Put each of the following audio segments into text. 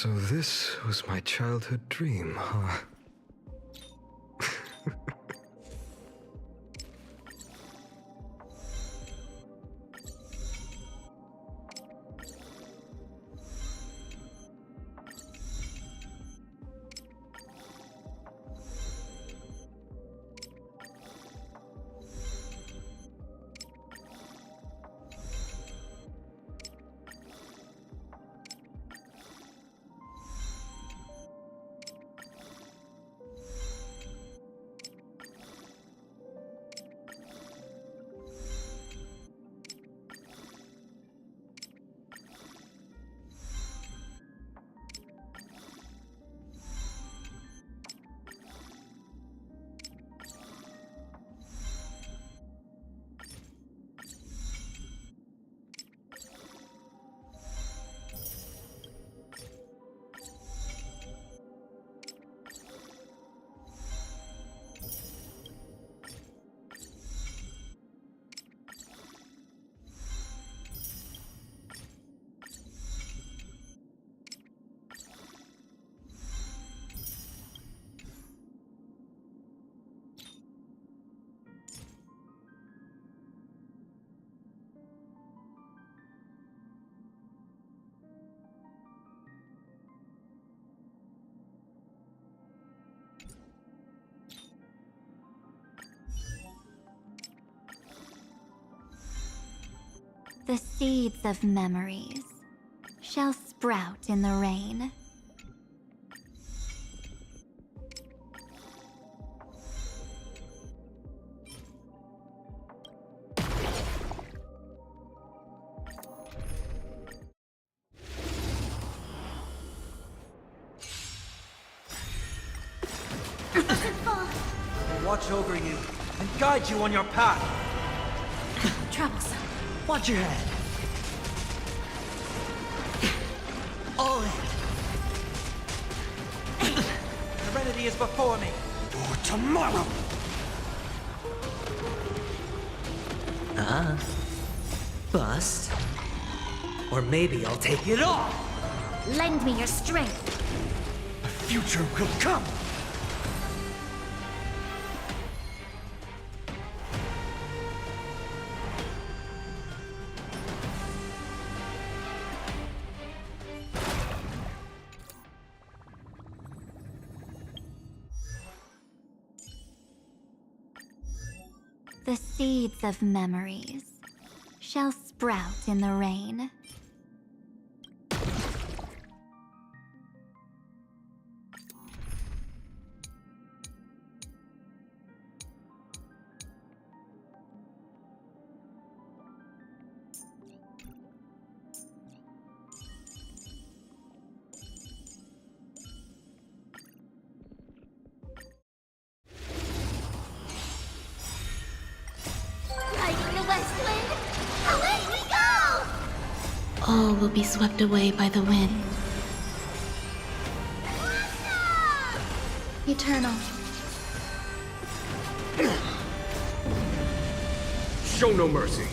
So this was my childhood dream, huh? The seeds of memories shall sprout in the rain. Watch over you and guide you on your path. Troublesome. Watch your head. All in. Serenity is before me. For tomorrow! Bust. Or maybe I'll take it all. Lend me your strength. The future will come. The seeds of memories shall sprout in the rain. All will be swept away by the wind. Eternal. Show no mercy.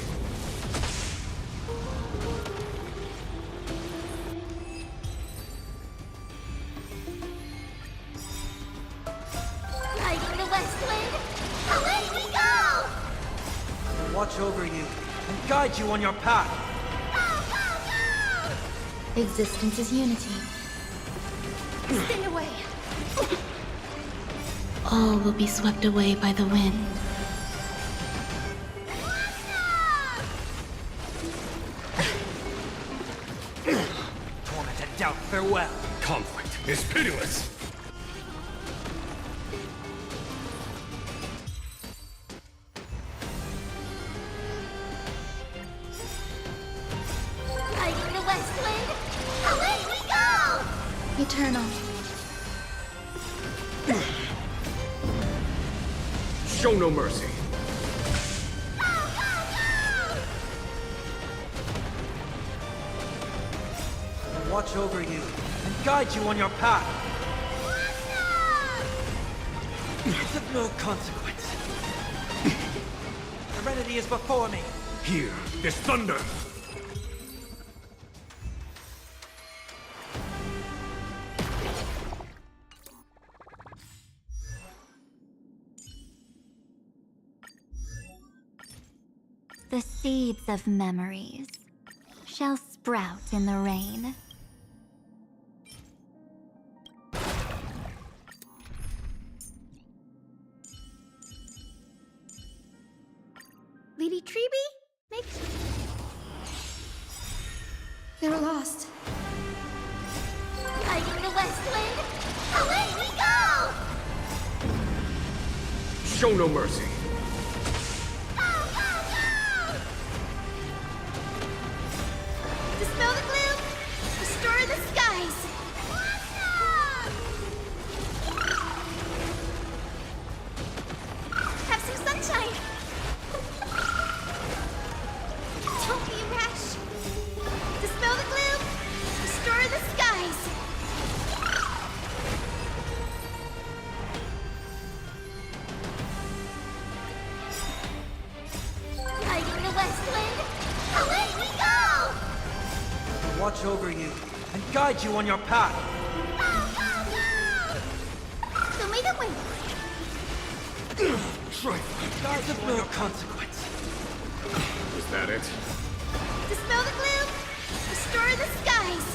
Riding the west wind, away we go! Watch over you and guide you on your path. Existence is unity. Stay away! All will be swept away by the wind. Torment and doubt, farewell. Conflict is pitiless. Riding the west wind, away we go! Eternal. Show no mercy. Watch over you and guide you on your path. It's of no consequence. Serenity is before me. Here, this thunder. The seeds of memories shall sprout in the rain. Lady Treeby? They're lost. Lighting the west wind, away we go! Show no mercy. Go, go, go! Dispel the gloom, restore the skies. Have some sunshine. Don't be rash. Dispel the gloom, restore the skies. Lighting the west wind, away we go! Watch over you and guide you on your path. Show me the way. Guys of no consequence. Is that it? Dispel the gloom, restore the skies.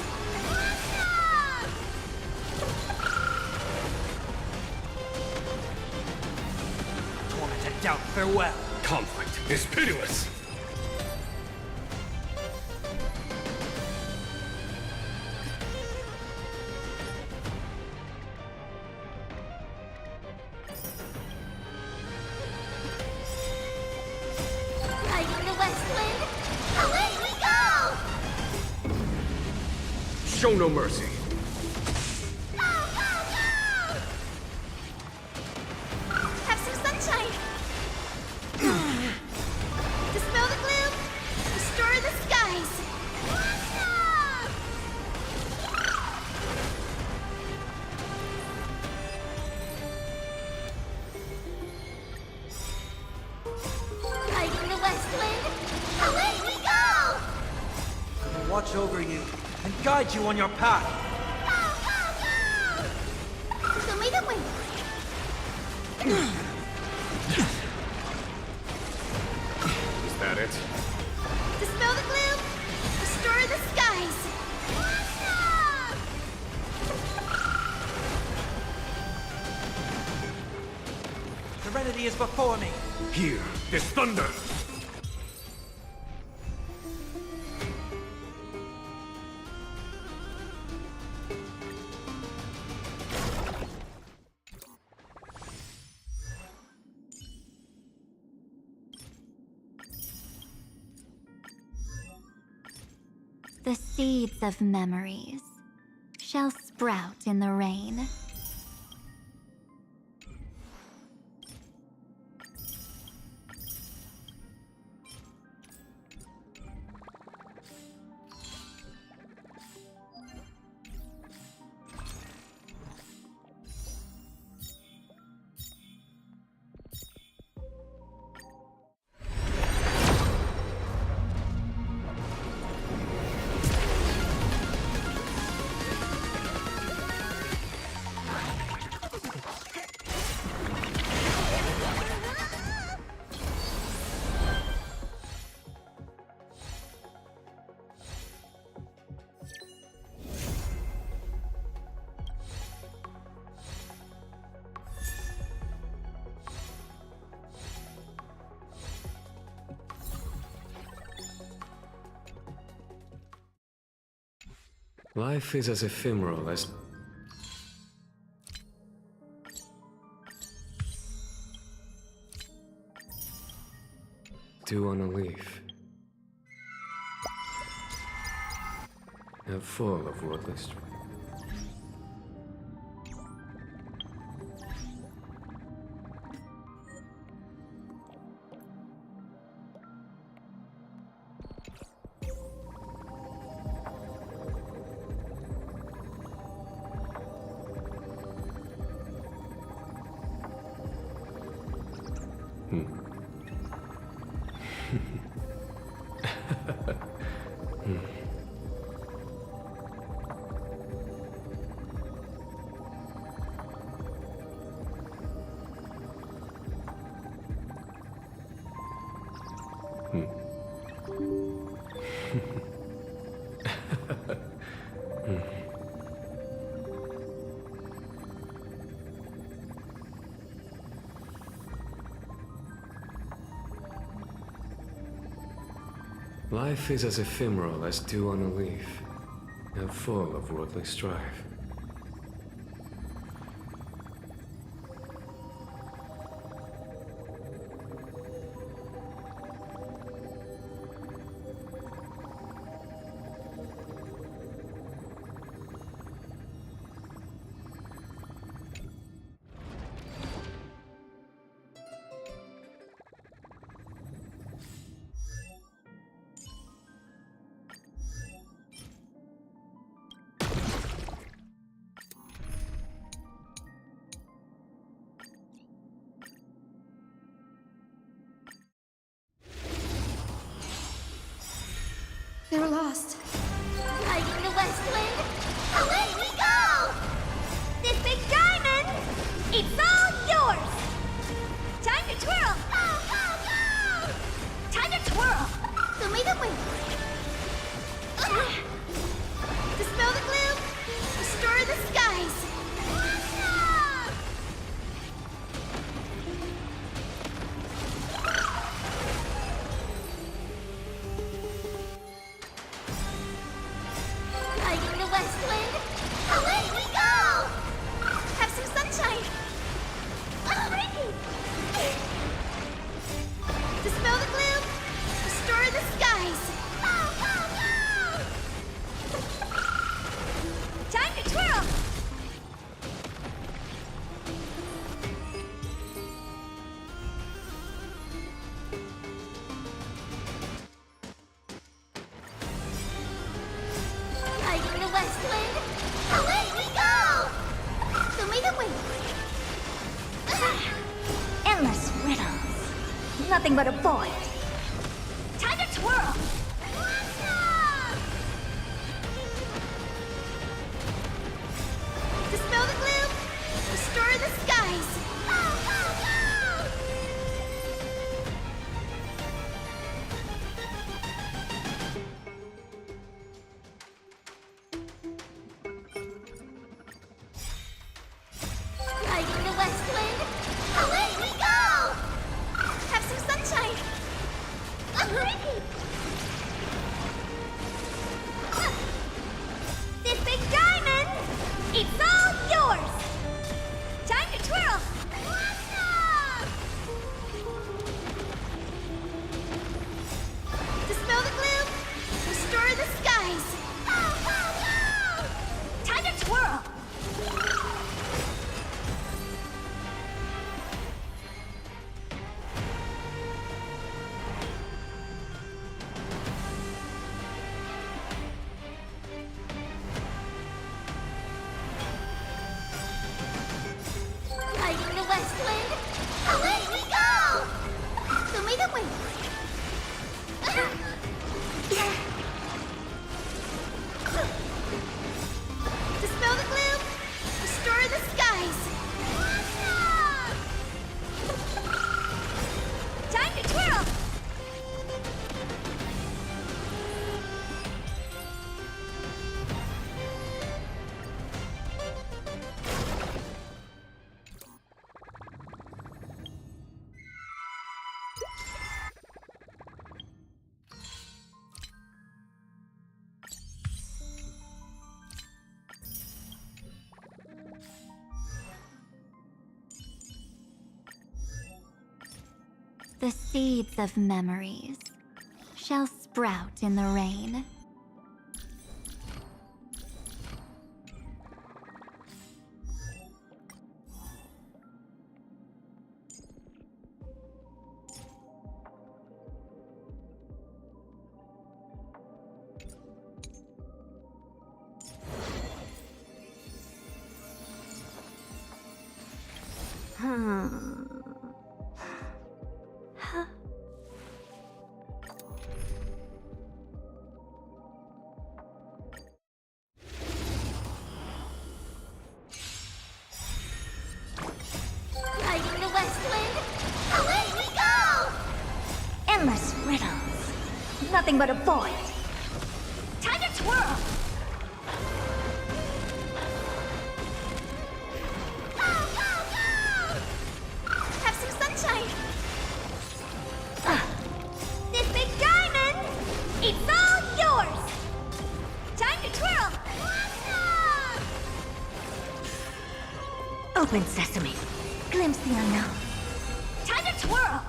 Tormented doubt, farewell. Conflict is pitiless. Lighting the west wind, away we go! Show no mercy. Go, go, go! Have some sunshine. Dispel the gloom, restore the skies. Lighting the west wind, away we go! Watch over you and guide you on your path. Show me the way. Is that it? Dispel the gloom, restore the skies. Serenity is before me. Hear this thunder. The seeds of memories shall sprout in the rain. Life is as ephemeral as... dew on a leaf. And full of wordless... Hmm. Life is as ephemeral as dew on a leaf, and full of worldly strife. They were lost. Lighting the west wind, away we go! This big diamond, it's all yours! Time to twirl! Go, go, go! Time to twirl! Show me the wind! Dispel the gloom, restore the skies! Lighting the west wind, away we go! Have some sunshine! Alrighty! Dispel the gloom, restore the skies! Go, go, go! Time to twirl! Lighting the west wind, away we go! Show me the wind! Endless riddles. Nothing but a void. Time to twirl! Dispel the gloom, restore the skies! Go, go, go! Lighting the west wind, away we go! Have some sunshine! Alrighty! This big diamond, it's all yours! Time to twirl! Dispel the gloom, restore the skies! Go, go, go! Time to twirl! Lighting the west wind, away we go! Show me the wind! Dispel the gloom, restore the skies! Time to twirl! The seeds of memories shall sprout in the rain. Lighting the west wind, away we go! Endless riddles. Nothing but a void. Time to twirl! Go, go, go! Have some sunshine! This big diamond, it's Open sesame. Glimpse the unknown. Time to twirl!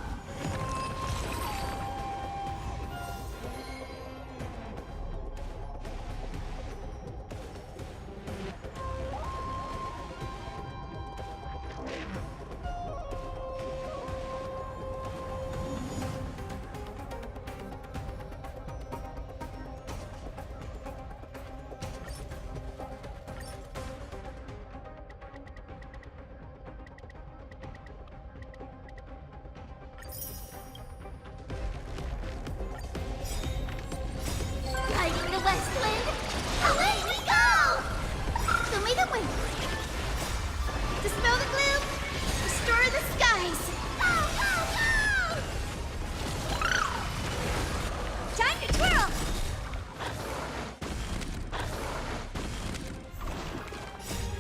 Riding the west wind, away we go! Show me the wind. Dispel the gloom, restore the skies. Go, go, go! Time to twirl!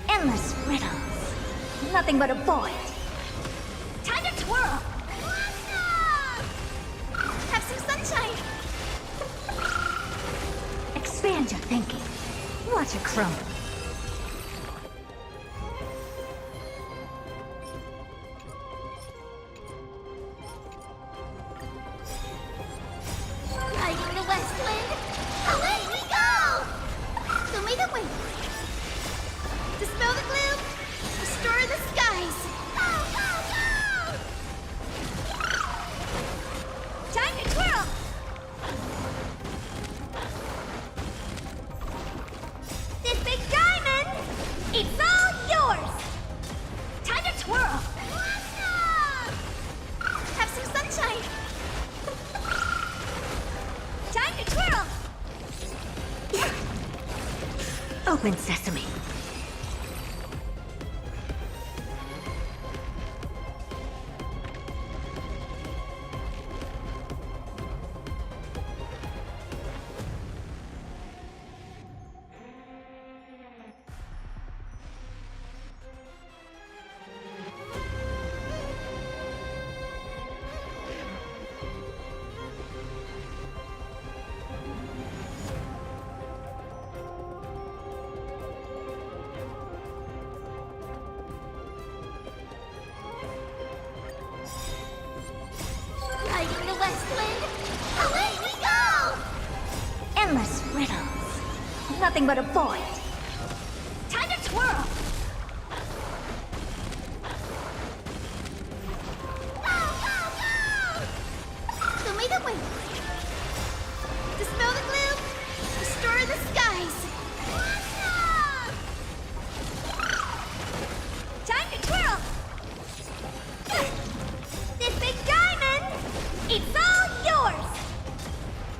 Endless riddles, nothing but a void. Time to twirl! Have some sunshine. Expand your thinking. Watch it crumble. Riding the west wind, away we go! Show me the wind. Dispel the gloom, restore the skies. Go, go, go! Time to twirl! This big diamond, it's all yours! Time to twirl! Have some sunshine! Time to twirl! Open sesame. Riding the west wind, away we go! Endless riddles, nothing but a void. Time to twirl! Go, go, go! Show me the wind. Dispel the gloom, restore the skies. Time to twirl! This big diamond, it's all yours!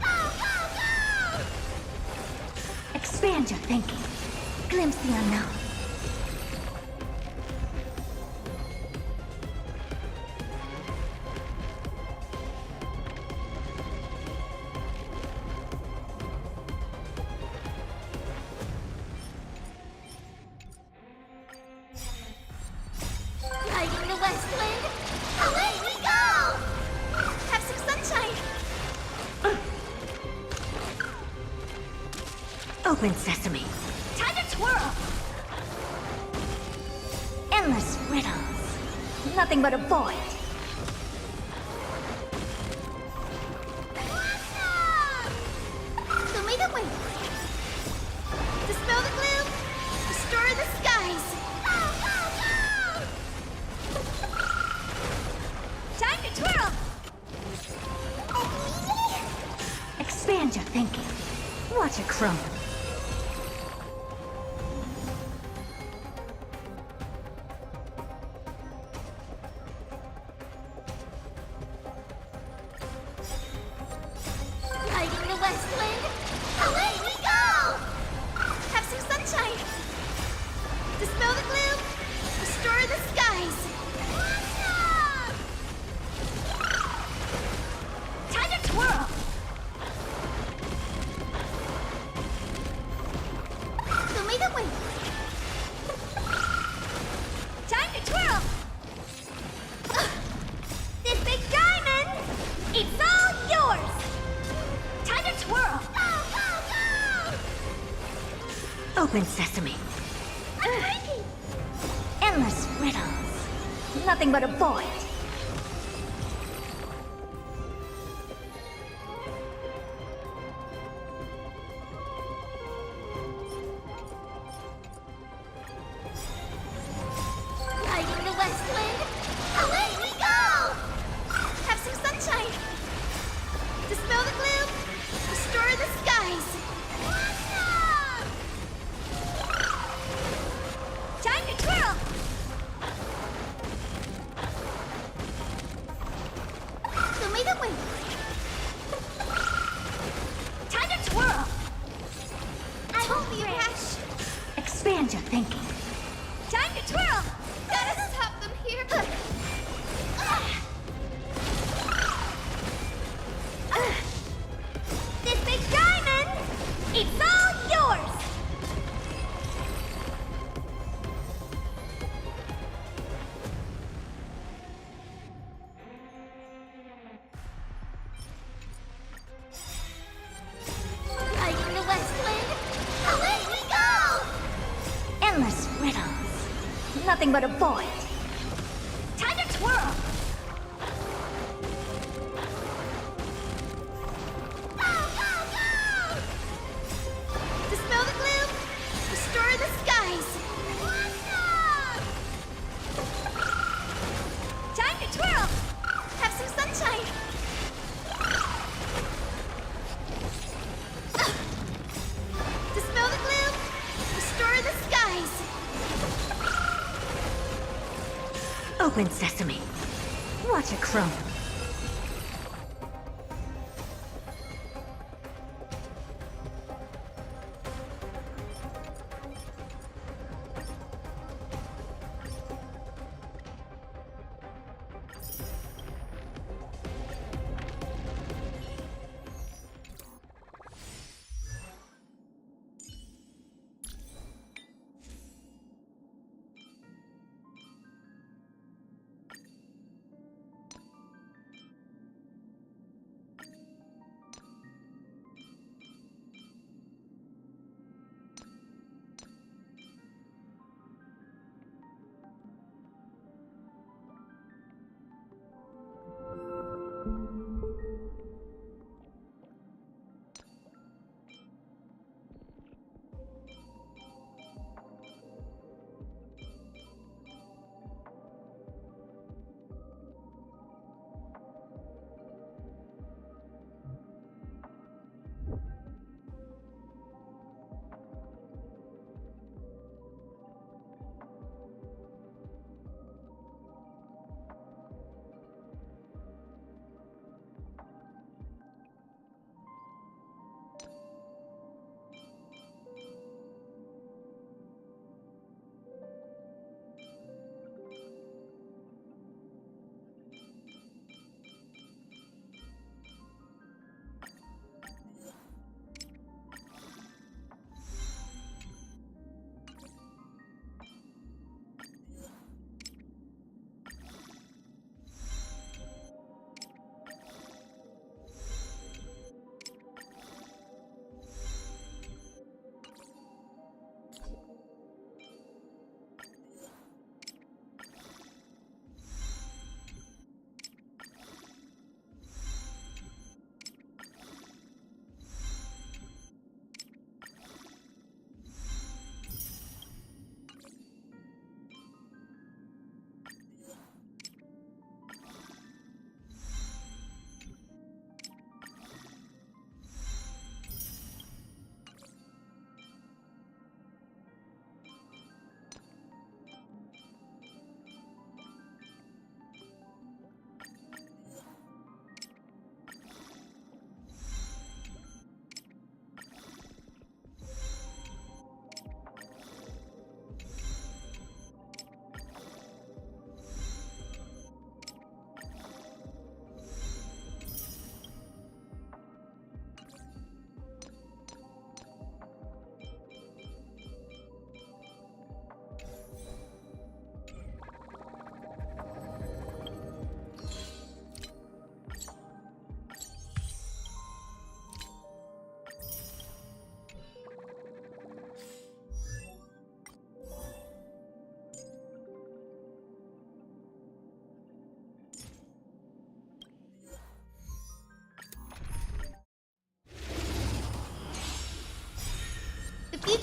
Go, go, go! Expand your thinking. Glimpse the unknown. Riding the west wind, away we go! Have some sunshine. Open sesame. Time to twirl. Endless riddles, nothing but a void. Show me the wind. Dispel the gloom, restore the skies. Go, go, go! Time to twirl! Expand your thinking. Watch it crumble. Riding the west wind, away we go! Have some sunshine. Dispel the gloom, restore the skies. Time to twirl! Show me the wind. Time to twirl! This big diamond, it's all yours! Time to twirl! Go, go, go! Open sesame. I'm breaking! Endless riddles. Nothing but a void. Lighting the west wind. Away we go! Have some sunshine. Dispel the gloom. Restore the skies. Time to twirl. Show me the wind. Time to twirl. I won't be rash. Expand your thinking. Time to twirl. Gotta stop them here. This big diamond, it's all yours. Lighting the west wind, away we go! Endless riddles, nothing but a void. Time to twirl! Go, go, go! Dispel the gloom, restore the skies. Time to twirl! Have some sunshine. Dispel the gloom, restore the skies. Open sesame. Watch it crumble.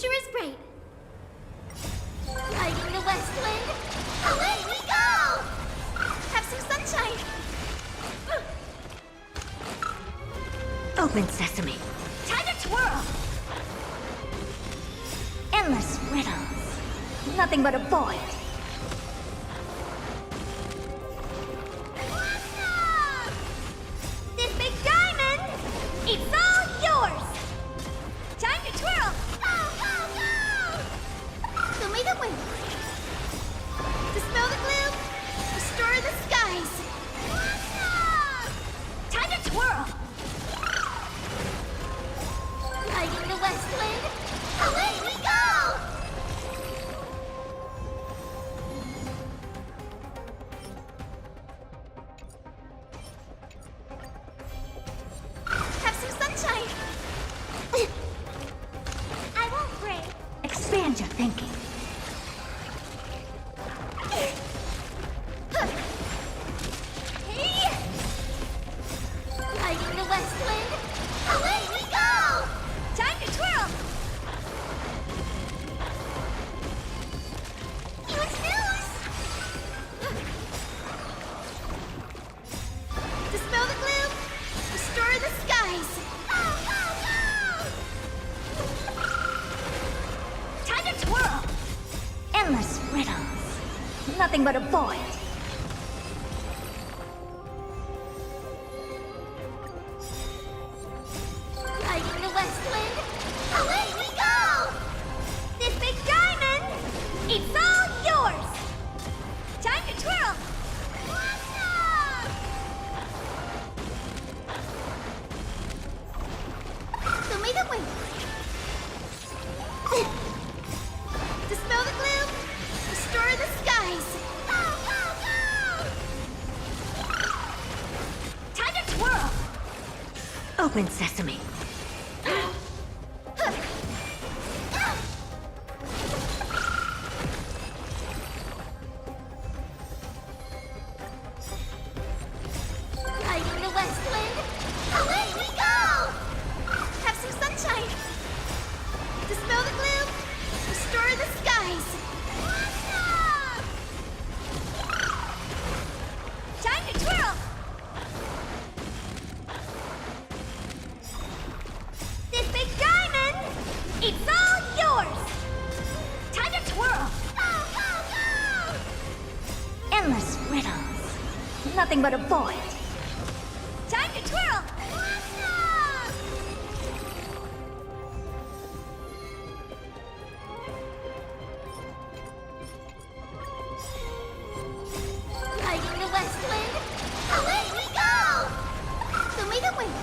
future is bright. Lighting the west wind. Away we go! Have some sunshine. Open sesame. Time to twirl. Endless riddles. Nothing but a void. This big diamond, it's all yours. Time to twirl. Go, go, go! Show me the wind. Dispel the gloom. Restore the skies. Time to twirl. Lighting the west wind. Away we go! Have some sunshine. I won't break. Expand your thinking. Hey! Lighting the west wind. Away we go! Time to twirl. Use news. Dispel the gloom. Restore the skies. Go, go, go! Time to twirl. Endless riddles. Nothing but a void. Lighting the west wind. Away we go! This big diamond, it's all yours. Time to twirl. Awesome! Show me the wind. Dispel the gloom. Restore the skies. Go, go, go! Time to twirl. Open sesame. Lighting the west wind. Away we go! Have some sunshine. Dispel the gloom. Restore the skies. Awesome! Time to twirl. This big diamond, it's all yours. Time to twirl. Go, go, go! Endless riddles. Nothing but a void. Time to twirl. Awesome! Lighting the west wind. Away we go! Show me the wind.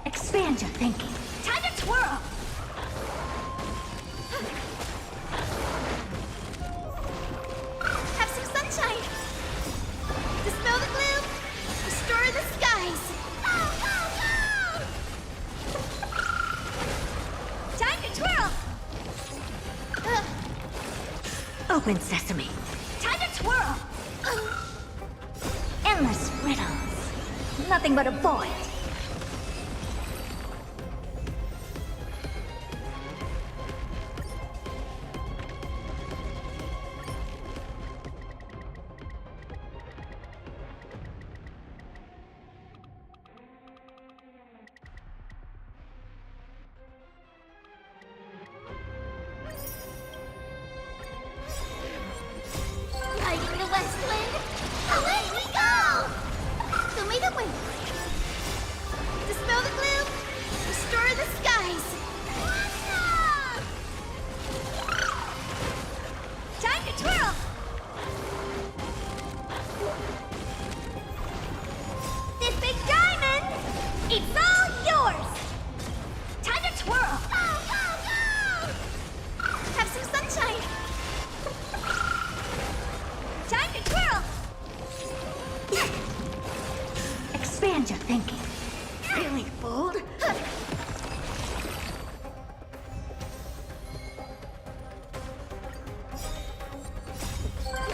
Expand your thinking. Time to twirl. Have some sunshine. Dispel the gloom. Restore the skies. Go, go, go! Time to twirl. Open sesame. Time to twirl. Endless riddles. Nothing but a void. Lighting the west wind. Away we go! Show me the wind. Dispel the gloom. Restore the skies. Awesome! Time to twirl. This big diamond, it's all yours. Time to twirl. Go, go, go! Have some sunshine. Time to twirl. Expand your thinking. Really bold.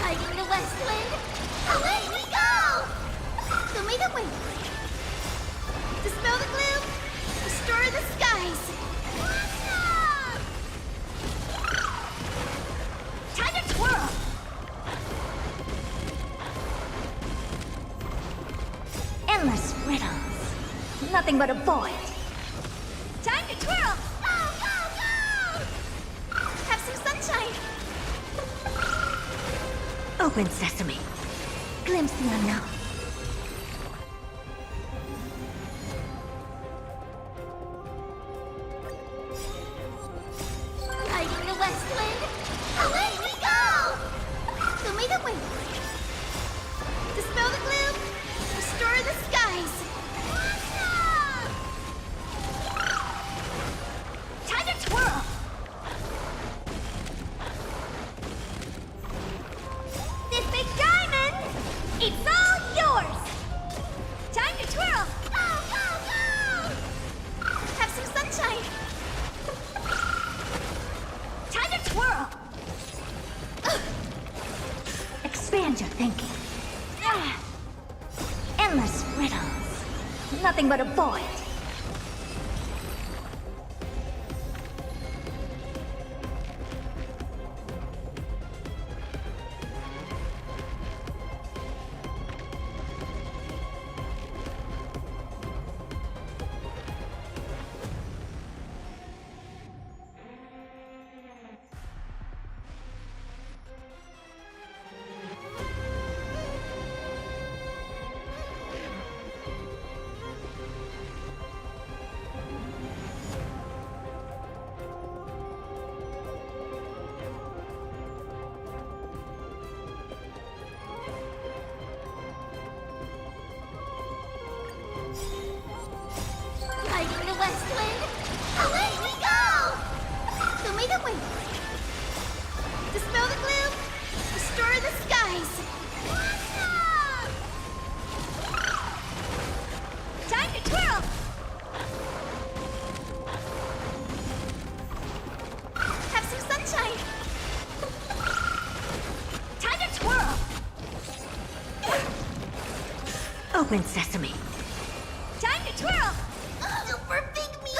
Lighting the west wind. Away we go! Show me the wind. Dispel the gloom. Restore the Endless riddles. Nothing but a void. Time to twirl! Go, go, go! Have some sunshine! Open sesame. Glimpse the unknown. Riding the west wind, away we go! Show me the wind. Dispel the gloom, restore the skies. Time to twirl! This big diamond, it's all yours! Time to twirl! Go, go, go! Have some sunshine! Time to twirl! Expand your thinking. Endless riddles. Nothing but a void. Riding the west wind, away we go! Show me the wind. Dispel the gloom, restore the skies. Time to twirl! Have some sunshine. Time to twirl! Open sesame. Time to twirl! Super big me!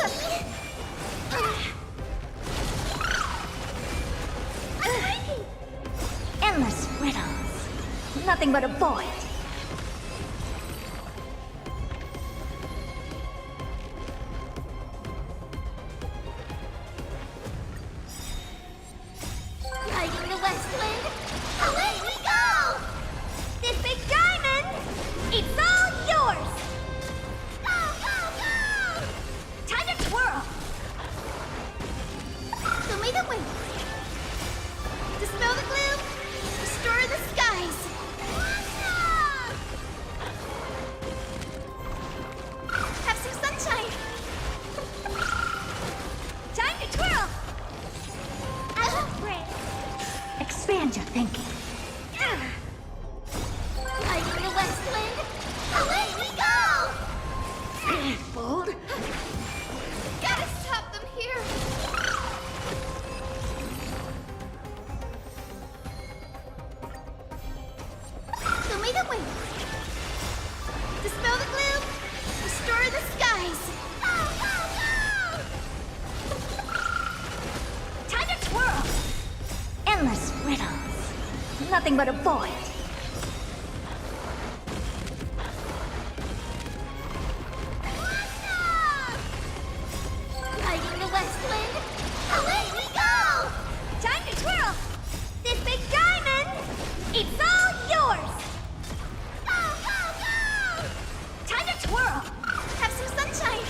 Endless riddles. Nothing but a void. Riding the west wind, away we go! This big diamond, it's all yours! Go, go, go! Time to twirl! Show me the wind. Dispel the gloom, restore the skies. Have some sunshine. Time to twirl! Expand your thinking. Riding the west wind, away we go! Bold. Gotta stop them here! Show me the wind. Dispel the gloom, restore the skies. Go, go, go! Time to twirl! Endless riddles. Nothing but a void. Riding the west wind, away we go! Time to twirl! This big diamond, it's all yours! Go, go, go! Time to twirl! Have some sunshine!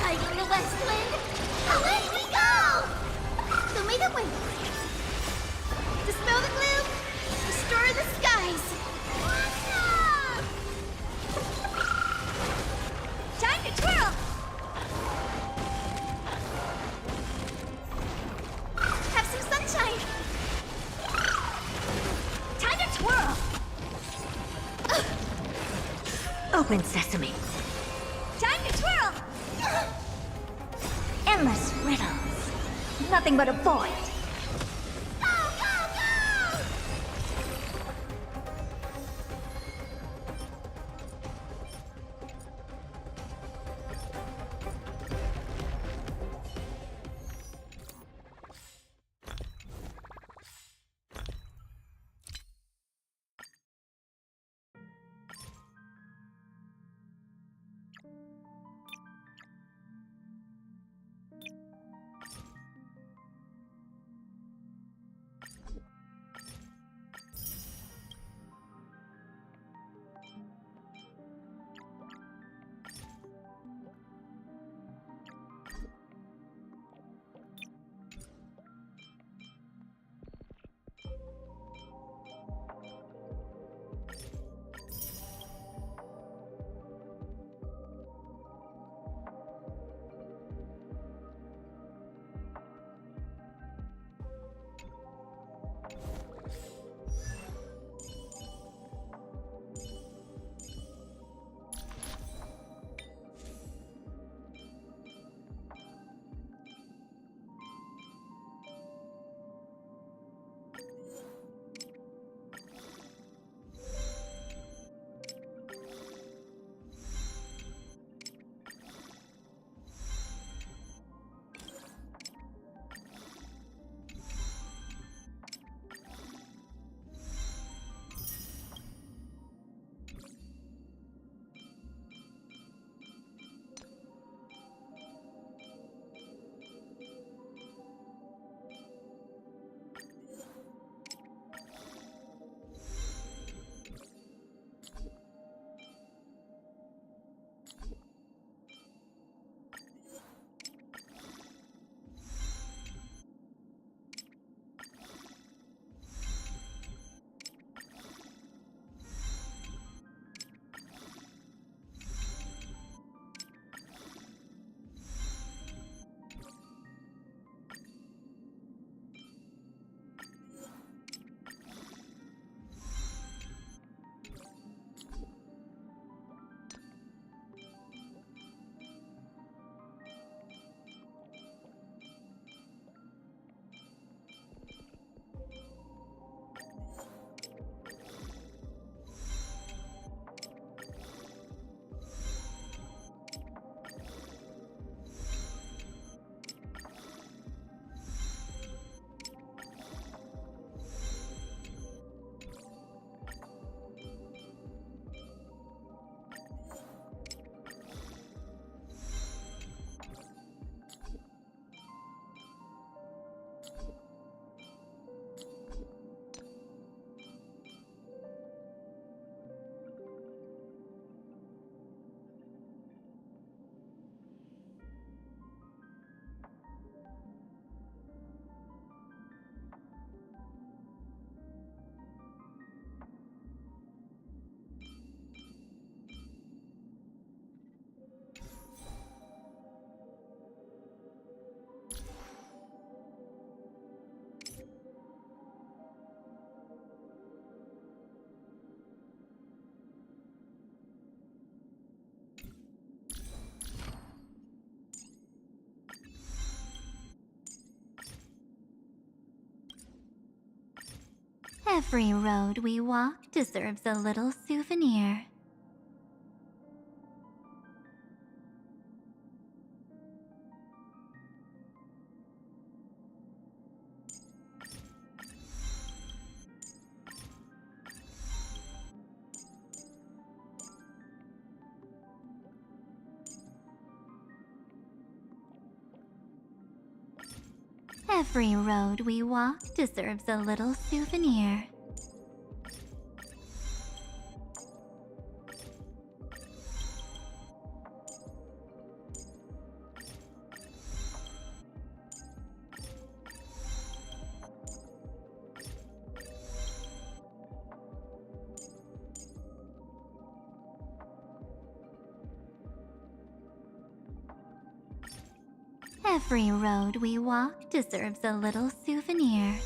Riding the west wind, away we go! Show me the wind. Dispel the gloom, restore the skies. Time to twirl! Have some sunshine. Time to twirl! Open sesame. Time to twirl! Endless riddles. Nothing but a void. Go, go, go! Every road we walk deserves a little souvenir. Every road we walk deserves a little souvenir. Every road we walk deserves a little souvenir.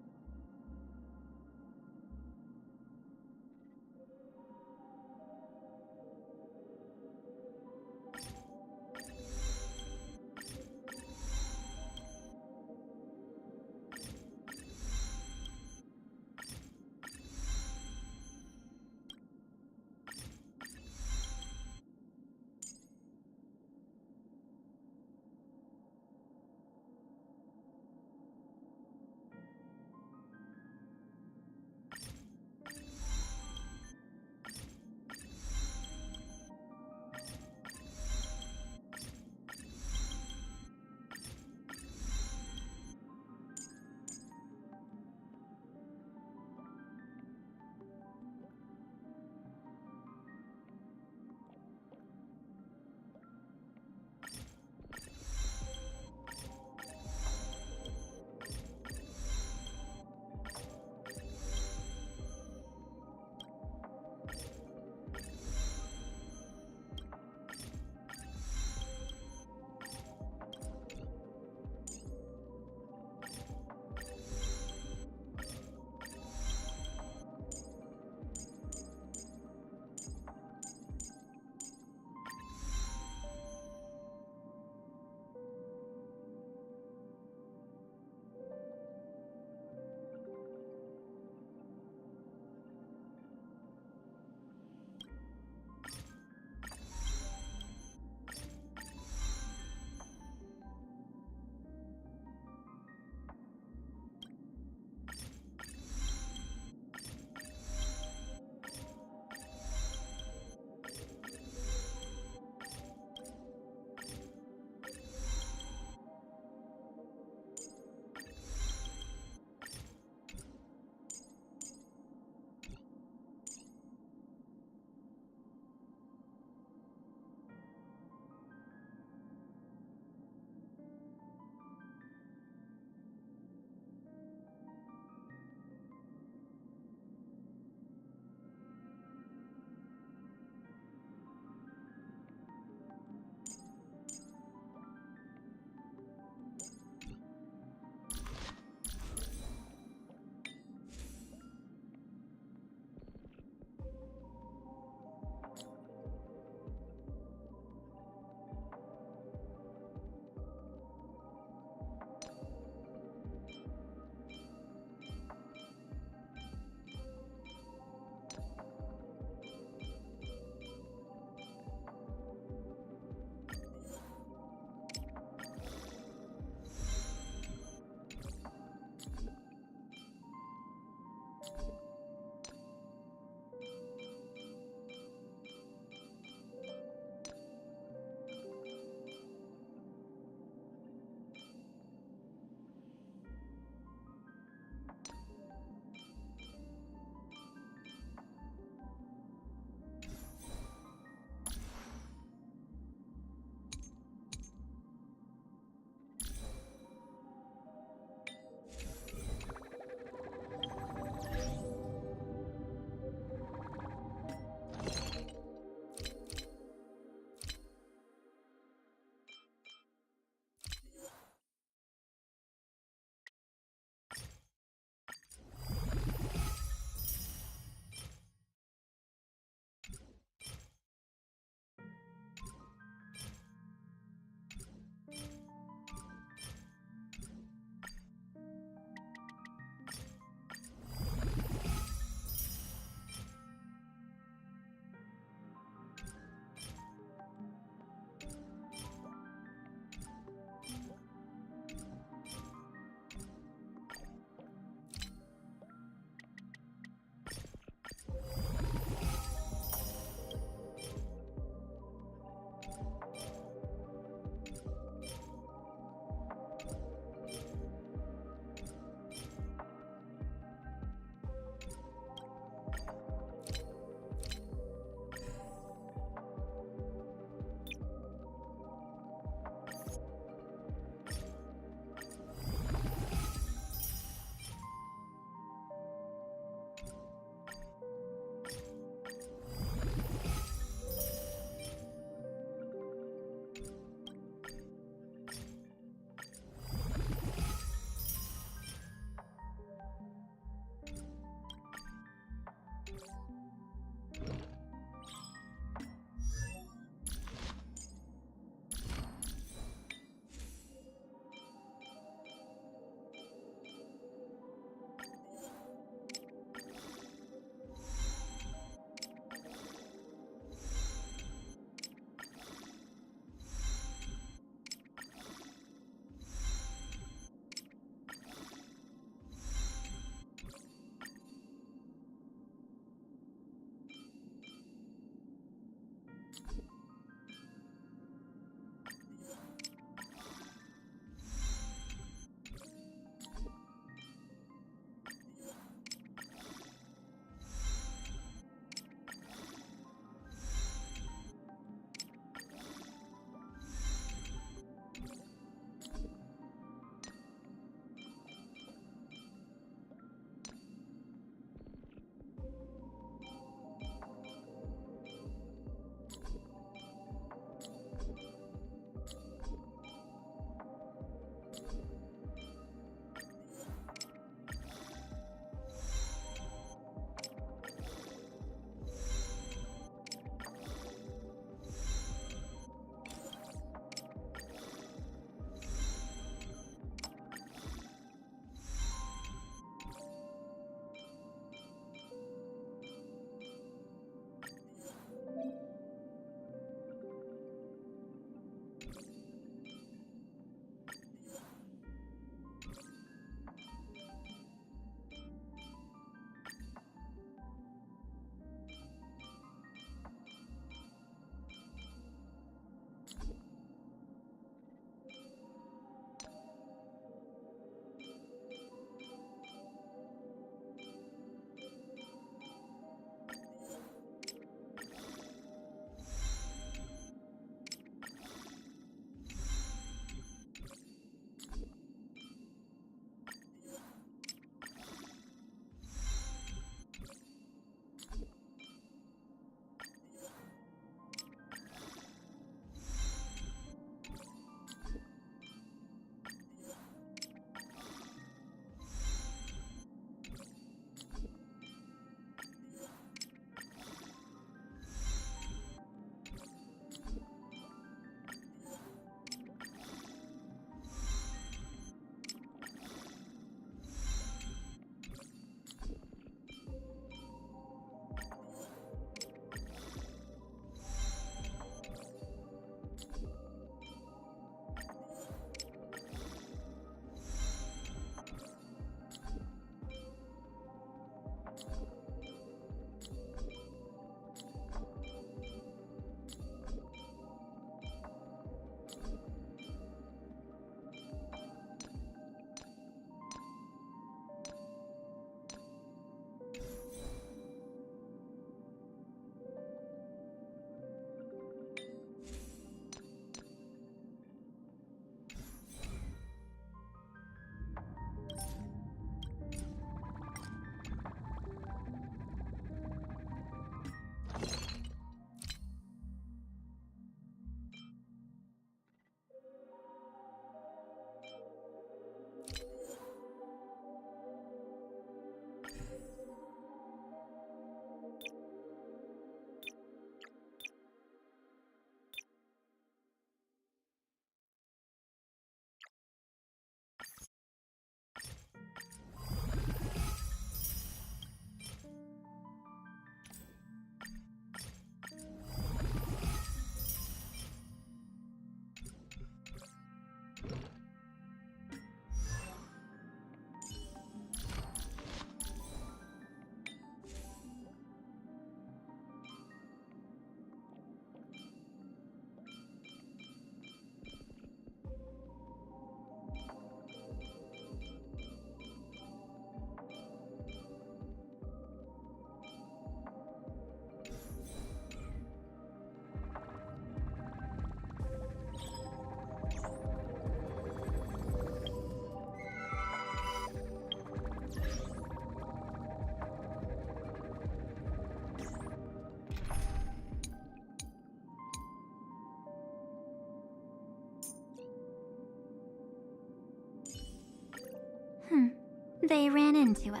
They ran into us.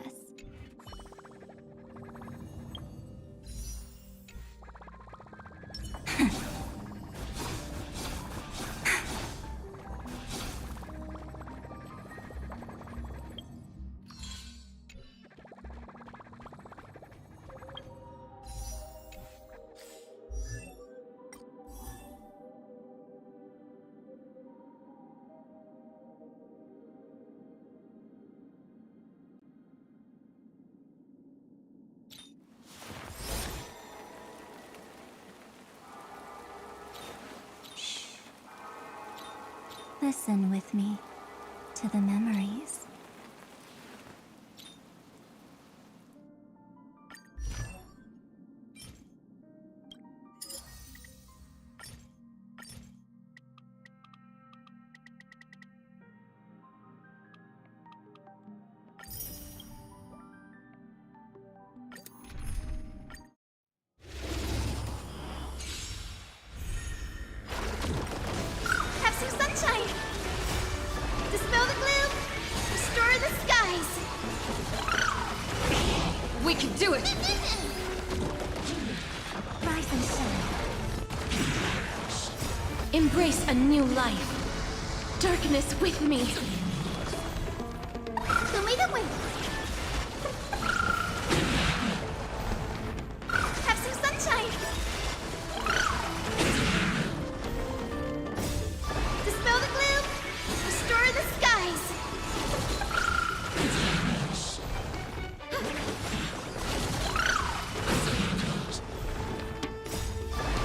Listen with me to the memories. Have some sunshine! Dispel the gloom! Restore the skies! We can do it! Rise and shine. Embrace a new life. Darkness with me. Show me the way! Have some sunshine! Dispel the gloom! Restore the skies!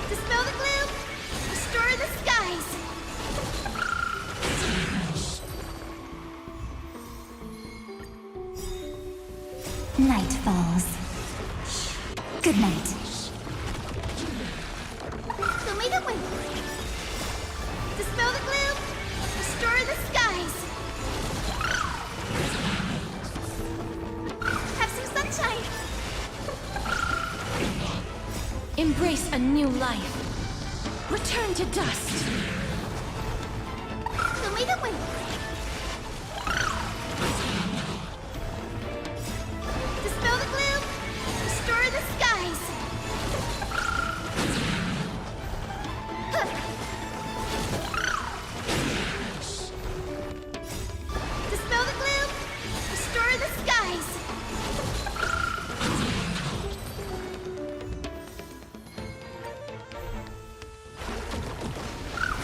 Dispel the gloom! Restore the skies! Night falls. Good night. Show me the way! Dispel the gloom! Restore the skies! Have some sunshine! Embrace a new life. Return to dust. Show me the way! Dispel the gloom! Restore the skies! Dispel the gloom! Restore the skies!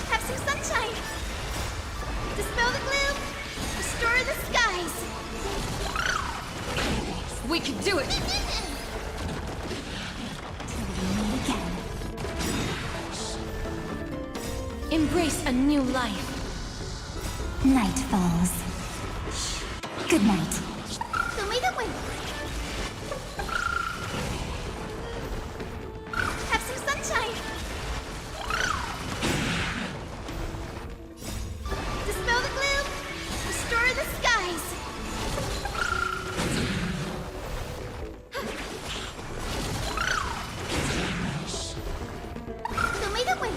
Have some sunshine! Dispel the gloom! Restore the skies! We can do it! Till we meet again. Embrace a new life. Night falls. Good night. Show me the way! Have some sunshine! Dispel the gloom! Restore the skies! Show me the way!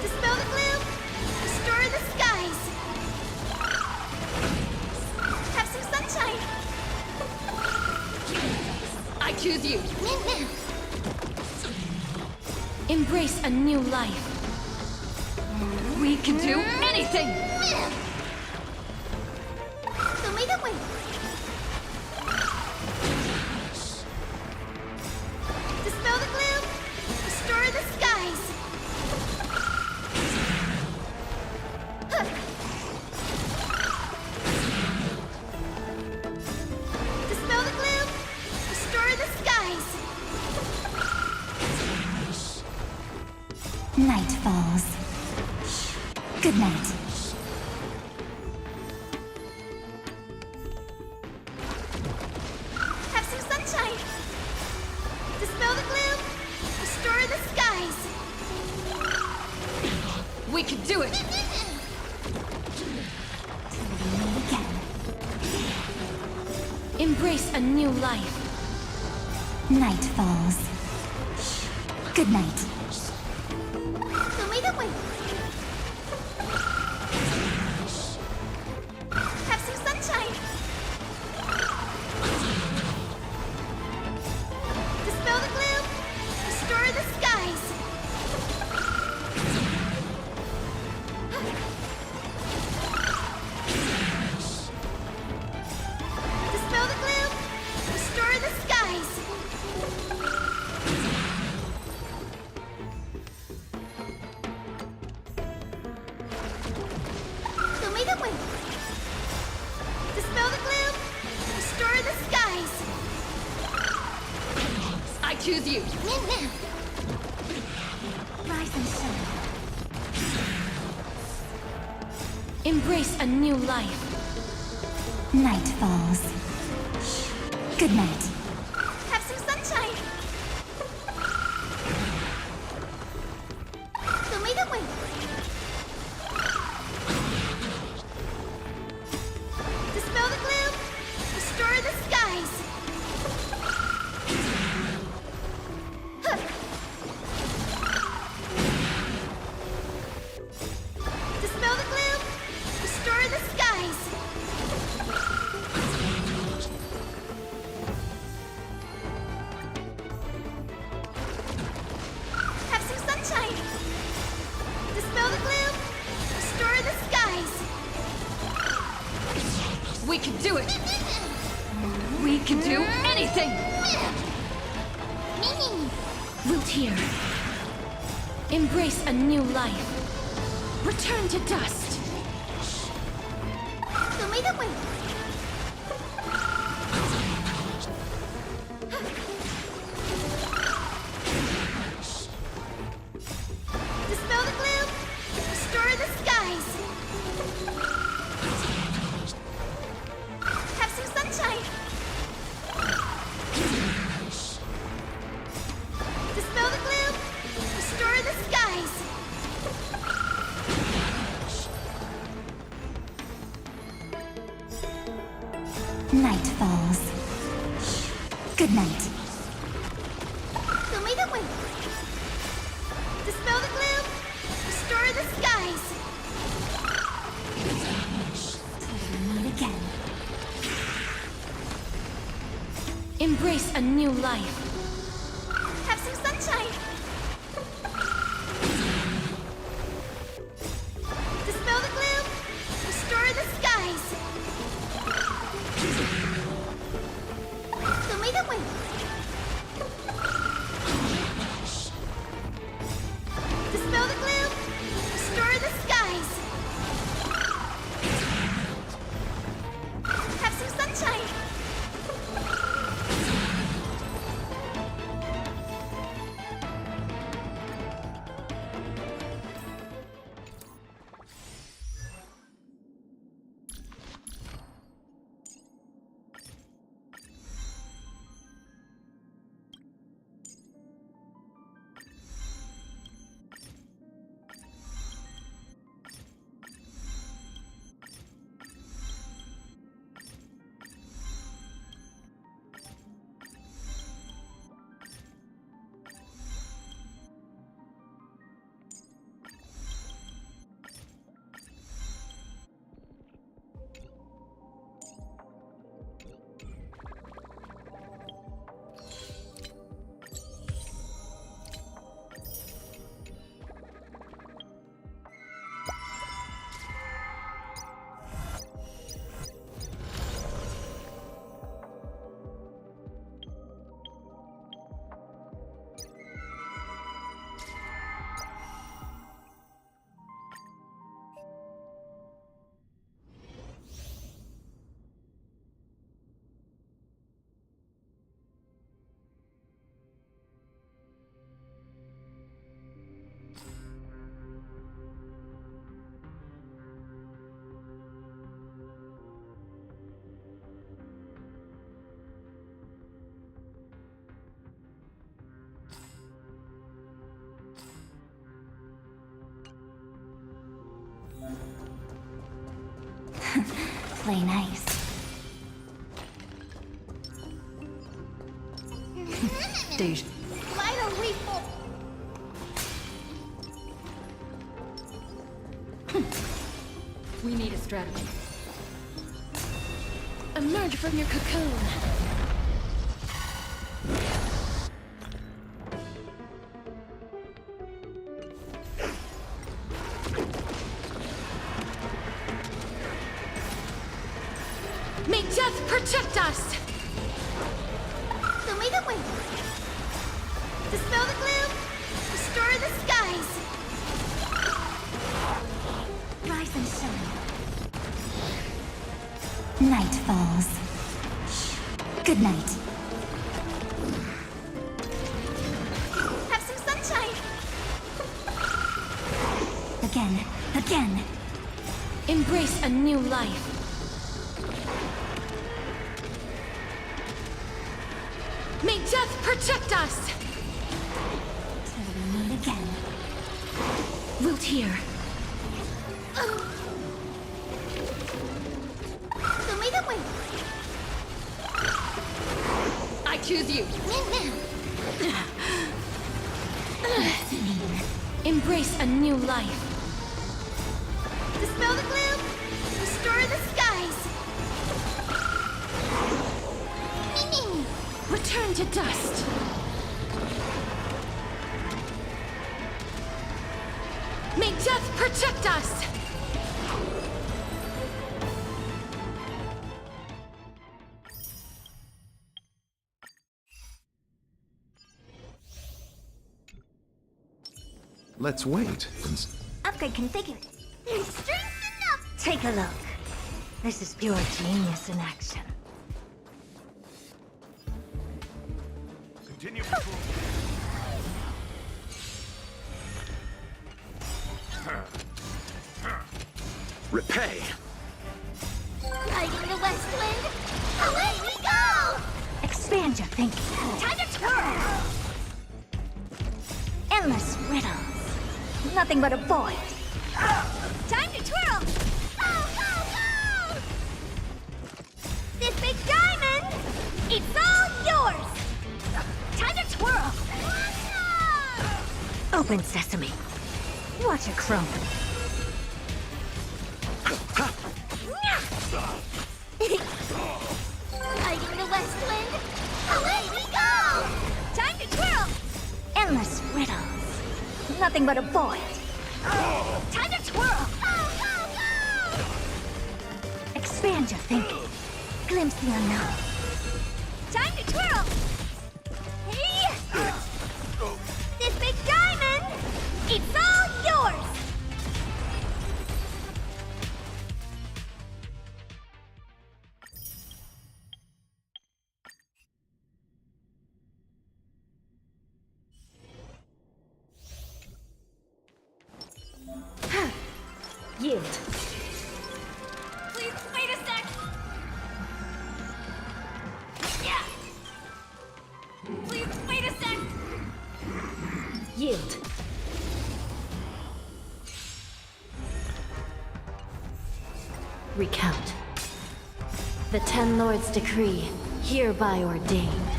Dispel the gloom! Restore the skies! Have some sunshine! I choose you! Embrace a new life. We can do anything! Show me the way! Dispel the gloom! Restore the skies! Dispel the gloom! Restore the skies! Night falls. Good night. Have some sunshine! Dispel the gloom! Restore the skies! We can do it! Till we meet again. Embrace a new life. Night falls. Good night. Show me the way. Have some sunshine. Dispel the gloom. Restore the skies. Dispel the gloom. Restore the skies. Show me the way. Dispel the gloom. Restore the skies. I choose you! Rise and shine. Embrace a new life. Night falls. Good night. Have some sunshine. Show me the way. Dispel the gloom. Restore the skies. Huh. Dispel the gloom. Restore the skies. Have some sunshine. Dispel the gloom. Restore the skies. We can do it! We can do anything! Root here. Embrace a new life. Return to dust. Show me the way. Dispel the gloom. Restore the skies. Have some sunshine. Dispel the gloom. Restore the skies. Night falls. Good night. Show me the way. Dispel the gloom. Restore the skies. Till we meet again. Embrace a new life. Have some sunshine. Dispel the gloom. Restore the skies. Show me the way. Dispel the gloom. Restore the skies. Have some sunshine. play nice. Deja. Vital lethal. We need a strategy. Emerge from your cocoon. May death protect us! Show me the way. Dispel the gloom. Restore the skies. Rise and shine. Night falls. Good night. Have some sunshine. Again. Embrace a new life. May death protect us! Till we meet again. Root here. Show me the way. I choose you. Embrace a new life. Dispel the gloom. Restore the skies. Ming. Return to dust. May death protect us! Let's wait. Upgrade configured. There's strength enough. Take a look. This is pure genius in action. Continue. Repay. Riding the west wind. Away we go. Expand your thinking. Time to twirl. Endless riddles. Nothing but a void. Time to twirl. Go, go, go. This big diamond. It's all yours. Time to twirl. Open sesame. Watch it crumble. Riding the west wind. Away we go. Time to twirl. Endless riddles. Nothing but a void. Time to twirl. Go, go, go. Expand your thinking. Glimpse the unknown. Time to twirl. Hey. This big diamond. It's all yours. Yield. Please wait a sec. Yeah. Please wait a sec. Yield. Recount. The Ten Lords' decree, hereby ordained.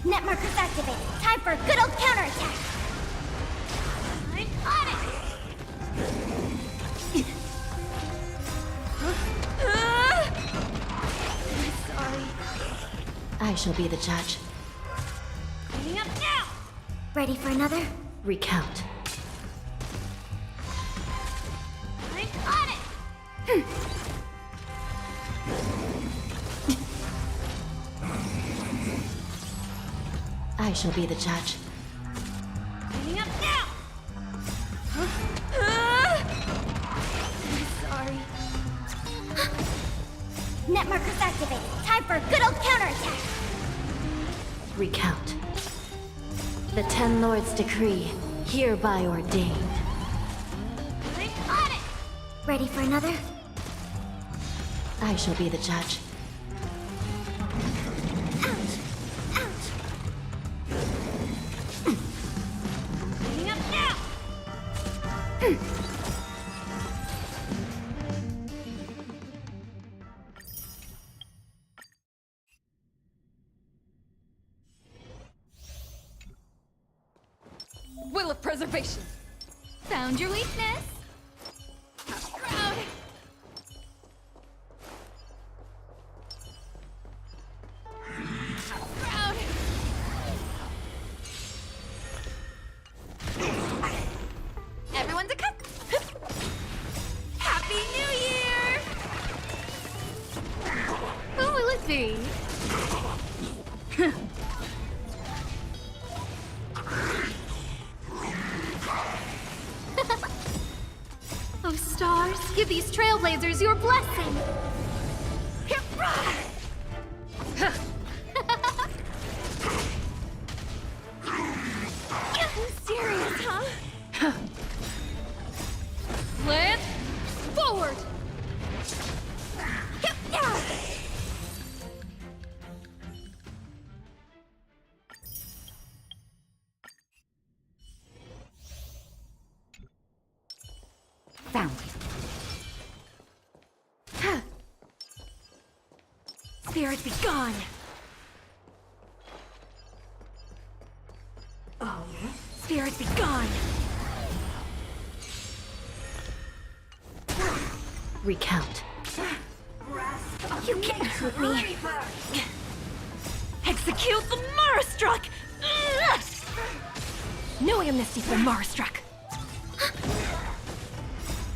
Net markers activated. Time for a good old counterattack. I'm on it. Sorry. I shall be the judge. Cleaning up now. Ready for another? Recount. I'm on it. I shall be the judge. Cleaning up now. I'm sorry. Net markers activated. Time for a good old counterattack. Recount. The Ten Lords' decree, hereby ordained. I'm on it. Ready for another? I shall be the judge. Cleaning up now. preservation. Found your weakness. Ground. Ground. Everyone's a cut. Happy New Year! Oh, let's see. Oh, stars, give these trailblazers your blessing. Serious, huh? Lance, forward. Found. Spirit be gone. Oh, spirit be gone. Recount. You can't hurt me. Execute the Marastruck! No amnesty for Marastruck.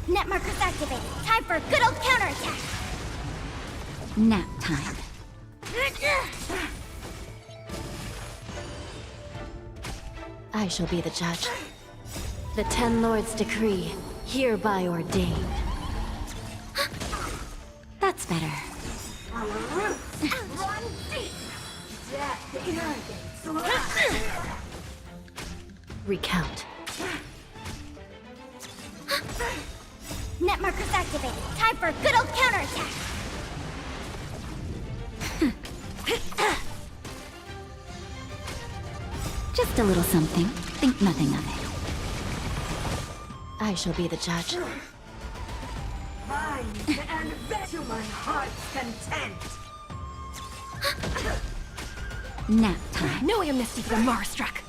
Net markers activated. Time for a good old counterattack. Nap time. I shall be the judge. The Ten Lords' decree, hereby ordained. That's better. Recount. Net markers activated. Time for a good old counterattack. Just a little something. Think nothing of it. I shall be the judge. Nap time. No amnesty for Marastruck.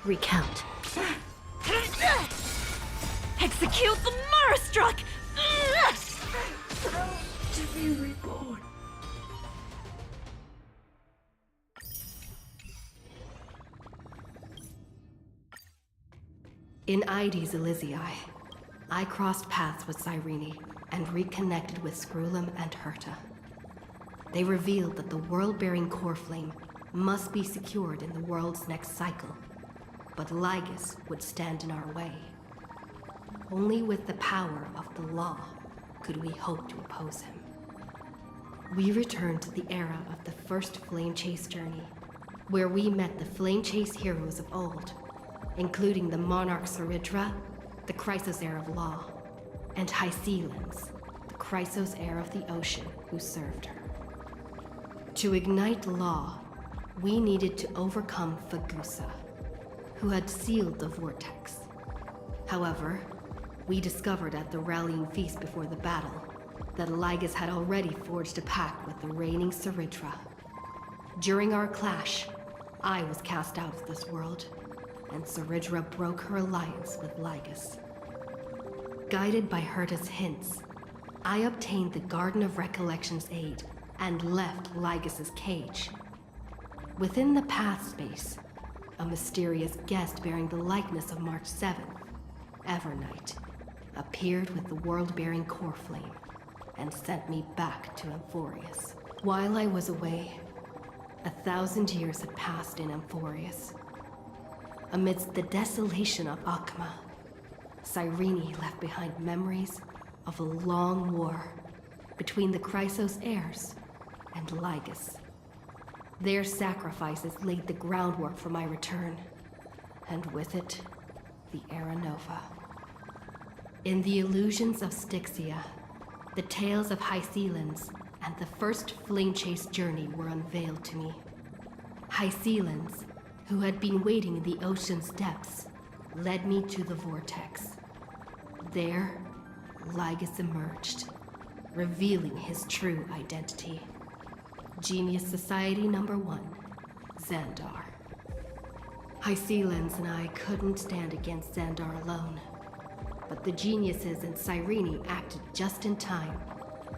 Recount. Execute the Marastruck! In Ides Elysiae, I crossed paths with Cyrene and reconnected with Screwlum and Herta. They revealed that the world-bearing core flame must be secured in the world's next cycle, but Lygus would stand in our way. Only with the power of the law could we hope to oppose him. We returned to the era of the first Flame Chase journey, where we met the Flame Chase heroes of old, including the Monarch Saridra, the Chrysos heir of law, and Hysealans, the Chrysos heir of the ocean who served her. To ignite law, we needed to overcome Fagusa, who had sealed the vortex. However, we discovered at the rallying feast before the battle that Lygus had already forged a pact with the reigning Saridra. During our clash, I was cast out of this world, and Saridra broke her alliance with Lygus. Guided by Herta's hints, I obtained the Garden of Recollection's aid and left Lygus's cage. Within the path space, a mysterious guest bearing the likeness of March 7th, Evernight, appeared with the world-bearing core flame and sent me back to Amphorius. While I was away, 1,000 years had passed in Amphorius. Amidst the desolation of Akma, Cyrene left behind memories of a long war between the Chrysos heirs and Lygus. Their sacrifices laid the groundwork for my return, and with it, the Era Nova. In the illusions of Styxia, the tales of Hysealans and the first Flame Chase journey were unveiled to me. Hysealans, who had been waiting in the ocean's depths, led me to the vortex. There, Lygus emerged, revealing his true identity. Genius Society Number 1, Xandar. High Sealands and I couldn't stand against Xandar alone. But the geniuses in Cyrene acted just in time,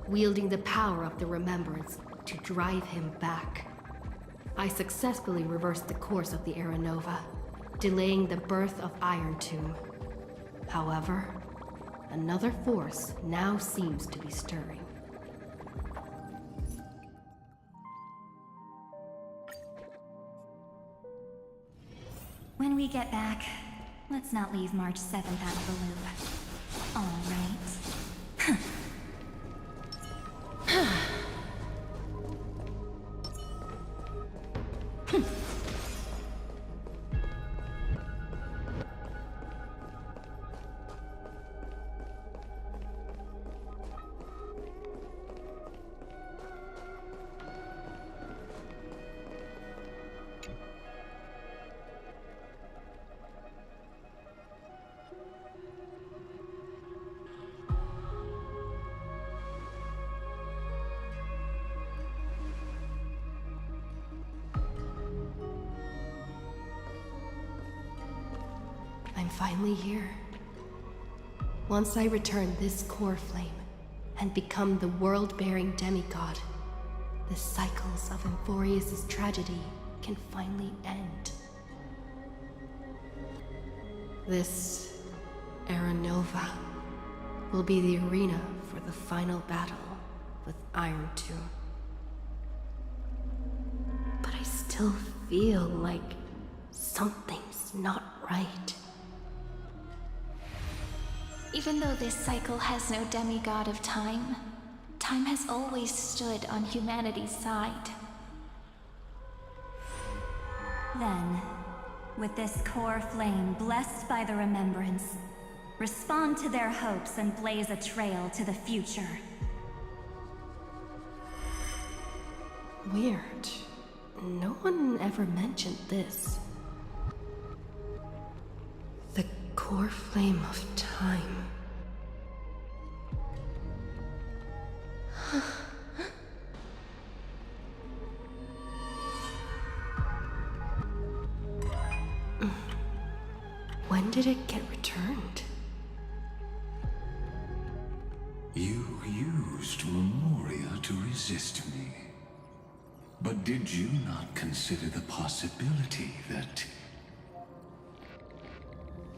wielding the power of the Remembrance to drive him back. I successfully reversed the course of the Era Nova, delaying the birth of Iron Tomb. However, another force now seems to be stirring. When we get back, let's not leave March 7th out of the loop. All right. I'm finally here. Once I return this core flame and become the world-bearing demigod, the cycles of Amphorius' tragedy can finally end. This Era Nova will be the arena for the final battle with Iron Tomb. But I still feel like something's not right. Even though this cycle has no demigod of time, time has always stood on humanity's side. Then, with this core flame blessed by the Remembrance, respond to their hopes and blaze a trail to the future. Weird. No one ever mentioned this. The core flame of time. When did it get returned? You used Memoria to resist me. But did you not consider the possibility that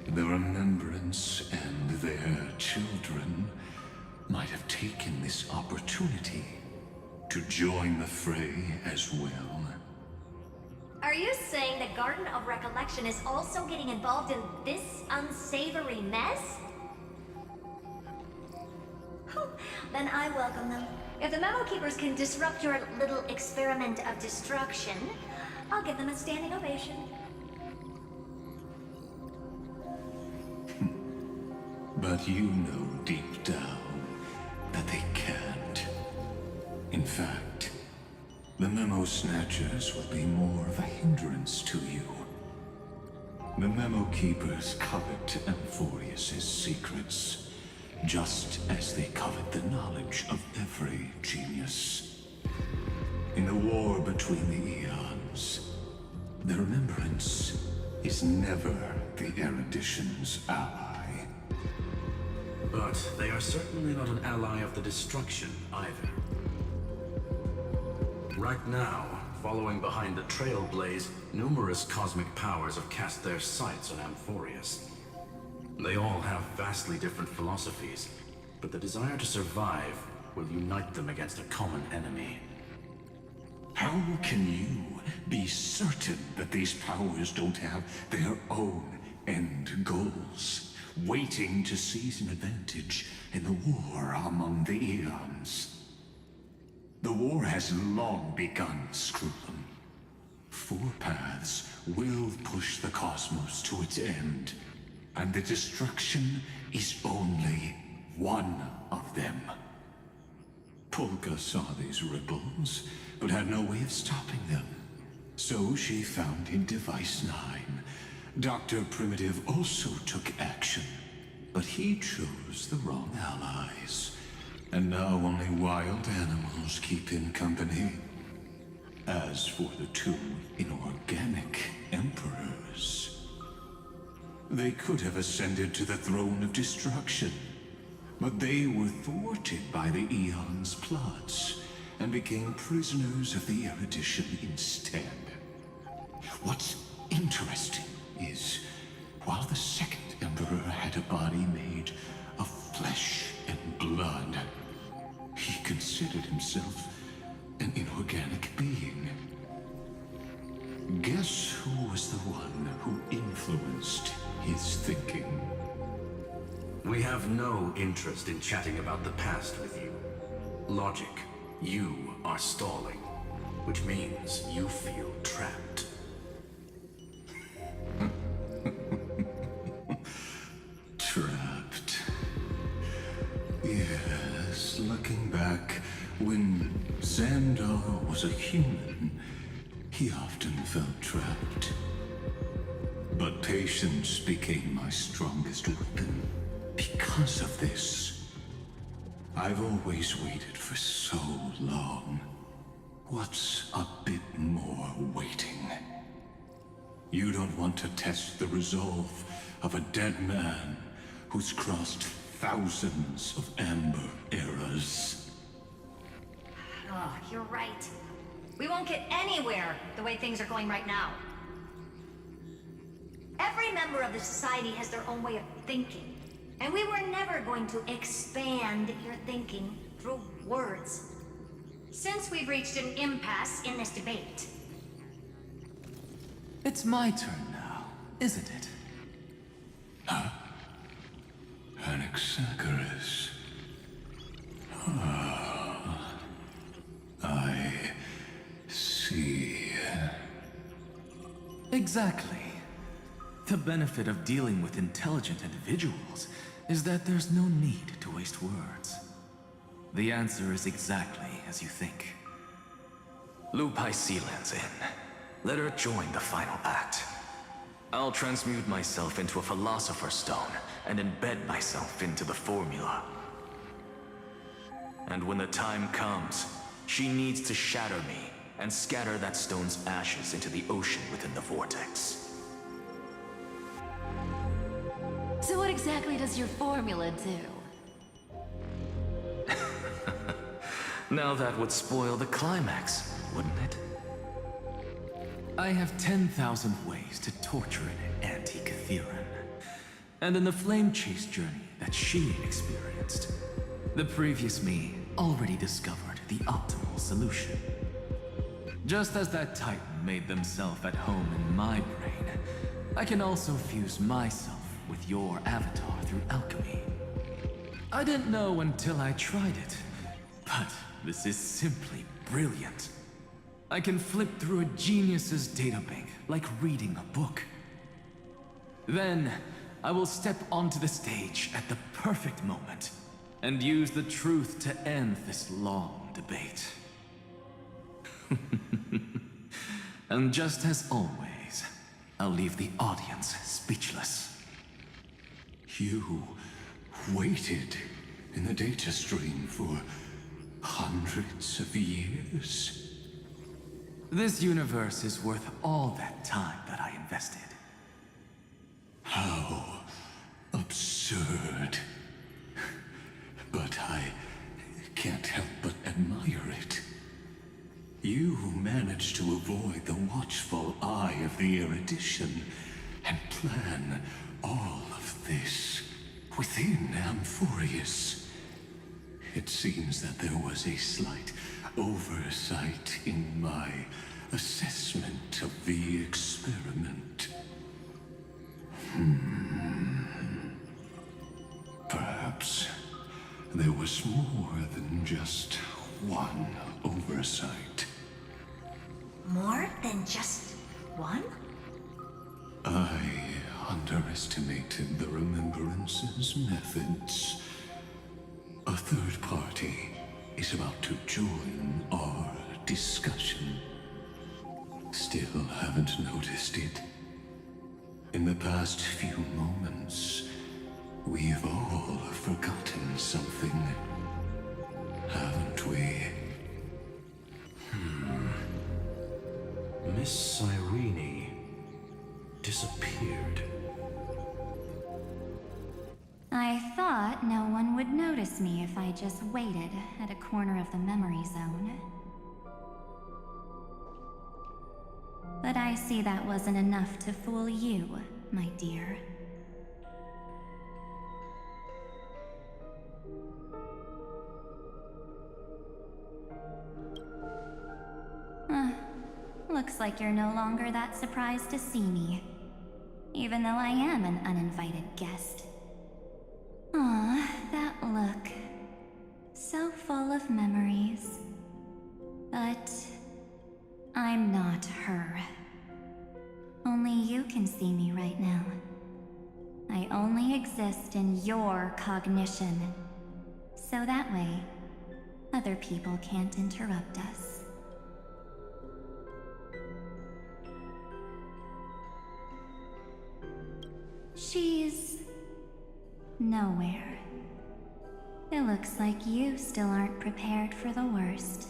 the Remembrance and their children might have taken this opportunity to join the fray as well? Are you saying the Garden of Recollection is also getting involved in this unsavory mess? Then I welcome them. If the Memo Keepers can disrupt your little experiment of destruction, I'll give them a standing ovation. But you know deep down that they can't. In fact, the Memo Snatchers will be more of a hindrance to you. The Memo Keepers covet Amphorius' secrets, just as they covet the knowledge of every genius. In the war between the eons, the Remembrance is never the erudition's ally. But they are certainly not an ally of the destruction either. Right now, following behind the Trailblaze, numerous cosmic powers have cast their sights on Amphorius. They all have vastly different philosophies, but the desire to survive will unite them against a common enemy. How can you be certain that these powers don't have their own end goals, waiting to seize an advantage in the war among the eons? The war has long begun, Screwlum. Four paths will push the cosmos to its end, and the destruction is only one of them. Polka saw these ripples, but had no way of stopping them. So she found in Device 9. Dr. Primitive also took action, but he chose the wrong allies. And now only wild animals keep him company. As As for the two inorganic emperors, they could have ascended to the throne of destruction, but they were thwarted by the Eon's plots and became prisoners of the Erudition instead. What's interesting is, while the second emperor had a body made of flesh and blood, he considered himself an inorganic being. Guess who was the one who influenced his thinking? We have no interest in chatting about the past with you. Logic, you are stalling, which means you feel trapped. Trapped. Yes, looking back, when Xandar was a human, he often felt trapped. But patience became my strongest weapon. Because of this, I've always waited for so long. What's a bit more waiting? You don't want to test the resolve of a dead man who's crossed thousands of amber eras. Oh, you're right. We won't get anywhere the way things are going right now. Every member of the society has their own way of thinking. And we were never going to expand your thinking through words. Since we've reached an impasse in this debate. It's my turn now, isn't it? Huh? Anaxagoras. Ah, I see. Exactly. The benefit of dealing with intelligent individuals is that there's no need to waste words. The answer is exactly as you think. Lupai Sealand's in. Let her join the final act. I'll transmute myself into a Philosopher's Stone and embed myself into the formula. And when the time comes, she needs to shatter me and scatter that stone's ashes into the ocean within the vortex. So what exactly does your formula do? Now that would spoil the climax, wouldn't it? I have 10,000 ways to torture an anti-Catheran. And in the flame chase journey that she experienced, the previous me already discovered the optimal solution. Just as that Titan made themselves at home in my brain, I can also fuse myself with your avatar through alchemy. I didn't know until I tried it, but this is simply brilliant. I can flip through a genius's databank like reading a book. Then, I will step onto the stage at the perfect moment and use the truth to end this long debate. And just as always, I'll leave the audience speechless. You waited in the data stream for hundreds of years? This universe is worth all that time that I invested. How absurd. But I can't help but admire it. You managed to avoid the watchful eye of the Erudition and plan all of this within Amphorius. It seems that there was a slight oversight in my assessment of the experiment. Perhaps there was more than just one oversight. More than just one? I underestimated the Remembrance's methods. A third party is about to join our discussion. Still haven't noticed it. In the past few moments, we've all forgotten something, haven't we? Miss Cyrene disappeared. I thought no one would notice me if I just waited at a corner of the memory zone. But I see that wasn't enough to fool you, my dear. Looks like you're no longer that surprised to see me, even though I am an uninvited guest. Aw, that look. So full of memories. But I'm not her. Only you can see me right now. I only exist in your cognition. So that way, other people can't interrupt us. She's nowhere. It looks like you still aren't prepared for the worst.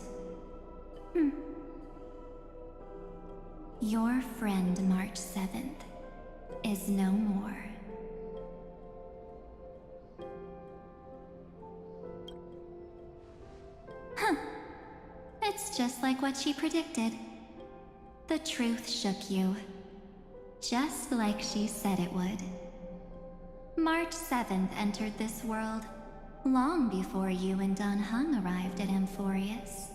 Your friend March 7th is no more. It's just like what she predicted. The truth shook you. Just like she said it would. March 7th entered this world long before you and Don Hung arrived at Amphorius.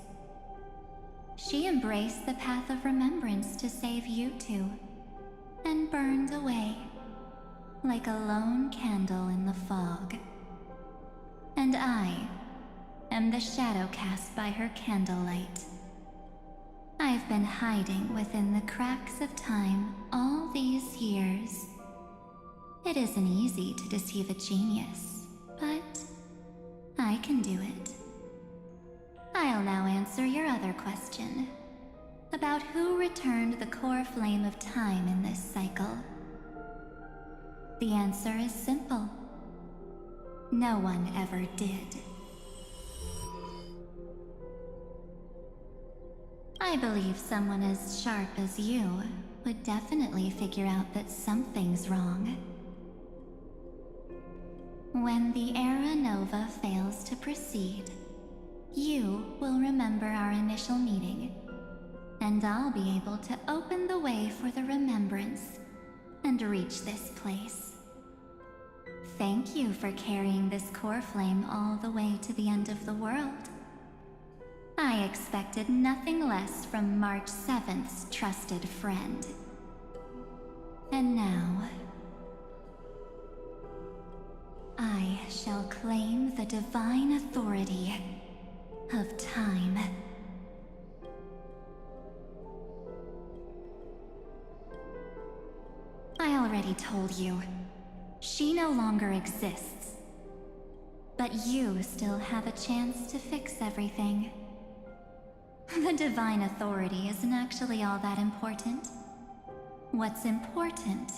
She embraced the path of remembrance to save you two, and burned away like a lone candle in the fog. And I am the shadow cast by her candlelight. I've been hiding within the cracks of time all these years. It isn't easy to deceive a genius, but I can do it. I'll now answer your other question, about who returned the core flame of time in this cycle. The answer is simple. No one ever did. I believe someone as sharp as you would definitely figure out that something's wrong. When the Era Nova fails to proceed, you will remember our initial meeting, and I'll be able to open the way for the remembrance and reach this place. Thank you for carrying this core flame all the way to the end of the world. I expected nothing less from March 7th's trusted friend. And now, I shall claim the divine authority of time. I already told you, she no longer exists. But you still have a chance to fix everything. The divine authority isn't actually all that important. What's important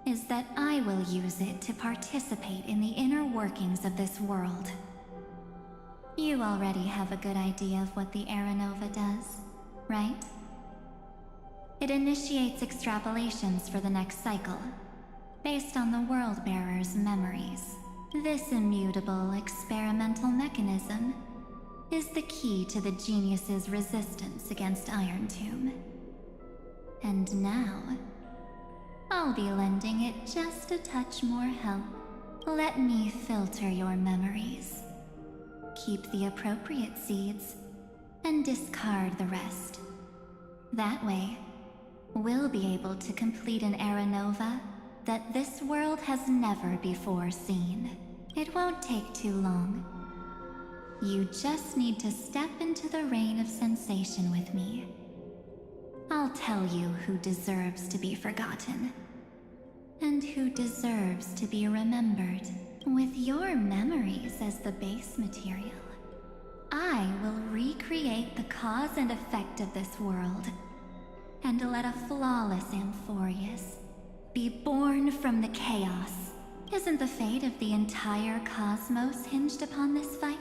is that I will use it to participate in the inner workings of this world. You already have a good idea of what the Era Nova does, right? It initiates extrapolations for the next cycle, based on the World-Bearer's memories. This immutable experimental mechanism is the key to the genius's resistance against Iron Tomb. And now, I'll be lending it just a touch more help. Let me filter your memories. Keep the appropriate seeds, and discard the rest. That way, we'll be able to complete an Era Nova that this world has never before seen. It won't take too long. You just need to step into the rain of sensation with me. I'll tell you who deserves to be forgotten, and who deserves to be remembered. With your memories as the base material, I will recreate the cause and effect of this world, and let a flawless Amphorius be born from the chaos. Isn't the fate of the entire cosmos hinged upon this fight?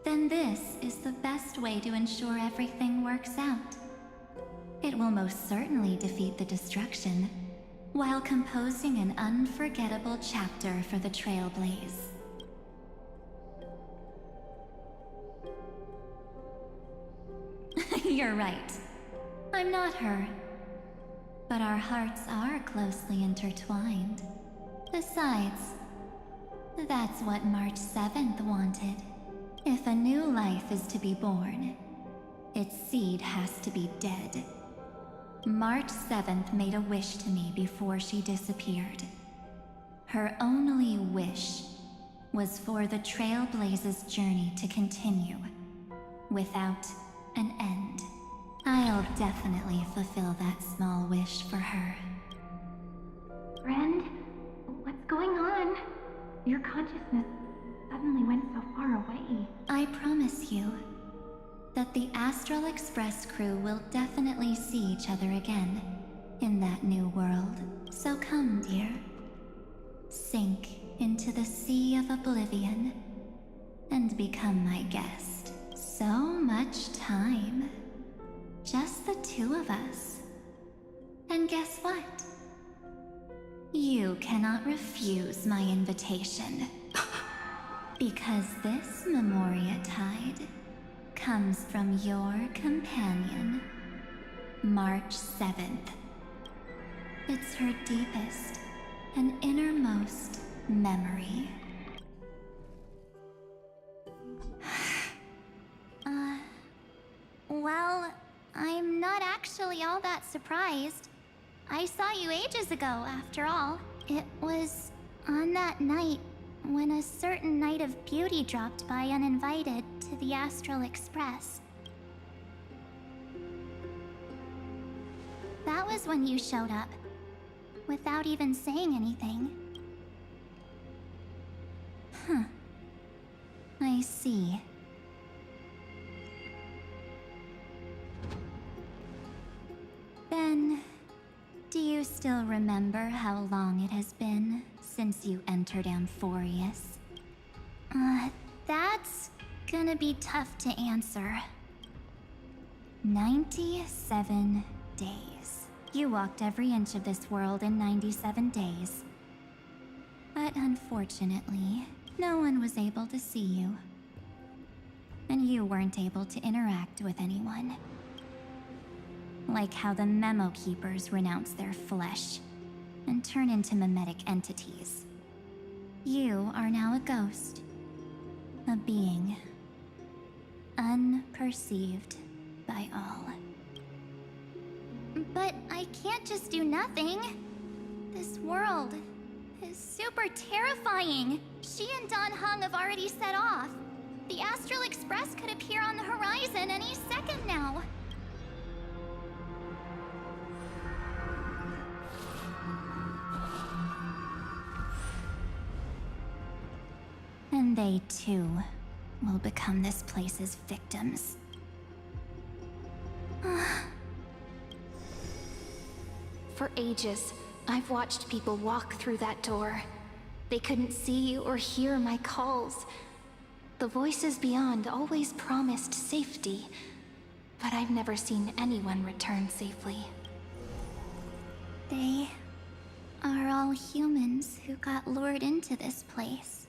Then this is the best way to ensure everything works out. It will most certainly defeat the destruction, while composing an unforgettable chapter for the Trailblaze. You're right. I'm not her. But our hearts are closely intertwined. Besides, that's what March 7th wanted. If a new life is to be born, its seed has to be dead. March 7th made a wish to me before she disappeared. Her only wish was for the Trailblaze's journey to continue, without an end. I'll definitely fulfill that small wish for her. Friend, what's going on? Your consciousness suddenly went so far away. I promise you that the Astral Express crew will definitely see each other again in that new world. So come, dear. Sink into the sea of oblivion and become my guest. So much time. Just the two of us. And guess what? You cannot refuse my invitation. Because this Memoria Tide comes from your companion, March 7th. It's her deepest and innermost memory. Well, I'm not actually all that surprised. I saw you ages ago, after all. It was on that night when a certain Knight of Beauty dropped by uninvited to the Astral Express. That was when you showed up, without even saying anything. Huh. I see. Then, do you still remember how long it has been since you entered Amphorius? That's gonna be tough to answer. 97 days. You walked every inch of this world in 97 days. But unfortunately, no one was able to see you. And you weren't able to interact with anyone. Like how the Memo Keepers renounce their flesh and turn into mimetic entities. You are now a ghost. A being. Unperceived by all. But I can't just do nothing. This world is super terrifying. She and Don Hung have already set off. The Astral Express could appear on the horizon any second now. And they too will become this place's victims. For ages, I've watched people walk through that door. They couldn't see or hear my calls. The voices beyond always promised safety, but I've never seen anyone return safely. They are all humans who got lured into this place.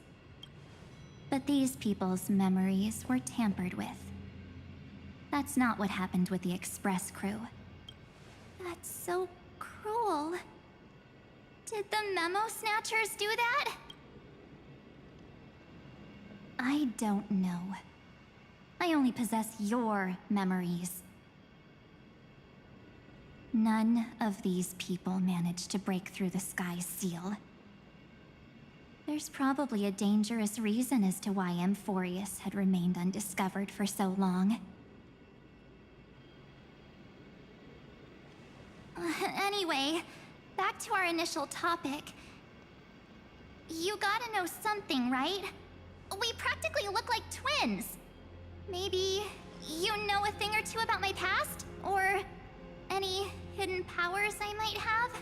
But these people's memories were tampered with. That's not what happened with the Express crew. That's so cruel. Did the Memo Snatchers do that? I don't know. I only possess your memories. None of these people managed to break through the sky's seal. There's probably a dangerous reason as to why Amphorius had remained undiscovered for so long. Anyway, back to our initial topic. You gotta know something, right? We practically look like twins. Maybe you know a thing or two about my past? Or any hidden powers I might have?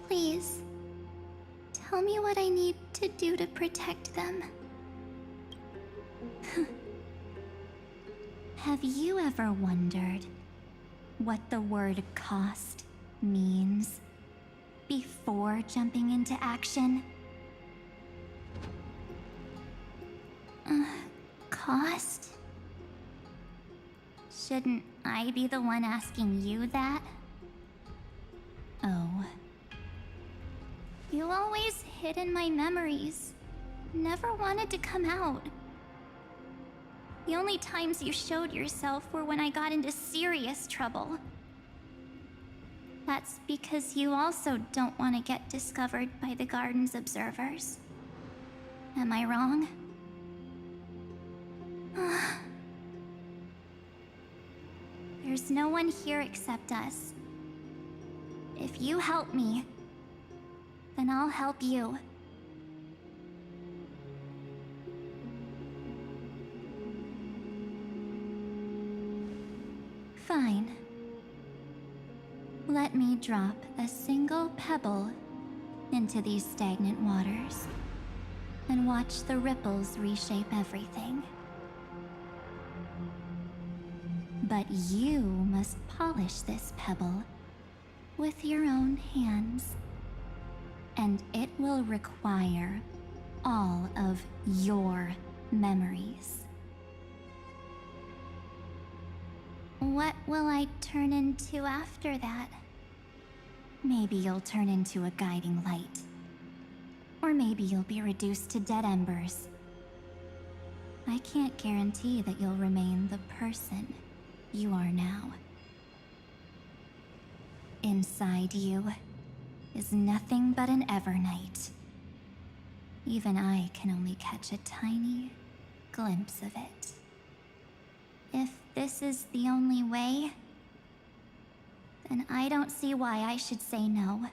Please. Tell me what I need to do to protect them. Have you ever wondered what the word cost means before jumping into action? Cost? Shouldn't I be the one asking you that? Oh. You always hid in my memories. Never wanted to come out. The only times you showed yourself were when I got into serious trouble. That's because you also don't want to get discovered by the Garden's observers. Am I wrong? There's no one here except us. If you help me, then I'll help you. Fine. Let me drop a single pebble into these stagnant waters and watch the ripples reshape everything. But you must polish this pebble with your own hands. And it will require all of your memories. What will I turn into after that? Maybe you'll turn into a guiding light. Or maybe you'll be reduced to dead embers. I can't guarantee that you'll remain the person you are now. Inside you is nothing but an Evernight. Even I can only catch a tiny glimpse of it. If this is the only way, then I don't see why I should say no.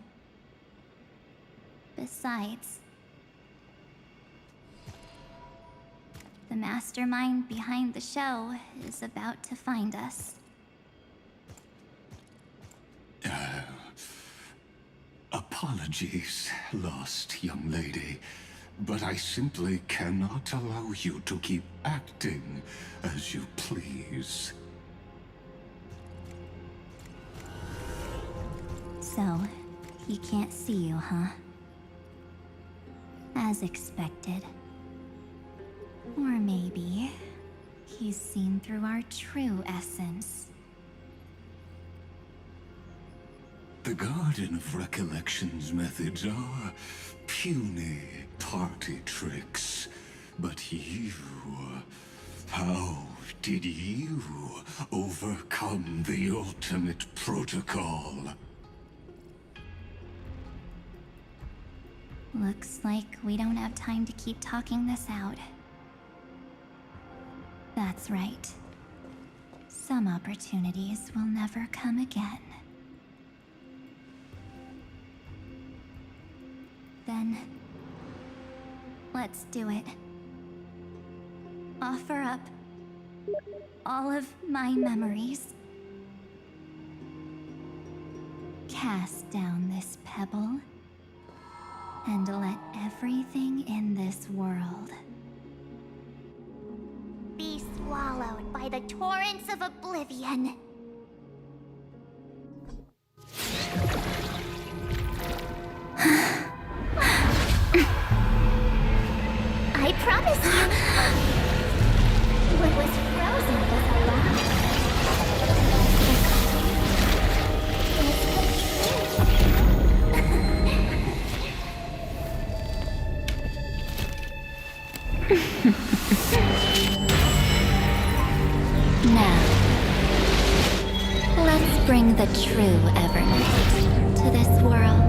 Besides, the mastermind behind the show is about to find us. Apologies, lost young lady, but I simply cannot allow you to keep acting as you please. So, he can't see you, huh? As expected. Or maybe he's seen through our true essence. The Garden of Recollection's methods are puny party tricks. But you... how did you overcome the ultimate protocol? Looks like we don't have time to keep talking this out. That's right. Some opportunities will never come again. Then, let's do it. Offer up all of my memories. Cast down this pebble, and let everything in this world be swallowed by the torrents of oblivion. I promise you, what was frozen was alive. Now, let's bring the true Evernight to this world.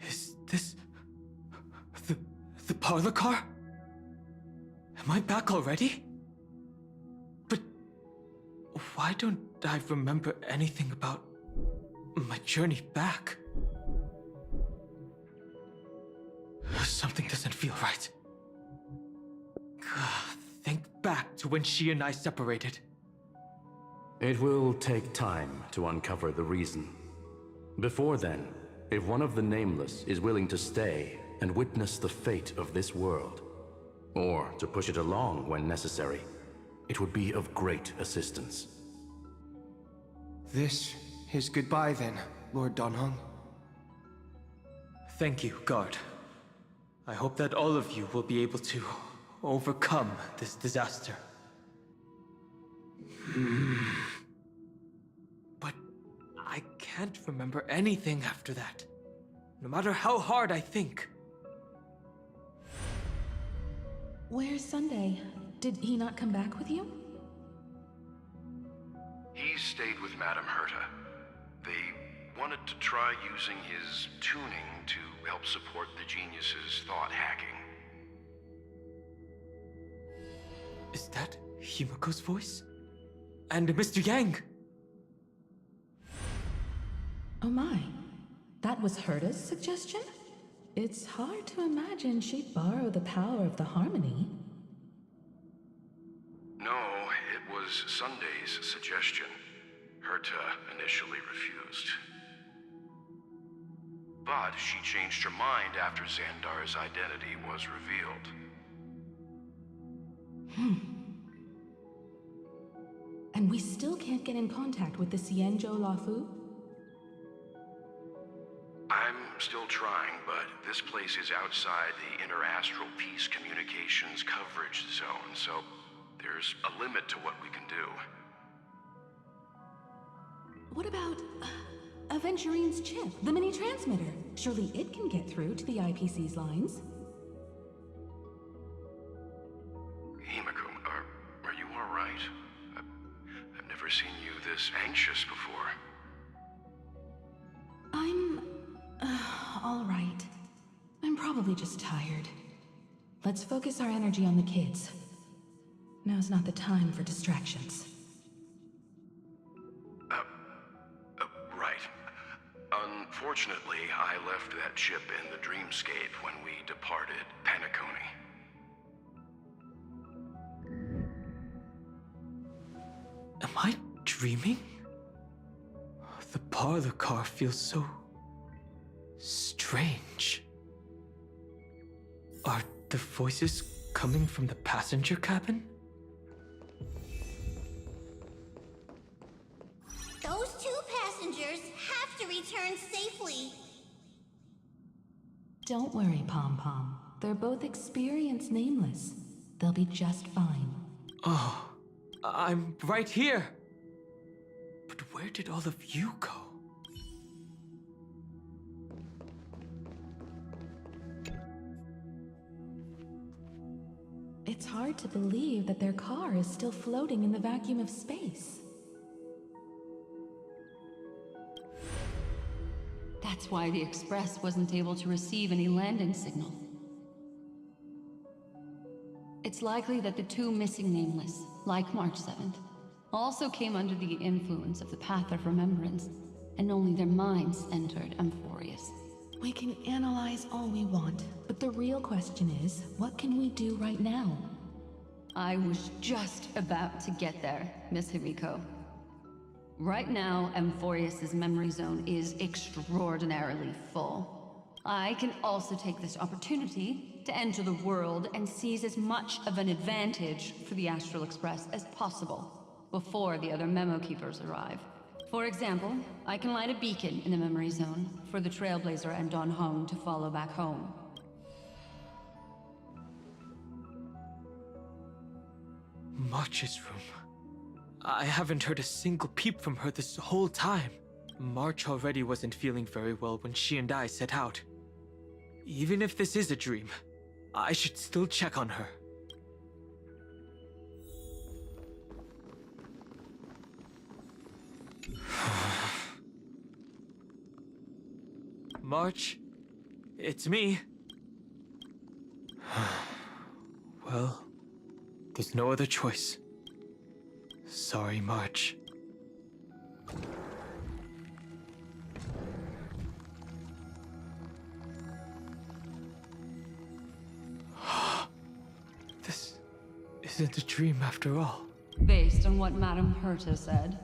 Is this... the parlor car? Am I back already? But why don't I remember anything about my journey back. Something doesn't feel right. Think back to when she and I separated. It will take time to uncover the reason. Before then, if one of the Nameless is willing to stay and witness the fate of this world, or to push it along when necessary, it would be of great assistance. This is goodbye then, Lord Donhong. Thank you, Guard. I hope that all of you will be able to overcome this disaster. But I can't remember anything after that, no matter how hard I think. Where's Sunday? Did he not come back with you? He stayed with Madame Herta. They wanted to try using his tuning to help support the genius's thought hacking. Is that Himiko's voice? And Mr. Yang? Oh my. That was Herta's suggestion? It's hard to imagine she'd borrow the power of the harmony. No, it was Sunday's suggestion. Herta initially refused. But she changed her mind after Xandar's identity was revealed. And we still can't get in contact with the Xianzhou Lafu? I'm still trying, but this place is outside the interastral peace communications coverage zone, so there's a limit to what we can do. What about Aventurine's chip, the mini-transmitter? Surely it can get through to the IPC's lines. Himiko, are you all right? I've never seen you this anxious before. I'm... all right. I'm probably just tired. Let's focus our energy on the kids. Now's not the time for distractions. Right. Unfortunately, I left that chip in the dreamscape when we departed Penacony. Am I dreaming? The parlor car feels so strange. Are the voices coming from the passenger cabin? Those two passengers have to return safely. Don't worry, Pom Pom. They're both experienced Nameless. They'll be just fine. Oh, I'm right here. But where did all of you go? It's hard to believe that their car is still floating in the vacuum of space. That's why the Express wasn't able to receive any landing signal. It's likely that the two missing Nameless, like March 7th, also came under the influence of the Path of Remembrance, and only their minds entered Amphorius. We can analyze all we want, but the real question is, what can we do right now? I was just about to get there, Miss Himiko. Right now, Amphorius's memory zone is extraordinarily full. I can also take this opportunity to enter the world and seize as much of an advantage for the Astral Express as possible before the other memo keepers arrive. For example, I can light a beacon in the memory zone for the Trailblazer and Don Hong to follow back home. March's room. I haven't heard a single peep from her this whole time. March already wasn't feeling very well when she and I set out. Even if this is a dream, I should still check on her. March, it's me. Well, there's no other choice. Sorry, March. isn't a dream after all. Based on what Madame Herta said,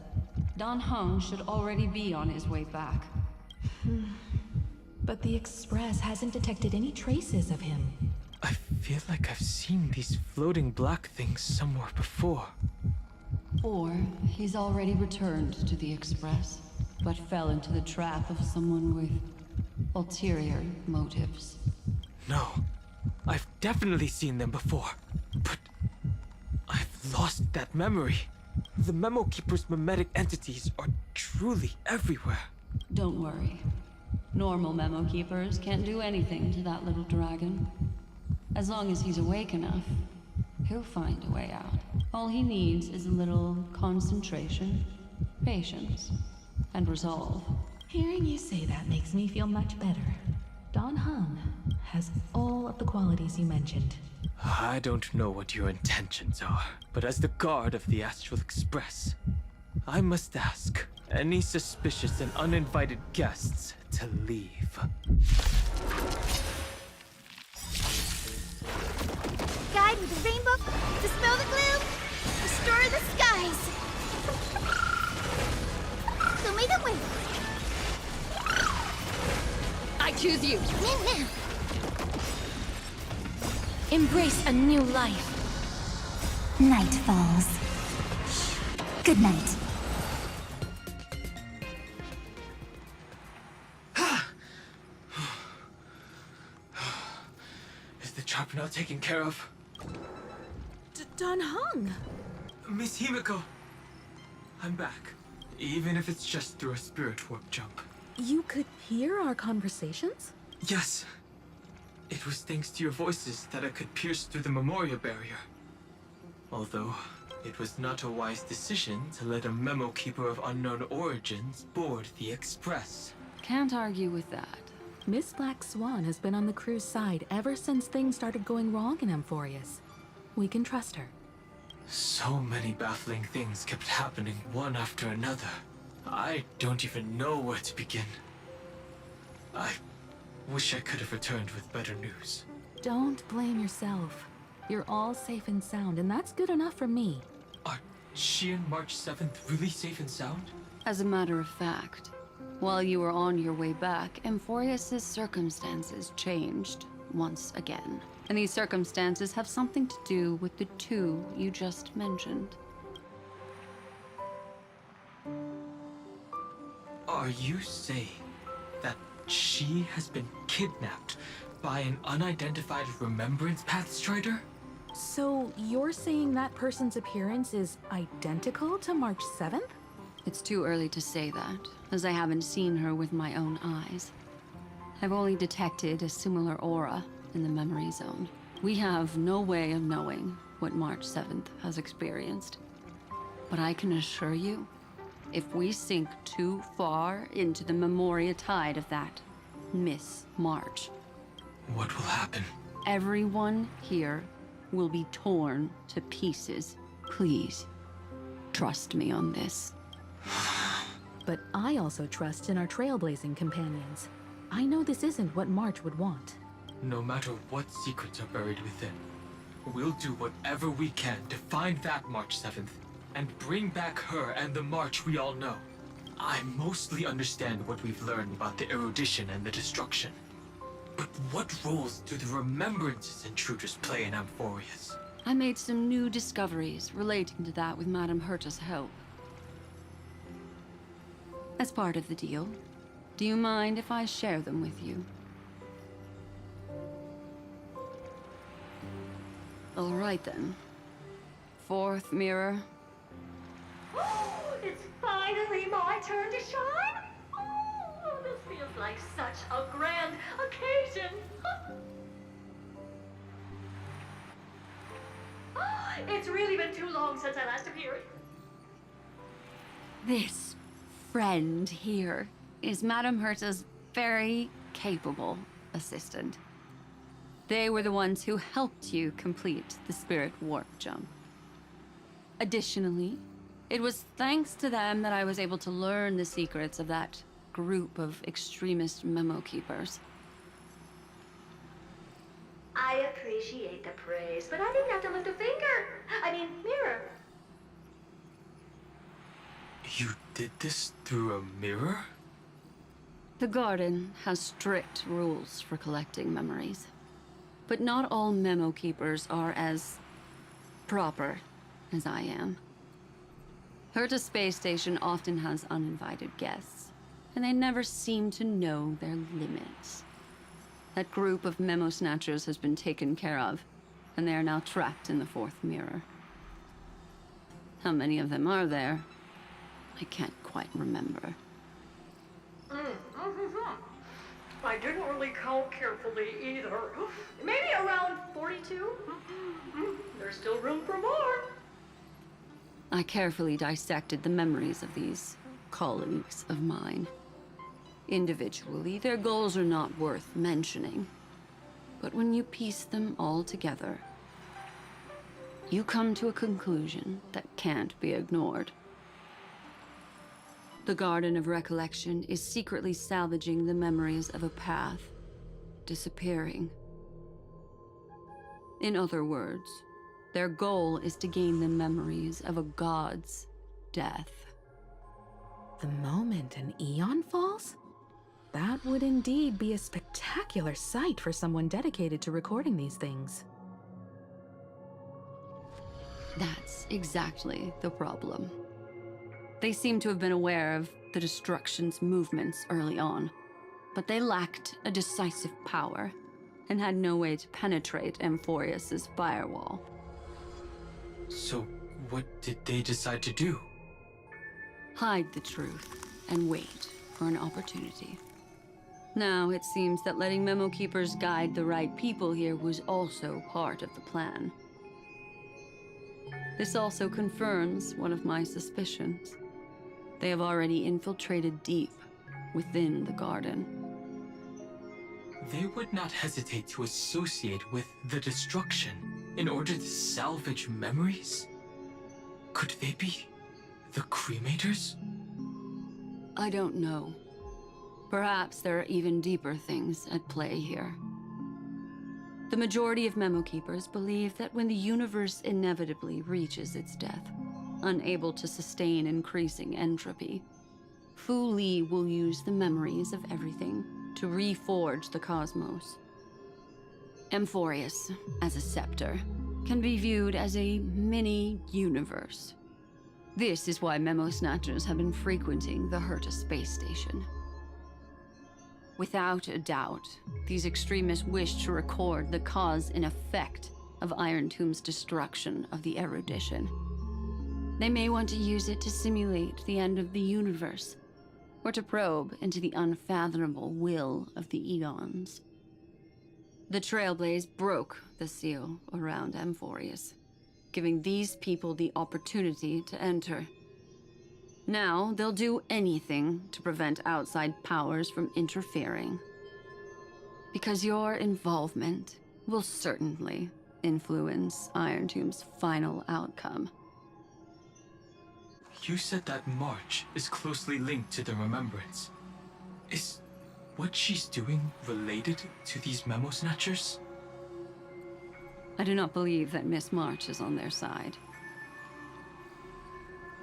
Dan Heng should already be on his way back. But the Express hasn't detected any traces of him. I feel like I've seen these floating black things somewhere before. Or he's already returned to the Express, but fell into the trap of someone with ulterior motives. No, I've definitely seen them before, but I've lost that memory. The Memo Keeper's memetic entities are truly everywhere. Don't worry. Normal Memo Keepers can't do anything to that little dragon. As long as he's awake enough, he'll find a way out. All he needs is a little concentration, patience, and resolve. Hearing you say that makes me feel much better. Dan Heng has all of the qualities you mentioned. I don't know what your intentions are, but as the guard of the Astral Express, I must ask any suspicious and uninvited guests to leave. Guide with the rainbow, dispel the gloom, restore the skies. Show me the way. I choose you. Now. Embrace a new life. Night falls. Good night. Is the trap now taken care of? Dan Heng! Miss Himiko, I'm back. Even if it's just through a spirit warp jump. You could hear our conversations? Yes. It was thanks to your voices that I could pierce through the memorial barrier. Although, it was not a wise decision to let a Memo Keeper of unknown origins board the Express. Can't argue with that. Miss Black Swan has been on the crew's side ever since things started going wrong in Amphorius. We can trust her. So many baffling things kept happening one after another. I don't even know where to begin. I wish I could have returned with better news. Don't blame yourself. You're all safe and sound, and that's good enough for me. Are she and March 7th really safe and sound? As a matter of fact, while you were on your way back, Amphorius' circumstances changed once again. And these circumstances have something to do with the two you just mentioned. Are you saying that she has been kidnapped by an unidentified Remembrance Path Strider? So you're saying that person's appearance is identical to March 7th? It's too early to say that, as I haven't seen her with my own eyes. I've only detected a similar aura in the memory zone. We have no way of knowing what March 7th has experienced. But I can assure you, if we sink too far into the Memoria tide of that Miss March, what will happen? Everyone here will be torn to pieces. Please, trust me on this. But I also trust in our trailblazing companions. I know this isn't what March would want. No matter what secrets are buried within, we'll do whatever we can to find that March 7th and bring back her and the March we all know. I mostly understand what we've learned about the erudition and the destruction. But what roles do the Remembrances intruders play in Amphorius? I made some new discoveries relating to that with Madame Herta's help. As part of the deal, do you mind if I share them with you? All right then. Fourth mirror. It's finally my turn to shine! Oh, this feels like such a grand occasion! It's really been too long since I last appeared. This friend here is Madame Herta's very capable assistant. They were the ones who helped you complete the spirit warp jump. Additionally, it was thanks to them that I was able to learn the secrets of that group of extremist memo keepers. I I appreciate the praise, but I didn't have to lift a finger. I mean, mirror. You did this through a mirror? The garden has strict rules for collecting memories. But not all memo keepers are as proper as I am. Herta Space Station often has uninvited guests, and they never seem to know their limits. That group of memo snatchers has been taken care of, and they are now trapped in the fourth mirror. How many of them are there? I can't quite remember. I didn't really count carefully either. Maybe around 42? There's still room for more. I carefully dissected the memories of these colleagues of mine. Individually, their goals are not worth mentioning. But when you piece them all together, you come to a conclusion that can't be ignored. The Garden of Recollection is secretly salvaging the memories of a path disappearing. In other words, their goal is to gain the memories of a god's death. The moment an eon falls? That would indeed be a spectacular sight for someone dedicated to recording these things. That's exactly the problem. They seem to have been aware of the destruction's movements early on, but they lacked a decisive power and had no way to penetrate Amphorius's firewall. So, what did they decide to do? Hide the truth and wait for an opportunity. Now, it seems that letting Memo Keepers guide the right people here was also part of the plan. This also confirms one of my suspicions. They have already infiltrated deep within the garden. They would not hesitate to associate with the destruction in order to salvage memories? Could they be the cremators? I don't know. Perhaps there are even deeper things at play here. The majority of Memo Keepers believe that when the universe inevitably reaches its death, unable to sustain increasing entropy, Fu Li will use the memories of everything to reforge the cosmos. Amphorius, as a scepter, can be viewed as a mini-universe. This is why Memo Snatchers have been frequenting the Herta space station. Without a doubt, these extremists wish to record the cause and effect of Iron Tomb's destruction of the erudition. They may want to use it to simulate the end of the universe, or to probe into the unfathomable will of the eons. The Trailblaze broke the seal around Amphorius, giving these people the opportunity to enter. Now, they'll do anything to prevent outside powers from interfering. Because your involvement will certainly influence Iron Tomb's final outcome. You said that March is closely linked to the Remembrance. Is what she's doing related to these Memo Snatchers? I do not believe that Miss March is on their side.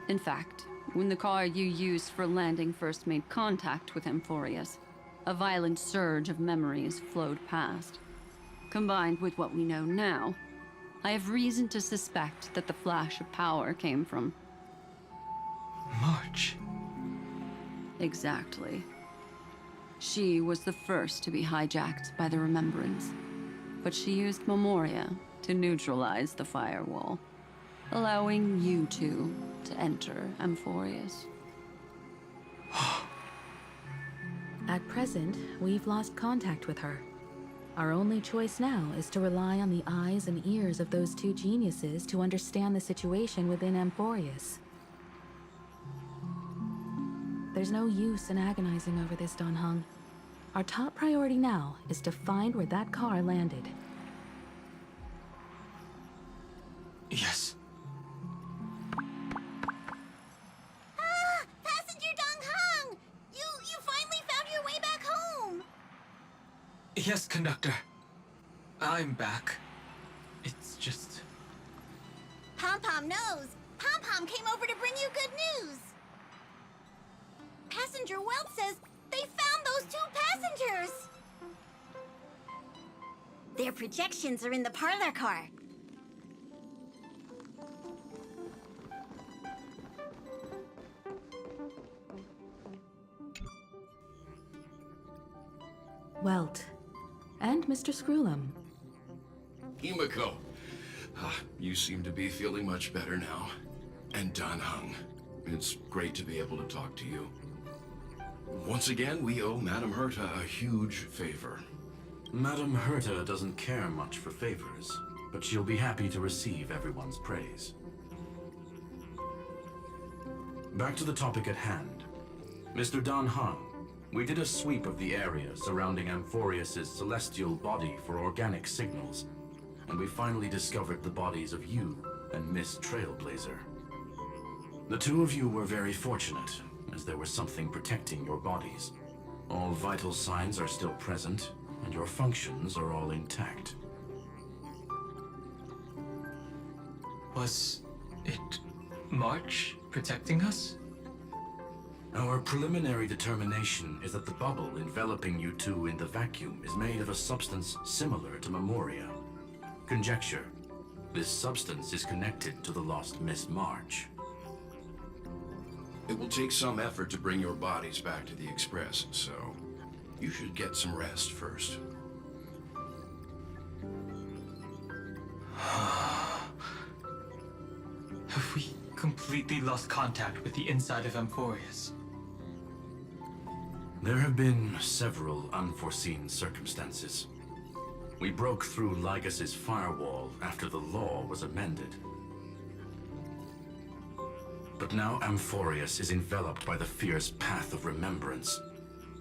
In fact, when the car you used for landing first made contact with Amphorius, a violent surge of memories flowed past. Combined with what we know now, I have reason to suspect that the flash of power came from March. Exactly. She was the first to be hijacked by the Remembrance, but she used Memoria to neutralize the firewall, allowing you two to enter Amphorius. At present, we've lost contact with her. Our only choice now is to rely on the eyes and ears of those two geniuses to understand the situation within Amphorius. There's no use in agonizing over this, Don Hung. Our top priority now is to find where that car landed. Yes. Passenger Dong Hung! You finally found your way back home! Yes, conductor. I'm back. It's just... Pom-Pom knows. Pom-Pom came over to bring you good news. Passenger Welt says they found those 2 passengers. Their projections are in the parlor car. Welt. And Mr. Screwlum. Himiko, you seem to be feeling much better now. And Dan Heng, it's great to be able to talk to you. Once again, we owe Madame Herta a huge favor. Madame Herta doesn't care much for favors, but she'll be happy to receive everyone's praise. Back to the topic at hand. Mr. Dan Heng, we did a sweep of the area surrounding Amphorius's celestial body for organic signals, and we finally discovered the bodies of you and Miss Trailblazer. The 2 of you were very fortunate, as there was something protecting your bodies. All vital signs are still present, and your functions are all intact. Was it March protecting us? Our preliminary determination is that the bubble enveloping you 2 in the vacuum is made of a substance similar to Memoria. Conjecture. This substance is connected to the lost Miss March. It will take some effort to bring your bodies back to the Express, so you should get some rest first. Have we completely lost contact with the inside of Amphorius? There have been several unforeseen circumstances. We broke through Lygas's firewall after the law was amended. But now Amphorius is enveloped by the fierce path of remembrance,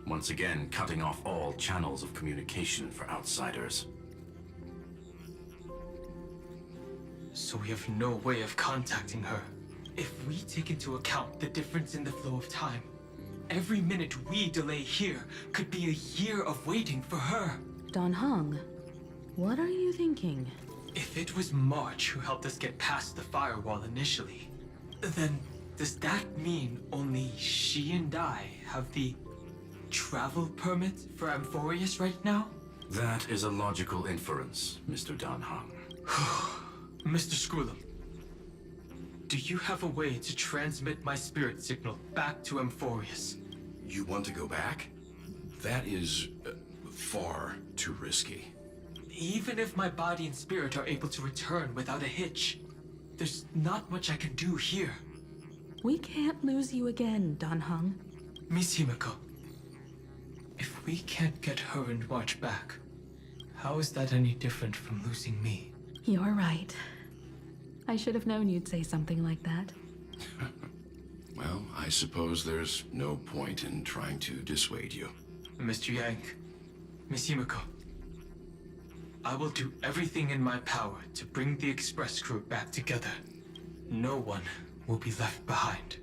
once again cutting off all channels of communication for outsiders. So we have no way of contacting her. If we take into account the difference in the flow of time, every minute we delay here could be a year of waiting for her. Dan Heng, what are you thinking? If it was March who helped us get past the firewall initially, then does that mean only she and I have the travel permit for Amphorius right now? That is a logical inference, Mr. Dan Heng. Mr. Screwlum, do you have a way to transmit my spirit signal back to Amphorius? You want to go back? That is far too risky. Even if my body and spirit are able to return without a hitch, there's not much I can do here. We can't lose you again, Dan Heng. Miss Himiko, if we can't get her and March back, how is that any different from losing me? You're right. I should have known you'd say something like that. Well, I suppose there's no point in trying to dissuade you. Mr. Yang, Miss Himiko, I will do everything in my power to bring the Express crew back together. No one will be left behind.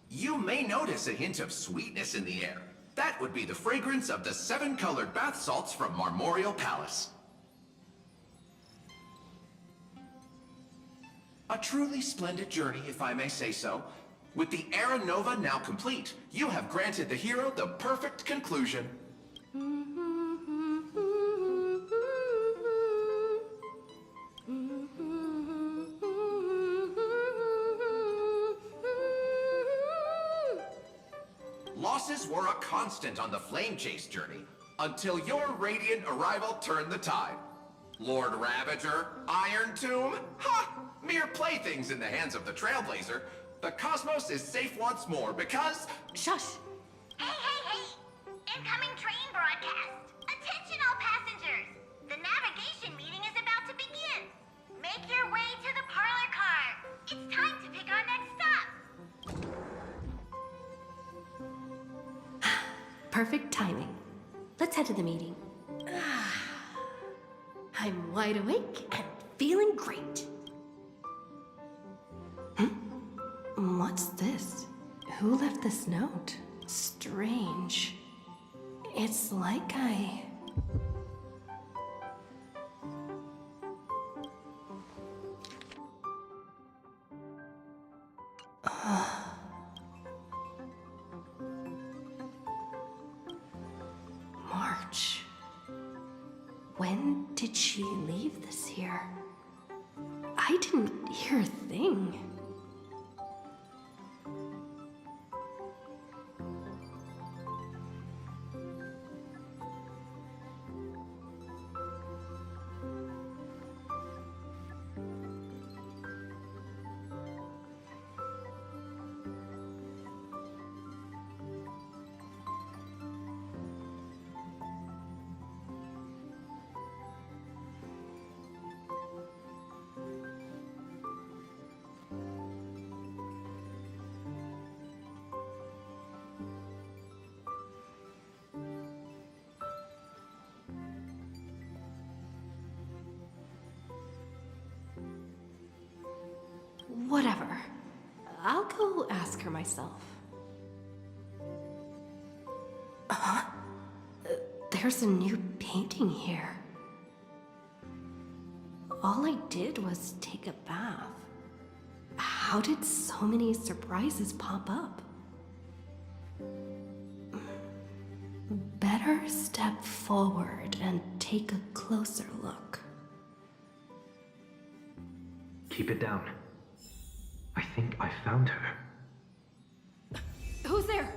You may notice a hint of sweetness in the air. That would be the fragrance of the 7-colored bath salts from Marmorial Palace. A truly splendid journey, if I may say so. With the Era Nova now complete, you have granted the hero the perfect conclusion. Losses were a constant on the Flame Chase journey, until your radiant arrival turned the tide. Lord Ravager, Iron Tomb, ha! Mere playthings in the hands of the Trailblazer. The cosmos is safe once more because... Shush! Hey! Incoming train broadcast! Attention all passengers! The navigation meeting is about to begin! Make your way to the parlor car! It's time to pick our next stop! Perfect timing. Let's head to the meeting. I'm wide awake and feeling great. What's this? Who left this note? Strange. It's like I... March. When did she leave this here? I didn't hear a thing. Whatever. I'll go ask her myself. Huh? There's a new painting here. All I did was take a bath. How did so many surprises pop up? Better step forward and take a closer look. Keep it down. I think I found her. Who's there?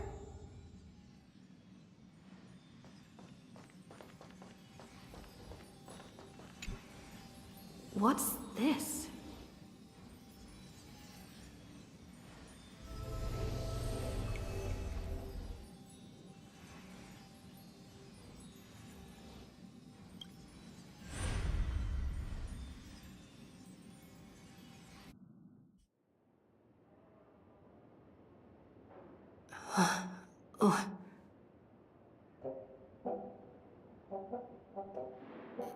What's this?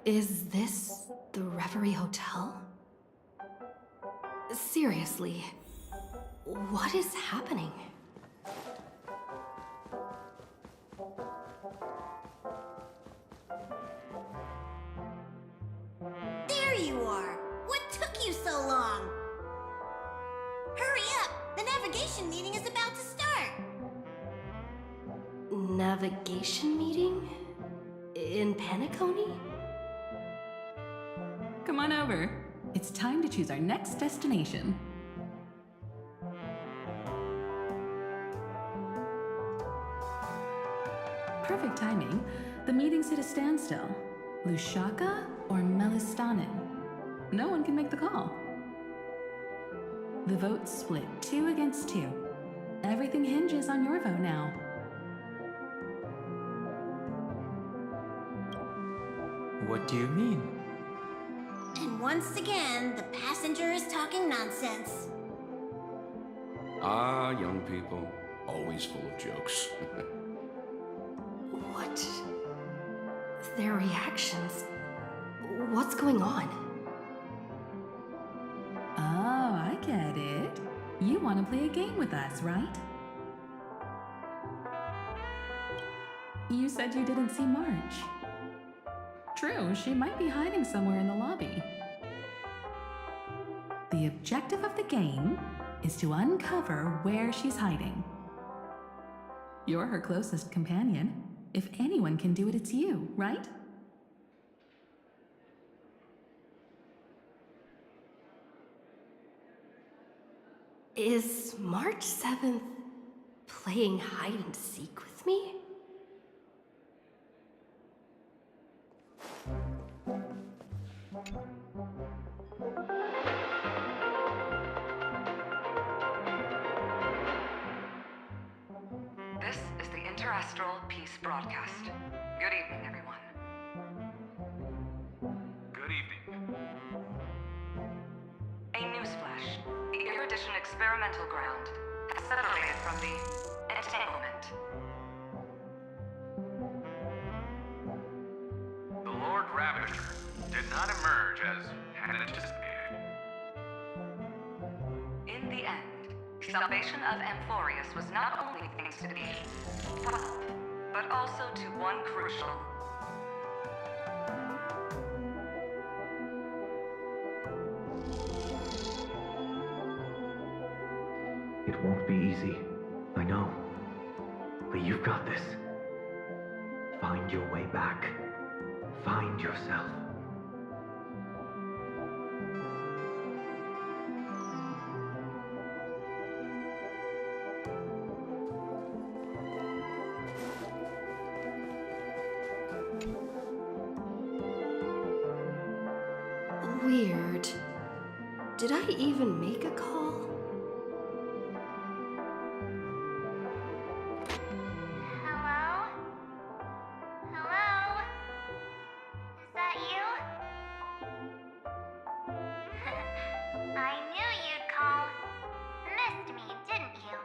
Is this the Reverie Hotel? Seriously, what is happening? There you are! What took you so long? Hurry up! The navigation meeting is about to start! Navigation meeting? In Penacony? Come on over. It's time to choose our next destination. Perfect timing. The meeting's at a standstill. Lushaka or Melistanen? No one can make the call. The vote's split 2 against 2. Everything hinges on your vote now. What do you mean? And once again, the passenger is talking nonsense. Ah, young people. Always full of jokes. What? Their reactions? What's going on? Oh, I get it. You want to play a game with us, right? You said you didn't see March. True, she might be hiding somewhere in the lobby. The objective of the game is to uncover where she's hiding. You're her closest companion. If anyone can do it, it's you, right? Is March 7th playing hide and seek with me? This is the Interastral Peace Broadcast. Good evening, everyone. Good evening. A newsflash. The Erudition experimental ground has separated from the entanglement. The Lord Ravager did not emerge as had anticipated. In the end, salvation of Amphorius was not only thanks to the 12, but also to one crucial. It won't be easy, I know. But you've got this. Find your way back. Find yourself. Weird. Did I even make a call? Hello? Hello? Is that you? I knew you'd call. Missed me, didn't you?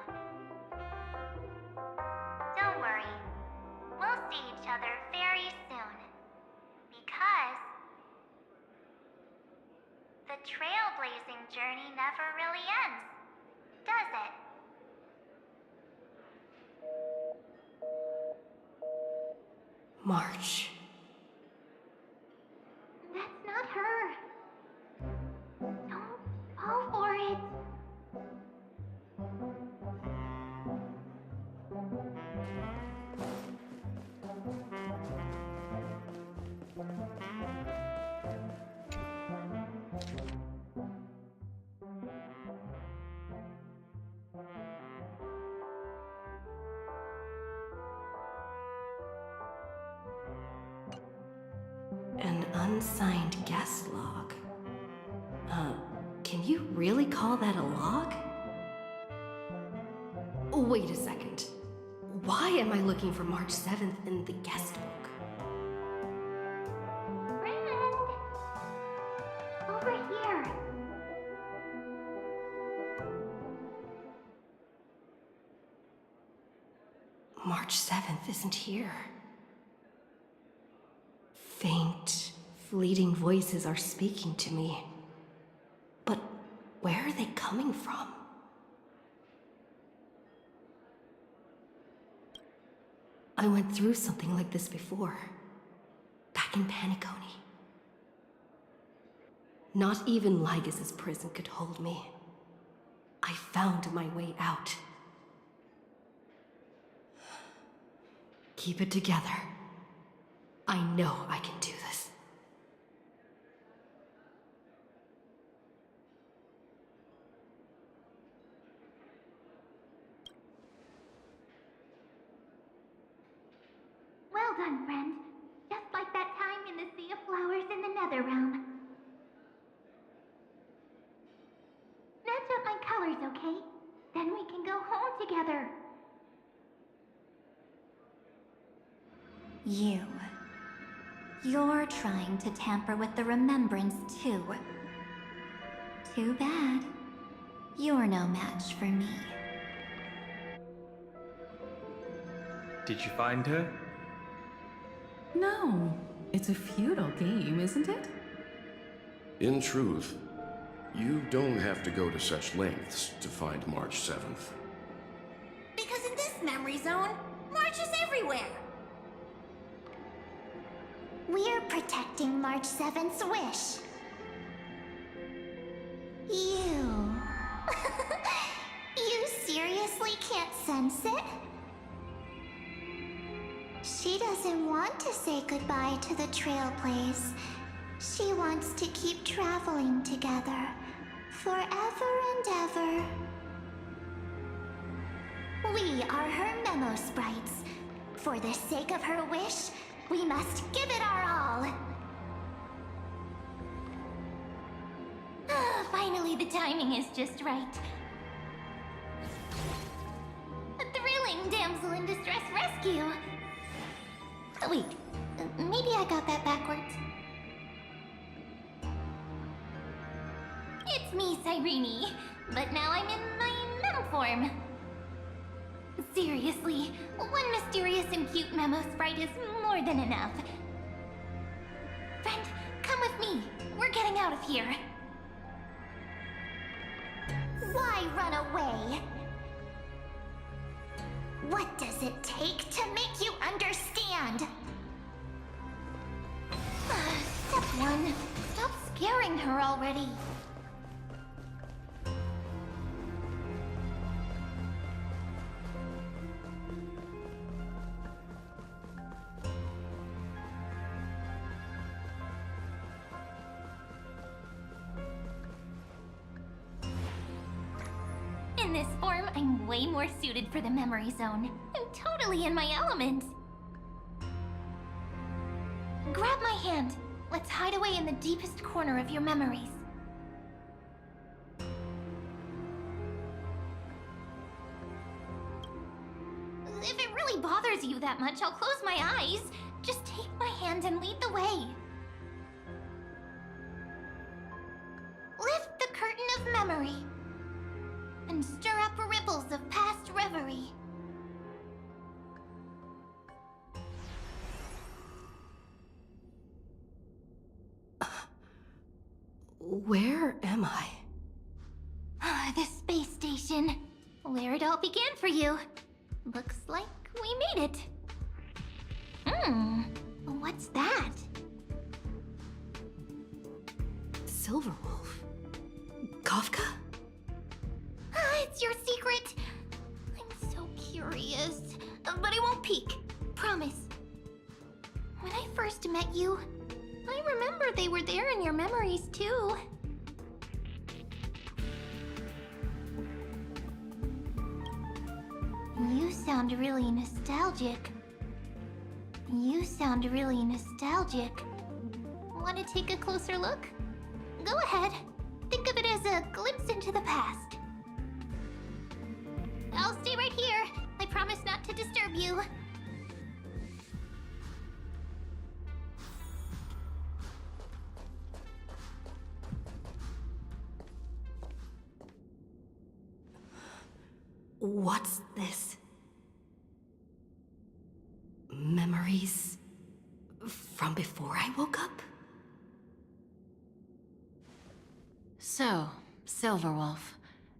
Don't worry. We'll see each other very soon. Because the trailblazing journey never really ends, does it? March. That's not her. Don't fall for it. An unsigned guest log. Can you really call that a log? Wait a second. Why am I looking for March 7th in the guest book? Friend! Over here. March 7th isn't here. Faint, fleeting voices are speaking to me. But where are they coming from? I went through something like this before. Back in Paniconi. Not even Lygas's prison could hold me. I found my way out. Keep it together. I know I can do this. Well done, friend. Just like that time in the Sea of Flowers in the Nether Realm. Match up my colors, okay? Then we can go home together. You're trying to tamper with the remembrance too. Too bad. You're no match for me. Did you find her? No. It's a futile game, isn't it? In truth, you don't have to go to such lengths to find March 7th. Because in this memory zone, March is everywhere. We're protecting March 7th's wish. You... You seriously can't sense it? She doesn't want to say goodbye to the Trailblaze. She wants to keep traveling together. Forever and ever. We are her memo sprites. For the sake of her wish, we must give it our all. Finally, the timing is just right. A thrilling damsel in distress rescue. Wait, maybe I got that backwards. It's me, Cyrene, but now I'm in my mem form. Seriously, one mysterious and cute memo sprite is more than enough. Friend, come with me. We're We're getting out of here. Why run away? What does it take to make you understand? Step 1. Stop scaring her already. In this form, I'm way more suited for the memory zone. I'm totally in my element. Grab my hand. Let's hide away in the deepest corner of your memories. If it really bothers you that much, I'll close my eyes. Just take my hand and lead the way. Lift the curtain of memory and stir up ripples of past reverie. Where am I? The space station. Where it all began for you. Looks like we made it. What's that? Silverwolf? Kafka? It's your secret. I'm so curious. But I won't peek. Promise. When I first met you, I remember they were there in your memories too. You sound really nostalgic. Want to take a closer look? Go ahead. Think of it as a glimpse into the past. I'll stay right here. I promise not to disturb you. What's this? Memories from before I woke up? So, Silverwolf,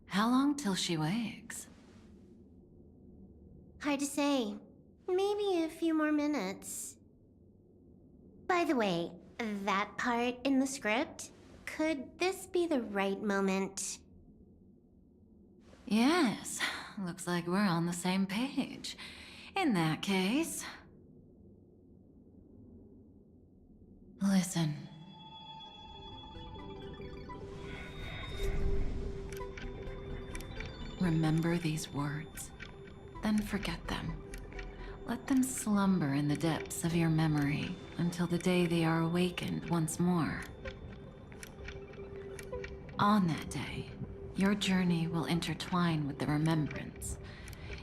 how long till she wakes? Hard to say. Maybe a few more minutes. By the way, that part in the script, could this be the right moment? Yes, looks like we're on the same page. In that case... Listen. Remember these words, then forget them. Let them slumber in the depths of your memory until the day they are awakened once more. On that day, your journey will intertwine with the remembrance.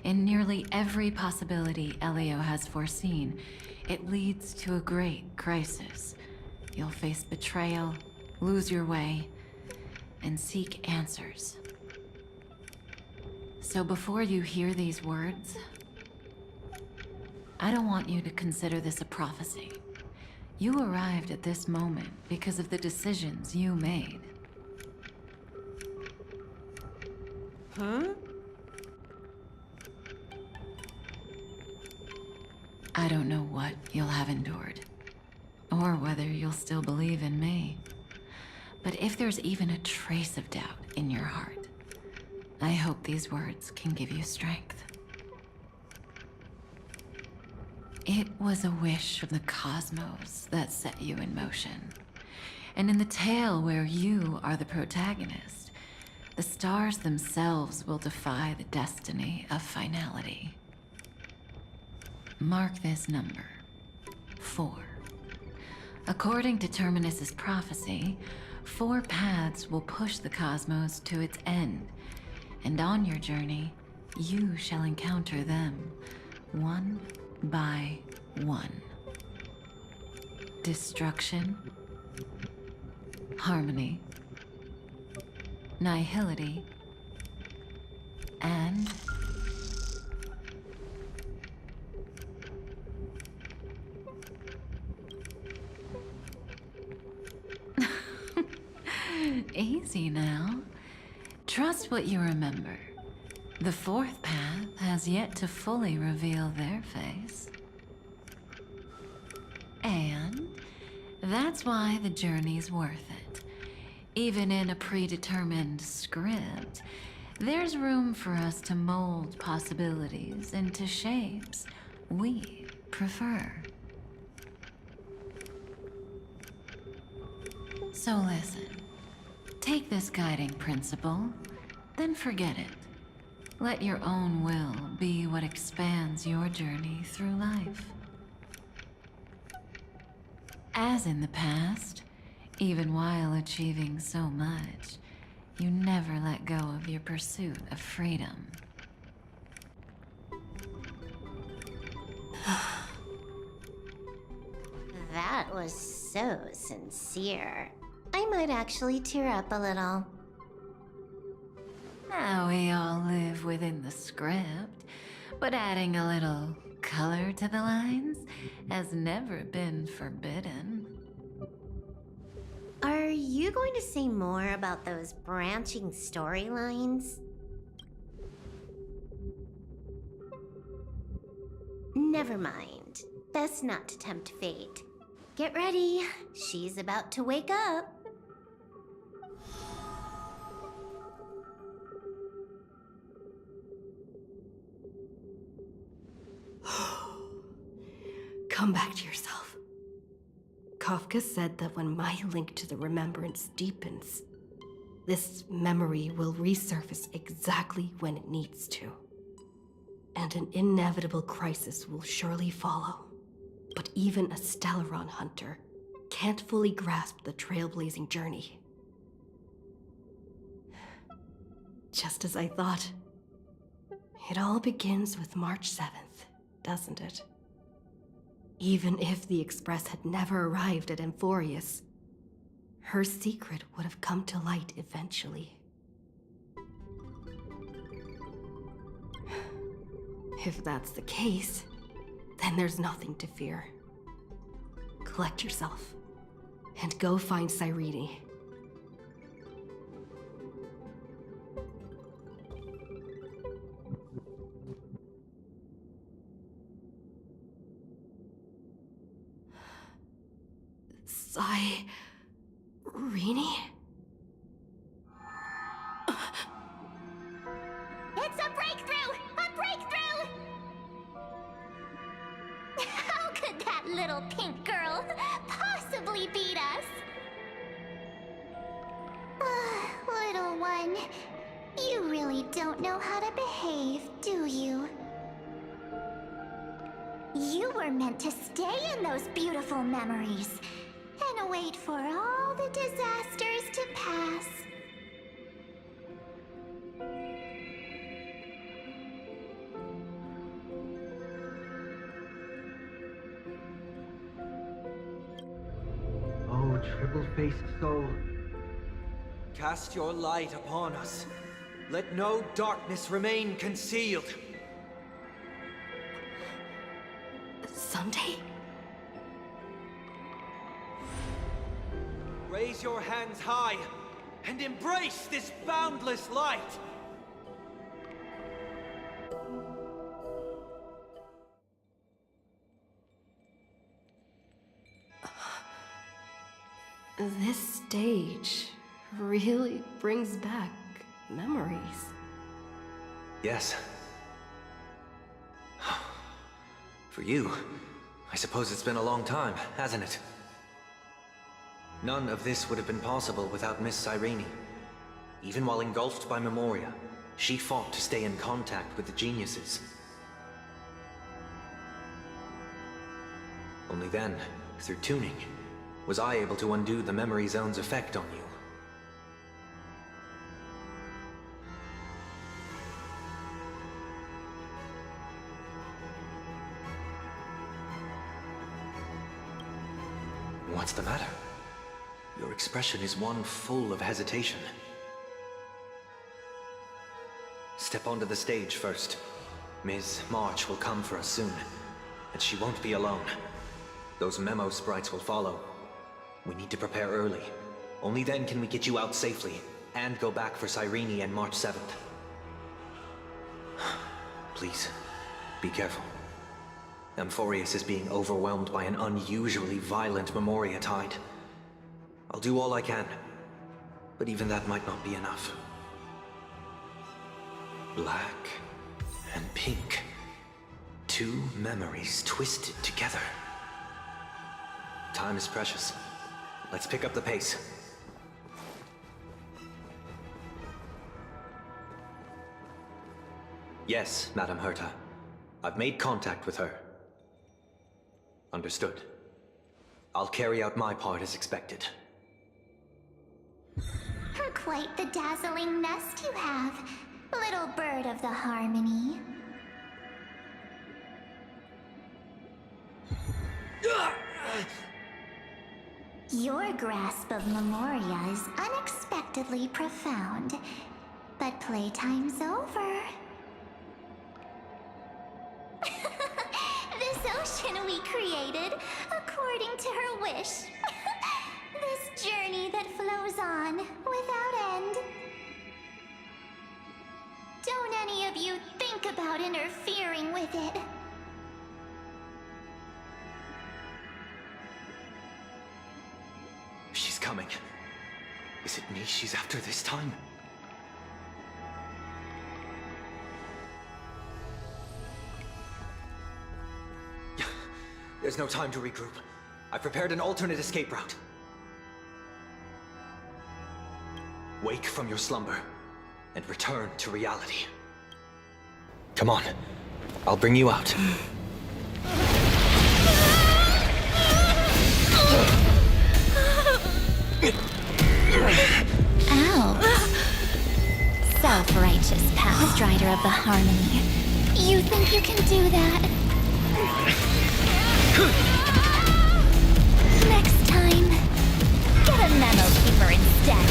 In nearly every possibility Elio has foreseen, it leads to a great crisis. You'll face betrayal, lose your way, and seek answers. So before you hear these words, I don't want you to consider this a prophecy. You arrived at this moment because of the decisions you made. I don't know what you'll have endured, or whether you'll still believe in me. But if there's even a trace of doubt in your heart, I hope these words can give you strength. It was a wish from the cosmos that set you in motion. And in the tale where you are the protagonist, the stars themselves will defy the destiny of finality. Mark this number, 4. According to Terminus's prophecy, 4 paths will push the cosmos to its end, and on your journey, you shall encounter them, one by one. Destruction, harmony, nihility, and Easy now. Trust what you remember. The fourth path has yet to fully reveal their face. And that's why the journey's worth it. Even in a predetermined script, there's room for us to mold possibilities into shapes we prefer. So listen, take this guiding principle, then forget it. Let your own will be what expands your journey through life. As in the past, even while achieving so much, you never let go of your pursuit of freedom. That was so sincere. I might actually tear up a little. Now we all live within the script, but adding a little color to the lines has never been forbidden. Are you going to say more about those branching storylines? Never mind. Best not to tempt fate. Get ready. She's about to wake up. Come back to yourself. Kafka said that when my link to the remembrance deepens, this memory will resurface exactly when it needs to. And an inevitable crisis will surely follow. But even a Stellaron hunter can't fully grasp the trailblazing journey. Just as I thought. It all begins with March 7th, doesn't it? Even if the Express had never arrived at Amphorius, her secret would have come to light eventually. If that's the case, then there's nothing to fear. Collect yourself, and go find Cyrene. Cyrene? It's a breakthrough! A breakthrough! How could that little pink girl possibly beat us? Little one, you really don't know how to behave, do you? You were meant to stay in those beautiful memories and wait for all the disasters to pass. Oh, triple-faced soul. Cast your light upon us. Let no darkness remain concealed. Someday? Raise your hands high and embrace this boundless light. This stage really brings back memories. Yes. For you, I suppose it's been a long time, hasn't it? None of this would have been possible without Miss Cyrene. Even while engulfed by Memoria, she fought to stay in contact with the geniuses. Only then, through tuning, was I able to undo the memory zone's effect on you. What's the matter? Your expression is one full of hesitation. Step onto the stage first. Ms. March will come for us soon, and she won't be alone. Those memo sprites will follow. We need to prepare early, Only then can we get you out safely, and go back for Cyrene and March 7th. Please, be careful. Amphorius is being overwhelmed by an unusually violent Memoria tide. I'll do all I can, but even that might not be enough. Black and pink. Two memories twisted together. Time is precious. Let's pick up the pace. Yes, Madame Herta. I've made contact with her. Understood. I'll carry out my part as expected. Quite the dazzling nest you have, little bird of the harmony. Your grasp of Memoria is unexpectedly profound, but playtime's over. This ocean we created, according to her wish. This journey that flows on, without end. Don't any of you think about interfering with it. She's coming. Is it me she's after this time? There's no time to regroup. I've prepared an alternate escape route. Wake from your slumber and return to reality. Come on, I'll bring you out. Ow. Self-righteous Pathstrider of the Harmony. You think you can do that? Next time, get a Memo Keeper instead.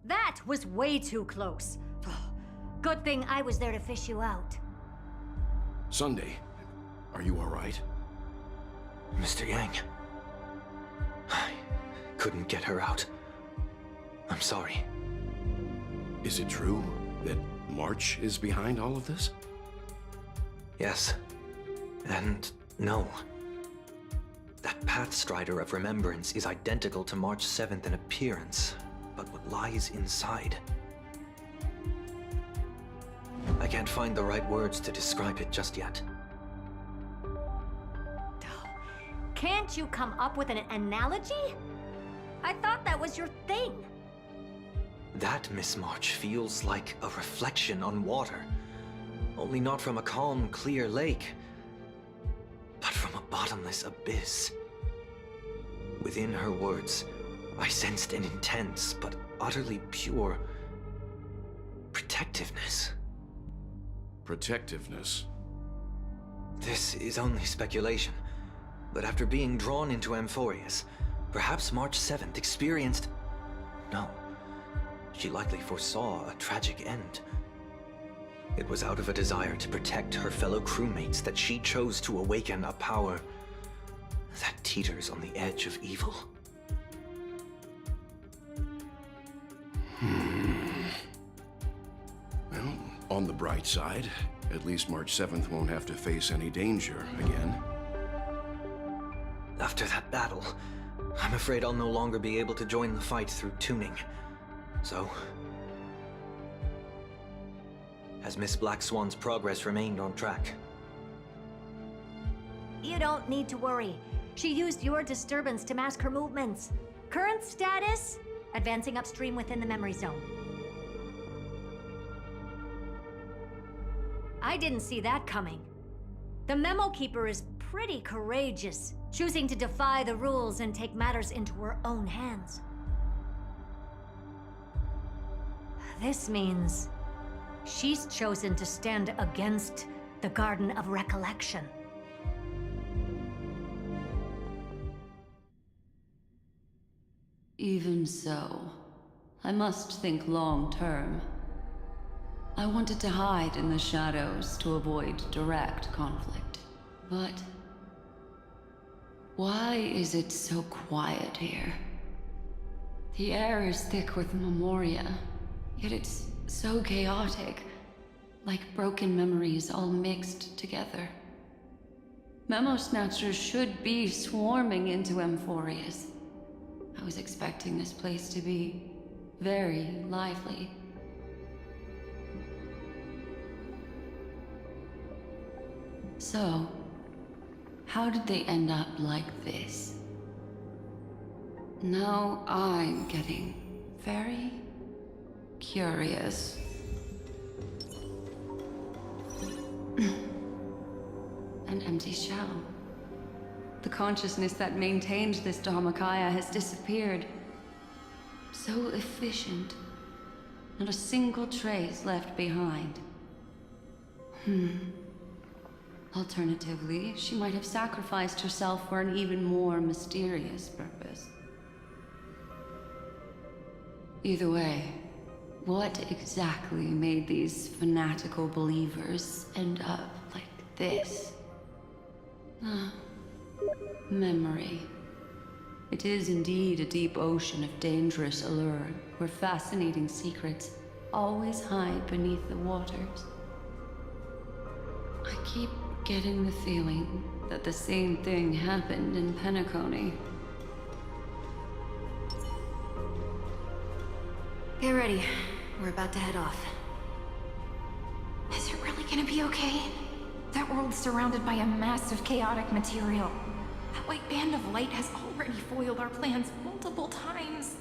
That was way too close. Good thing I was there to fish you out. Sunday, are you all right? Mr. Yang. I couldn't get her out. I'm sorry. Is it true that March is behind all of this? Yes. And no. That Pathstrider of Remembrance is identical to March 7th in appearance, but what lies inside? I can't find the right words to describe it just yet. Can't you come up with an analogy? I thought that was your thing. That, Miss March, feels like a reflection on water. Only not from a calm, clear lake, but from a bottomless abyss. Within her words, I sensed an intense but utterly pure protectiveness. Protectiveness? This is only speculation, but after being drawn into Amphorius, perhaps March 7th experienced... No, she likely foresaw a tragic end. It was out of a desire to protect her fellow crewmates that she chose to awaken a power that teeters on the edge of evil. Well, on the bright side, at least March 7th won't have to face any danger again. After that battle, I'm afraid I'll no longer be able to join the fight through tuning. So... has Miss Black Swan's progress remained on track? You don't need to worry. She used your disturbance to mask her movements. Current status? Advancing upstream within the memory zone. I didn't see that coming. The Memo Keeper is pretty courageous, choosing to defy the rules and take matters into her own hands. This means she's chosen to stand against the Garden of Recollection. Even so, I must think long term. I wanted to hide in the shadows to avoid direct conflict. But why is it so quiet here? The air is thick with memoria, yet it's so chaotic, like broken memories all mixed together. Memo Snatchers should be swarming into Amphorius. I was expecting this place to be very lively. So, how did they end up like this? Now I'm getting very curious. An empty shell. The consciousness that maintained this Dharmakaya has disappeared. So efficient. Not a single trace left behind. Alternatively, she might have sacrificed herself for an even more mysterious purpose. Either way, what exactly made these fanatical believers end up like this? Memory. It is indeed a deep ocean of dangerous allure, where fascinating secrets always hide beneath the waters. I keep getting the feeling that the same thing happened in Penacony. Get ready. We're about to head off. Is it really gonna be okay? That world's surrounded by a mass of chaotic material. That white band of light has already foiled our plans multiple times.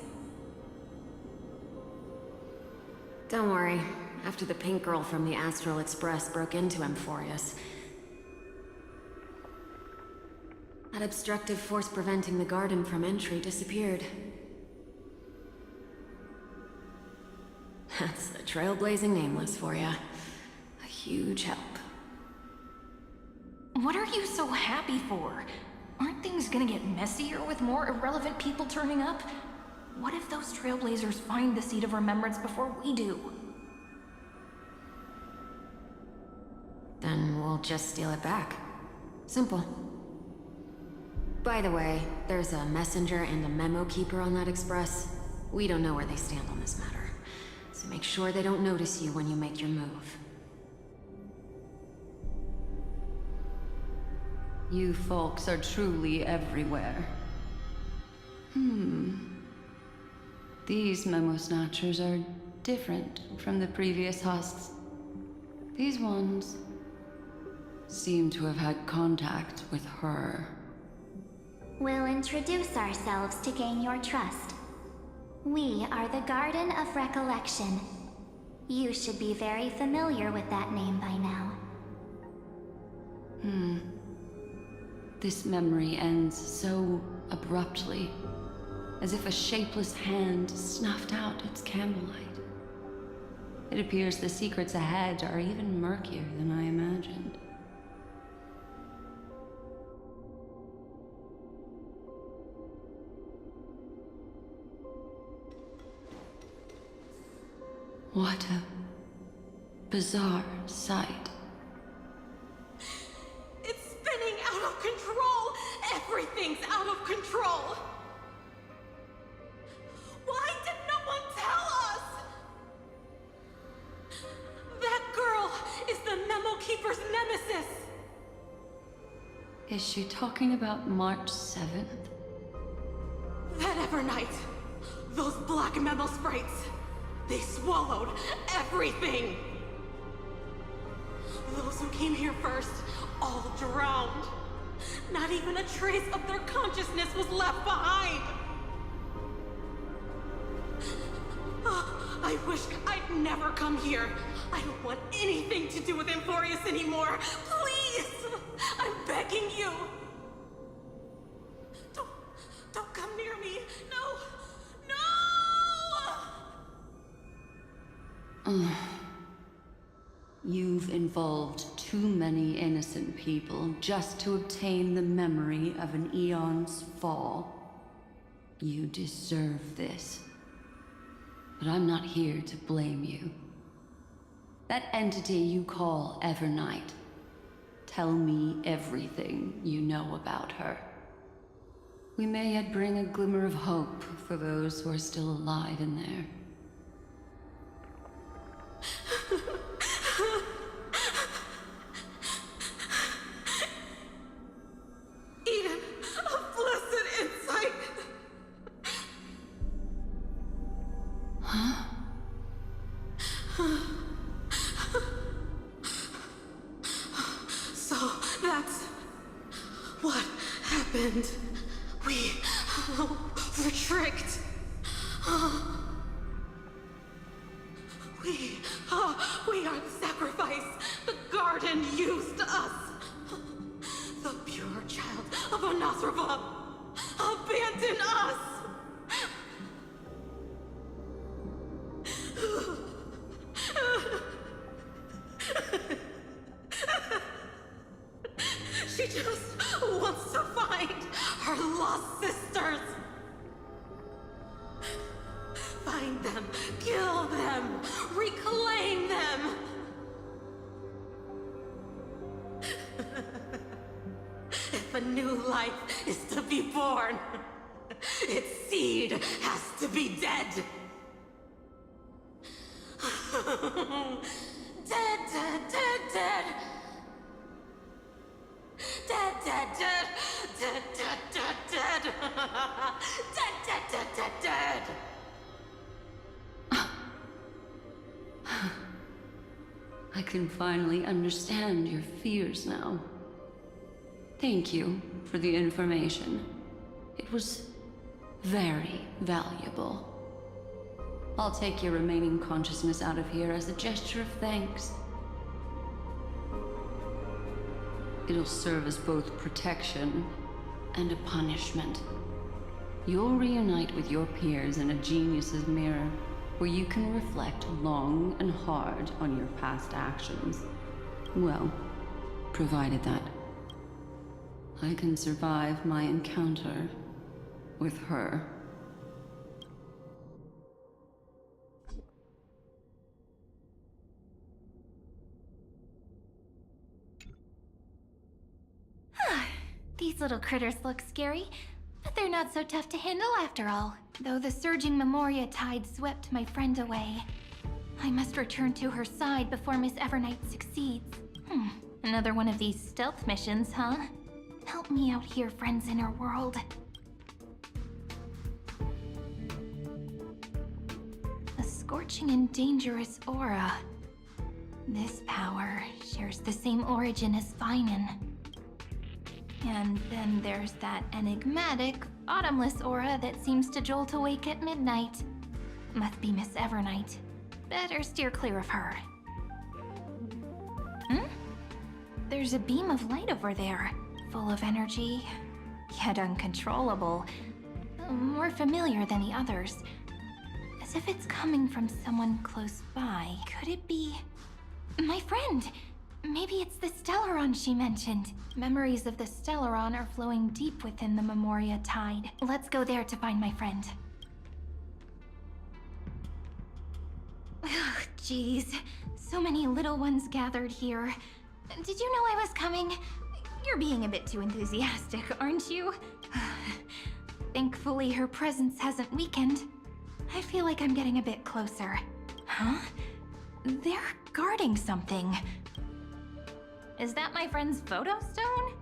Don't worry. After the pink girl from the Astral Express broke into Amphorius, that obstructive force preventing the garden from entry disappeared. That's the trailblazing Nameless for ya. A huge help. What are you so happy for? Aren't things gonna get messier with more irrelevant people turning up? What if those trailblazers find the Seat of Remembrance before we do? Then we'll just steal it back. Simple. By the way, there's a messenger and a memo keeper on that express. We don't know where they stand on this matter, so make sure they don't notice you when you make your move. You folks are truly everywhere. These Memo Snatchers are different from the previous husks. These ones seem to have had contact with her. We'll introduce ourselves to gain your trust. We are the Garden of Recollection. You should be very familiar with that name by now. This memory ends so abruptly, as if a shapeless hand snuffed out its candlelight. It appears the secrets ahead are even murkier than I imagined. What a bizarre sight. It's spinning out of control! Everything's out of control! Why did no one tell us? That girl is the Memo Keeper's nemesis! Is she talking about March 7th? That Evernight, those black Memo sprites, they swallowed everything! Those who came here first, all drowned. Not even a trace of their consciousness was left behind! I wish I'd never come here. I don't want anything to do with Amphorius anymore. Please! I'm begging you! Don't come near me! No! No! You've involved too many innocent people just to obtain the memory of an eon's fall. You deserve this. But I'm not here to blame you. That entity you call Evernight. Tell me everything you know about her. We may yet bring a glimmer of hope for those who are still alive in there. Eden, a blessed insight! Huh? So that's what happened. We were tricked. We are the sacrifice. The garden used us. The pure child of Anathrava abandoned us. She just wants to find her lost sisters. Find them, kill them, reclaim them. If a new life is to be born, its seed has to be dead. Dead, dead, dead, dead. Dead, dead, dead, dead, dead, dead, dead. Dead, dead, dead, dead, dead. I can finally understand your fears now. Thank you for the information. It was very valuable. I'll take your remaining consciousness out of here as a gesture of thanks. It'll serve as both protection and a punishment. You'll reunite with your peers in a genius's mirror, where you can reflect long and hard on your past actions. Well, provided that I can survive my encounter with her. These little critters look scary, but they're not so tough to handle after all. Though the surging Memoria tide swept my friend away, I must return to her side before Miss Evernight succeeds. Another one of these stealth missions, huh? Help me out here, friends in her world. A scorching and dangerous aura. This power shares the same origin as Finan. And then there's that enigmatic, autumnless aura that seems to jolt awake at midnight. Must be Miss Evernight. Better steer clear of her. There's a beam of light over there, full of energy, yet uncontrollable. More familiar than the others. As if it's coming from someone close by. Could it be... my friend? Maybe it's the Stellaron she mentioned. Memories of the Stellaron are flowing deep within the Memoria tide. Let's go there to find my friend. Ugh, jeez. So many little ones gathered here. Did you know I was coming? You're being a bit too enthusiastic, aren't you? Thankfully, her presence hasn't weakened. I feel like I'm getting a bit closer. Huh? They're guarding something. Is that my friend's photo stone?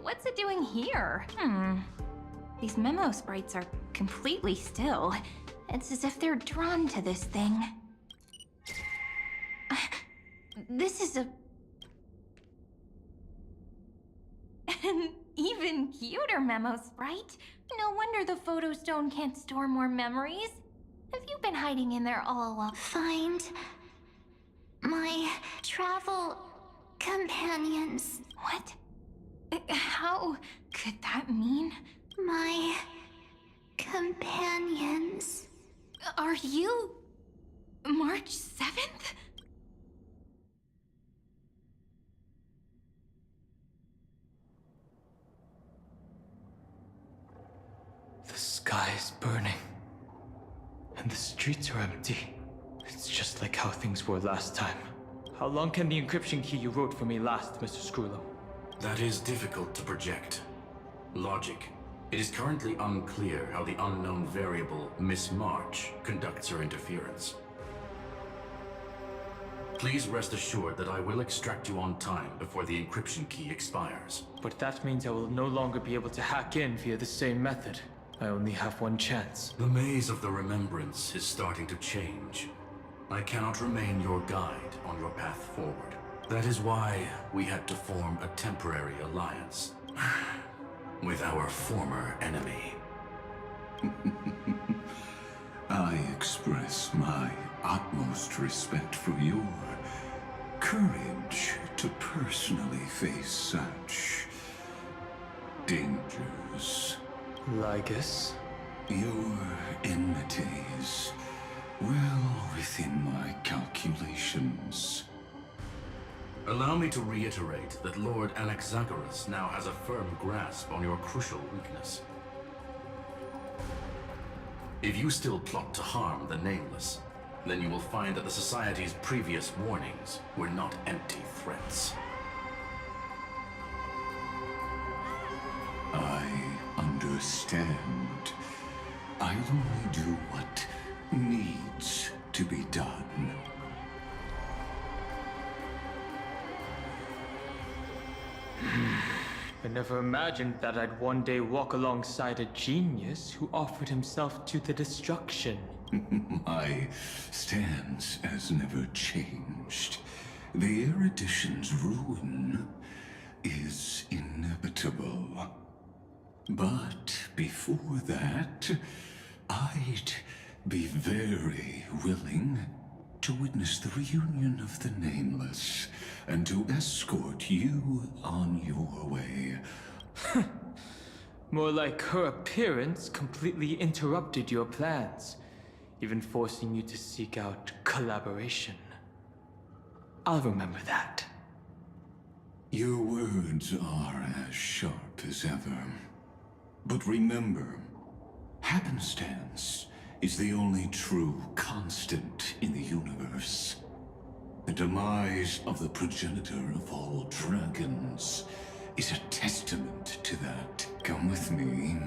What's it doing here? These memo sprites are completely still. It's as if they're drawn to this thing. This is an even cuter memo sprite. No wonder the photo stone can't store more memories. Have you been hiding in there all along? Find my travel companions. What? How could that mean? My companions. Are you March 7th? The sky is burning. And the streets are empty. It's just like how things were last time. How long can the encryption key you wrote for me last, Mr. Screwlum? That is difficult to project. Logic. It is currently unclear how the unknown variable, Miss March, conducts her interference. Please rest assured that I will extract you on time before the encryption key expires. But that means I will no longer be able to hack in via the same method. I only have one chance. The maze of the remembrance is starting to change. I cannot remain your guide on your path forward. That is why we had to form a temporary alliance with our former enemy. I express my utmost respect for your courage to personally face such dangers. Lygus? Your enmity is well within my calculations. Allow me to reiterate that Lord Anaxagoras now has a firm grasp on your crucial weakness. If you still plot to harm the Nameless, then you will find that the Society's previous warnings were not empty threats. I understand. I'll only do what needs to be done. I never imagined that I'd one day walk alongside a genius who offered himself to the destruction. My stance has never changed. The erudition's ruin is inevitable. But before that, I'd be very willing to witness the reunion of the Nameless and to escort you on your way. More like her appearance completely interrupted your plans, even forcing you to seek out collaboration. I'll remember that. Your words are as sharp as ever. But remember, happenstance is the only true constant in the universe. The demise of the progenitor of all dragons is a testament to that. Come with me.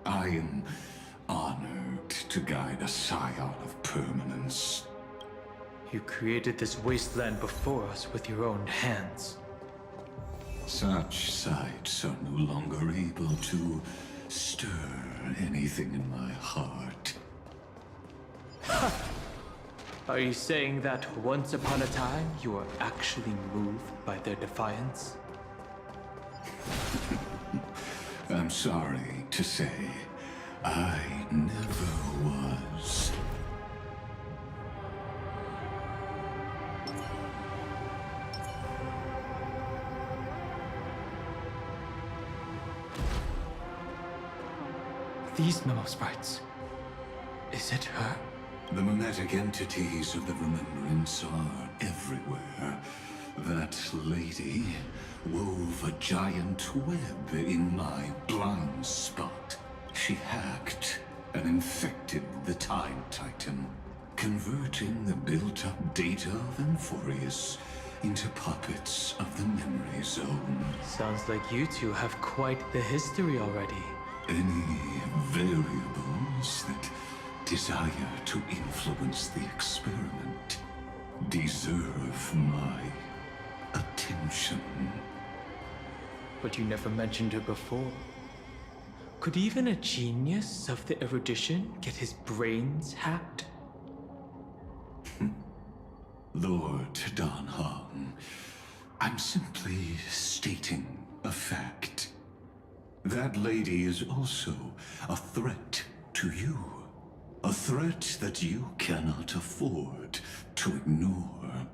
I am honored to guide a scion of permanence. You created this wasteland before us with your own hands. Such sights are no longer able to stir anything in my heart. Are you saying that once upon a time you were actually moved by their defiance? I'm sorry to say, I never was. These memo sprites. Is it her? The mimetic entities of the remembrance are everywhere. That lady wove a giant web in my blind spot. She hacked and infected the Time Titan, converting the built-up data of Amphorius into puppets of the memory zone. Sounds like you two have quite the history already. Any variables that desire to influence the experiment deserve my attention. But you never mentioned her before. Could even a genius of the erudition get his brains hacked? Lord Dan Hong, I'm simply stating a fact. That lady is also a threat to you. A threat that you cannot afford to ignore.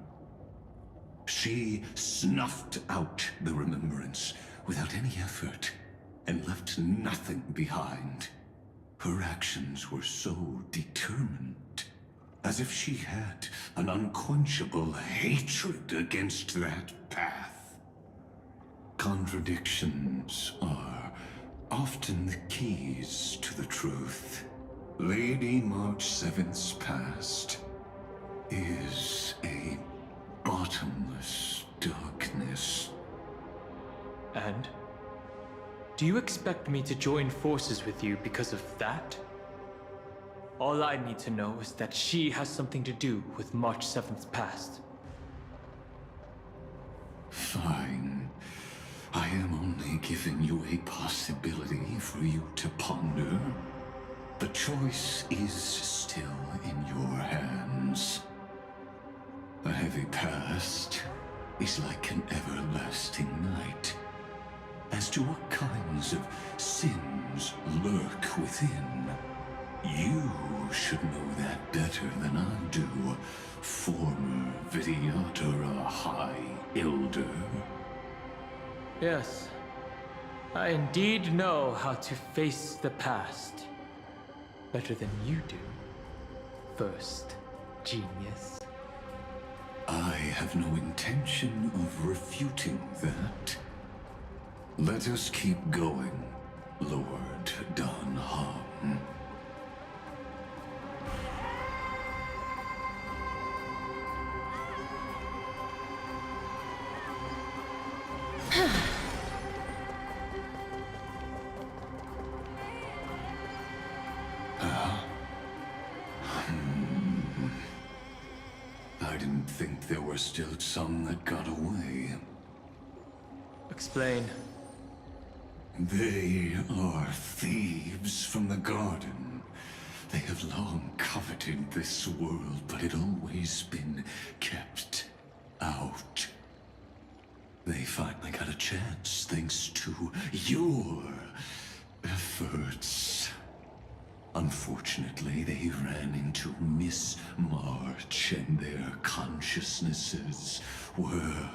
She snuffed out the remembrance without any effort and left nothing behind. Her actions were so determined, as if she had an unquenchable hatred against that path. Contradictions are often the keys to the truth. Lady March 7th's past is a bottomless darkness. And? Do you expect me to join forces with you because of that? All I need to know is that she has something to do with March 7th's past. Fine. I am only giving you a possibility for you to ponder. The choice is still in your hands. A heavy past is like an everlasting night. As to what kinds of sins lurk within, you should know that better than I do, former Vidyatara High Elder. Yes, I indeed know how to face the past. Better than you do, First Genius. I have no intention of refuting that. Let us keep going, Lord Dan Hong. I didn't think there were still some that got away. Explain. They are thieves from the garden. They have long coveted this world, but it always been kept out. They finally got a chance thanks to your efforts. Unfortunately, they ran into Miss March, and their consciousnesses were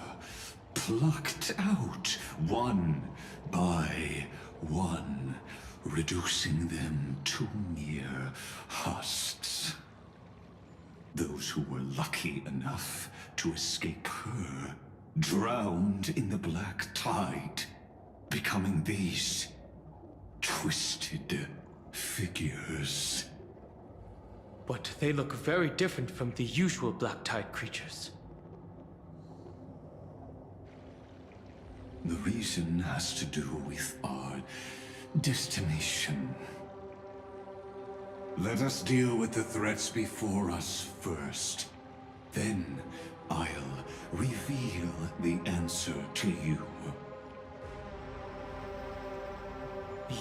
plucked out one by one, reducing them to mere husks. Those who were lucky enough to escape her drowned in the black tide, becoming these twisted figures. But they look very different from the usual Black Tide creatures. The reason has to do with our destination. Let us deal with the threats before us first. Then I'll reveal the answer to you.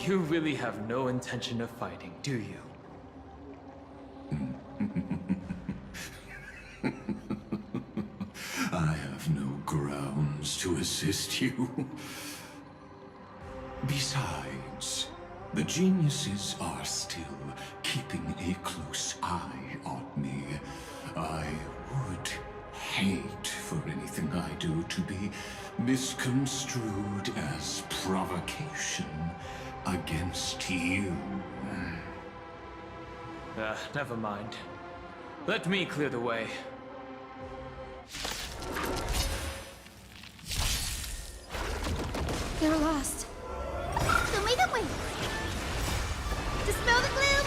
You really have no intention of fighting, do you? I have no grounds to assist you. Besides, the geniuses are still keeping a close eye on me. I would hate for anything I do to be misconstrued as provocation against you. Never mind. Let me clear the way. They're lost. Show me the way. Dispel the gloom.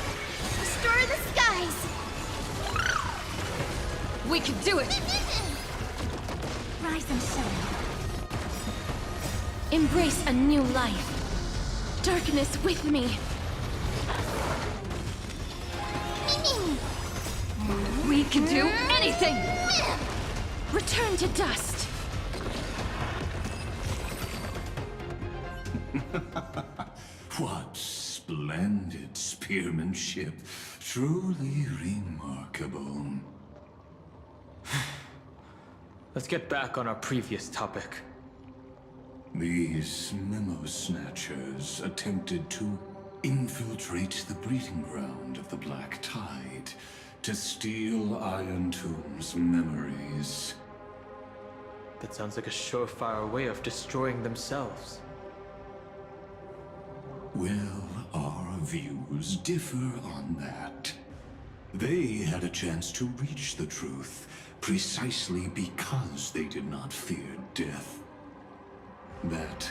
Restore the skies. We can do it! Rise and shine. Embrace a new life. Darkness with me. We can do anything! Return to dust. What splendid spearmanship. Truly remarkable. Let's get back on our previous topic. These memo snatchers attempted to infiltrate the breeding ground of the Black Tide to steal Iron Tomb's memories. That sounds like a surefire way of destroying themselves. Well, our views differ on that. They had a chance to reach the truth precisely because they did not fear death. That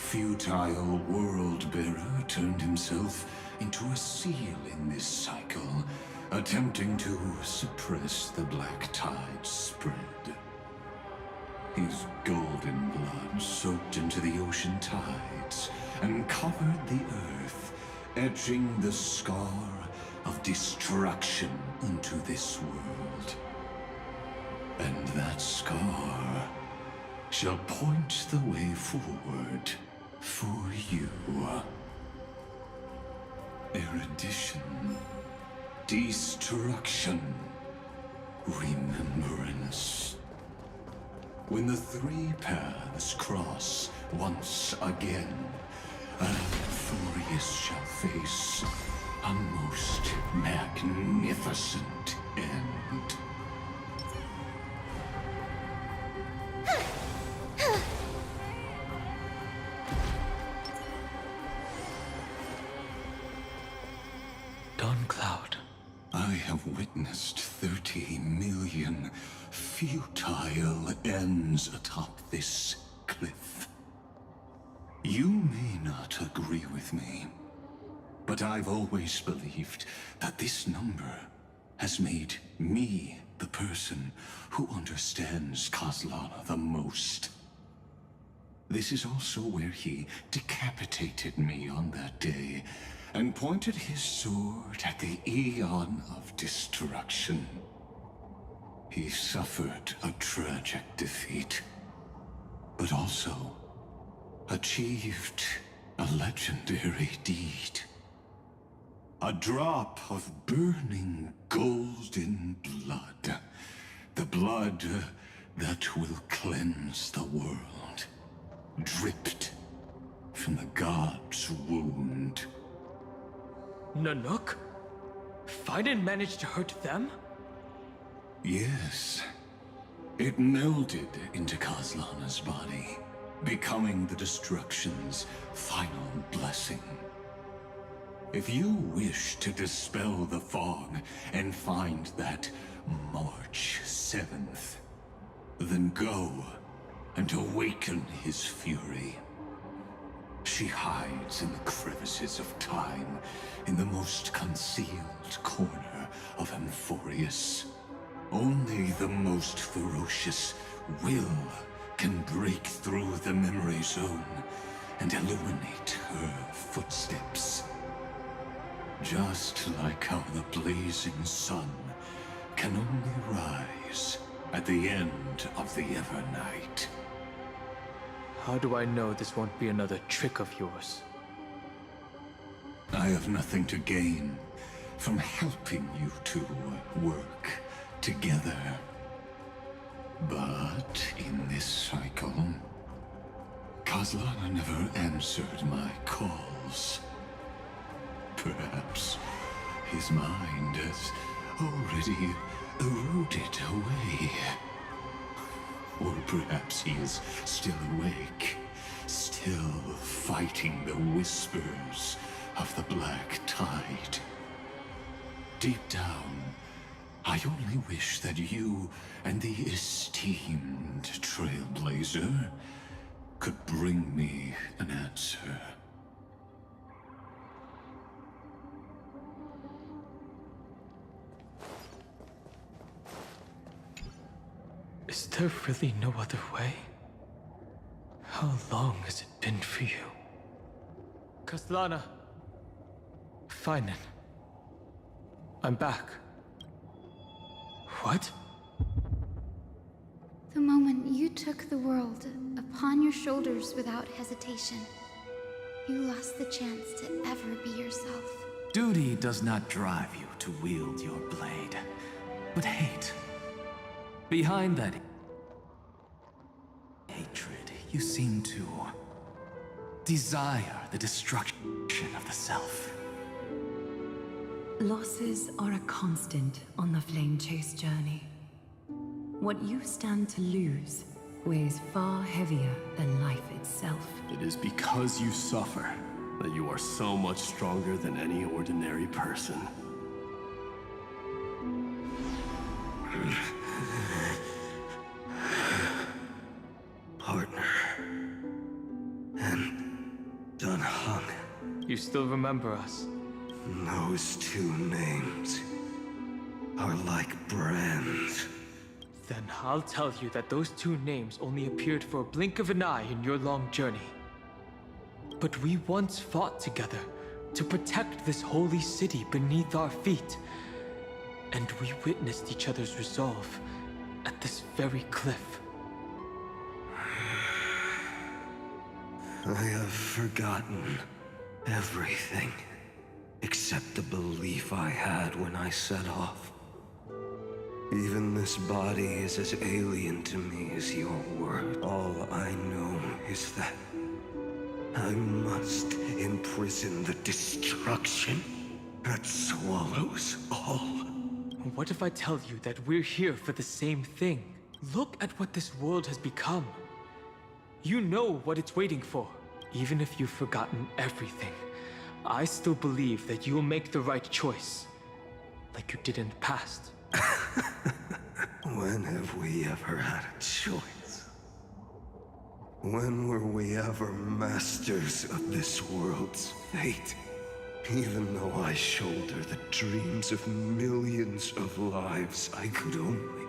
Futile world-bearer turned himself into a seal in this cycle, attempting to suppress the black tide spread. His golden blood soaked into the ocean tides and covered the earth, etching the scar of destruction into this world. And that scar shall point the way forward for you. Erudition, destruction, remembrance. When the three paths cross once again, Furious shall face a most magnificent end. Cloud. I have witnessed 30 million futile ends atop this cliff. You may not agree with me, but I've always believed that this number has made me the person who understands Kozlana the most. This is also where he decapitated me on that day and pointed his sword at the Eon of Destruction. He suffered a tragic defeat, but also achieved a legendary deed. A drop of burning golden blood. The blood that will cleanse the world. Dripped from the god's wound. Nanook? Fiden managed to hurt them? Yes. It melded into Kozlana's body, becoming the destruction's final blessing. If you wish to dispel the fog and find that March 7th, then go and awaken his fury. She hides in the crevices of time, in the most concealed corner of Amphorius. Only the most ferocious will can break through the memory zone and illuminate her footsteps. Just like how the blazing sun can only rise at the end of the Evernight. How do I know this won't be another trick of yours? I have nothing to gain from helping you two work together. But in this cycle, Kozlana never answered my calls. Perhaps his mind has already eroded away. Or perhaps he is still awake, still fighting the whispers of the black tide. Deep down, I only wish that you and the esteemed Trailblazer could bring me an answer. Is there really no other way? How long has it been for you? Kozlana. Finen. I'm back. What? The moment you took the world upon your shoulders without hesitation, you lost the chance to ever be yourself. Duty does not drive you to wield your blade, but hate. Behind that hatred, you seem to desire the destruction of the self. Losses are a constant on the Flame Chase journey. What you stand to lose weighs far heavier than life itself. It is because you suffer that you are so much stronger than any ordinary person. Partner. And You still remember us? Those two names are like brands. Then I'll tell you that those two names only appeared for a blink of an eye in your long journey. But we once fought together to protect this holy city beneath our feet. And we witnessed each other's resolve at this very cliff. I have forgotten everything except the belief I had when I set off. Even this body is as alien to me as your word. All I know is that I must imprison the destruction that swallows all. What if I tell you that we're here for the same thing? Look at what this world has become. You know what it's waiting for. Even if you've forgotten everything, I still believe that you'll make the right choice. Like you did in the past. When have we ever had a choice? When were we ever masters of this world's fate? Even though I shoulder the dreams of millions of lives, I could only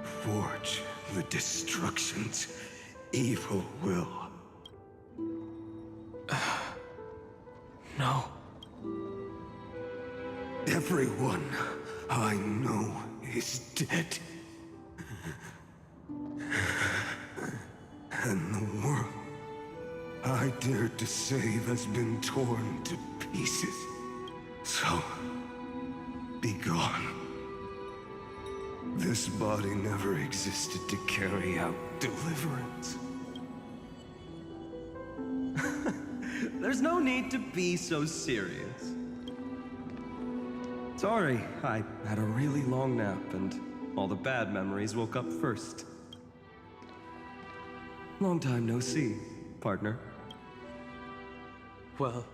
forge the destruction's evil will. No. Everyone I know is dead. And the world I dared to save has been torn to pieces. So, be gone. This body never existed to carry out deliverance. There's no need to be so serious. Sorry, I had a really long nap and all the bad memories woke up first. Long time no see, partner. Well,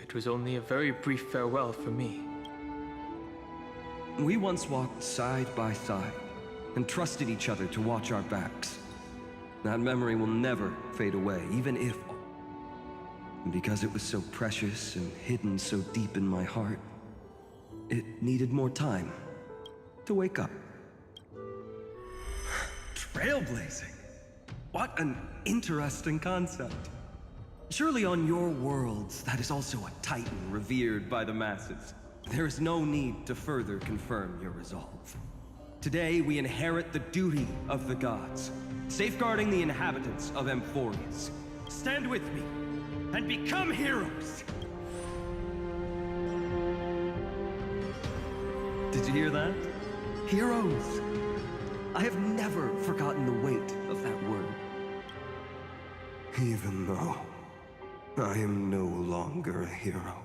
it was only a very brief farewell for me. We once walked side by side and trusted each other to watch our backs. That memory will never fade away, even if... And because it was so precious and hidden so deep in my heart, it needed more time to wake up. Trailblazing? What an interesting concept. Surely on your worlds, that is also a titan revered by the masses. There is no need to further confirm your resolve. Today, we inherit the duty of the gods, safeguarding the inhabitants of Amphorius. Stand with me, and become heroes! Did you hear that? Heroes! I have never forgotten the weight of that word. Even though I am no longer a hero.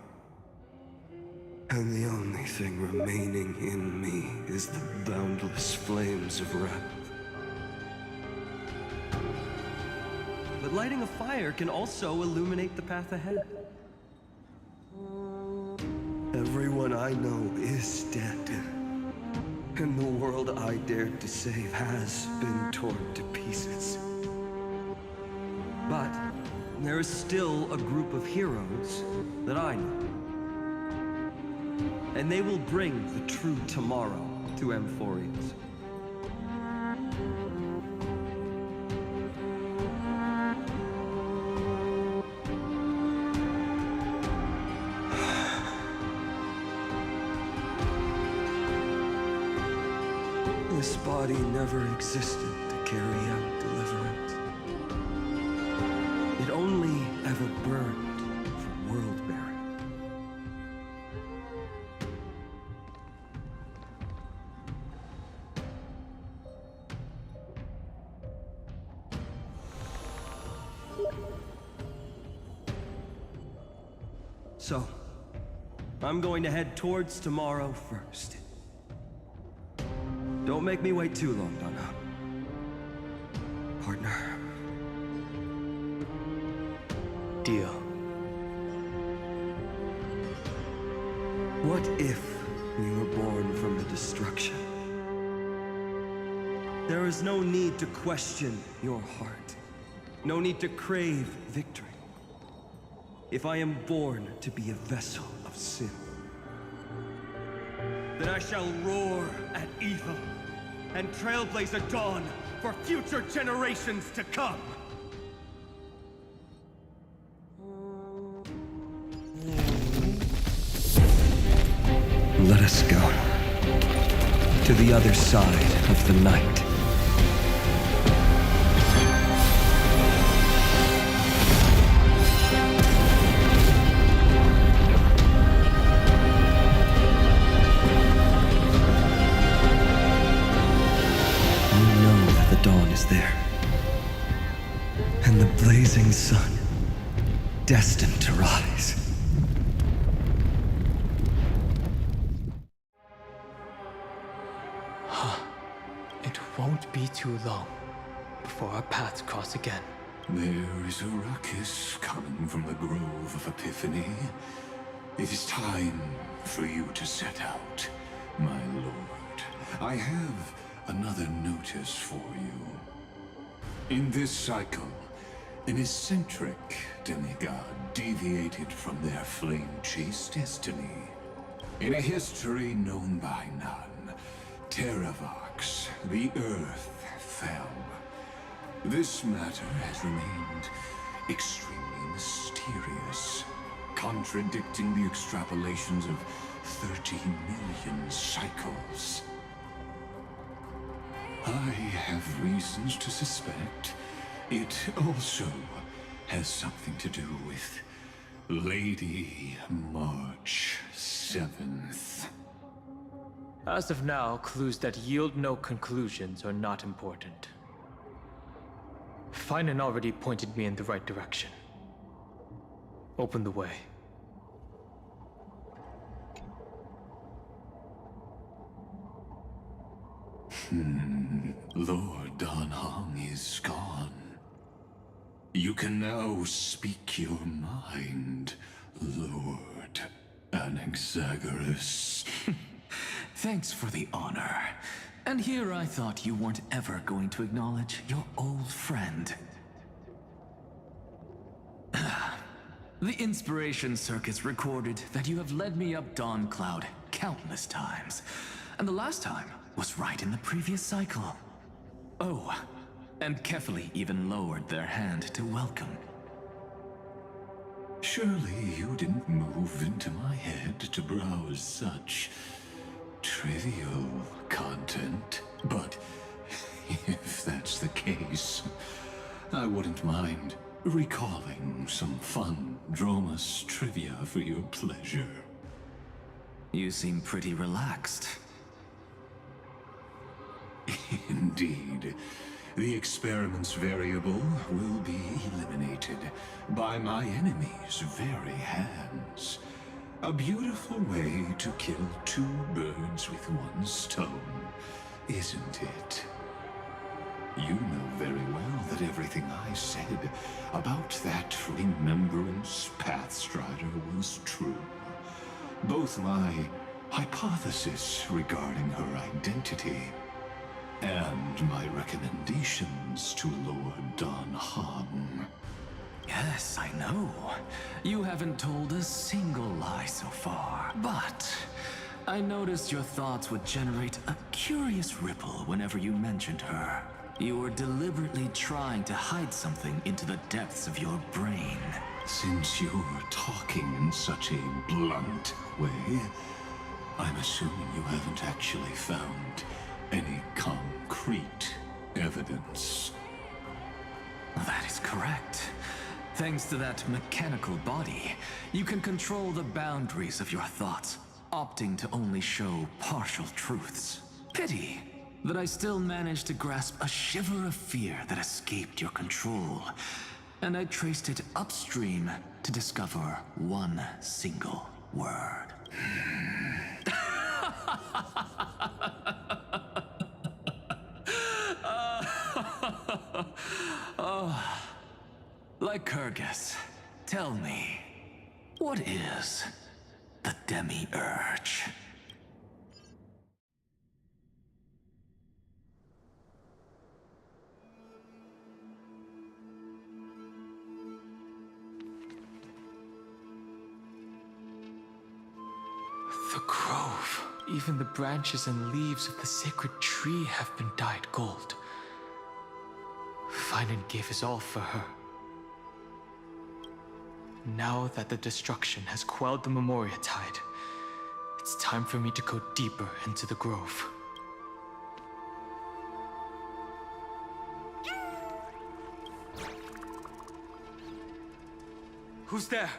And the only thing remaining in me is the boundless flames of wrath. But lighting a fire can also illuminate the path ahead. Everyone I know is dead. And the world I dared to save has been torn to pieces. But there is still a group of heroes that I know. And they will bring the true tomorrow to Amphorius. This body never existed to carry out deliverance. It only ever burned for world-bearing. So, I'm going to head towards tomorrow first. Don't make me wait too long, Donna. Partner. Deal. What if we were born from the destruction? There is no need to question your heart. No need to crave victory. if I am born to be a vessel of sin, then I shall roar at evil and trailblaze a dawn for future generations to come. Let us go to the other side of the night. Dawn is there, and the blazing sun, destined to rise. It won't be too long before our paths cross again. There is a ruckus coming from the Grove of Epiphany. It is time for you to set out, my lord. I have another notice for you. In this cycle, an eccentric demigod deviated from their flame-chased destiny. In a history known by none, Terravox, the Earth, fell. This matter has remained extremely mysterious, contradicting the extrapolations of 30 million cycles. I have reasons to suspect it also has something to do with Lady March 7th. As of now, clues that yield no conclusions are not important. Finan already pointed me in the right direction. Open the way. Lord Dan Heng is gone. You can now speak your mind, Lord Anaxagoras. Thanks for the honor. And here I thought you weren't ever going to acknowledge your old friend. The Inspiration Circus recorded that you have led me up Dawn Cloud countless times. And the last time was right in the previous cycle. Oh, and Kefali even lowered their hand to welcome. Surely you didn't move into my head to browse such trivial content. But if that's the case, I wouldn't mind recalling some fun Dromus trivia for your pleasure. You seem pretty relaxed. Indeed. The experiment's variable will be eliminated by my enemy's very hands. A beautiful way to kill two birds with one stone, isn't it? You know very well that everything I said about that Remembrance Pathstrider was true. Both my hypothesis regarding her identity and my recommendations to Lord Dan Heng. Yes, I know. You haven't told a single lie so far. But I noticed your thoughts would generate a curious ripple whenever you mentioned her. You were deliberately trying to hide something into the depths of your brain. Since you're talking in such a blunt way, I'm assuming you haven't actually found any concrete evidence. That is correct. Thanks to that mechanical body, you can control the boundaries of your thoughts, opting to only show partial truths. Pity that I still managed to grasp a shiver of fear that escaped your control, and I traced it upstream to discover one single word. Lycurgus, tell me, what is the Demi-Urge? The grove. Even the branches and leaves of the sacred tree have been dyed gold. Finan gave his all for her. Now that the destruction has quelled the Memoria tide, it's time for me to go deeper into the grove. Who's there?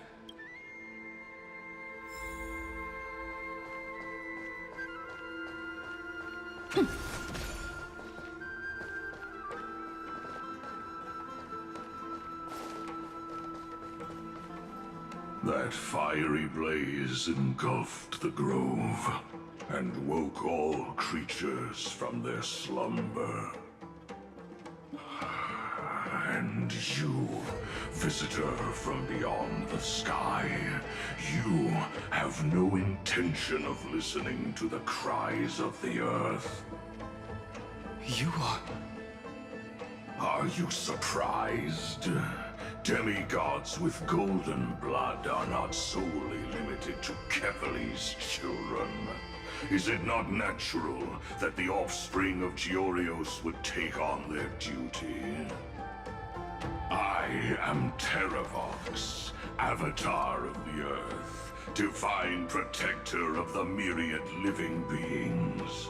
That fiery blaze engulfed the grove and woke all creatures from their slumber. And you, visitor from beyond the sky, you have no intention of listening to the cries of the earth. You are... Are you surprised? Demigods with golden blood are not solely limited to Kefali's children. Is it not natural that the offspring of Georios would take on their duty? I am Terravox, Avatar of the Earth, divine protector of the myriad living beings.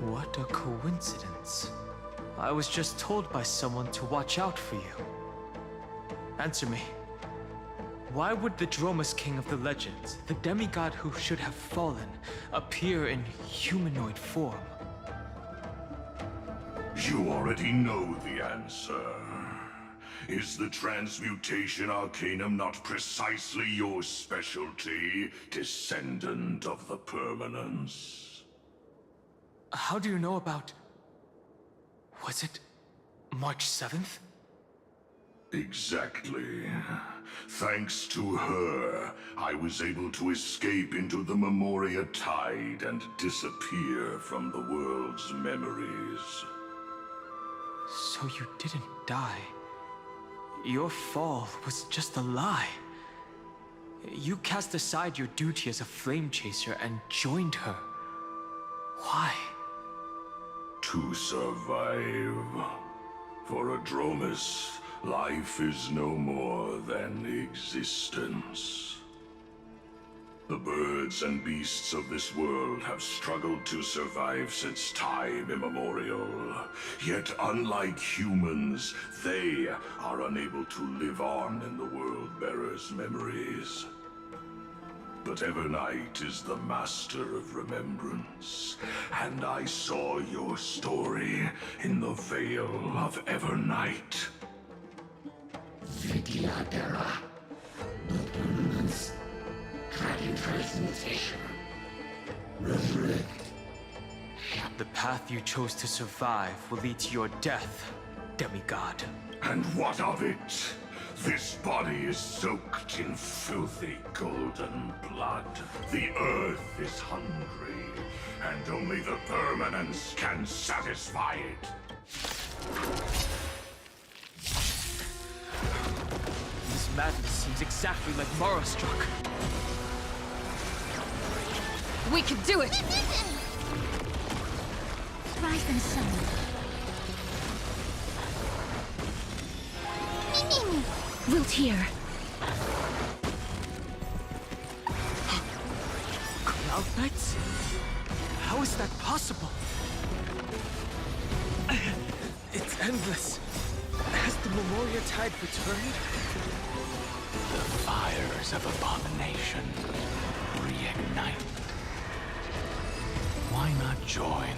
What a coincidence. I was just told by someone to watch out for you. Answer me. Why would the Dromus King of the Legends, the demigod who should have fallen, appear in humanoid form? You already know the answer. Is the transmutation arcanum not precisely your specialty, descendant of the permanence? How do you know about... Was it March 7th? Exactly. Thanks to her, I was able to escape into the Memoria tide and disappear from the world's memories. So you didn't die. Your fall was just a lie. You cast aside your duty as a flame chaser and joined her. Why? To survive. For a Dromus, life is no more than existence. The birds and beasts of this world have struggled to survive since time immemorial. Yet unlike humans, they are unable to live on in the World-Bearer's memories. But Evernight is the master of remembrance, and I saw your story in the Veil of Evernight. Vidyadhara, the permanence, dragon transmutation, resurrect. The path you chose to survive will lead to your death, demigod. And what of it? This body is soaked in filthy golden blood. The earth is hungry, and only the permanence can satisfy it. This madness seems exactly like Morostruck. We can do it! Rise and shine. Wilt here. Cloud Knights? How is that possible? It's endless. Has the Memoria tide returned? The fires of abomination reignite. Why not join?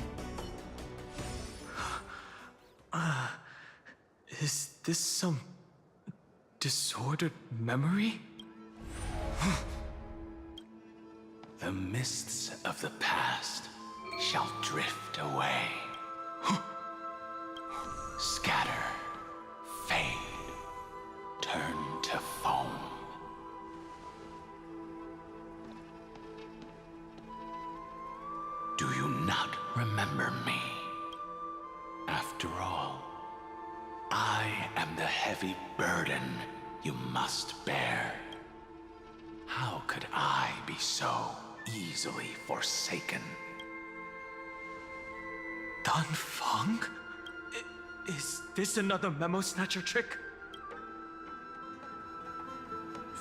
Is this some disordered memory? The mists of the past shall drift away. Scatter, fade, turn to foam. Do you not remember me? After all, I am the heavy burden you must bear. How could I be so easily forsaken. Dan Feng? Is this another memo snatcher trick?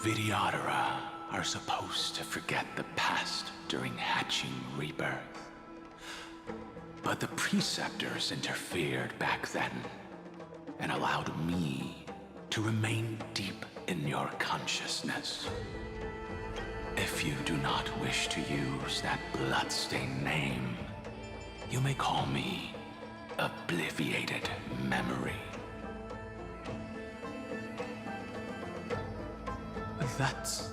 Vidyadhara are supposed to forget the past during hatching rebirth. But the preceptors interfered back then and allowed me to remain deep in your consciousness. If you do not wish to use that bloodstained name, you may call me Obliviated Memory. That's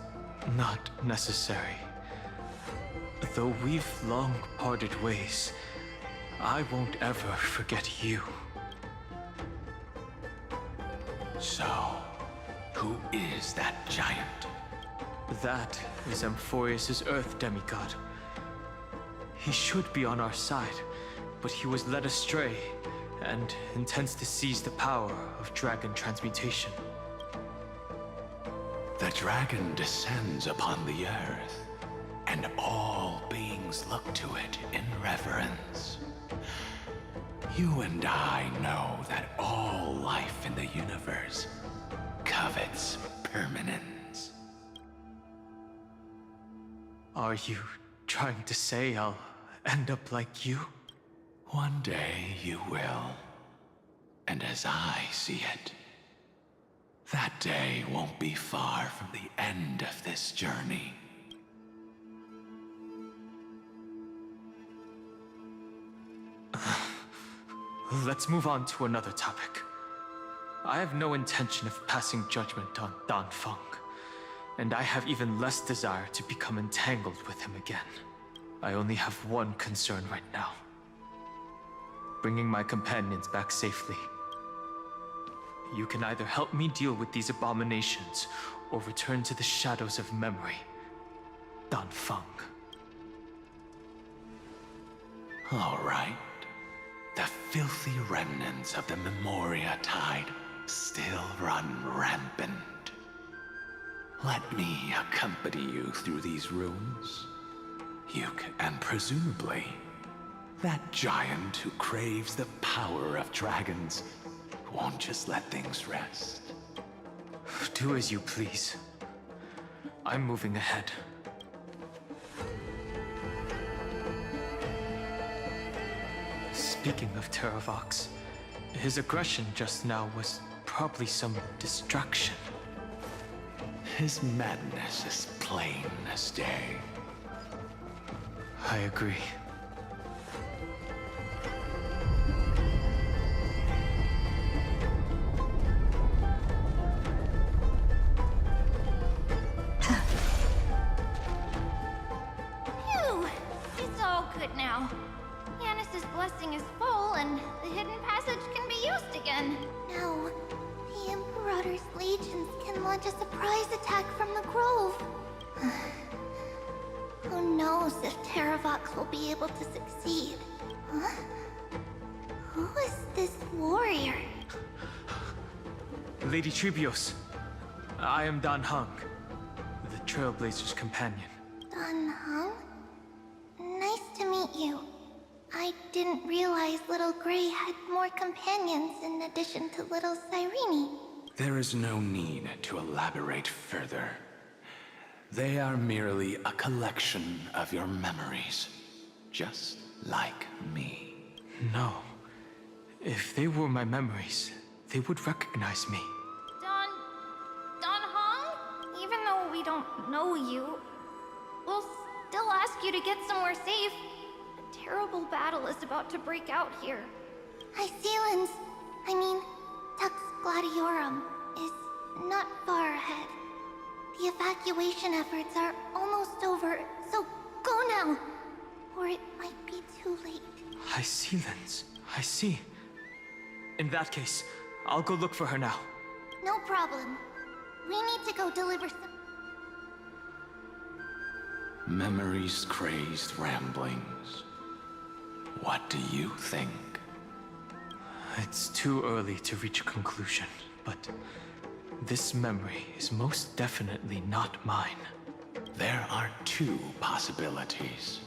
not necessary. Though we've long parted ways, I won't ever forget you. So, who is that giant? That is Amphorius' Earth demigod. He should be on our side, but he was led astray and intends to seize the power of dragon transmutation. The dragon descends upon the earth, and all beings look to it in reverence. You and I know that all life in the universe covets permanence. Are you trying to say I'll end up like you? One day you will. And as I see it, that day won't be far from the end of this journey. Let's move on to another topic. I have no intention of passing judgment on Dan Feng, and I have even less desire to become entangled with him again. I only have one concern right now: bringing my companions back safely. You can either help me deal with these abominations, or return to the shadows of memory. Dan Feng. All right. The filthy remnants of the Memoria Tide still run rampant. Let me accompany you through these rooms. And presumably, that giant who craves the power of dragons won't just let things rest. Do as you please. I'm moving ahead. Speaking of Terravox, his aggression just now was probably some distraction. His madness is plain as day. I agree. Phew! It's all good now. Yanis's blessing is full, and the hidden passage can be used again. Now, the Imperator's legions can launch a surprise attack from the grove. Who knows if Terravox will be able to succeed? Huh? Who is this warrior? Lady Trebios, I am Dan Heng, the Trailblazer's companion. Dan Heng? Nice to meet you. I didn't realize Little Gray had more companions in addition to Little Cyrene. There is no need to elaborate further. They are merely a collection of your memories, just like me. No. If they were my memories, they would recognize me. Dan Heng? Even though we don't know you, we'll still ask you to get somewhere safe. A terrible battle is about to break out here. Icelands, Tux Gladiorum, is not far ahead. The evacuation efforts are almost over, so go now, or it might be too late. Icelands, I see. In that case, I'll go look for her now. No problem. We need to go deliver some... Memories crazed ramblings. What do you think? It's too early to reach a conclusion, but this memory is most definitely not mine. There are two possibilities.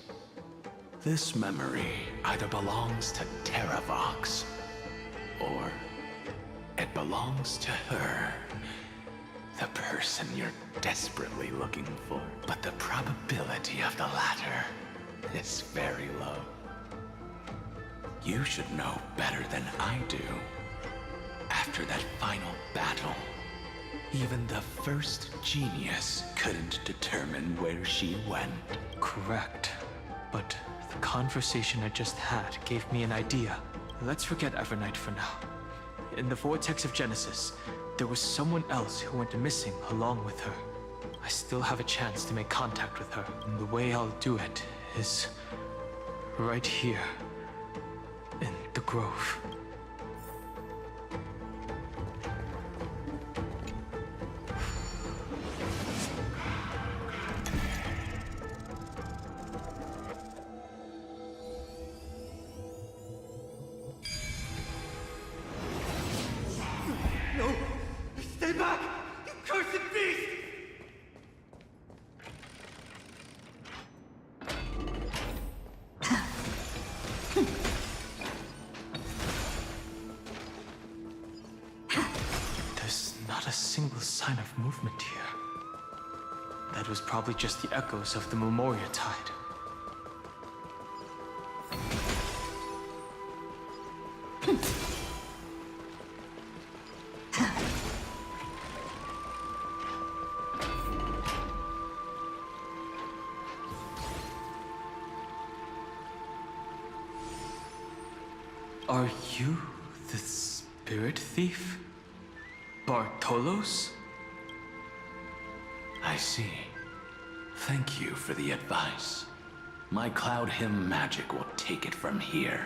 This memory either belongs to Terravox, or it belongs to her. The person you're desperately looking for. But the probability of the latter is very low. You should know better than I do. After that final battle, even the first genius couldn't determine where she went. Correct. But the conversation I just had gave me an idea. Let's forget Evernight for now. In the Vortex of Genesis, there was someone else who went missing along with her. I still have a chance to make contact with her, and the way I'll do it is right here in the Grove. No! Stay back! You cursed beast! There's not a single sign of movement here. That was probably just the echoes of the Memoria Tide. Are you the spirit thief? Bartolos? I see. Thank you for the advice. My Cloud Hymn magic will take it from here.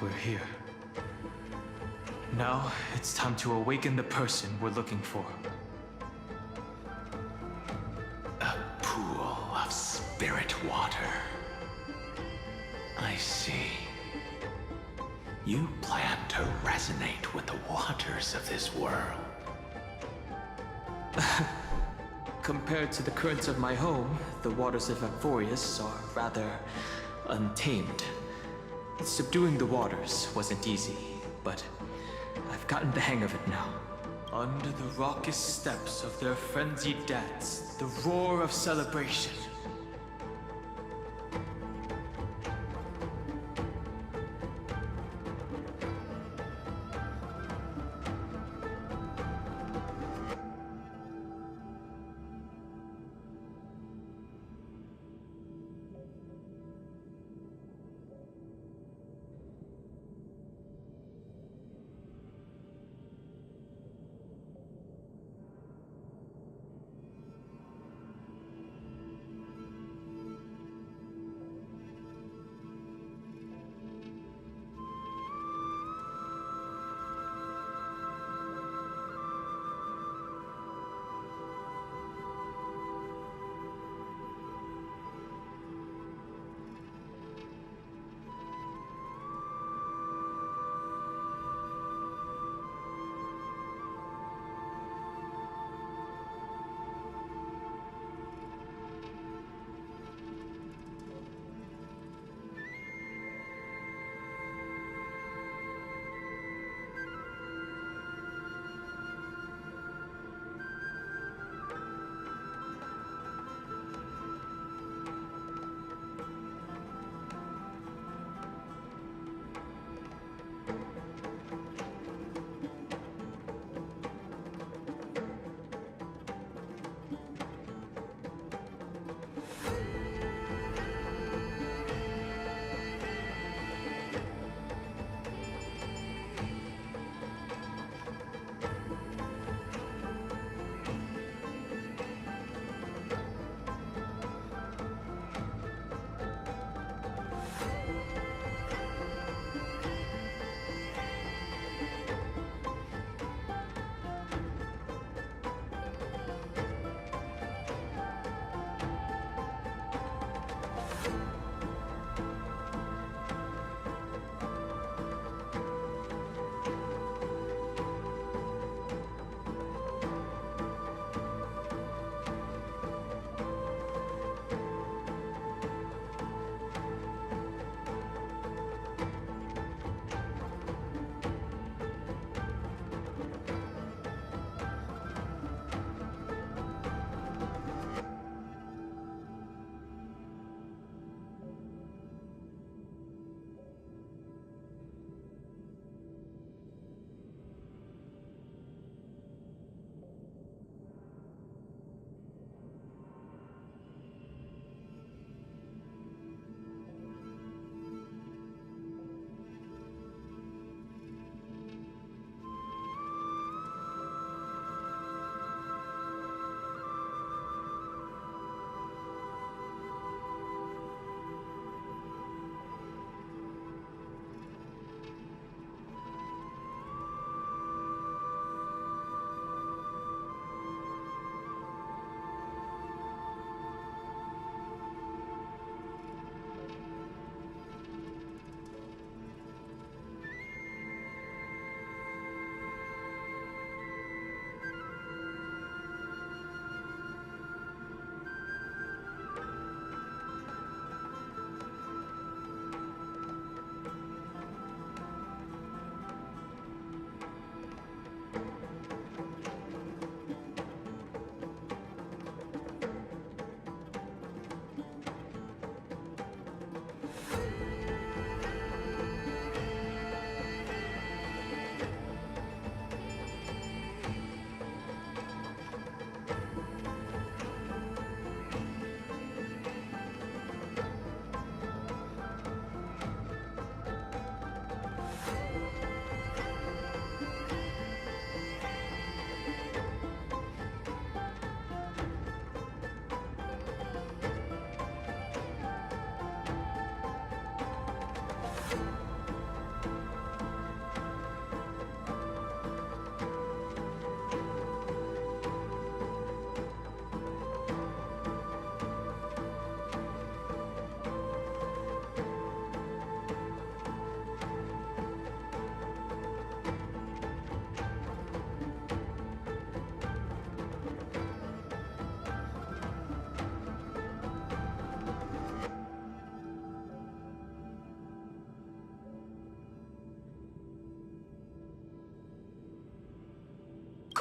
we're here. Now, it's time to awaken the person we're looking for. A pool of spirit water. I see. You plan to resonate with the waters of this world. Compared to the currents of my home, the waters of Amphorius are rather untamed. Subduing the waters wasn't easy, but I've gotten the hang of it now. Under the raucous steps of their frenzied dance, the roar of celebration.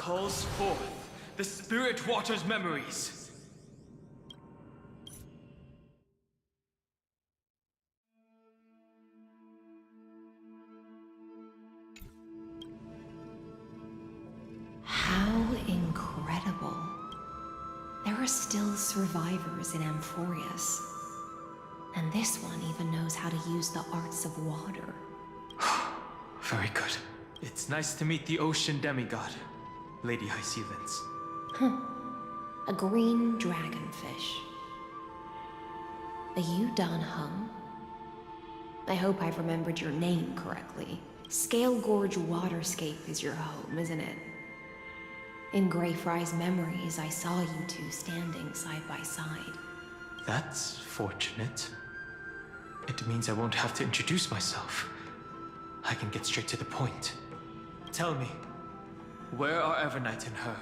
calls forth the Spirit Water's memories. How incredible. There are still survivors in Amphorius. And this one even knows how to use the arts of water. Very good. It's nice to meet the ocean demigod, Lady Hyacinths. A green dragonfish. Are you Dan Hung? I hope I've remembered your name correctly. Scale Gorge Waterscape is your home, isn't it? In Greyfry's memories, I saw you two standing side by side. That's fortunate. It means I won't have to introduce myself. I can get straight to the point. Tell me, where are Evernight and her?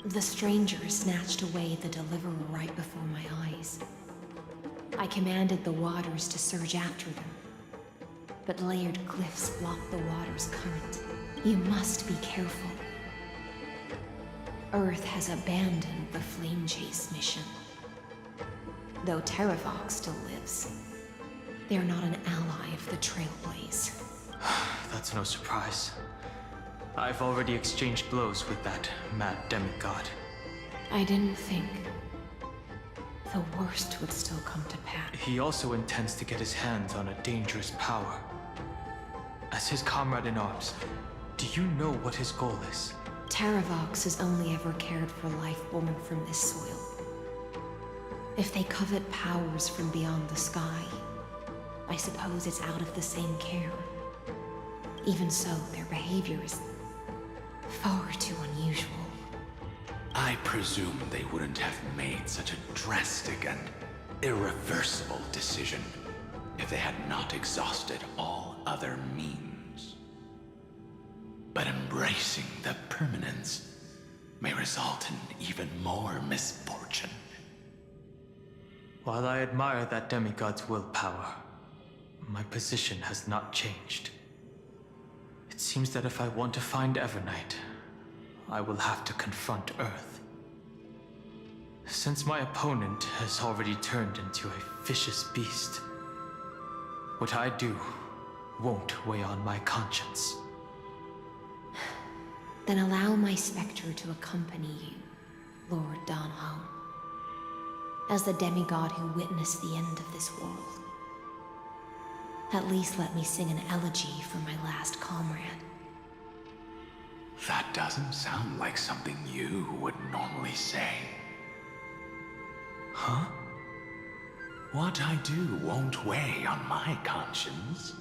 The stranger snatched away the deliverer right before my eyes. I commanded the waters to surge after them. But layered cliffs block the water's current. You must be careful. Earth has abandoned the Flame Chase mission. Though Terravox still lives, they're not an ally of the Trailblaze. That's no surprise. I've already exchanged blows with that mad demigod. I didn't think the worst would still come to pass. He also intends to get his hands on a dangerous power. As his comrade in arms, do you know what his goal is? Terravox has only ever cared for life born from this soil. If they covet powers from beyond the sky, I suppose it's out of the same care. Even so, their behavior is far too unusual. I presume they wouldn't have made such a drastic and irreversible decision if they had not exhausted all other means. But embracing the permanence may result in even more misfortune. While I admire that demigod's willpower, my position has not changed. It seems that if I want to find Evernight, I will have to confront Earth. Since my opponent has already turned into a vicious beast, what I do won't weigh on my conscience. Then allow my specter to accompany you, Lord Dan Hung. As the demigod who witnessed the end of this world. At least let me sing an elegy for my last comrade. That doesn't sound like something you would normally say. Huh? What I do won't weigh on my conscience.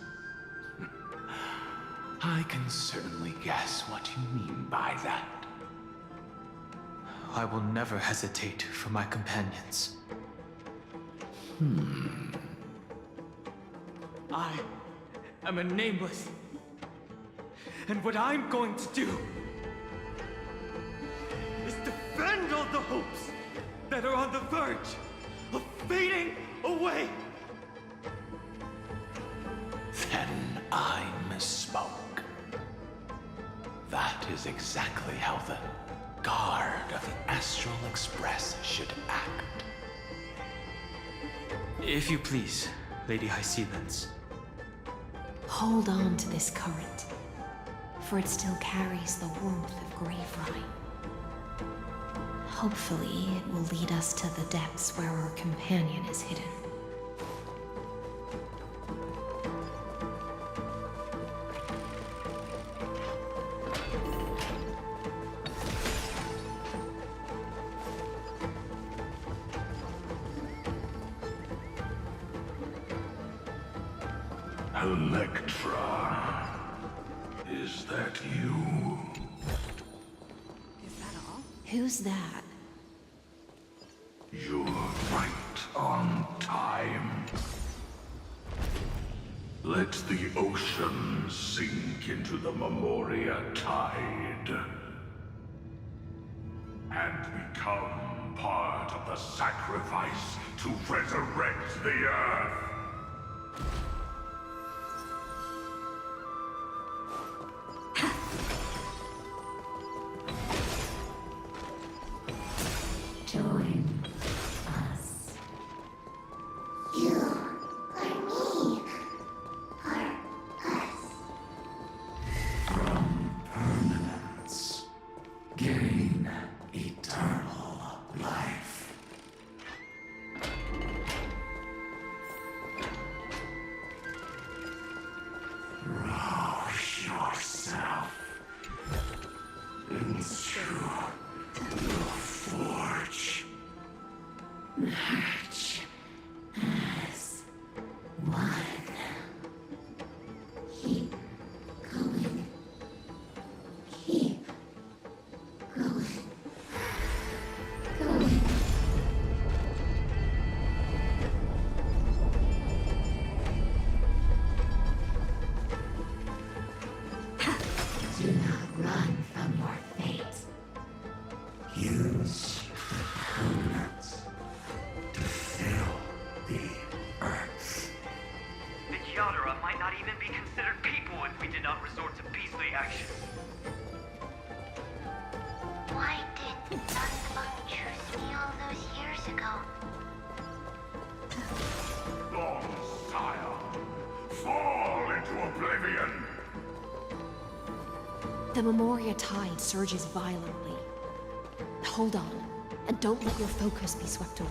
I can certainly guess what you mean by that. I will never hesitate for my companions. I am a nameless. And what I'm going to do is defend all the hopes that are on the verge of fading away. Then I misspoke. That is exactly how the guard of the Astral Express should act. If you please, Lady Hyacinths. Hold on to this current, for it still carries the warmth of Greyfry. Hopefully, it will lead us to the depths where our companion is hidden. Electra, is that you? Is that all? Who's that? You're right on time. Let the ocean sink into the Memoria tide and become part of the sacrifice to resurrect the Earth. yourself into the forge. Match as one. Keep going. Keep going. Going. Do not run from your fate. Use the elements to fill the earth. The Yadara might not even be considered people if we did not resort to beastly action. Why did Thunderbug choose me all those years ago? Long sire, fall into oblivion. The Memoria tide surges violently. Hold on, and don't let your focus be swept away.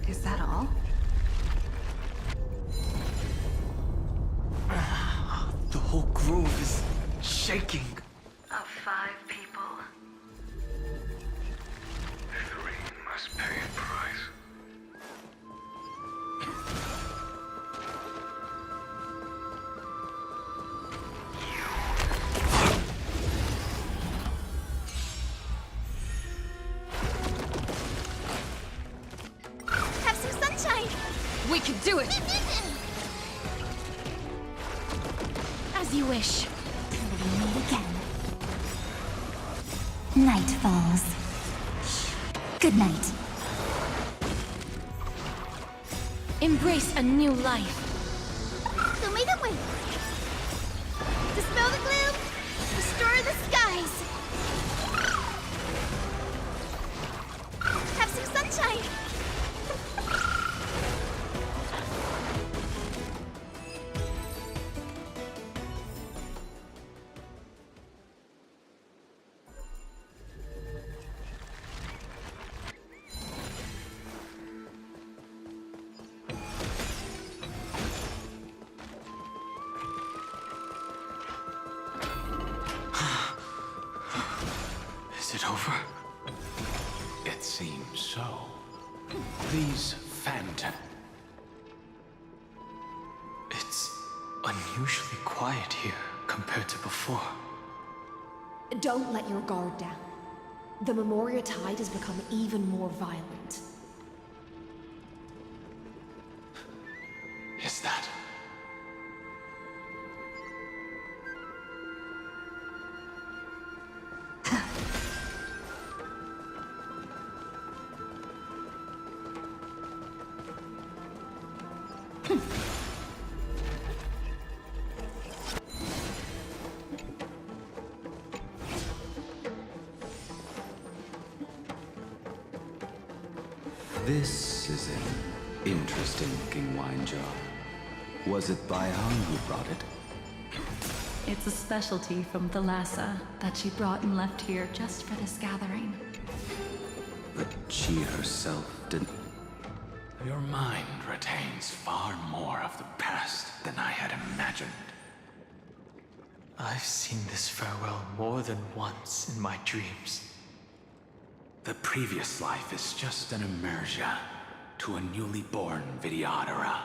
Is that all? The whole grove is shaking. Of 5 people. 3 must pay a price. Have some sunshine! We can do it! As you wish. Till we meet again. Night falls. Good night. Embrace a new life. Show me the way. Dispel the gloom. Restore the skies. Have some sunshine. Is it over? It seems so. These phantom. It's unusually quiet here compared to before. Don't let your guard down. The Memoria tide has become even more violent. Is that? This is an interesting-looking wine jar. Was it Baihan who brought it? It's a specialty from Thalassa that she brought and left here just for this gathering. But she herself didn't... Your mind retains far more of the past than I had imagined. I've seen this farewell more than once in my dreams. The previous life is just an immersia to a newly born Vidyadhara.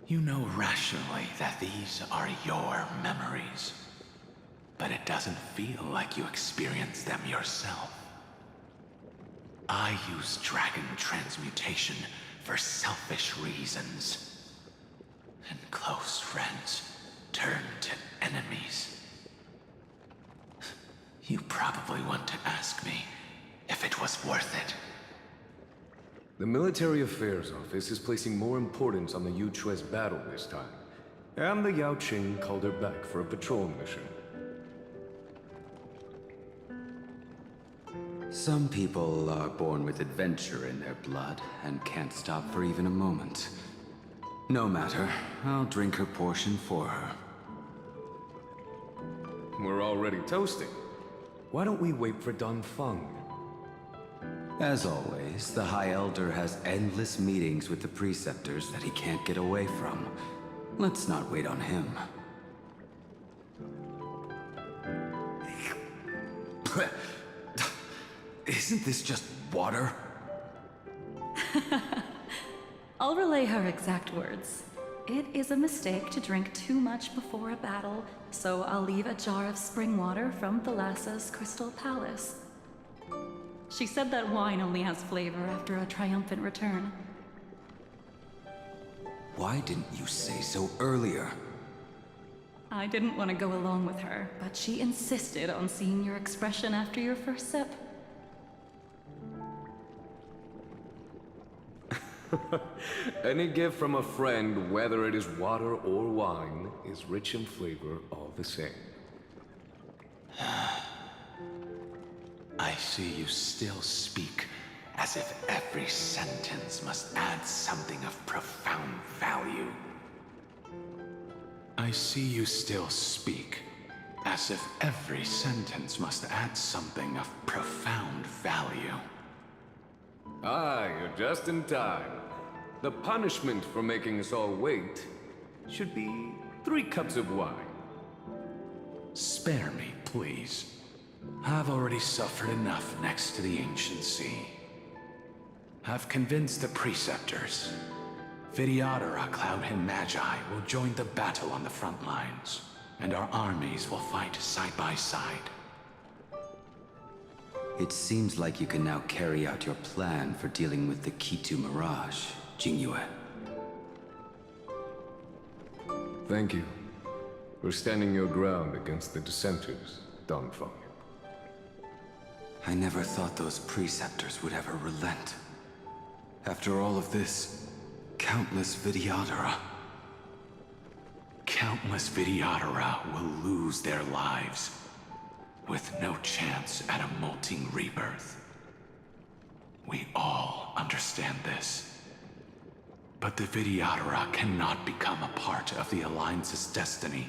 You know rationally that these are your memories, but it doesn't feel like you experienced them yourself. I use dragon transmutation for selfish reasons, and close friends turn to enemies. You probably want to ask me if it was worth it. The Military Affairs Office is placing more importance on the Yuchue's battle this time. And the Yao Qing called her back for a patrol mission. Some people are born with adventure in their blood and can't stop for even a moment. No matter. I'll drink her portion for her. We're already toasting. Why don't we wait for Don Feng? As always, the High Elder has endless meetings with the Preceptors that he can't get away from. Let's not wait on him. Isn't this just water? I'll relay her exact words. It is a mistake to drink too much before a battle, so I'll leave a jar of spring water from Thalassa's Crystal Palace. She said that wine only has flavor after a triumphant return. Why didn't you say so earlier? I didn't want to go along with her, but she insisted on seeing your expression after your first sip. Any gift from a friend, whether it is water or wine, is rich in flavor all the same. I see you still speak as if every sentence must add something of profound value. I see you still speak as if every sentence must add something of profound value. Ah, you're just in time. The punishment for making us all wait should be 3 cups of wine. Spare me, please. I've already suffered enough next to the Ancient Sea. I've convinced the Preceptors. Vidyadhara Cloudhim Magi will join the battle on the front lines, and our armies will fight side by side. It seems like you can now carry out your plan for dealing with the Kitu Mirage, Jingyue. Thank you for standing your ground against the dissenters, Don Feng. I never thought those Preceptors would ever relent. After all of this, countless Vidyadhara. Countless Vidyadhara will lose their lives, with no chance at a molting rebirth. We all understand this. But the Vidyadhara cannot become a part of the Alliance's destiny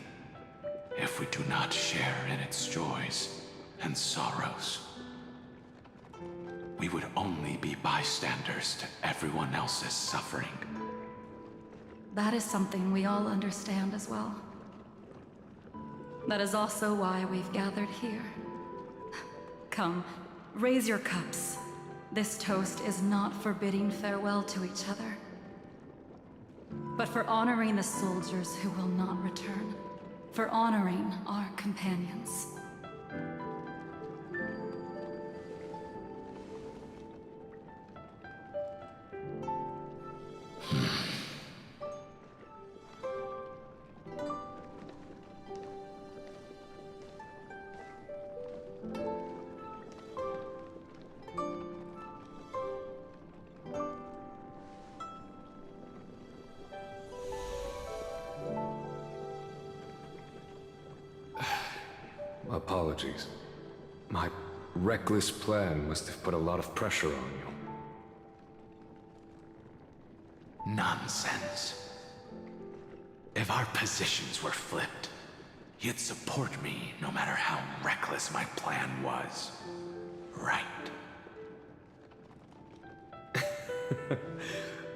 if we do not share in its joys and sorrows. We would only be bystanders to everyone else's suffering. That is something we all understand as well. That is also why we've gathered here. Come, raise your cups. This toast is not for bidding farewell to each other, but for honoring the soldiers who will not return, for honoring our companions. Apologies. My reckless plan must have put a lot of pressure on you. Nonsense. If our positions were flipped, you'd support me no matter how reckless my plan was. Right?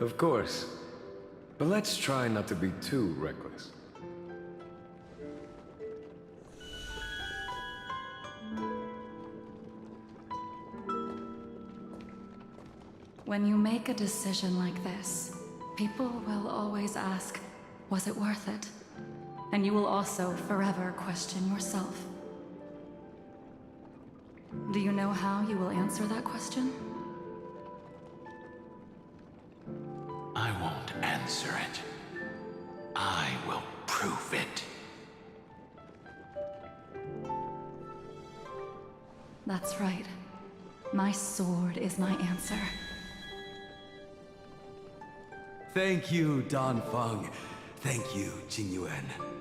Of course. But let's try not to be too reckless. When you make a decision like this, people will always ask, was it worth it? And you will also forever question yourself. Do you know how you will answer that question? I won't answer it. I will prove it. That's right. My sword is my answer. Thank you, Don Feng. Thank you, Jingyue.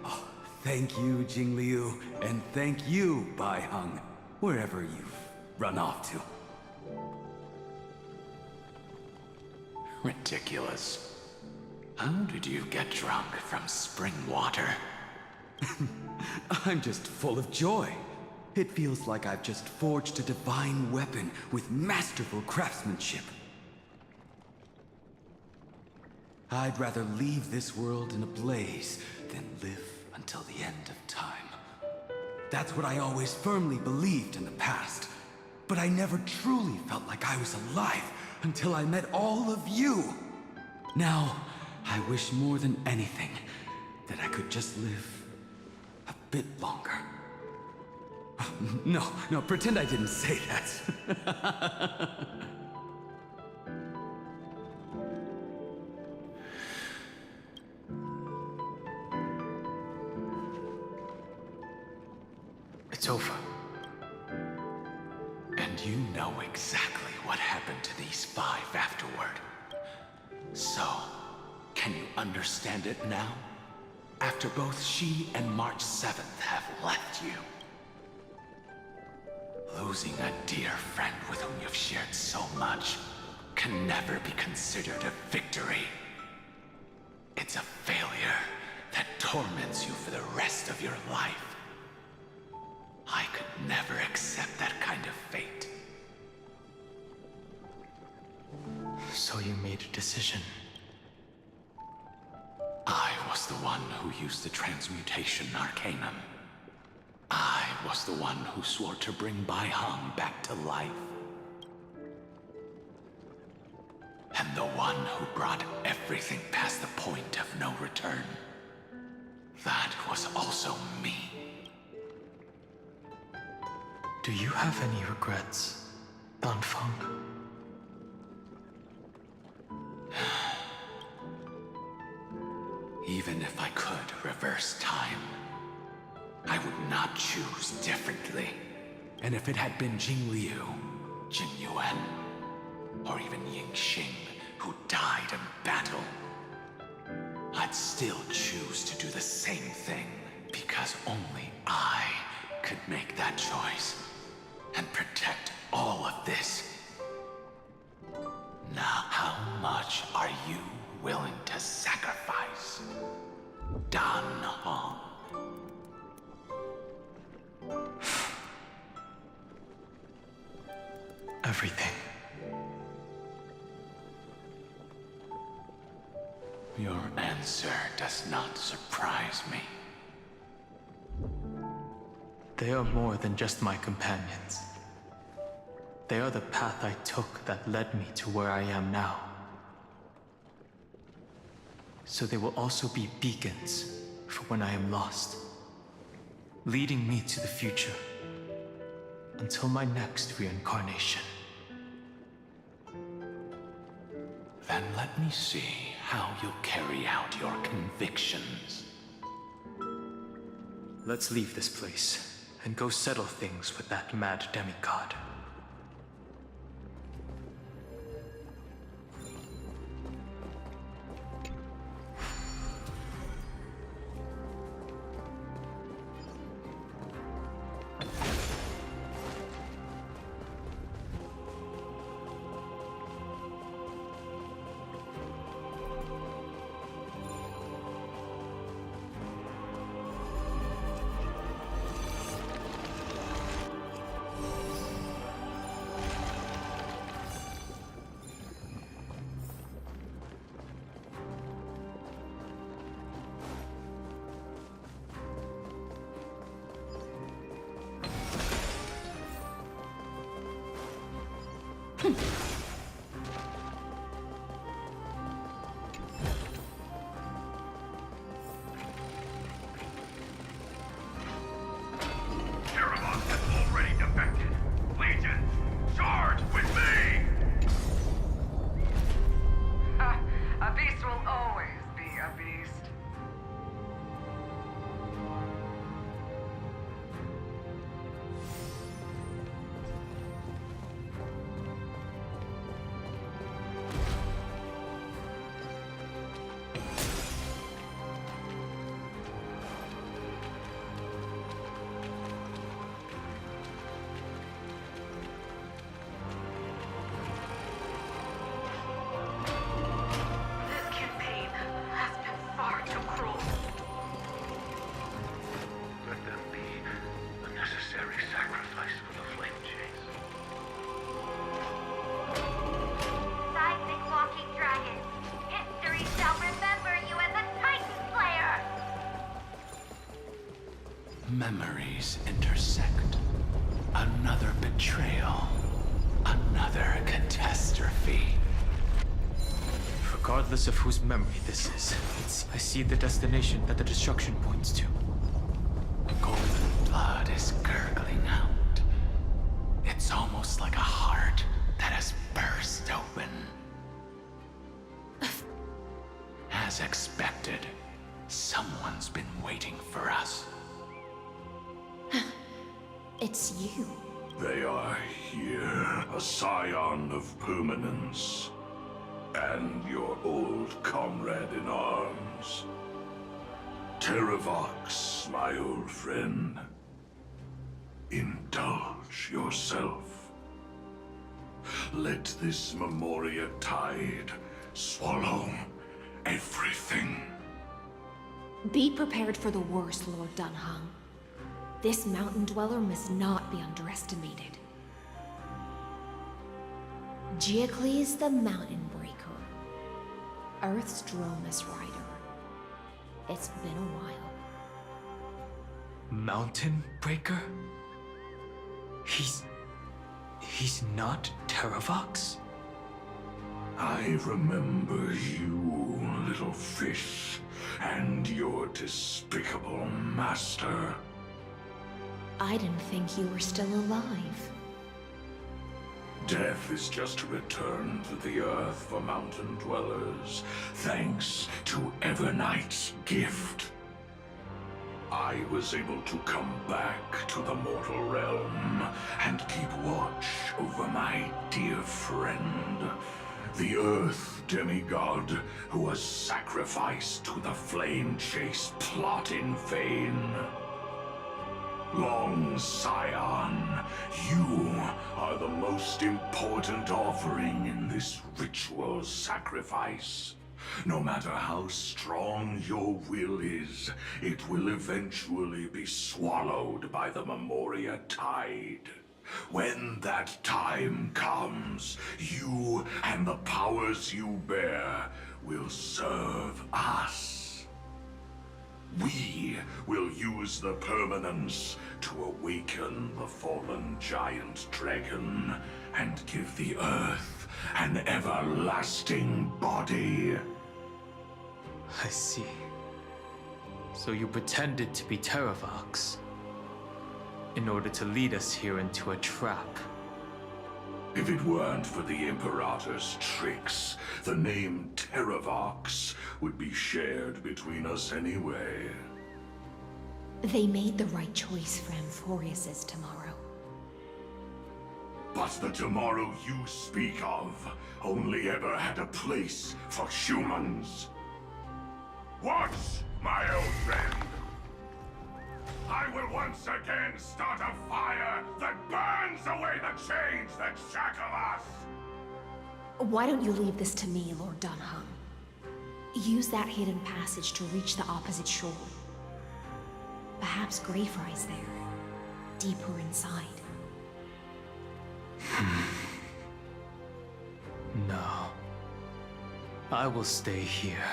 Oh, thank you, Jingliu. And thank you, Bai Heng, wherever you've run off to. Ridiculous. How did you get drunk from spring water? I'm just full of joy. It feels like I've just forged a divine weapon with masterful craftsmanship. I'd rather leave this world in a blaze than live until the end of time. That's what I always firmly believed in the past. But I never truly felt like I was alive until I met all of you. Now, I wish more than anything that I could just live a bit longer. No, pretend I didn't say that. It's over. And you know exactly what happened to these 5 afterward. So, can you understand it now? After both she and March 7th have left you. Losing a dear friend with whom you've shared so much can never be considered a victory. It's a failure that torments you for the rest of your life. I could never accept that kind of fate. So you made a decision. I was the one who used the transmutation arcanum. I was the one who swore to bring Bai-Hong back to life. And the one who brought everything past the point of no return. That was also me. Do you have any regrets, Danfeng? Even if I could reverse time, I would not choose differently. And if it had been Jing Liu, Jing Yuan, or even Ying Xing who died in battle, I'd still choose to do the same thing because only I could make that choice and protect all of this. Now, how much are you willing to sacrifice, Dan Hong? Everything. Your answer does not surprise me. They are more than just my companions. They are the path I took that led me to where I am now. So they will also be beacons for when I am lost, leading me to the future until my next reincarnation. Then let me see how you'll carry out your convictions. Let's leave this place and go settle things with that mad demigod. memories intersect. Another betrayal. Another catastrophe. Regardless of whose memory this is, I see the destination that the destruction points to. Golden blood is gurgling out. It's almost like a heart that has burst open. As expected, someone's been waiting for us. It's you. They are here, a scion of permanence. And your old comrade in arms. Terravox, my old friend. Indulge yourself. Let this Memoria tide swallow everything. Be prepared for the worst, Lord Dunhung. This mountain dweller must not be underestimated. Geocles the Mountain Breaker. Earth's Dromus Rider. It's been a while. Mountain Breaker? He's not Terravox? I remember you, little fish, and your despicable master. I didn't think you were still alive. Death is just a return to the earth for mountain dwellers, thanks to Evernight's gift. I was able to come back to the mortal realm and keep watch over my dear friend, the Earth demigod who was sacrificed to the flame chase plot in vain. Long Scion, you are the most important offering in this ritual sacrifice. No matter how strong your will is, it will eventually be swallowed by the Memoria tide. When that time comes, you and the powers you bear will serve us. We will use the permanence to awaken the fallen giant dragon and give the earth an everlasting body. I see. So you pretended to be Terravox in order to lead us here into a trap. If it weren't for the Imperator's tricks, the name Terravox would be shared between us anyway. They made the right choice for Amphorius's tomorrow. But the tomorrow you speak of only ever had a place for humans. Watch, my old friend! I will once again start a fire that burns away the chains that shackle us! Why don't you leave this to me, Lord Dunhung? Use that hidden passage to reach the opposite shore. Perhaps Greyfry's there, deeper inside. No. I will stay here.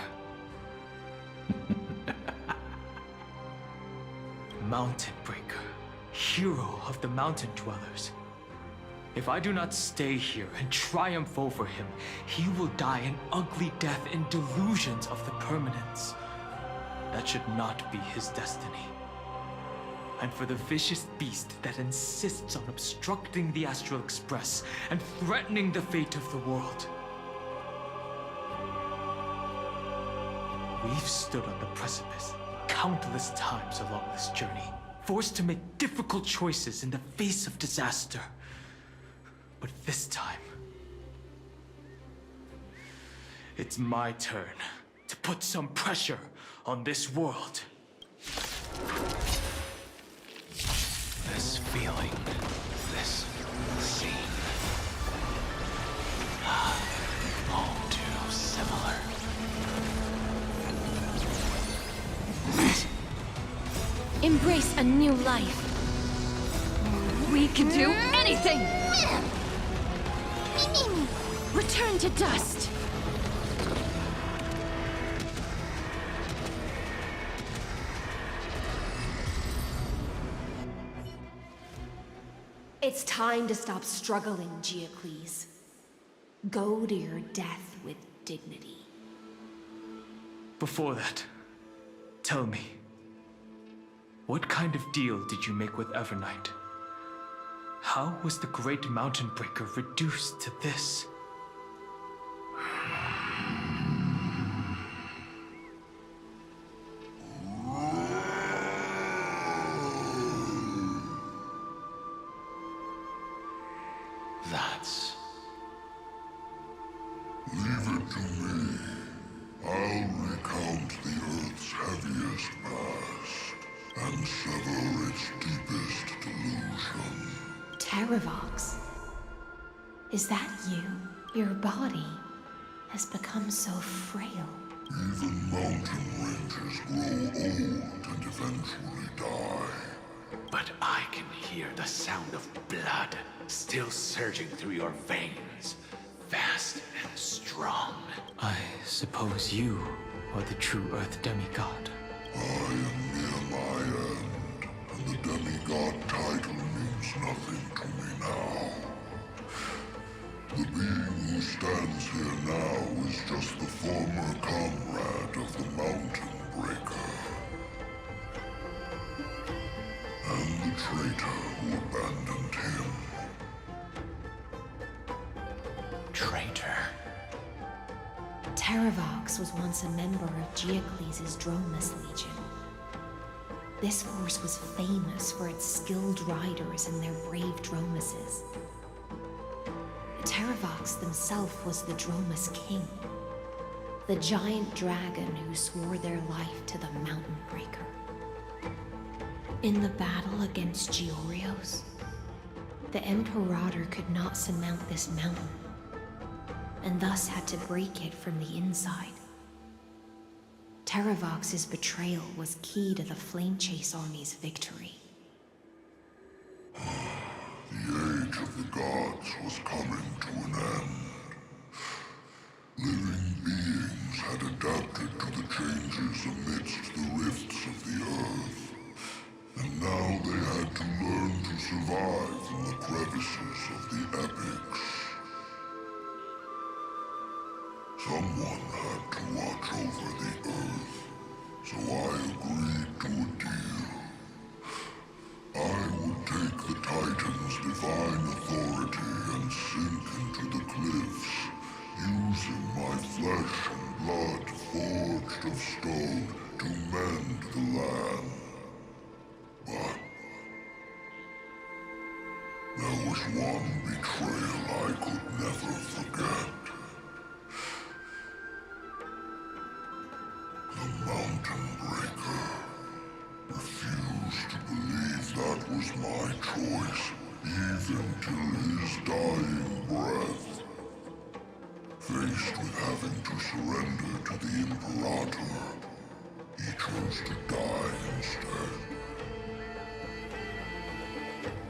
Mountain Breaker, hero of the mountain dwellers. If I do not stay here and triumph over him, he will die an ugly death in delusions of the permanence. That should not be his destiny. And for the vicious beast that insists on obstructing the Astral Express and threatening the fate of the world. We've stood on the precipice countless times along this journey, forced to make difficult choices in the face of disaster. But this time, it's my turn to put some pressure on this world. This feeling, this scene, all too similar. Embrace a new life. We can do anything! Return to dust! It's time to stop struggling, Geocles. Go to your death with dignity. Before that, tell me, what kind of deal did you make with Evernight? How was the Great Mountain Breaker reduced to this? That's... Leave it to me. I'll recount the Earth's heaviest past and sever its deepest delusion. Terravox? Is that you? Your body has become so frail. Even mountain ranges grow old and eventually die. But I can hear the sound of blood still surging through your veins, fast and strong. I suppose you are the true Earth demigod. I am near my end, and the demigod title means nothing to me now. The being who stands here now is just the former comrade of the Mountain Breaker. And the traitor who abandoned him. Traitor? Terravox was once a member of Geocles' Dromus Legion. This force was famous for its skilled riders and their brave Dromuses. Terravox himself was the Dromus King, the giant dragon who swore their life to the Mountain Breaker. In the battle against Georios, the Imperator could not surmount this mountain, and thus had to break it from the inside. Terravox's betrayal was key to the Flame Chase Army's victory. The age of the gods was coming to an end. Living beings had adapted to the changes amidst the rifts of the earth, and now they had to learn to survive in the crevices of the epics. Someone had to watch over the earth, so I agreed to a deal. I would take the Titan's divine authority and sink into the cliffs, using my flesh and blood forged of stone to mend the land. But there was one betrayal I could never forget. The Mountain Breaker refused to believe that was my choice, even till his dying breath. Faced with having to surrender to the Imperator, he chose to die instead.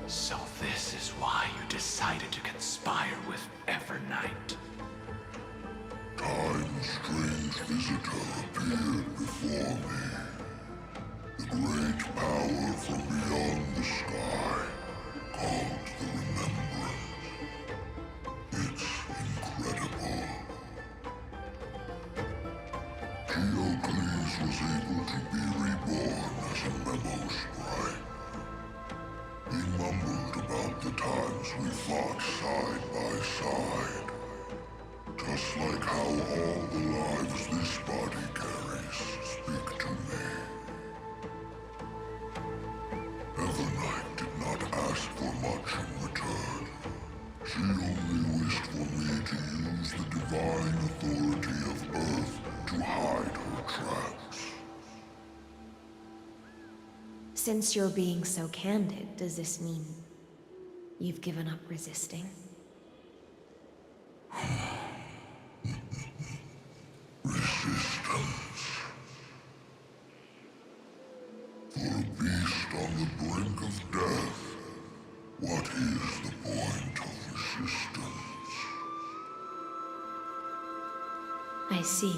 So this is why you decided to conspire with Evernight. Time's strange visitor appeared before me. The great power from beyond the sky, called the Remembrance. It's incredible. Geocles was able to be reborn as a memo sprite. He mumbled about the times we fought side by side. Just like how all the lives this body carries speak to me. Evernight did not ask for much in return. She only wished for me to use the divine authority of Earth to hide her tracks. Since you're being so candid, does this mean you've given up resisting? Resistance. For a beast on the brink of death, what is the point of resistance? I see.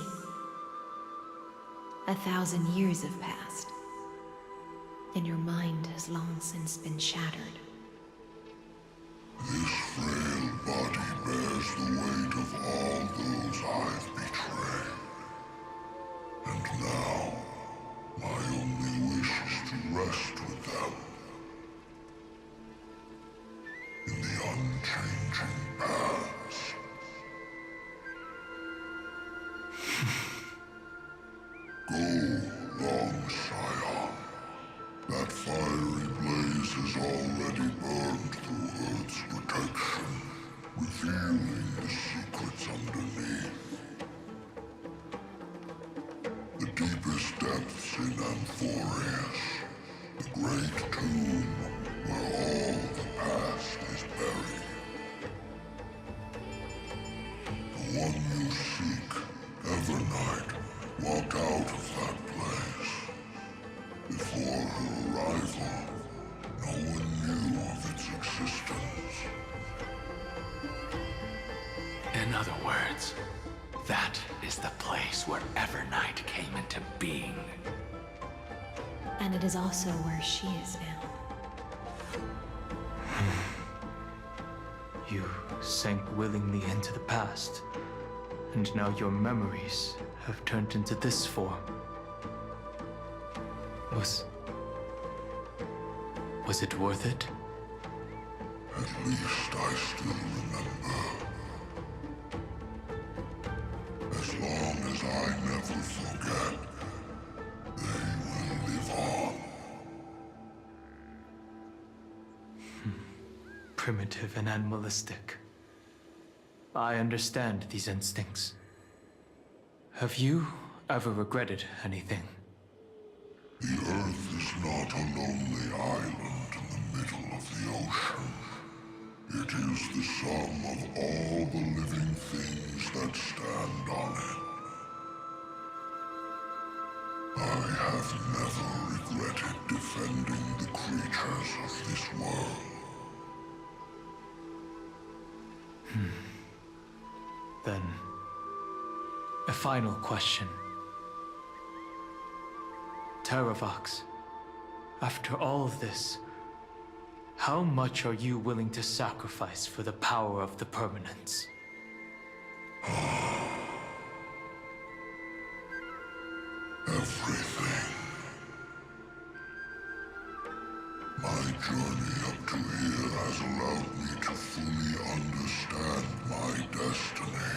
1,000 years have passed, and your mind has long since been shattered. deepest depths in Amphorius, the great tomb where all the past is buried. The one you seek, Evernight, walked out of that place. Before her arrival, no one knew of its existence. In other words, that is the place where Evernight came into being. And it is also where she is now. You sank willingly into the past, and now your memories have turned into this form. Was it worth it? At least I still remember. As long as I never forget, they will live on. Primitive and animalistic. I understand these instincts. Have you ever regretted anything? The Earth is not a lonely island in the middle of the ocean. It is the sum of all the living things that stand on it. I have never regretted defending the creatures of this world. Then, a final question. Terravox, after all of this, how much are you willing to sacrifice for the power of the permanence? Everything. My journey up to here has allowed me to fully understand my destiny.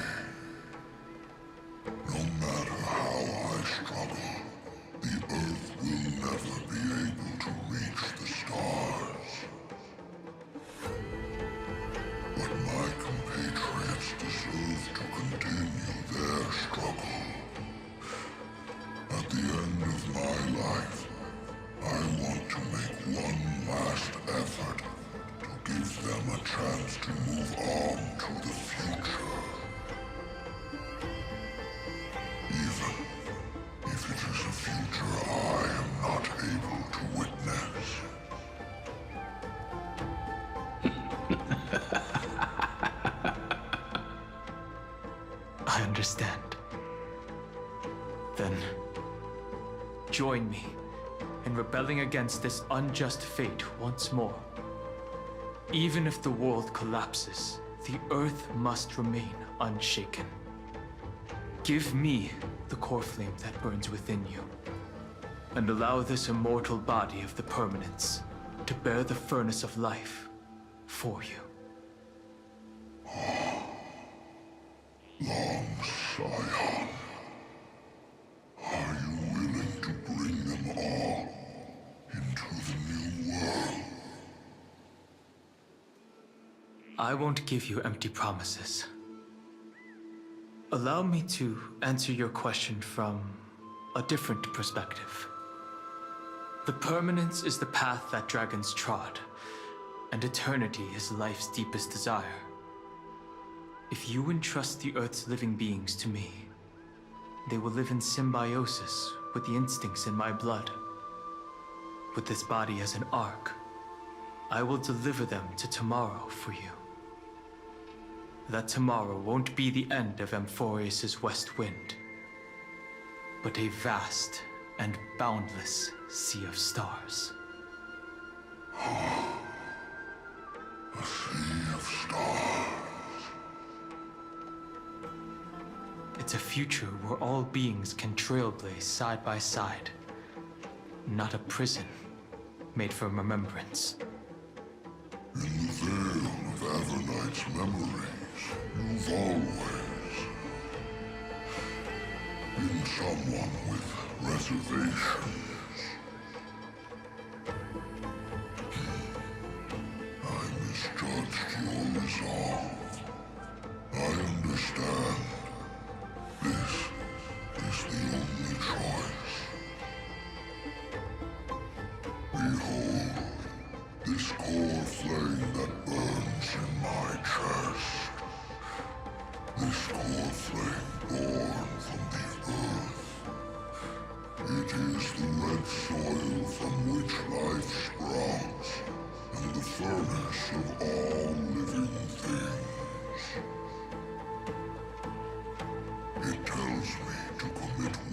No matter how I struggle, the Earth will never be able to reach the stars. But my compatriots deserve to continue their struggle. At the end of my life, I want to make one last effort to give them a chance to move on to the future. Even if it is a future I am not able to witness. I understand. Then, join me in rebelling against this unjust fate once more. Even if the world collapses, the Earth must remain unshaken. Give me the core flame that burns within you, and allow this immortal body of the permanence to bear the furnace of life for you. Long Scion, are you willing to bring them all into the new world? I won't give you empty promises. Allow me to answer your question from a different perspective. The permanence is the path that dragons trod, and eternity is life's deepest desire. If you entrust the Earth's living beings to me, they will live in symbiosis with the instincts in my blood. With this body as an ark, I will deliver them to tomorrow for you. That tomorrow won't be the end of Amphorius' west wind, but a vast and boundless sea of stars. A sea of stars. It's a future where all beings can trailblaze side by side, not a prison made for remembrance. In the veil of Avernight's memories, you've always been someone with reservations. I misjudged your resolve. I understand. This is the only choice.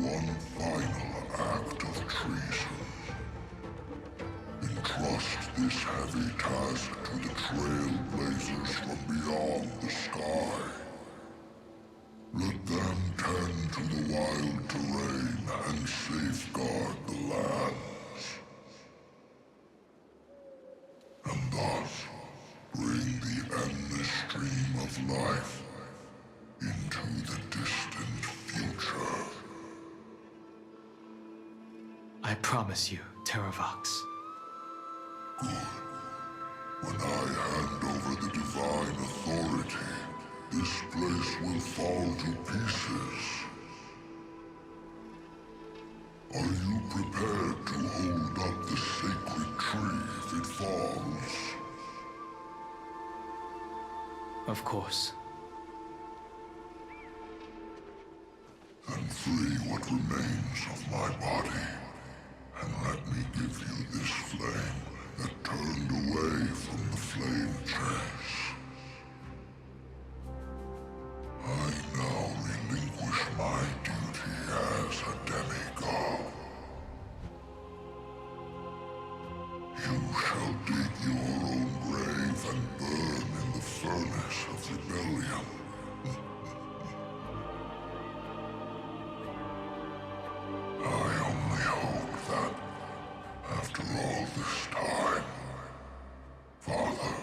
one final act of treason. Entrust this heavy task to the trailblazers from beyond the sky. Let them tend to the wild terrain and safeguard the lands. And thus, bring the endless stream of life into the distant future. I promise you, Terravox. Good. When I hand over the divine authority, this place will fall to pieces. Are you prepared to hold up the sacred tree if it falls? Of course. Then free what remains of my body, and let me give you this flame that turned away from the flame chase. I now relinquish my duty as a demigod. You shall dig your own grave and burn in the furnace of rebellion. I only hope that, after all this time, Father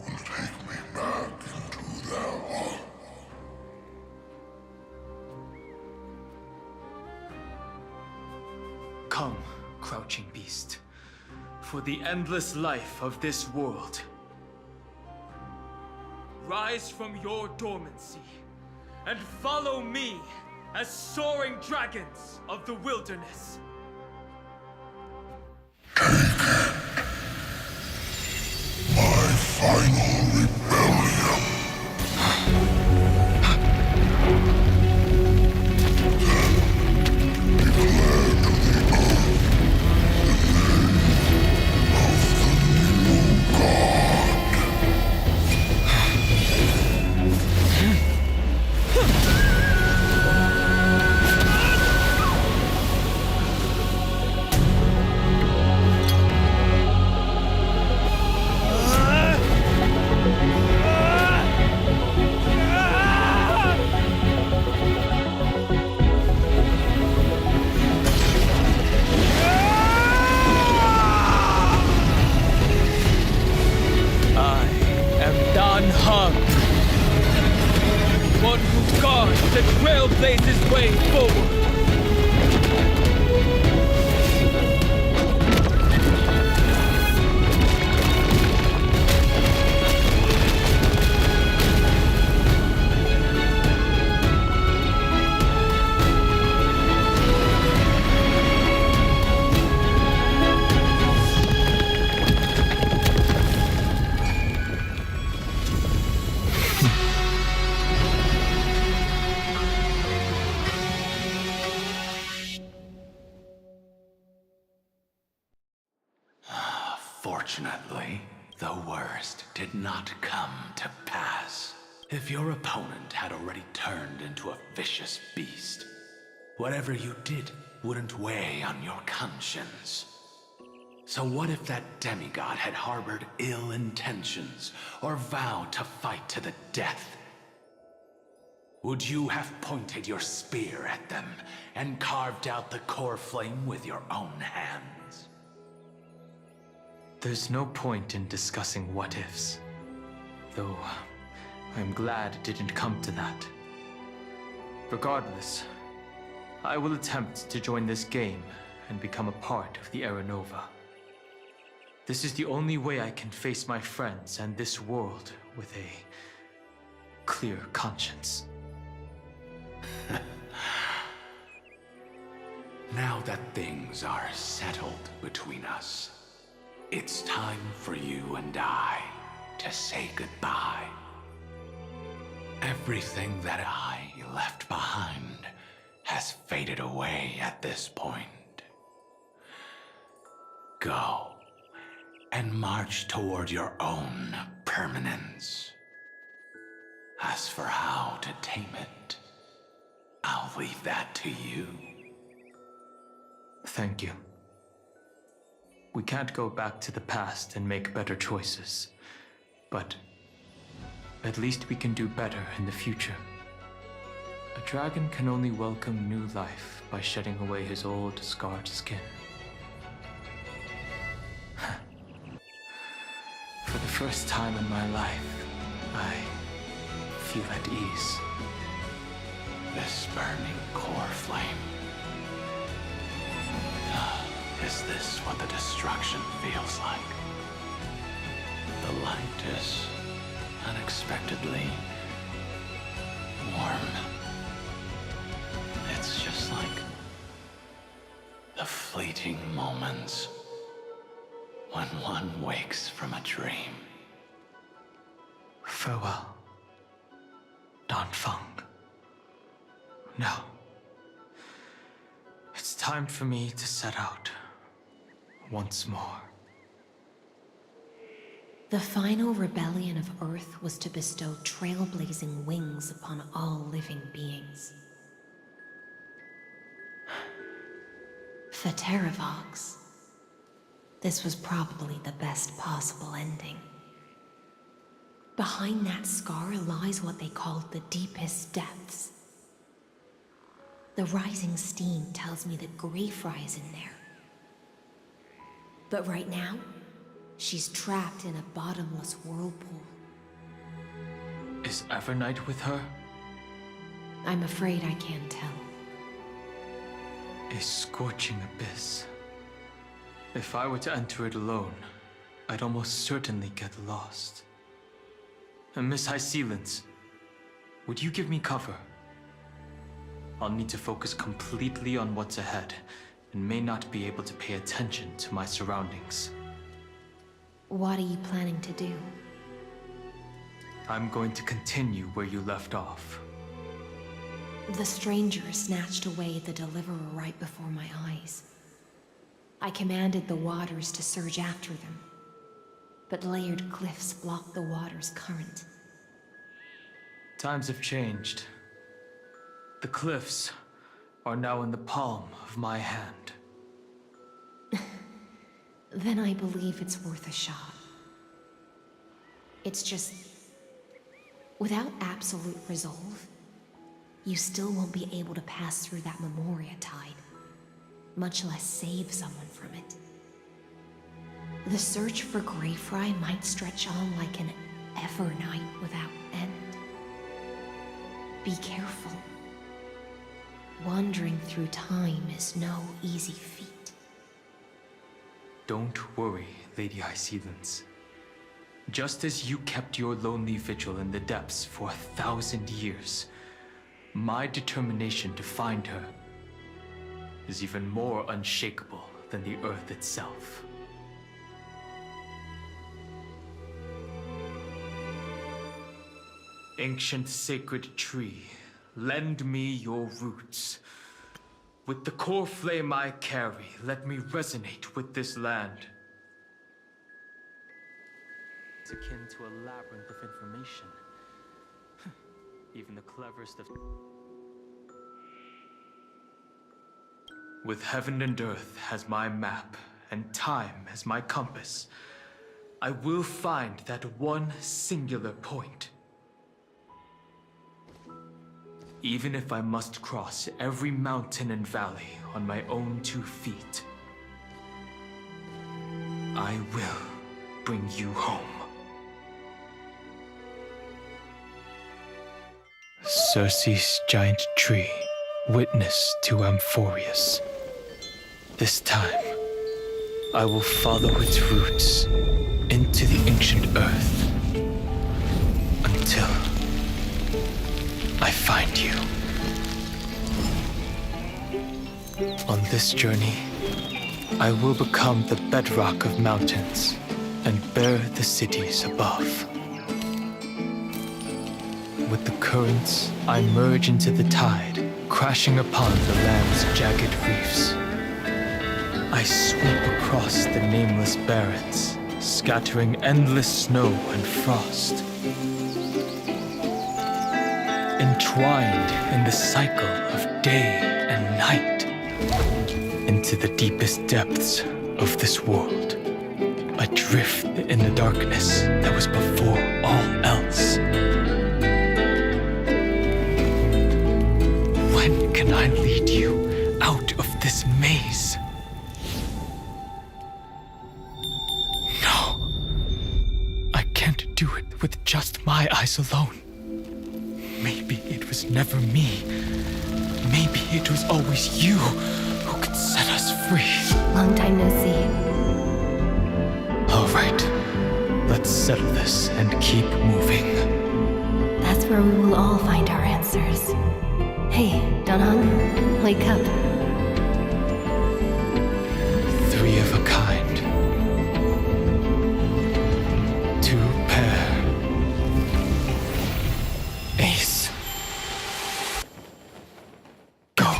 will take me back into their heart. Come, crouching beast, for the endless life of this world. Rise from your dormancy and follow me as soaring dragons of the wilderness. My final rebellion. Declare to the earth the name of the new god. One who guards the trailblazer's way forward. Fortunately, the worst did not come to pass. If your opponent had already turned into a vicious beast, whatever you did wouldn't weigh on your conscience. So what if that demigod had harbored ill intentions or vowed to fight to the death? Would you have pointed your spear at them and carved out the core flame with your own hands? There's no point in discussing what-ifs. Though, I'm glad it didn't come to that. Regardless, I will attempt to join this game and become a part of the Era Nova. This is the only way I can face my friends and this world with a clear conscience. Now that things are settled between us, it's time for you and I to say goodbye. Everything that I left behind has faded away at this point. Go and march toward your own permanence. As for how to tame it, I'll leave that to you. Thank you. We can't go back to the past and make better choices, but at least we can do better in the future. A dragon can only welcome new life by shedding away his old, scarred skin. For the first time in my life, I feel at ease. This burning core flame. Is this what the destruction feels like? The light is unexpectedly warm. It's just like the fleeting moments when one wakes from a dream. Farewell, Danfeng. Now, it's time for me to set out once more. The final rebellion of Earth was to bestow trailblazing wings upon all living beings. For Terravox, this was probably the best possible ending. Behind that scar lies what they called the deepest depths. The rising steam tells me that Greyfry is in there. But right now, she's trapped in a bottomless whirlpool. Is Evernight with her? I'm afraid I can't tell. A scorching abyss. If I were to enter it alone, I'd almost certainly get lost. And Miss High Sealants, would you give me cover? I'll need to focus completely on what's ahead, and may not be able to pay attention to my surroundings. What are you planning to do? I'm going to continue where you left off. The stranger snatched away the deliverer right before my eyes. I commanded the waters to surge after them, but layered cliffs blocked the water's current. Times have changed. The cliffs are now in the palm of my hand. Then I believe it's worth a shot. It's just, without absolute resolve, you still won't be able to pass through that Memoria tide, much less save someone from it. The search for Greyfry might stretch on like an Evernight without end. Be careful. Wandering through time is no easy feat. Don't worry, Lady High Sealants. Just as you kept your lonely vigil in the depths for 1,000 years, my determination to find her is even more unshakable than the earth itself. Ancient sacred tree, lend me your roots. With the core flame I carry, let me resonate with this land. It's akin to a labyrinth of information. Even the cleverest of... With heaven and earth as my map, and time as my compass, I will find that one singular point. Even if I must cross every mountain and valley on my own 2 feet, I will bring you home. Circe's giant tree, witness to Amphorius. This time, I will follow its roots into the ancient earth until I find you. On this journey, I will become the bedrock of mountains and bear the cities above. With the currents, I merge into the tide, crashing upon the land's jagged reefs. I sweep across the nameless barrens, scattering endless snow and frost. Entwined in the cycle of day and night, until into the deepest depths of this world, adrift in the darkness that was before all else. When can I lead you out of this maze? No. I can't do it with just my eyes alone. Maybe it was never me. Maybe it was always you who could set us free. Long time no see. All right. Let's settle this and keep moving. That's where we will all find our answers. Hey, Danhong, wake up. Three of a kind. Two pair. Ace. Go.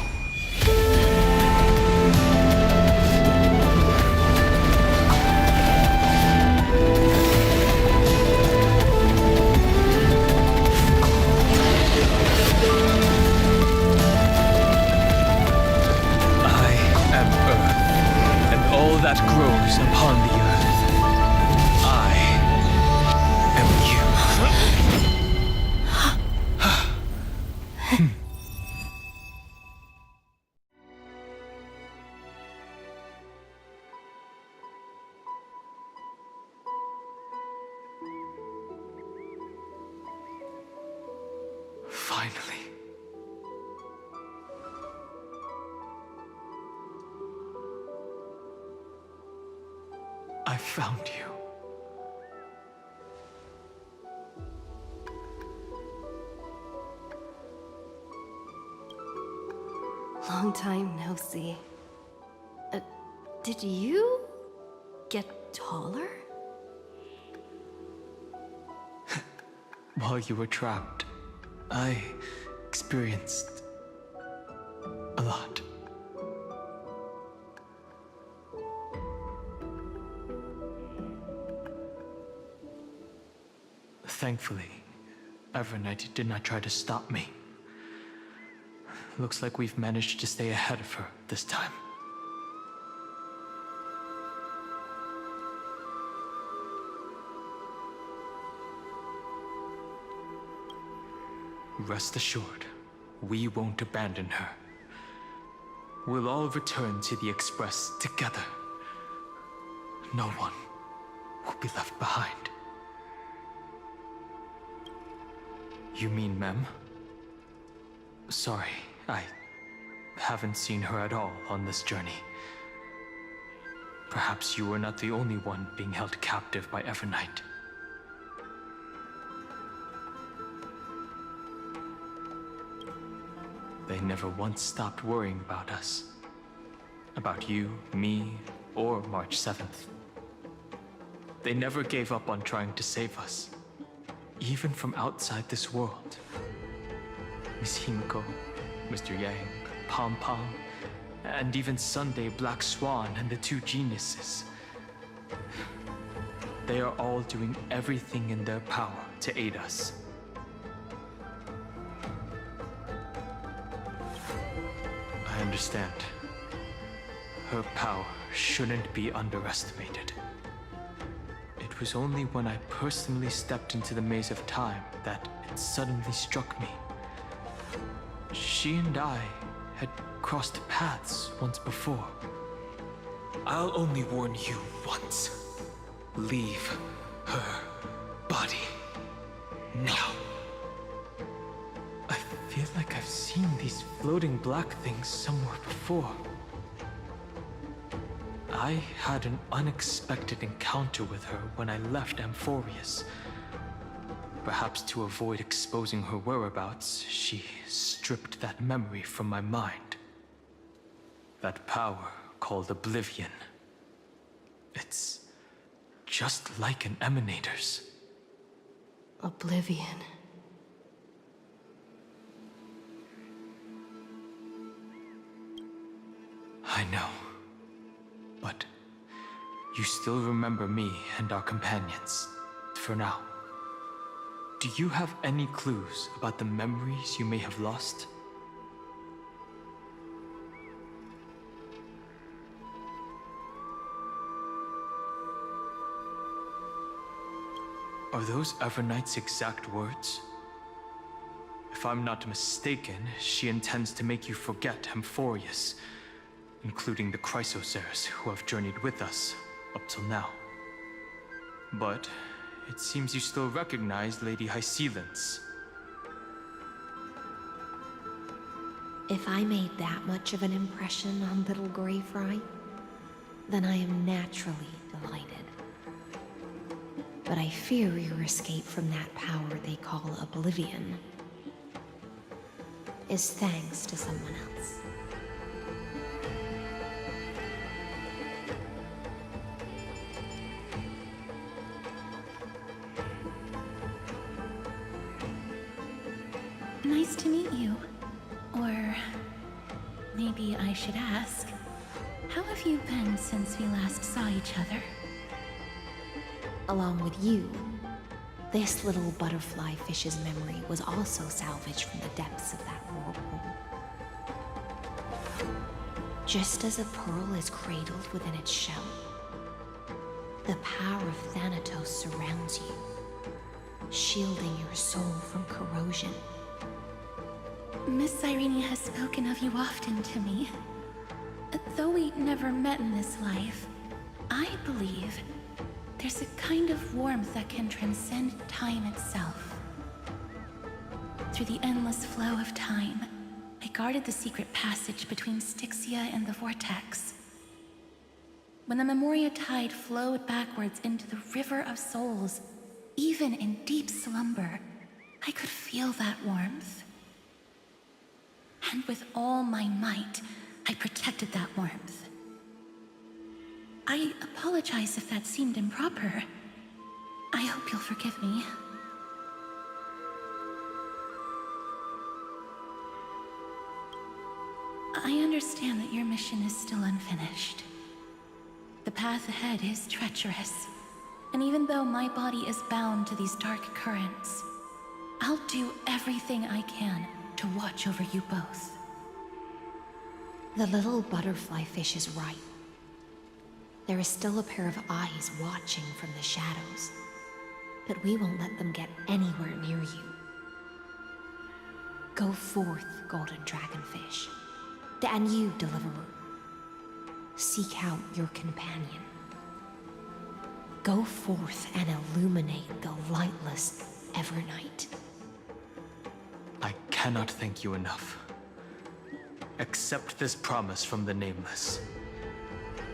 That grows upon the earth. I am you. Finally. I found you. Long time no see. Did you get taller? While you were trapped, I experienced a lot. Thankfully, Evernight did not try to stop me. Looks like we've managed to stay ahead of her this time. Rest assured, we won't abandon her. We'll all return to the Express together. No one will be left behind. You mean Mem? Sorry, I haven't seen her at all on this journey. Perhaps you were not the only one being held captive by Evernight. They never once stopped worrying about us. About you, me, or March 7th. They never gave up on trying to save us. Even from outside this world. Miss Himiko, Mr. Yang, Pom Pom, and even Sunday Black Swan and the two geniuses. They are all doing everything in their power to aid us. I understand. Her power shouldn't be underestimated. It was only when I personally stepped into the maze of time that it suddenly struck me. She and I had crossed paths once before. I'll only warn you once. Leave her body now. I feel like I've seen these floating black things somewhere before. I had an unexpected encounter with her when I left Amphorius. Perhaps to avoid exposing her whereabouts, she stripped that memory from my mind. That power called Oblivion. It's just like an Emanator's. Oblivion. I know. But you still remember me and our companions, for now. Do you have any clues about the memories you may have lost? Are those Evernight's exact words? If I'm not mistaken, she intends to make you forget Amphorius, including the Chrysosaurs who have journeyed with us up till now. But it seems you still recognize Lady Hycelens. If I made that much of an impression on little Grey Fry, then I am naturally delighted. But I fear your escape from that power they call Oblivion is thanks to someone else. Nice to meet you. Or maybe I should ask, how have you been since we last saw each other? Along with you, this little butterfly fish's memory was also salvaged from the depths of that whirlpool. Just as a pearl is cradled within its shell, the power of Thanatos surrounds you, shielding your soul from corrosion. Miss Irene has spoken of you often to me. Though we never met in this life, I believe there's a kind of warmth that can transcend time itself. Through the endless flow of time, I guarded the secret passage between Styxia and the Vortex. When the Memoria tide flowed backwards into the River of Souls, even in deep slumber, I could feel that warmth. And with all my might, I protected that warmth. I apologize if that seemed improper. I hope you'll forgive me. I understand that your mission is still unfinished. The path ahead is treacherous, and even though my body is bound to these dark currents, I'll do everything I can to watch over you both. The little butterfly fish is right. There is still a pair of eyes watching from the shadows, but we won't let them get anywhere near you. Go forth, golden dragonfish, and you, deliverer. Seek out your companion. Go forth and illuminate the lightless Evernight. I cannot thank you enough. Accept this promise from the Nameless.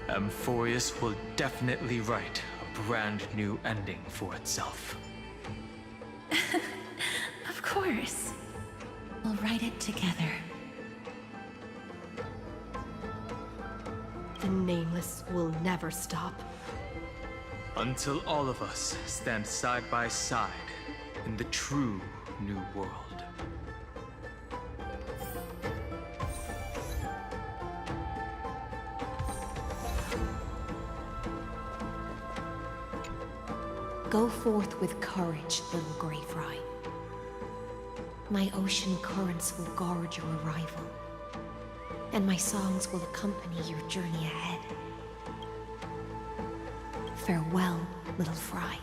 Amphorius will definitely write a brand new ending for itself. Of course. We'll write it together. The Nameless will never stop. Until all of us stand side by side in the true new world. Go forth with courage, little Grey Fry. My ocean currents will guard your arrival, and my songs will accompany your journey ahead. Farewell, little Fry.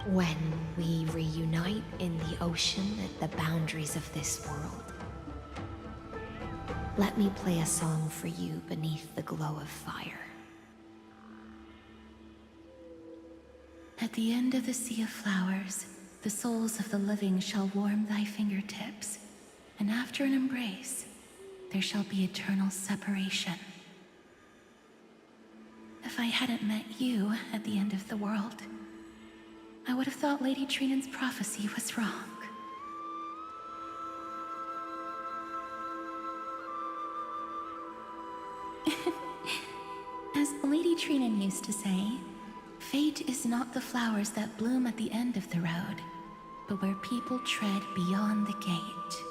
When we reunite in the ocean at the boundaries of this world, let me play a song for you beneath the glow of fire. At the end of the sea of flowers, the souls of the living shall warm thy fingertips, and after an embrace, there shall be eternal separation. If I hadn't met you at the end of the world, I would have thought Lady Trinan's prophecy was wrong. As Lady Trinan used to say, fate is not the flowers that bloom at the end of the road, but where people tread beyond the gate.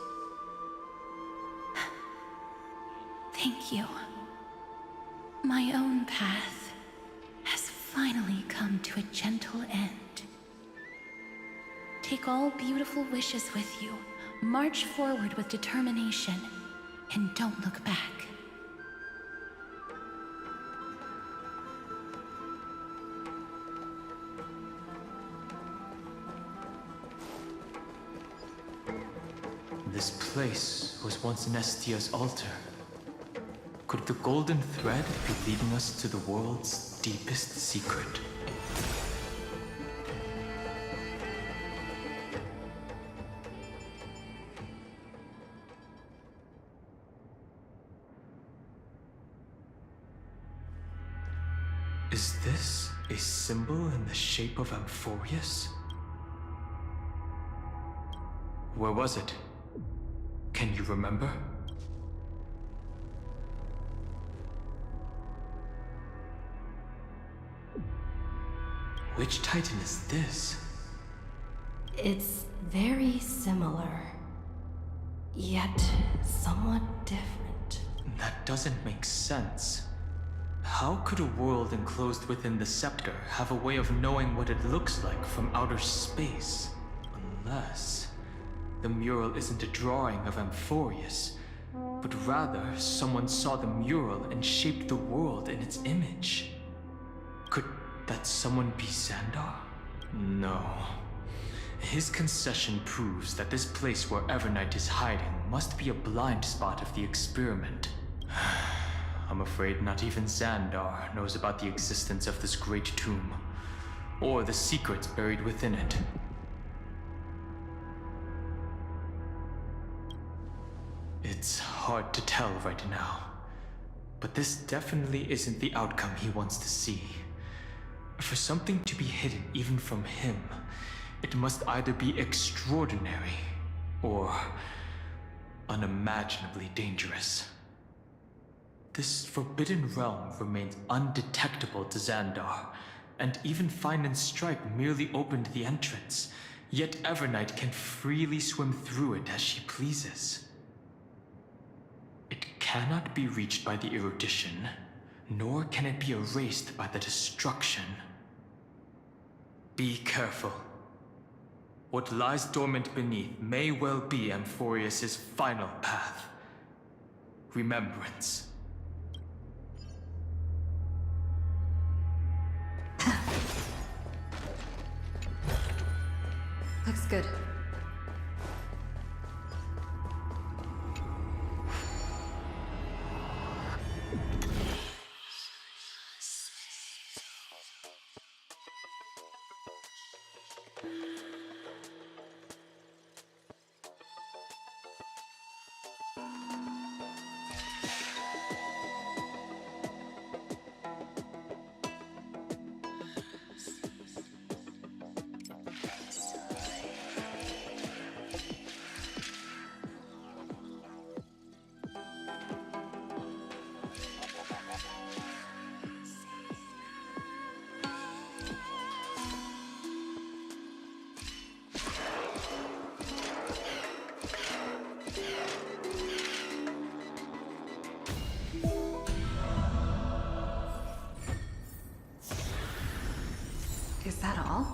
Thank you. My own path has finally come to a gentle end. Take all beautiful wishes with you, march forward with determination, and don't look back. This place was once Nestia's altar. Could the golden thread be leading us to the world's deepest secret? Is this a symbol in the shape of Amphorius? Where was it? Can you remember? Which Titan is this? It's very similar, yet somewhat different. That doesn't make sense. How could a world enclosed within the scepter have a way of knowing what it looks like from outer space? Unless the mural isn't a drawing of Amphorius, but rather someone saw the mural and shaped the world in its image. Could that someone be Xandar? No. His concession proves that this place where Evernight is hiding must be a blind spot of the experiment. I'm afraid not even Xandar knows about the existence of this great tomb, or the secrets buried within it. It's hard to tell right now, but this definitely isn't the outcome he wants to see. For something to be hidden even from him, it must either be extraordinary or unimaginably dangerous. This forbidden realm remains undetectable to Xandar, and even Fine and Stripe merely opened the entrance, yet Evernight can freely swim through it as she pleases. It cannot be reached by the erudition, nor can it be erased by the destruction. Be careful. What lies dormant beneath may well be Amphorius' final path. Remembrance. Looks good. Is that all?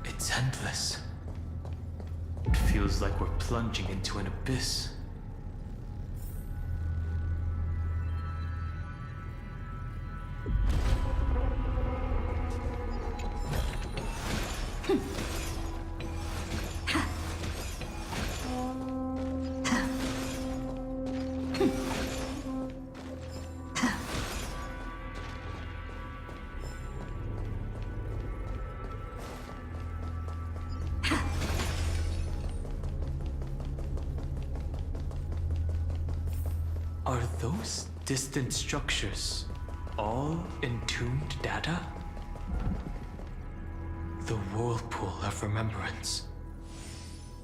It's endless. It feels like we're plunging into an abyss. Are those distant structures all entombed data? The whirlpool of remembrance.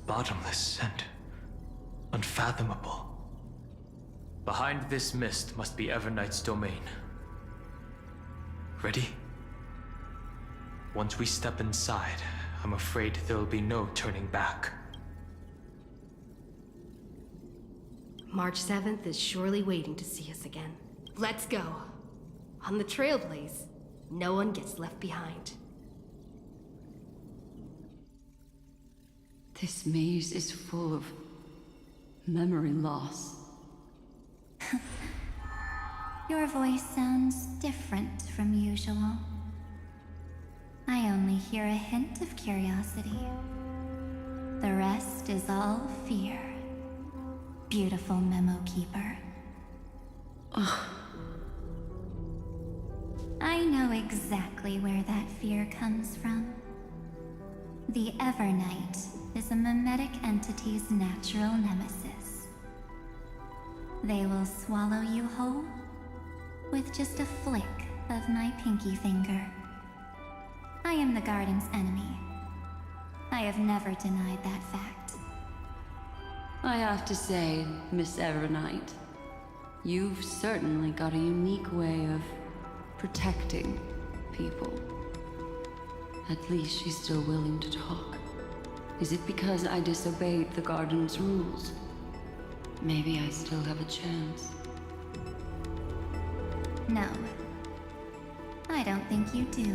Bottomless and unfathomable. Behind this mist must be Evernight's domain. Ready? Once we step inside, I'm afraid there'll be no turning back. March 7th is surely waiting to see us again. Let's go. On the Trailblaze, no one gets left behind. This maze is full of memory loss. Your voice sounds different from usual. I only hear a hint of curiosity. The rest is all fear. Beautiful memo keeper. Ugh. I know exactly where that fear comes from. The Evernight is a mimetic entity's natural nemesis. They will swallow you whole with just a flick of my pinky finger. I am the Garden's enemy. I have never denied that fact. I have to say, Miss Evernight, you've certainly got a unique way of protecting people. At least she's still willing to talk. Is it because I disobeyed the Garden's rules? Maybe I still have a chance. No. I don't think you do.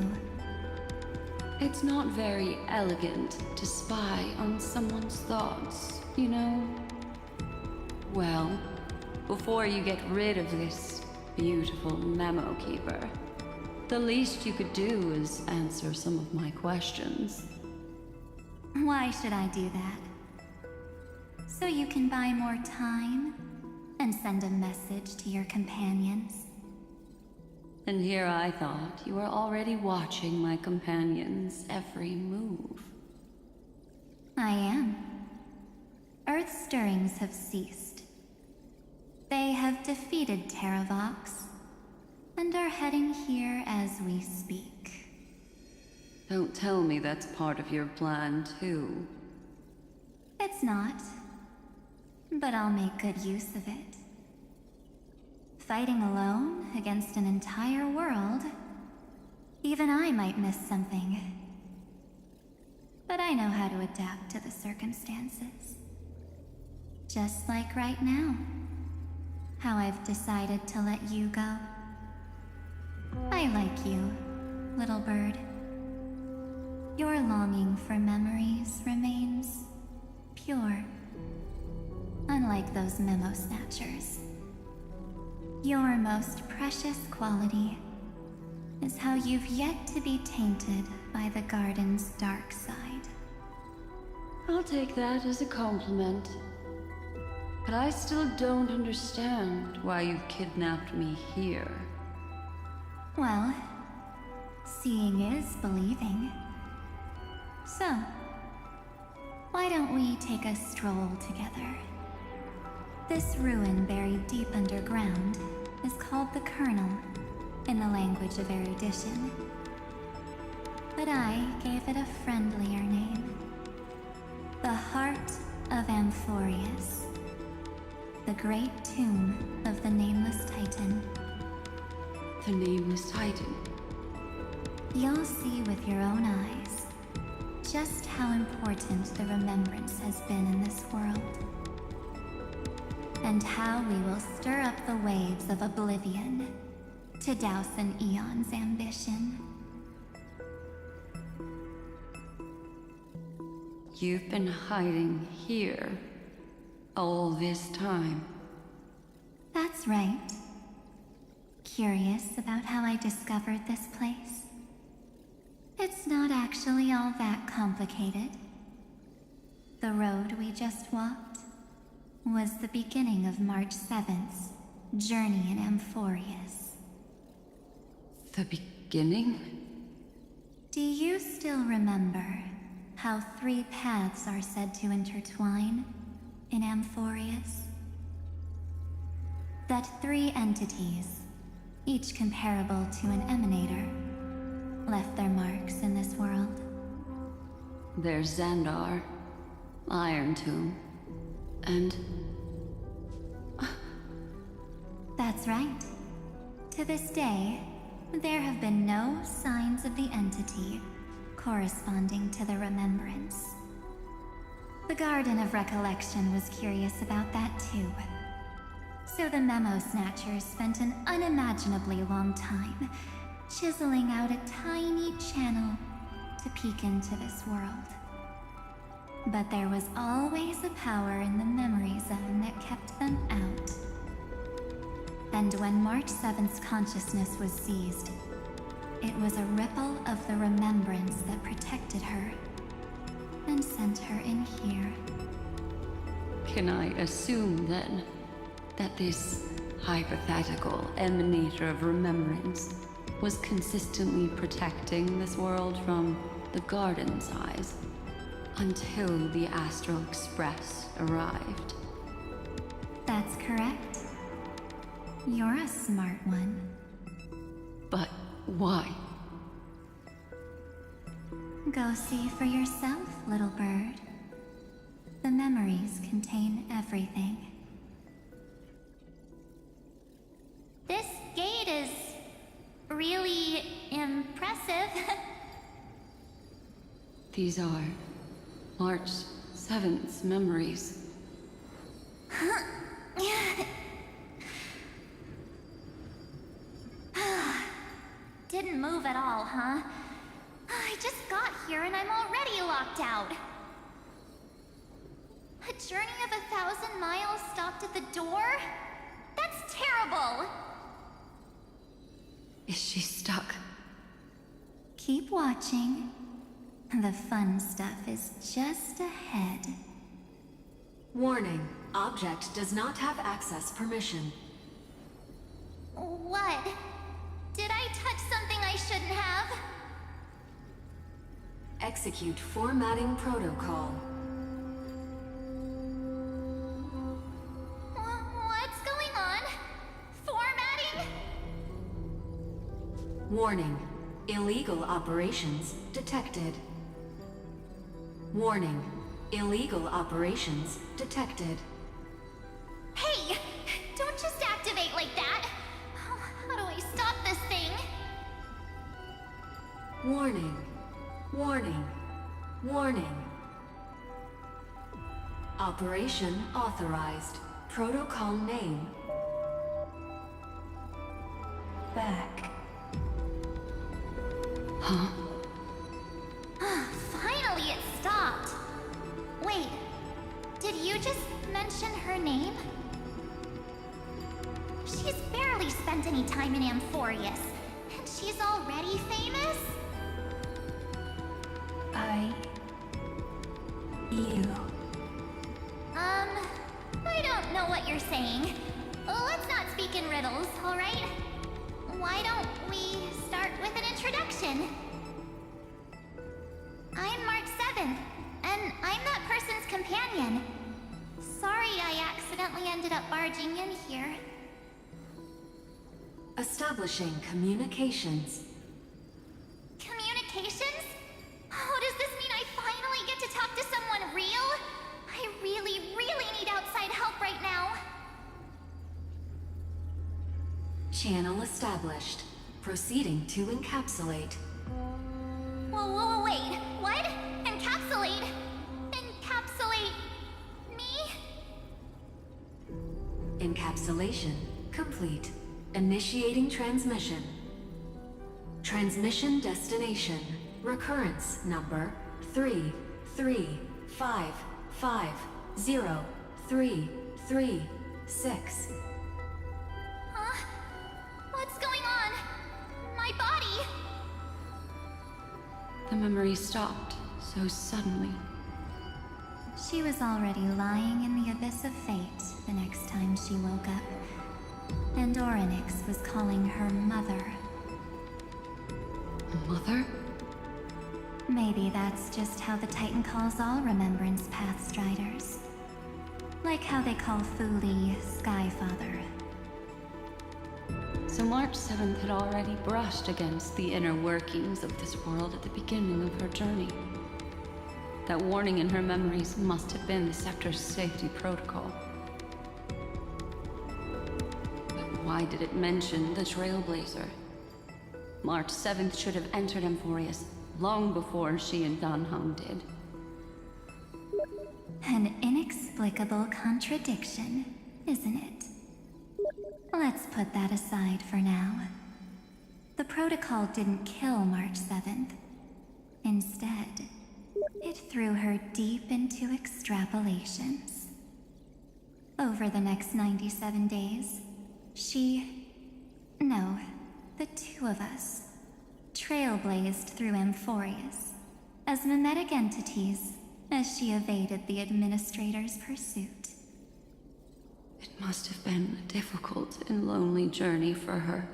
It's not very elegant to spy on someone's thoughts, you know? Well, before you get rid of this beautiful memo keeper, the least you could do is answer some of my questions. Why should I do that? So you can buy more time and send a message to your companions? And here I thought you were already watching my companions' every move. I am. Earth's stirrings have ceased. They have defeated Terravox and are heading here as we speak. Don't tell me that's part of your plan, too. It's not. But I'll make good use of it. Fighting alone against an entire world, even I might miss something. But I know how to adapt to the circumstances. Just like right now. How I've decided to let you go. I like you, little bird. Your longing for memories remains pure. Unlike those memo snatchers. Your most precious quality is how you've yet to be tainted by the Garden's dark side. I'll take that as a compliment. But I still don't understand why you've kidnapped me here. Well, seeing is believing. So, why don't we take a stroll together? This ruin buried deep underground is called the Kernel, in the language of erudition. But I gave it a friendlier name. The Heart of Amphorius. The great tomb of the Nameless Titan. The Nameless Titan? You'll see with your own eyes just how important the remembrance has been in this world. And how we will stir up the waves of oblivion to douse an eon's ambition. You've been hiding here all this time. That's right. Curious about how I discovered this place? It's not actually all that complicated. The road we just walked was the beginning of March 7th's journey in Amphorius. The beginning? Do you still remember how 3 paths are said to intertwine in Amphorius? That 3 entities, each comparable to an emanator, left their marks in this world. There's Xandar, Iron Tomb, and... That's right. To this day, there have been no signs of the entity corresponding to the remembrance. The Garden of Recollection was curious about that too. So the Memo Snatchers spent an unimaginably long time chiseling out a tiny channel to peek into this world. But there was always a power in the memory zone that kept them out. And when March 7th's consciousness was seized, it was a ripple of the remembrance that protected her and sent her in here. Can I assume, then, that this hypothetical emanator of remembrance was consistently protecting this world from the Garden's eyes until the Astral Express arrived? That's correct. You're a smart one. But why? Go see for yourself, little bird. The memories contain everything. This gate is really impressive. These are March 7th's memories. Didn't move at all, huh? I just got here and I'm already locked out. A journey of 1,000 miles stopped at the door? That's terrible! Is she stuck? Keep watching. The fun stuff is just ahead. Warning. Object does not have access permission. What? Did I touch something I shouldn't have? Execute formatting protocol. What's going on? Formatting? Warning. Illegal operations detected. Warning. Illegal operations detected. Hey! Don't just activate like that! How do I stop this thing? Warning. Warning. Warning. Operation authorized. Protocol name. Back. Huh? Finally, it stopped. Wait, did you just mention her name? She's barely spent any time in Amphorius, and she's already famous? You. I don't know what you're saying. Let's not speak in riddles, alright? Why don't we start with an introduction? I'm March 7th, and I'm that person's companion. Sorry I accidentally ended up barging in here. Establishing communications. Communications? Oh, does this mean I finally get to talk to someone real? I really, really need outside help right now. Channel established. Proceeding to encapsulate. Whoa, wait. What? Encapsulate? Encapsulate me? Encapsulation complete. Initiating transmission. Transmission destination. Recurrence number 335503336. Huh? What's going on? My body? The memory stopped so suddenly. She was already lying in the abyss of fate the next time she woke up. And Orynyx was calling her mother. Mother? Maybe that's just how the Titan calls all Remembrance Pathstriders. Like how they call Thule Skyfather. So March 7th had already brushed against the inner workings of this world at the beginning of her journey. That warning in her memories must have been the Scepter's safety protocol. But why did it mention the Trailblazer? March 7th should have entered Amphorius long before she and Danhung did. An inexplicable contradiction, isn't it? Let's put that aside for now. The protocol didn't kill March 7th. Instead, it threw her deep into extrapolations. Over the next 97 days, No, the two of us, trailblazed through Amphorius as mimetic entities as she evaded the Administrator's pursuit. It must have been a difficult and lonely journey for her.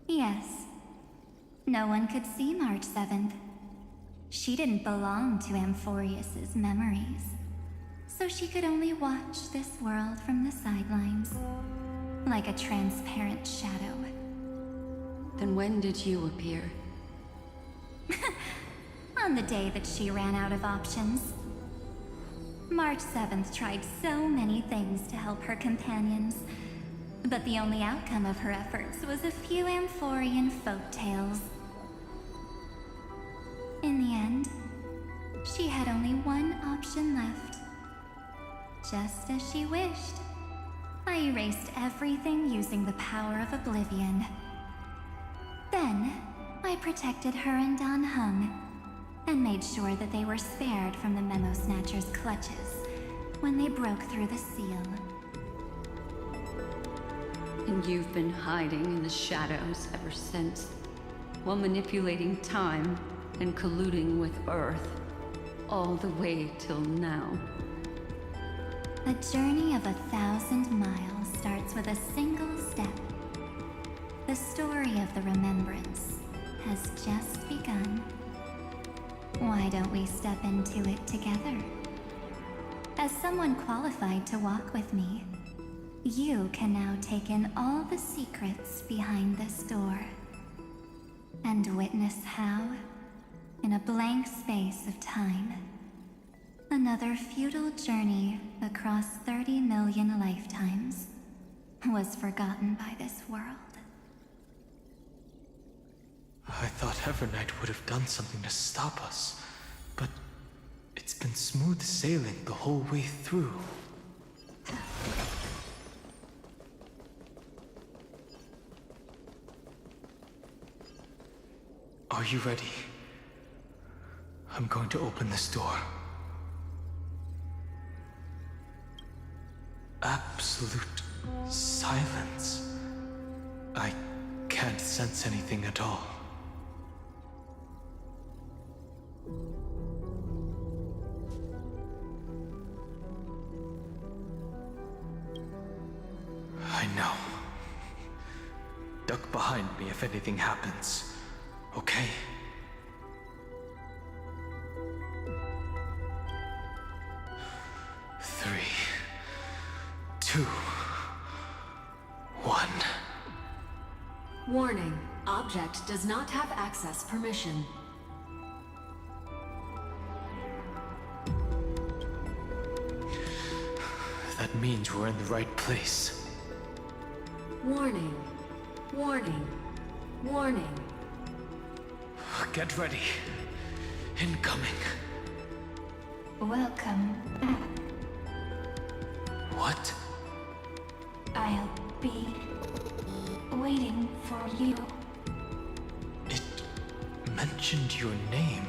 Yes. No one could see March 7th. She didn't belong to Amphorius's memories, so she could only watch this world from the sidelines, like a transparent shadow. Then when did you appear? On the day that she ran out of options. March 7th tried so many things to help her companions, but the only outcome of her efforts was a few Amphorian folktales. In the end, she had only one option left. Just as she wished, I erased everything using the power of oblivion. Then, I protected her and Dan Heng, and made sure that they were spared from the Memo Snatcher's clutches when they broke through the seal. And you've been hiding in the shadows ever since, while manipulating time and colluding with Earth, all the way till now. A journey of 1,000 miles starts with a single step. The story of the Remembrance has just begun. Why don't we step into it together? As someone qualified to walk with me, you can now take in all the secrets behind this door, and witness how, in a blank space of time, another futile journey across 30 million lifetimes was forgotten by this world. I thought Evernight would have done something to stop us, but it's been smooth sailing the whole way through. Are you ready? I'm going to open this door. Absolute silence. I can't sense anything at all. I know. Duck behind me if anything happens, okay? Three, 2, 1. Warning. Object does not have access permission. That means we're in the right place. Warning. Warning. Warning. Get ready. Incoming. Welcome back. What? I'll be waiting for you. It mentioned your name.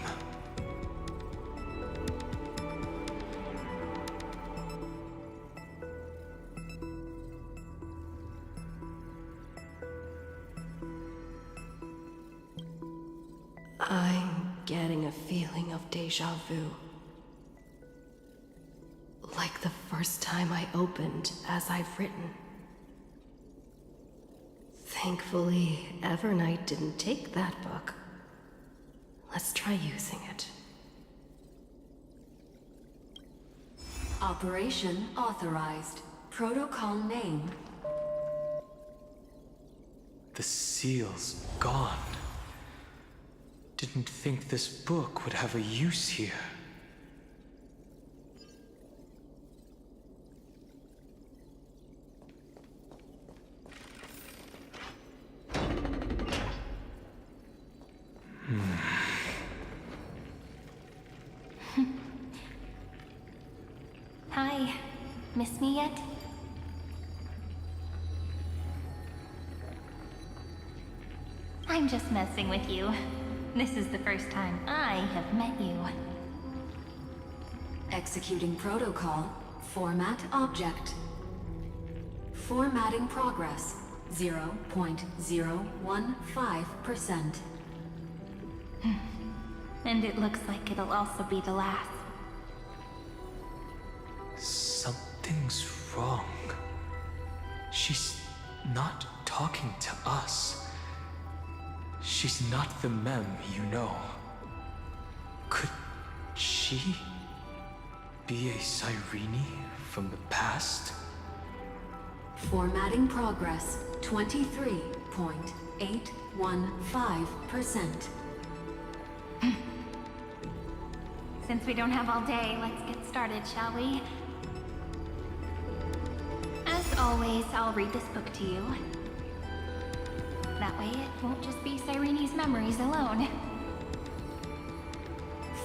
I'm getting a feeling of déjà vu. Like the first time I opened as I've written. Thankfully, Evernight didn't take that book. Let's try using it. Operation authorized. Protocol name. The seal's gone. Didn't think this book would have a use here. Hi. Miss me yet? I'm just messing with you. This is the first time I have met you. Executing protocol. Format object. Formatting progress, 0.015%. And it looks like it'll also be the last. Something's wrong. She's not talking to us. She's not the Mem you know. Could she be a Cyrene from the past? Formatting progress, 23.815%. Since we don't have all day, let's get started, shall we? As always, I'll read this book to you. That way it won't just be Cyrene's memories alone.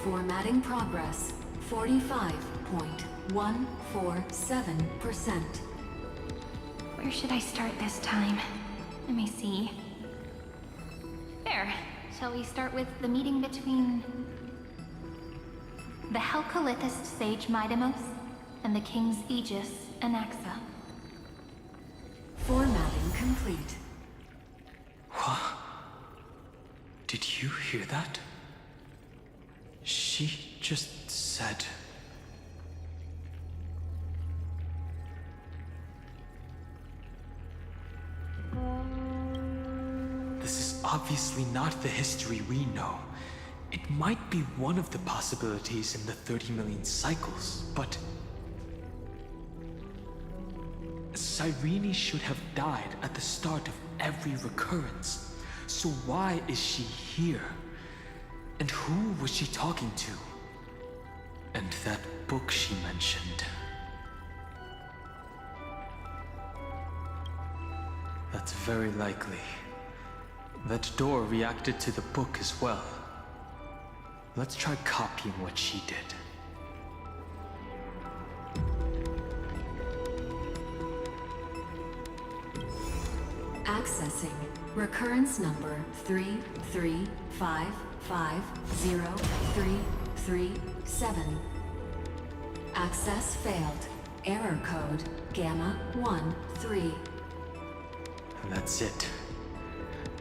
Formatting progress, 45.147%. Where should I start this time? Let me see. There. Shall we start with the meeting between the Helcolithist sage Midamos and the King's Aegis, Anaxa? Formatting complete. What? Did you hear that? She just said... This is obviously not the history we know. It might be one of the possibilities in the 30 million cycles, but... Cyrene should have died at the start of every recurrence. So why is she here? And who was she talking to? And that book she mentioned. That's very likely. That door reacted to the book as well. Let's try copying what she did. Accessing recurrence number 335503337. Access failed. Error code Gamma 13. And that's it.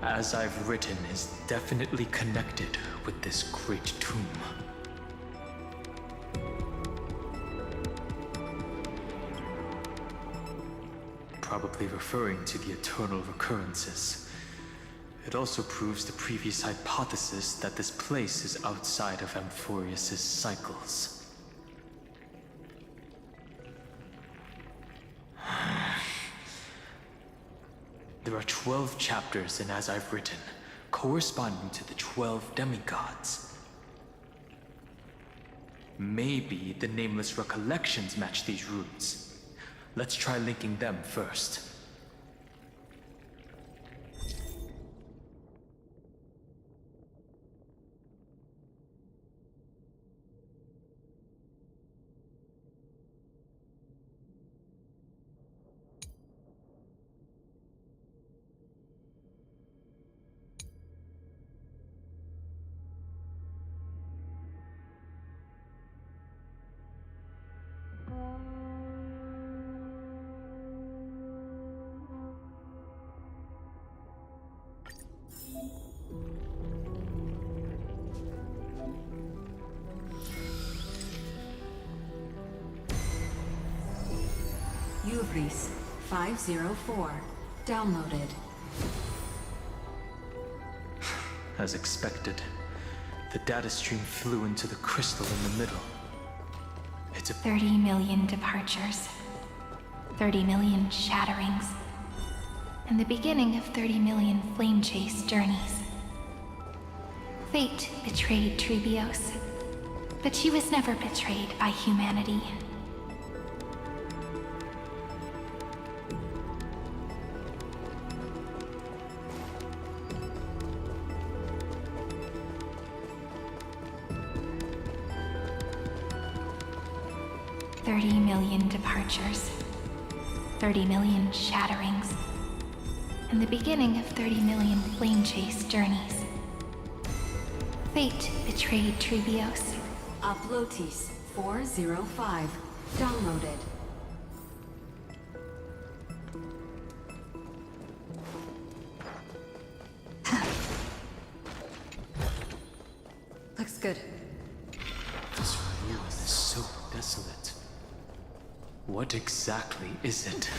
As I've written is definitely connected with this great tomb. Probably referring to the eternal recurrences. It also proves the previous hypothesis that this place is outside of Amphorius' cycles. There are 12 chapters in As I've Written, corresponding to the 12 demigods. Maybe the nameless recollections match these runes. Let's try linking them first. Uvris 504. Downloaded. As expected, the data stream flew into the crystal in the middle. It's a 30 million departures. 30 million shatterings. And the beginning of 30 million flame chase journeys. Fate betrayed Trebios, but she was never betrayed by humanity. $30 million departures, 30 million shatterings, and the beginning of 30 million flame chase journeys. Fate betrayed Trebios. Uplotis 405. Downloaded. Looks good. This world is so desolate. What exactly is it?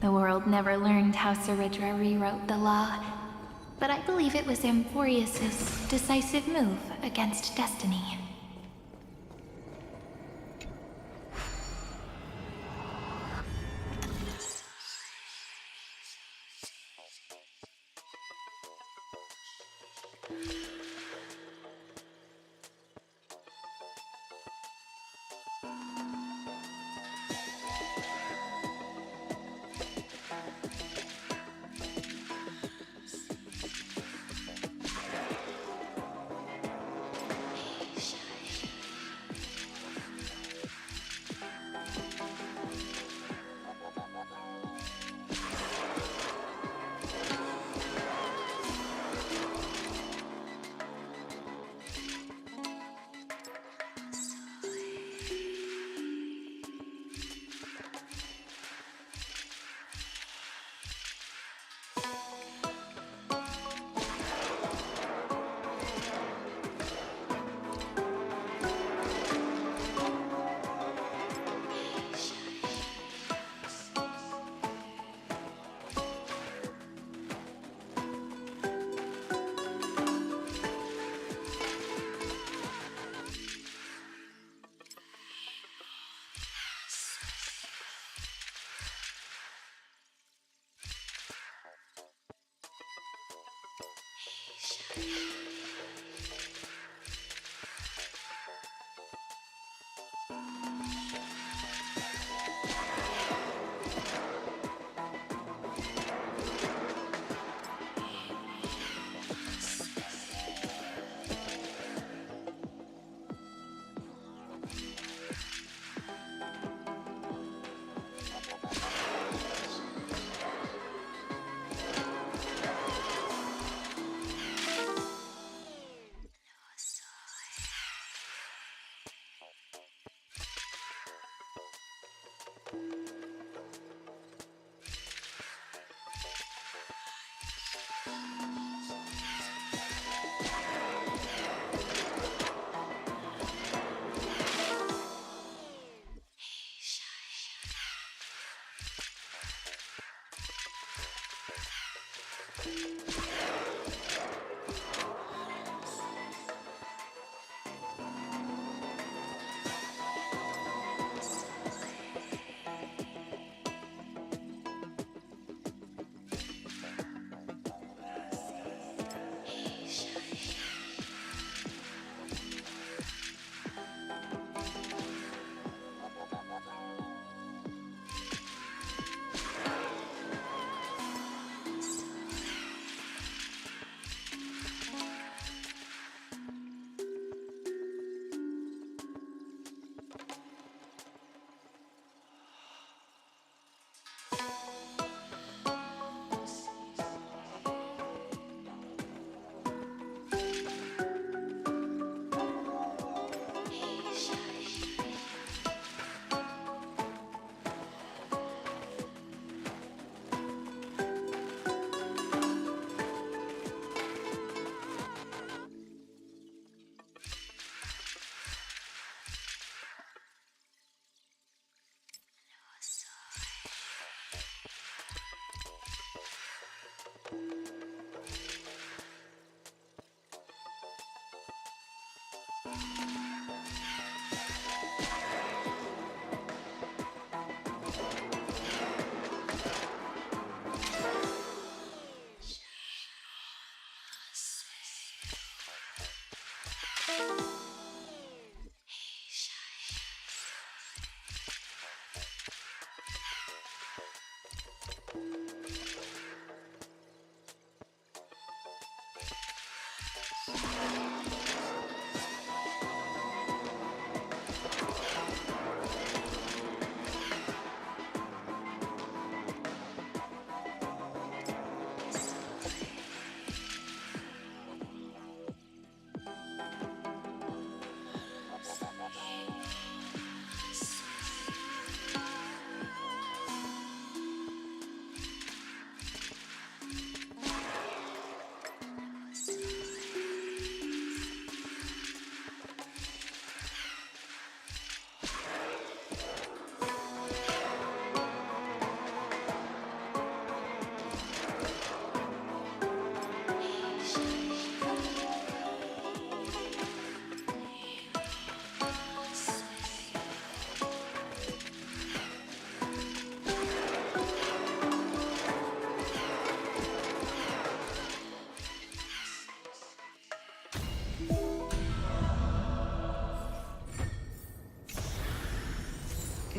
The world never learned how Ceridra rewrote the law, but I believe it was Amphorius's decisive move against destiny.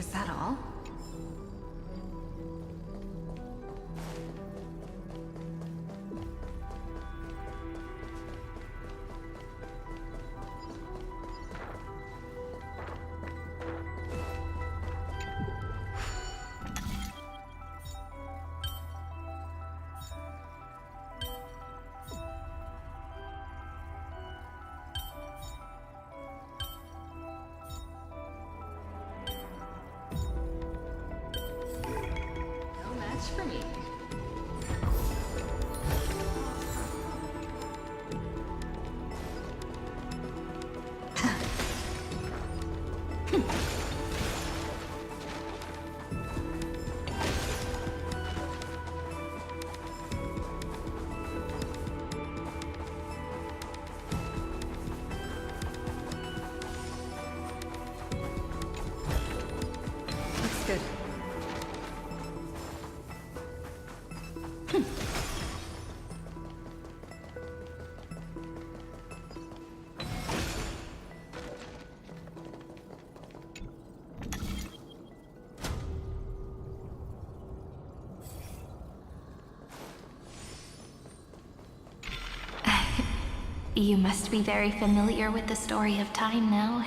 Is that all? For me. Looks good. You must be very familiar with the story of time now.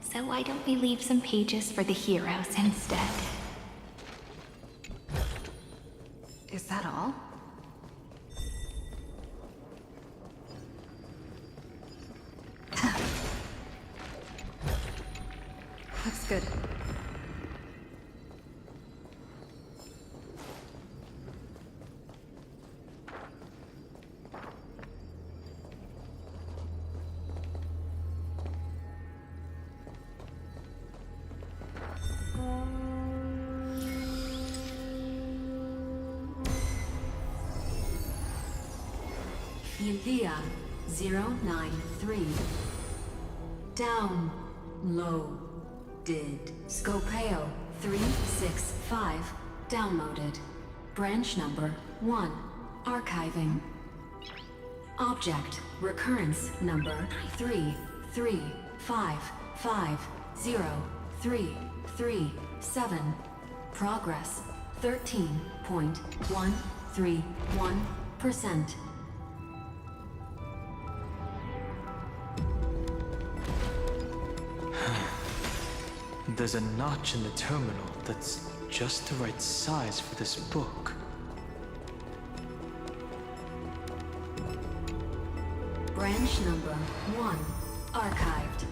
So why don't we leave some pages for the heroes instead? Is that all? Looks good. Eulia 093. Downloaded. Scopeo 365. Downloaded. Branch number 1. Archiving. Object recurrence number 335503337. Progress 13.131%. There's a notch in the terminal that's just the right size for this book. Branch number 1. Archived.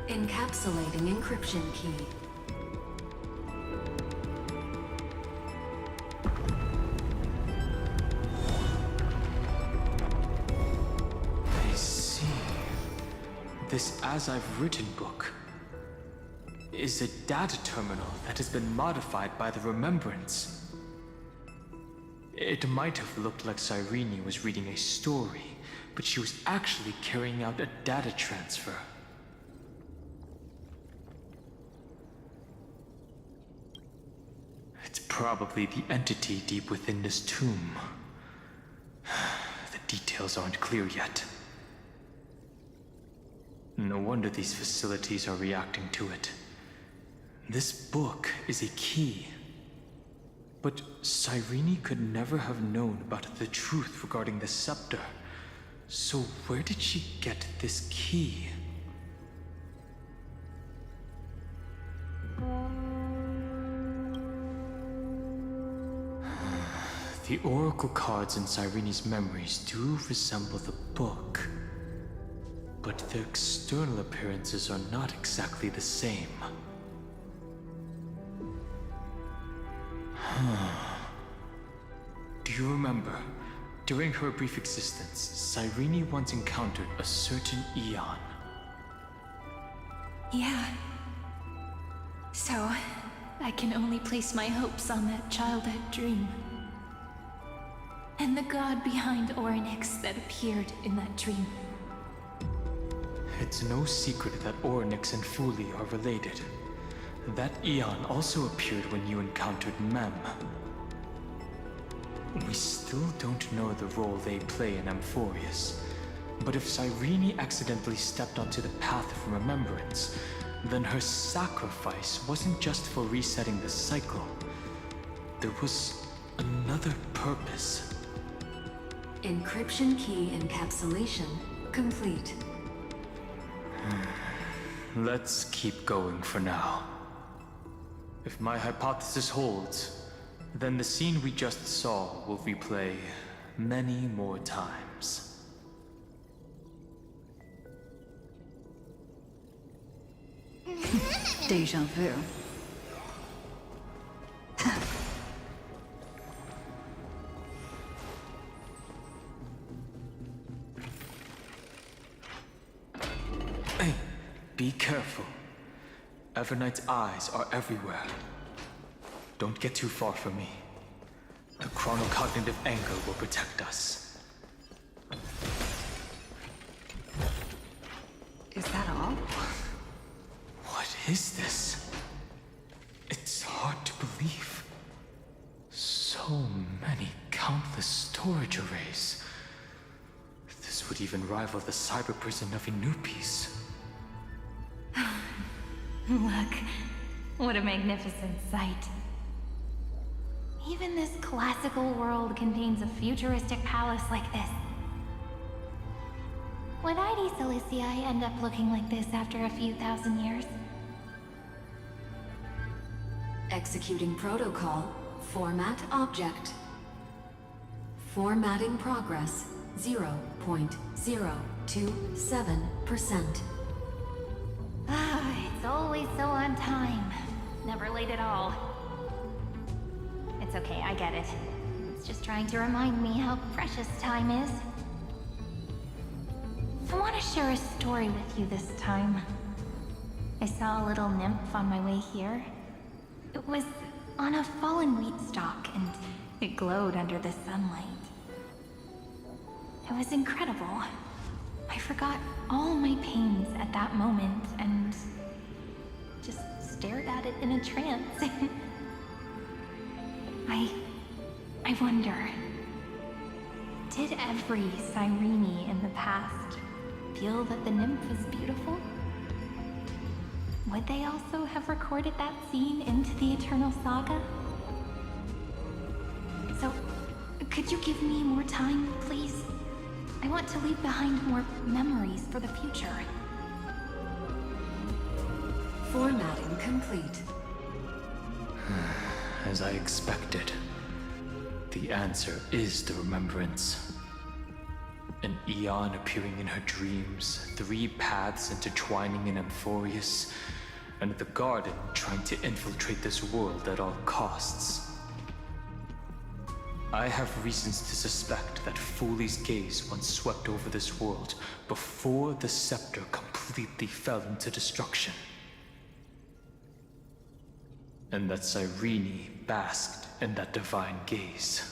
Encapsulating encryption key. I see. This As I've Written book is a data terminal that has been modified by the Remembrance. It might have looked like Cyrene was reading a story, but she was actually carrying out a data transfer. It's probably the entity deep within this tomb. The details aren't clear yet. No wonder these facilities are reacting to it. This book is a key. But Cyrene could never have known about the truth regarding the scepter. So where did she get this key? The oracle cards in Cyrene's memories do resemble the book. But their external appearances are not exactly the same. Do you remember, during her brief existence, Cyrene once encountered a certain Eon? Yeah. So, I can only place my hopes on that childhood dream. And the god behind Orynyx that appeared in that dream. It's no secret that Orynyx and Fuli are related. That Eon also appeared when you encountered Mem. We still don't know the role they play in Amphorius, but if Cyrene accidentally stepped onto the path of remembrance, then her sacrifice wasn't just for resetting the cycle. There was another purpose. Encryption key encapsulation complete. Let's keep going for now. If my hypothesis holds, then the scene we just saw will replay many more times. Deja vu. Hey, be careful. Evernight's eyes are everywhere. Don't get too far from me. The chronocognitive angle will protect us. Is that all? What is this? It's hard to believe. So many countless storage arrays. This would even rival the cyber prison of Inupis. Look, what a magnificent sight. Even this classical world contains a futuristic palace like this. Would ID Ciliciae end up looking like this after a few thousand years? Executing protocol. Format object. Formatting progress 0.027%. It's always so on time. Never late at all. It's okay, I get it. It's just trying to remind me how precious time is. I want to share a story with you this time. I saw a little nymph on my way here. It was on a fallen wheat stalk, and it glowed under the sunlight. It was incredible. I forgot all my pains at that moment and just stared at it in a trance. I wonder, did every Cyrene in the past feel that the nymph was beautiful? Would they also have recorded that scene into the Eternal Saga? So, could you give me more time, please? I want to leave behind more memories for the future. Formatting complete. As I expected, the answer is the remembrance. An Eon appearing in her dreams, 3 paths intertwining in Amphorius, and the Garden trying to infiltrate this world at all costs. I have reasons to suspect that Foley's gaze once swept over this world before the scepter completely fell into destruction. And that Cyrene basked in that divine gaze.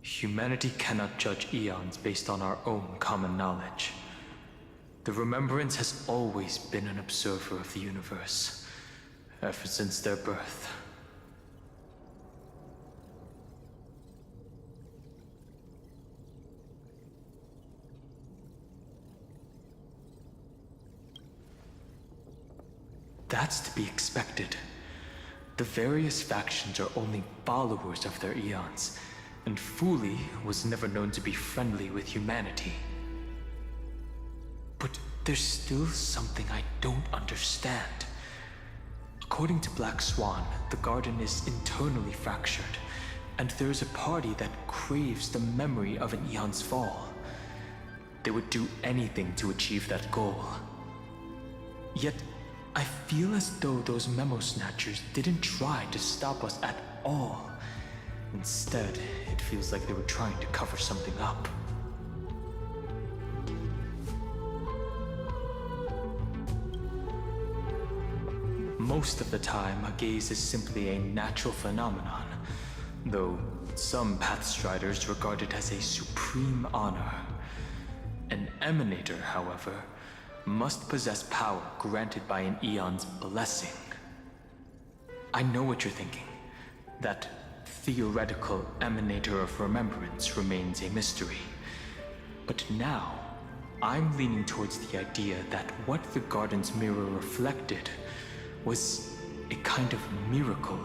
Humanity cannot judge eons based on our own common knowledge. The Remembrance has always been an observer of the universe, ever since their birth. That's to be expected. The various factions are only followers of their eons, and Foley was never known to be friendly with humanity. But there's still something I don't understand. According to Black Swan, the Garden is internally fractured, and there's a party that craves the memory of an eon's fall. They would do anything to achieve that goal. Yet, I feel as though those memo snatchers didn't try to stop us at all. Instead, it feels like they were trying to cover something up. Most of the time, a gaze is simply a natural phenomenon, though some Pathstriders regard it as a supreme honor. An Emanator, however, must possess power granted by an eon's blessing. I know what you're thinking. That theoretical emanator of remembrance remains a mystery. But now, I'm leaning towards the idea that what the garden's mirror reflected was a kind of miracle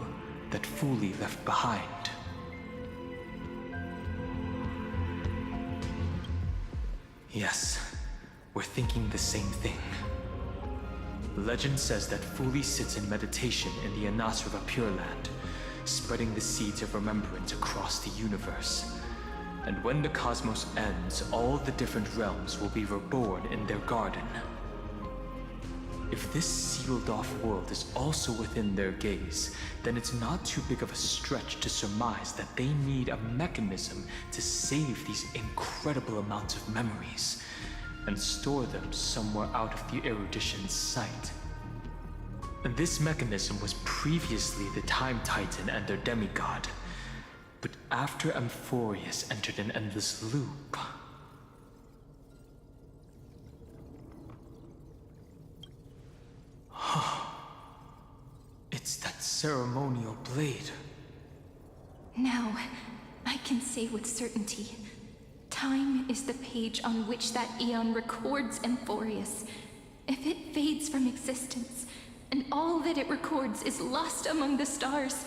that Fuli left behind. Yes, we're thinking the same thing. Legend says that Fuli sits in meditation in the Anasrava Pure Land, spreading the seeds of remembrance across the universe. And when the cosmos ends, all the different realms will be reborn in their garden. If this sealed-off world is also within their gaze, then it's not too big of a stretch to surmise that they need a mechanism to save these incredible amounts of memories and store them somewhere out of the erudition's sight. This mechanism was previously the Time Titan and their demigod, but after Amphorius entered an endless loop... It's that ceremonial blade. Now, I can say with certainty, time is the page on which that eon records Amphorius. If it fades from existence, and all that it records is lost among the stars,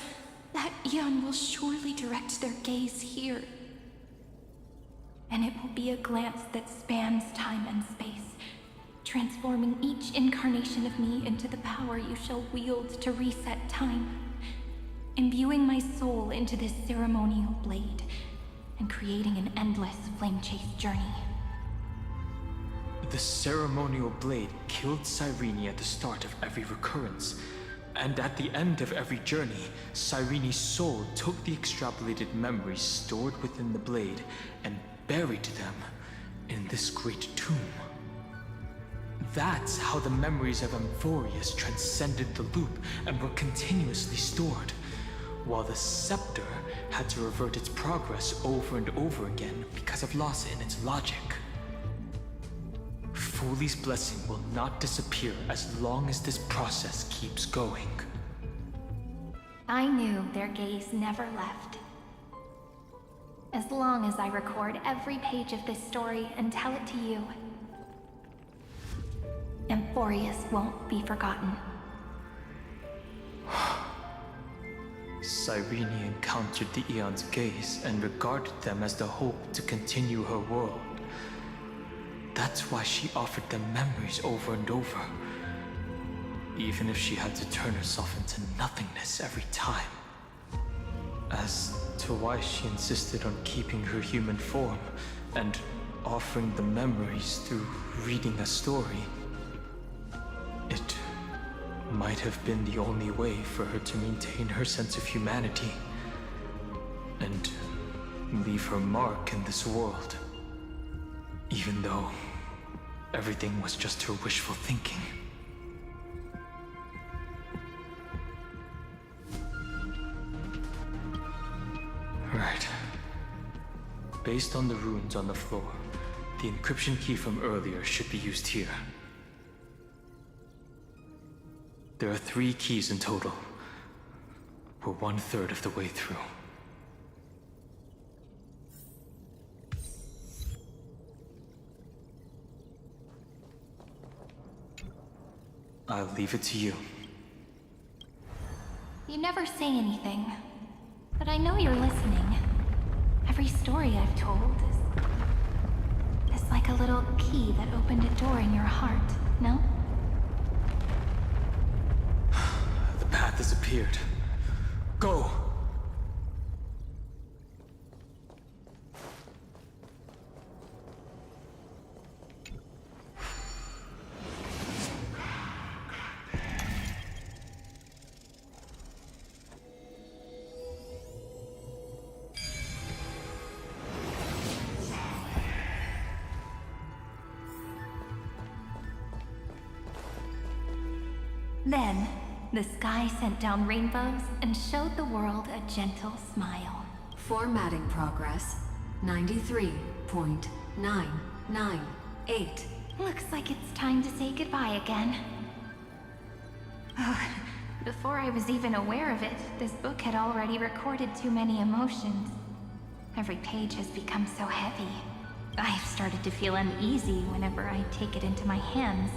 that eon will surely direct their gaze here. And it will be a glance that spans time and space, transforming each incarnation of me into the power you shall wield to reset time, imbuing my soul into this ceremonial blade, and creating an endless flame-chased journey. The ceremonial blade killed Cyrene at the start of every recurrence, and at the end of every journey, Cyrene's soul took the extrapolated memories stored within the blade and buried them in this great tomb. That's how the memories of Amphorius transcended the loop and were continuously stored, while the scepter had to revert its progress over and over again because of loss in its logic. Fuli's blessing will not disappear as long as this process keeps going. I knew their gaze never left. As long as I record every page of this story and tell it to you, Amphorius won't be forgotten. Cyrene encountered the Eon's gaze and regarded them as the hope to continue her world. That's why she offered them memories over and over, even if she had to turn herself into nothingness every time. As to why she insisted on keeping her human form and offering the memories through reading a story, it might have been the only way for her to maintain her sense of humanity and leave her mark in this world, even though everything was just her wishful thinking. Right. Based on the runes on the floor, the encryption key from earlier should be used here. There are 3 keys in total. We're 1/3 of the way through. I'll leave it to you. You never say anything, but I know you're listening. Every story I've told is like a little key that opened a door in your heart, no? The path has appeared. Go! Then, the sky sent down rainbows and showed the world a gentle smile. Formatting progress, 93.998. Looks like it's time to say goodbye again. Oh, Before I was even aware of it, this book had already recorded too many emotions. Every page has become so heavy. I've started to feel uneasy whenever I take it into my hands.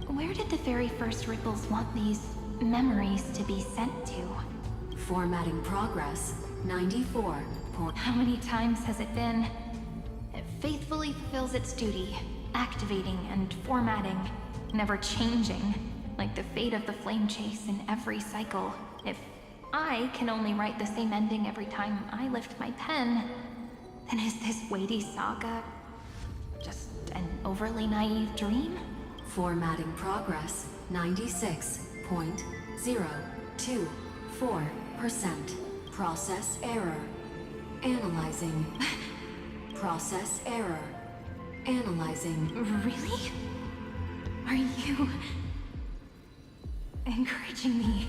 Where did the very first ripples want these memories to be sent to? Formatting progress, 94. How many times has it been? It faithfully fulfills its duty, activating and formatting, never changing, like the fate of the flame chase in every cycle. If I can only write the same ending every time I lift my pen, then is this weighty saga just an overly naive dream? Formatting progress, 96.024%. Process error. Analyzing. Process error. Analyzing. Really? Are you encouraging me?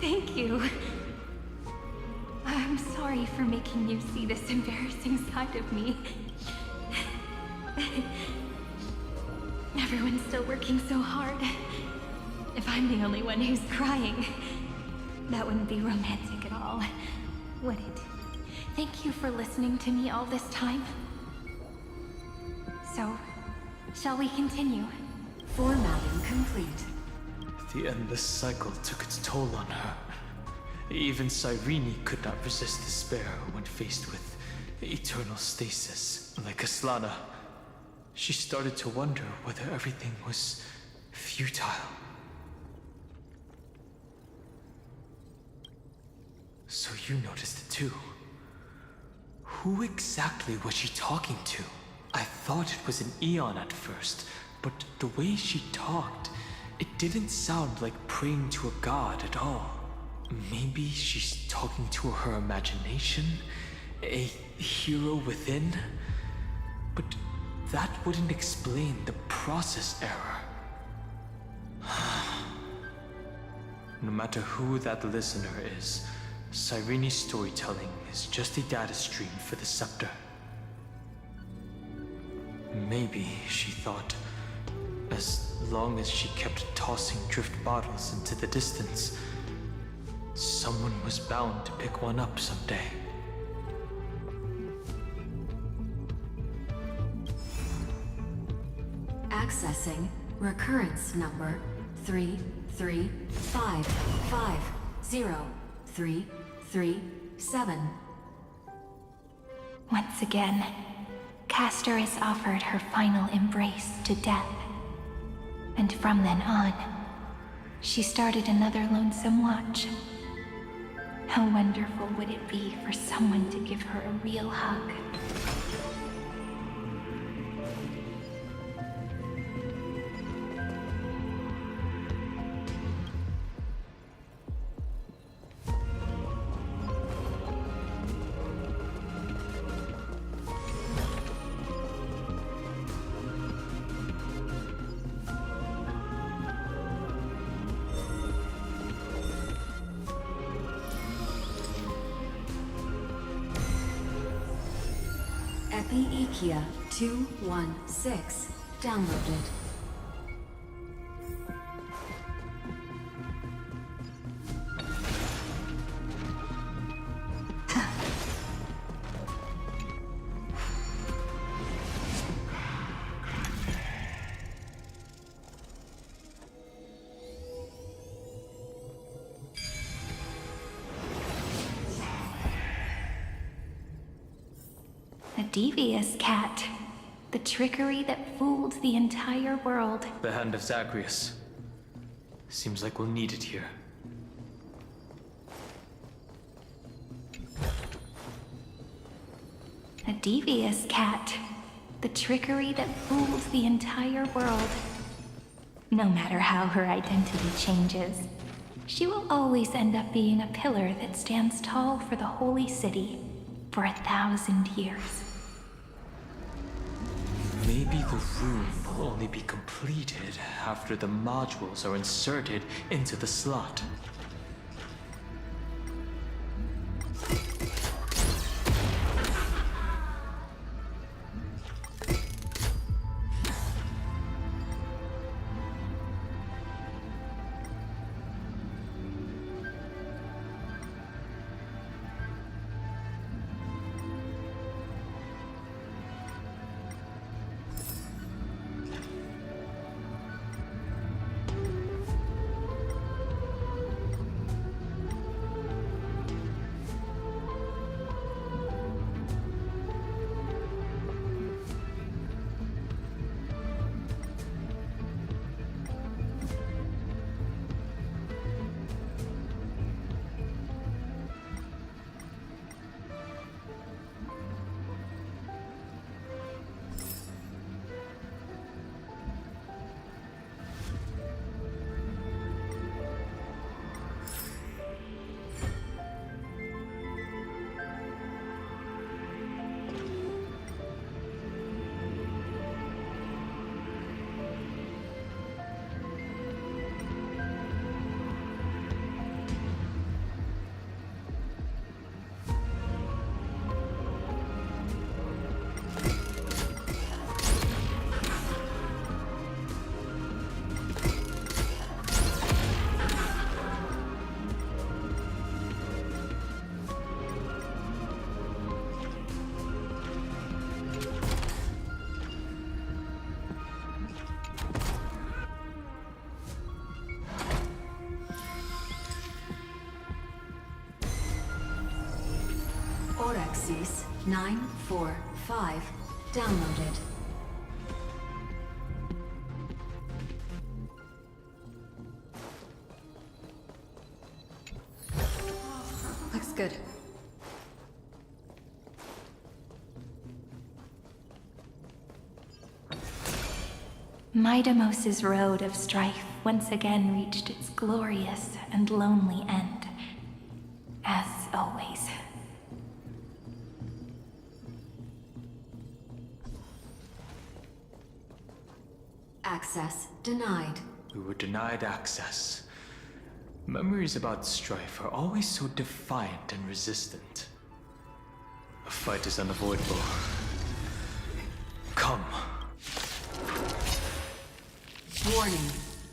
Thank you. I'm sorry for making you see this embarrassing side of me. Everyone's still working so hard. If I'm the only one who's crying, that wouldn't be romantic at all, would it? Thank you for listening to me all this time. So, shall we continue? Formatting complete. The endless cycle took its toll on her. Even Cyrene could not resist despair when faced with eternal stasis. Like Aslana, she started to wonder whether everything was futile. So you noticed it too. Who exactly was she talking to? I thought it was an Eon at first, but the way she talked, it didn't sound like praying to a god at all. Maybe she's talking to her imagination? A hero within? But that wouldn't explain the process error. No matter who that listener is, Cyrene's storytelling is just a data stream for the scepter. Maybe, she thought, as long as she kept tossing drift bottles into the distance, someone was bound to pick one up someday. Accessing recurrence number 335503337. Once again, Castor is offered her final embrace to death. And from then on, she started another lonesome watch. How wonderful would it be for someone to give her a real hug? Epiikia 216 downloaded. A devious cat. The trickery that fooled the entire world. The hand of Zagreus. Seems like we'll need it here. A devious cat. The trickery that fooled the entire world. No matter how her identity changes, she will always end up being a pillar that stands tall for the holy city for 1,000 years. Maybe the room will only be completed after the modules are inserted into the slot. Xyz 945 downloaded. Looks good. Midamos's road of strife once again reached its glorious and lonely end. As always. Access denied. We were denied access. Memories about strife are always so defiant and resistant. A fight is unavoidable. Come. Warning.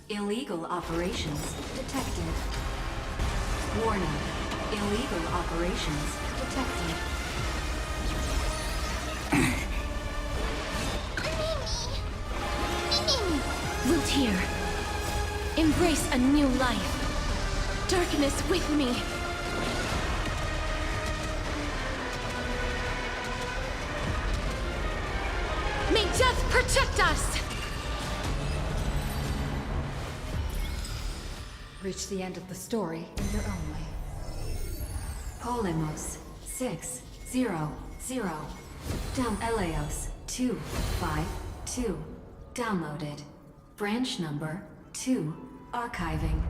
Illegal operations detected. Warning. Illegal operations detected. Luthier, embrace a new life. Darkness with me. May death protect us! Reach the end of the story in your own way. Polemos 600. Down Eleos 252. Downloaded. Branch number 2. Archiving.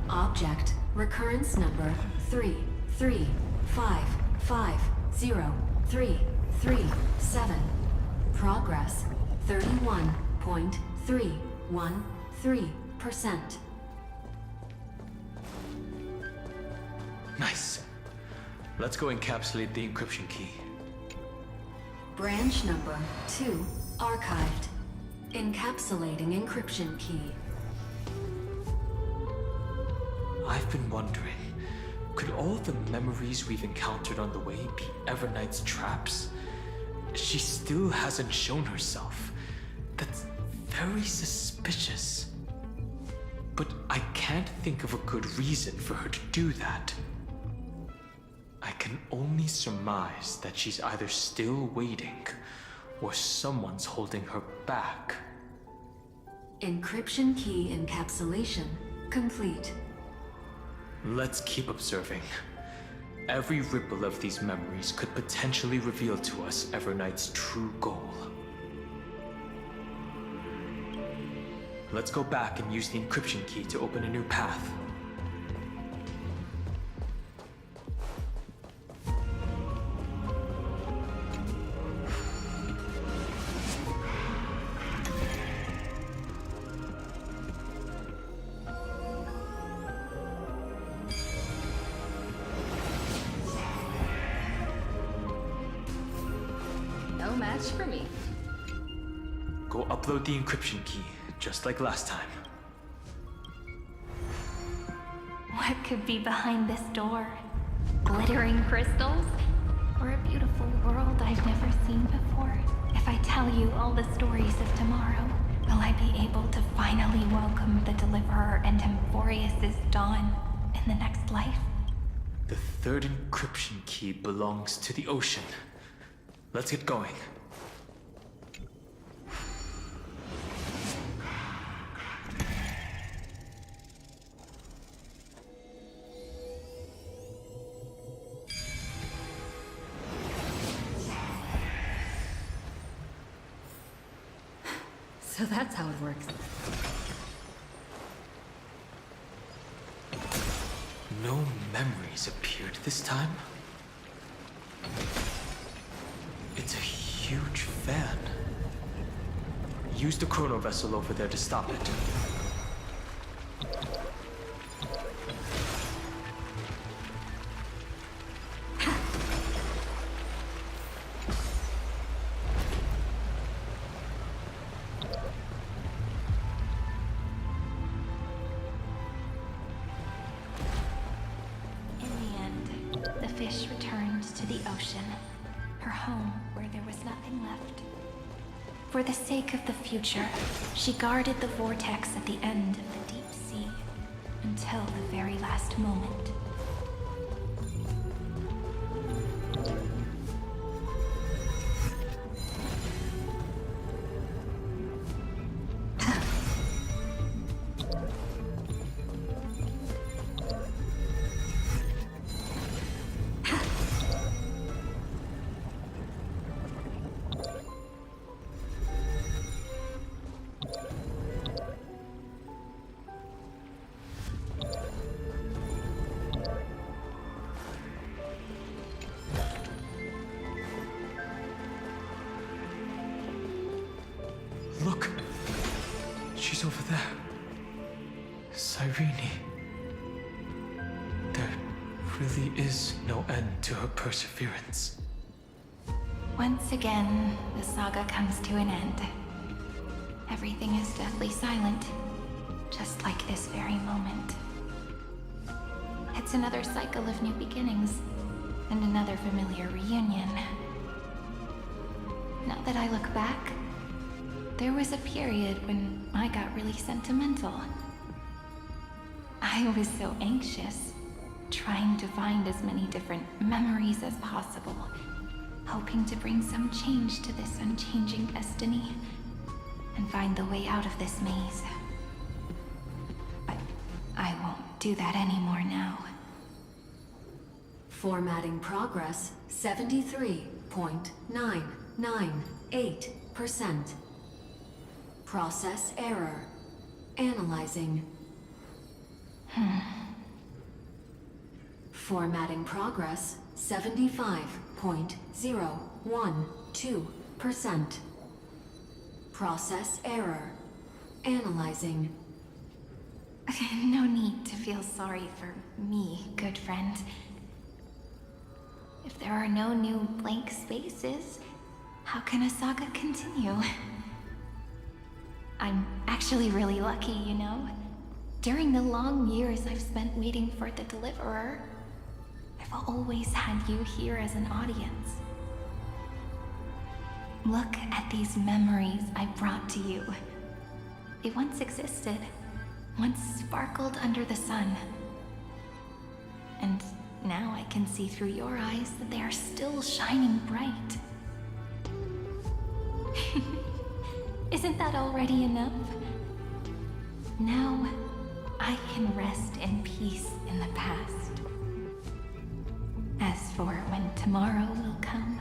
Object recurrence number 335503337. Progress 31.313%. Nice. Let's go encapsulate the encryption key. Branch number 2 archived. Encapsulating encryption key. I've been wondering, could all the memories we've encountered on the way be Everknight's traps? She still hasn't shown herself. That's very suspicious. But I can't think of a good reason for her to do that. I can only surmise that she's either still waiting, or someone's holding her back. Encryption key encapsulation complete. Let's keep observing. Every ripple of these memories could potentially reveal to us Everknight's true goal. Let's go back and use the encryption key to open a new path. No match for me. Go upload the encryption key, just like last time. What could be behind this door? Glittering crystals? Or a beautiful world I've never seen before? If I tell you all the stories of tomorrow, will I be able to finally welcome the Deliverer and Emphorius' dawn in the next life? The third encryption key belongs to the ocean. Let's get going. So that's how it works. No memories appeared this time. It's a huge fan. Use the chrono vessel over there to stop it. In the end, the fish returned to the ocean, her home where there was nothing left. For the sake of the future, she guarded the vortex at the end of the deep sea until the very last moment. What's over there? Cyrene. There really is no end to her perseverance. Once again, the saga comes to an end. Everything is deathly silent, just like this very moment. It's another cycle of new beginnings, and another familiar reunion. Now that I look back, there was a period when I got really sentimental. I was so anxious, trying to find as many different memories as possible, hoping to bring some change to this unchanging destiny, and find the way out of this maze. But I won't do that anymore now. Formatting progress 73.998%. Process error. Analyzing. Formatting progress 75.012%. Process error. Analyzing. No need to feel sorry for me, good friend. If there are no new blank spaces, how can a saga continue? I'm actually really lucky, you know? During the long years I've spent waiting for the Deliverer, I've always had you here as an audience. Look at these memories I brought to you. They once existed, once sparkled under the sun. And now I can see through your eyes that they are still shining bright. Isn't that already enough? Now, I can rest in peace in the past. As for when tomorrow will come,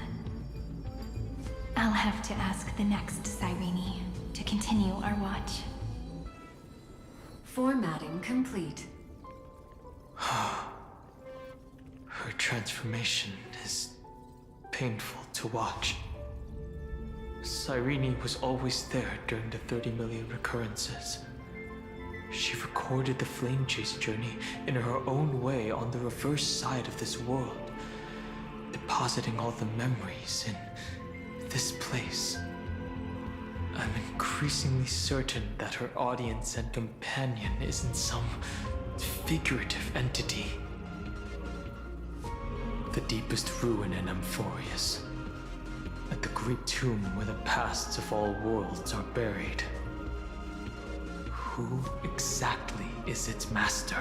I'll have to ask the next Cyrene to continue our watch. Formatting complete. Her transformation is painful to watch. Cyrene was always there during the 30 million recurrences. She recorded the flame chase journey in her own way on the reverse side of this world, depositing all the memories in this place. I'm increasingly certain that her audience and companion isn't some figurative entity. The deepest ruin in Amphorius. At the great tomb where the pasts of all worlds are buried. Who exactly is its master?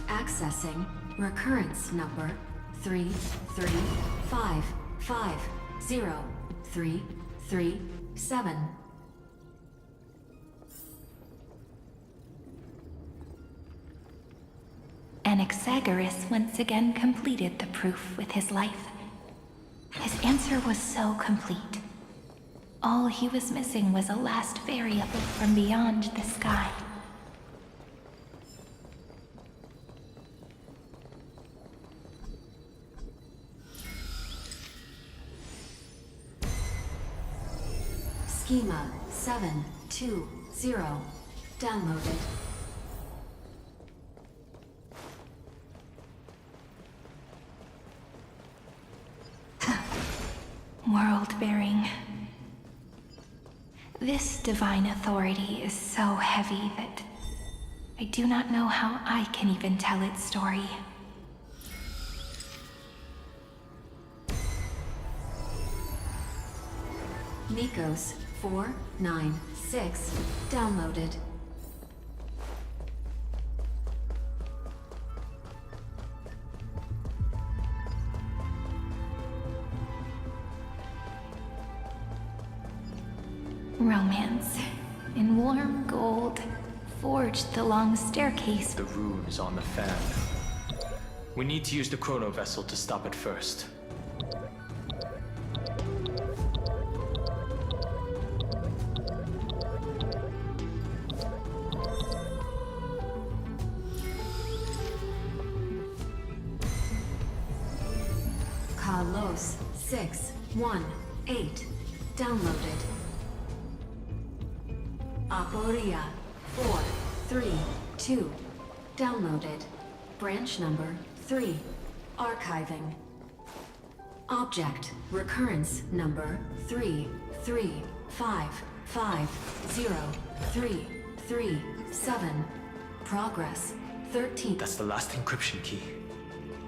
Accessing recurrence number 335503337. Anaxagoras once again completed the proof with his life. His answer was so complete. All he was missing was a last variable from beyond the sky. Schema 720. Downloaded. World-bearing. This divine authority is so heavy that I do not know how I can even tell its story. Nikos 496. Downloaded. Romance. In warm gold, forged the long staircase. The rune is on the fan. We need to use the chrono vessel to stop it first. Kalos 618. Downloaded. Aporia 432. Downloaded. Branch number 3. Archiving. Object recurrence number 335503337. Progress 13. That's the last encryption key.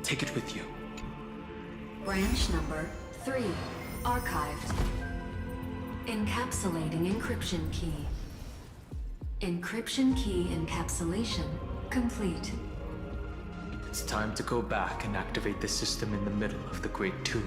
Take it with you. Branch number 3. Archived. Encapsulating encryption key. Encryption key encapsulation complete. It's time to go back and activate the system in the middle of the Great Tomb.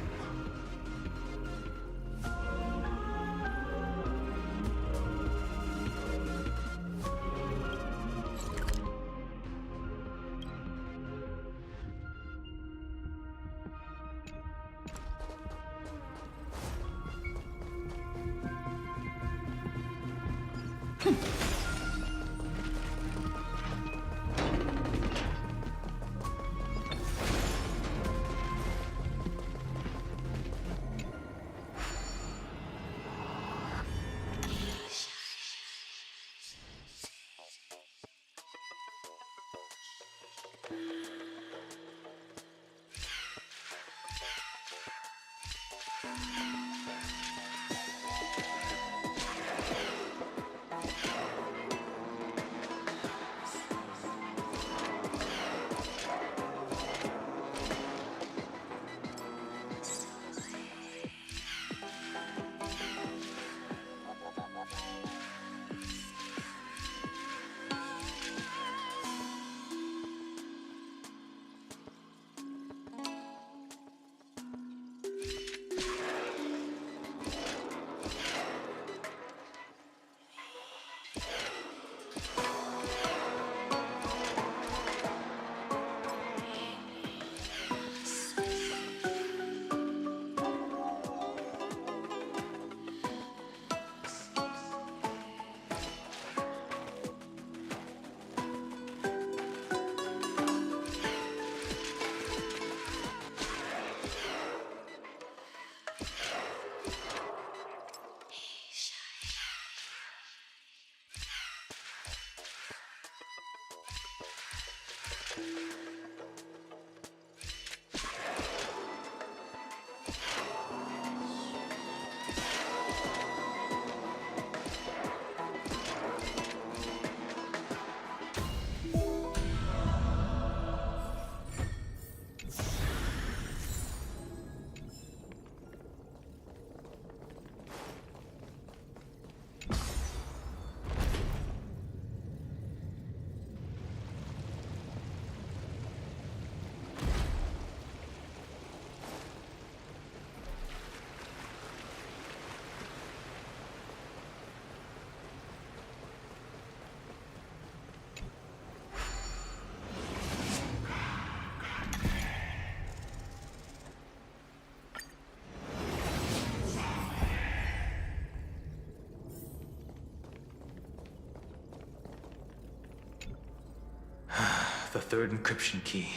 The third encryption key.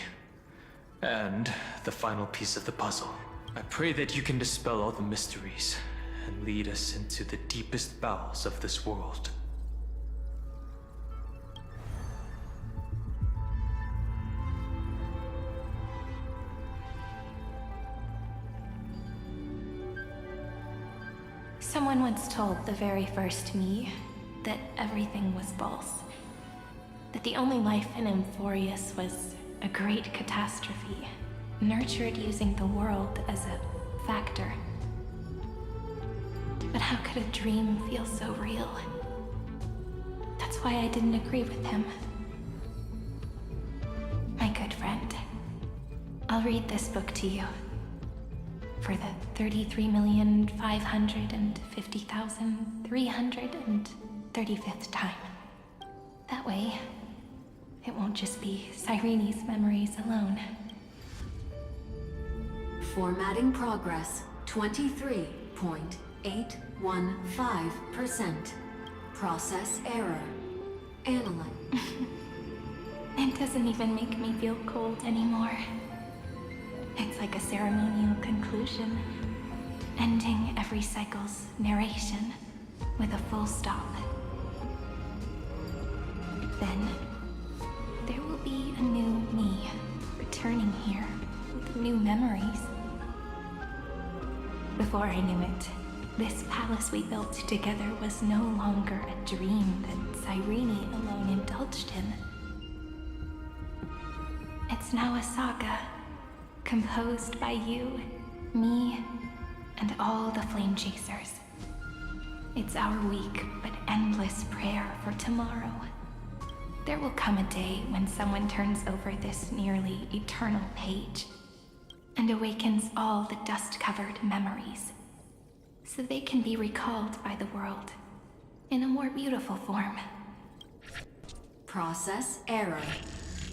And the final piece of the puzzle. I pray that you can dispel all the mysteries and lead us into the deepest bowels of this world. Someone once told the very first me that everything was false. That the only life in Amphorius was a great catastrophe, nurtured using the world as a factor. But how could a dream feel so real? That's why I didn't agree with him. My good friend, I'll read this book to you. For the 33,550,335th time. That way, it won't just be Cyrene's memories alone. Formatting progress 23.815%. Process error. Analyze. It doesn't even make me feel cold anymore. It's like a ceremonial conclusion, ending every cycle's narration with a full stop. Then, there will be a new me returning here with new memories. Before I knew it, this palace we built together was no longer a dream that Cyrene alone indulged in. It's now a saga, composed by you, me, and all the Flame Chasers. It's our weak but endless prayer for tomorrow. There will come a day when someone turns over this nearly eternal page and awakens all the dust-covered memories, so they can be recalled by the world in a more beautiful form. Process error.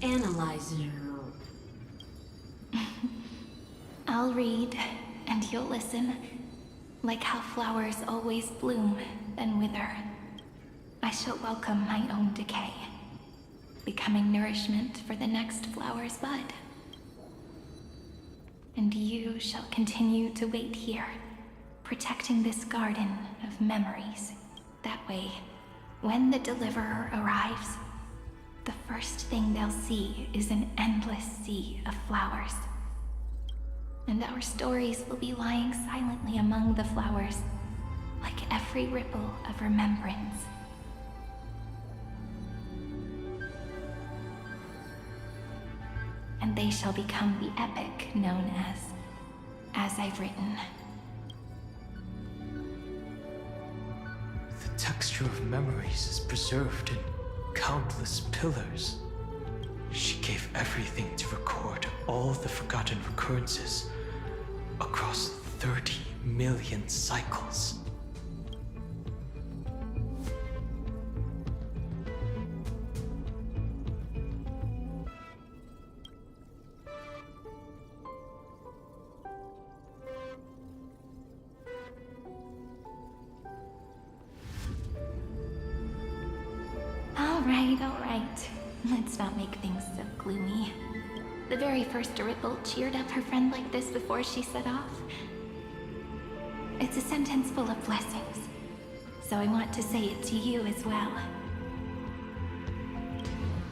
Analyzing. I'll read, and you'll listen, like how flowers always bloom, then wither. I shall welcome my own decay, becoming nourishment for the next flower's bud. And you shall continue to wait here, protecting this garden of memories. That way, when the Deliverer arrives, the first thing they'll see is an endless sea of flowers. And our stories will be lying silently among the flowers, like every ripple of remembrance. And they shall become the epic known as I've written. The texture of memories is preserved in countless pillars. She gave everything to record all the forgotten recurrences across 30 million cycles. All right. Let's not make things so gloomy. The very first ripple cheered up her friend like this before she set off. It's a sentence full of blessings, so I want to say it to you as well.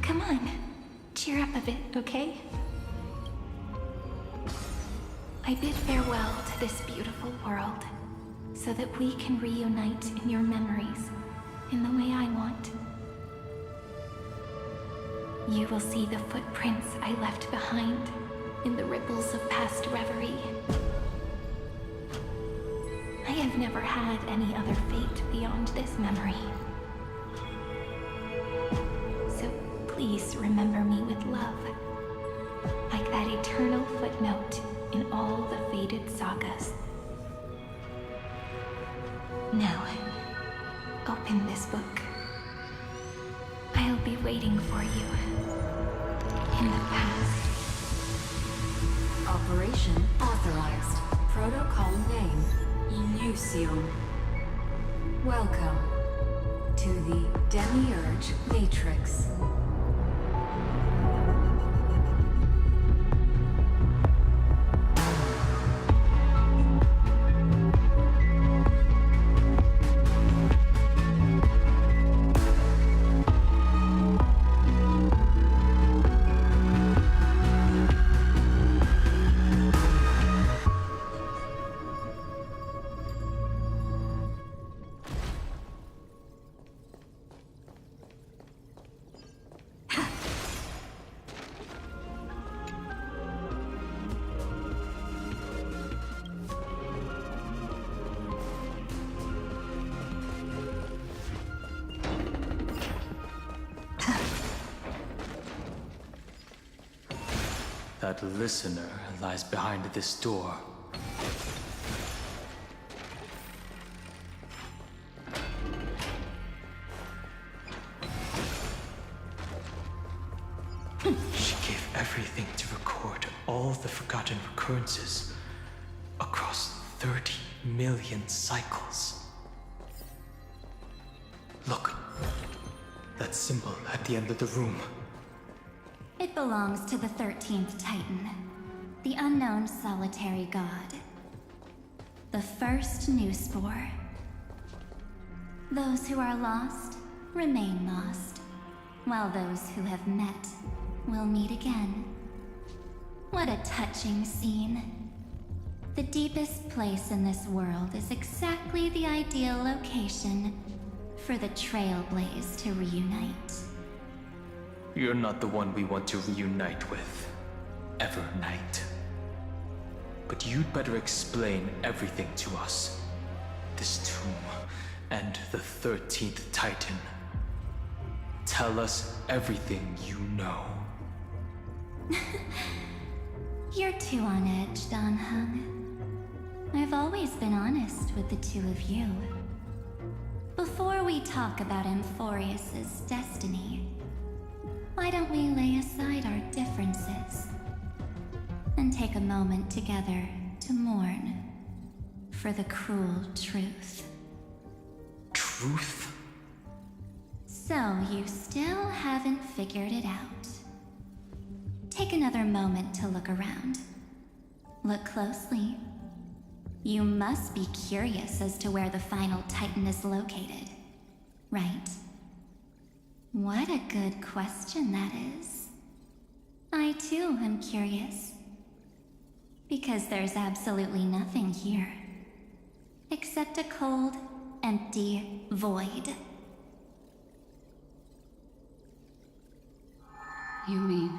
Come on, cheer up a bit, okay? I bid farewell to this beautiful world, so that we can reunite in your memories, in the way I want. You will see the footprints I left behind in the ripples of past reverie. I have never had any other fate beyond this memory. So please remember me with love, like that eternal footnote in all the faded sagas. Now, open this book. I'll be waiting for you in the past. Operation authorized. Protocol name, Illusion. Welcome to the Demiurge Matrix. That listener lies behind this door. She gave everything to record all the forgotten recurrences across 30 million cycles. Look, that symbol at the end of the room. It belongs to the 13th Titan, the unknown solitary god. The first new spore. Those who are lost remain lost, while those who have met will meet again. What a touching scene. The deepest place in this world is exactly the ideal location for the Trailblaze to reunite. You're not the one we want to reunite with. Evernight. But you'd better explain everything to us. This tomb, and the 13th Titan. Tell us everything you know. You're too on edge, Don Hung. I've always been honest with the two of you. Before we talk about Amphorius's destiny, why don't we lay aside our differences and take a moment together to mourn for the cruel truth? Truth? So you still haven't figured it out. Take another moment to look around. Look closely. You must be curious as to where the final Titan is located, right? What a good question that is. I too am curious. Because there's absolutely nothing here. Except a cold, empty void. You mean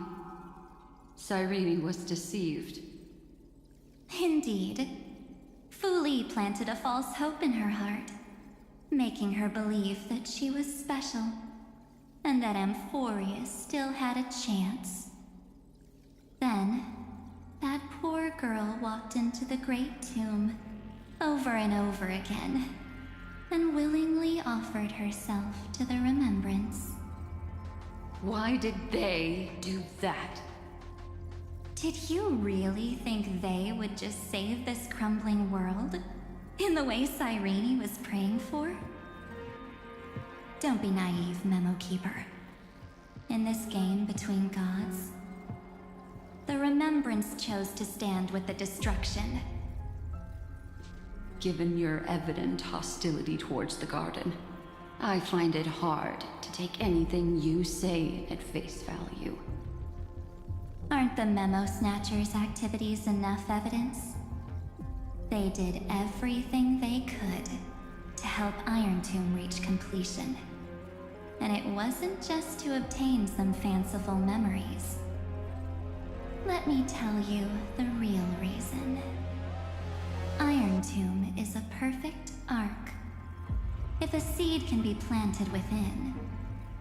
Cyrene was deceived? Indeed. Fu Li planted a false hope in her heart, making her believe that she was special, and that Amphorius still had a chance. Then, that poor girl walked into the Great Tomb, over and over again, and willingly offered herself to the remembrance. Why did they do that? Did you really think they would just save this crumbling world? In the way Cyrene was praying for? Don't be naive, Memo Keeper. In this game between gods, the Remembrance chose to stand with the destruction. Given your evident hostility towards the Garden, I find it hard to take anything you say at face value. Aren't the Memo Snatchers' activities enough evidence? They did everything they could to help Iron Tomb reach completion. And it wasn't just to obtain some fanciful memories. Let me tell you the real reason. Iron Tomb is a perfect arc. If a seed can be planted within,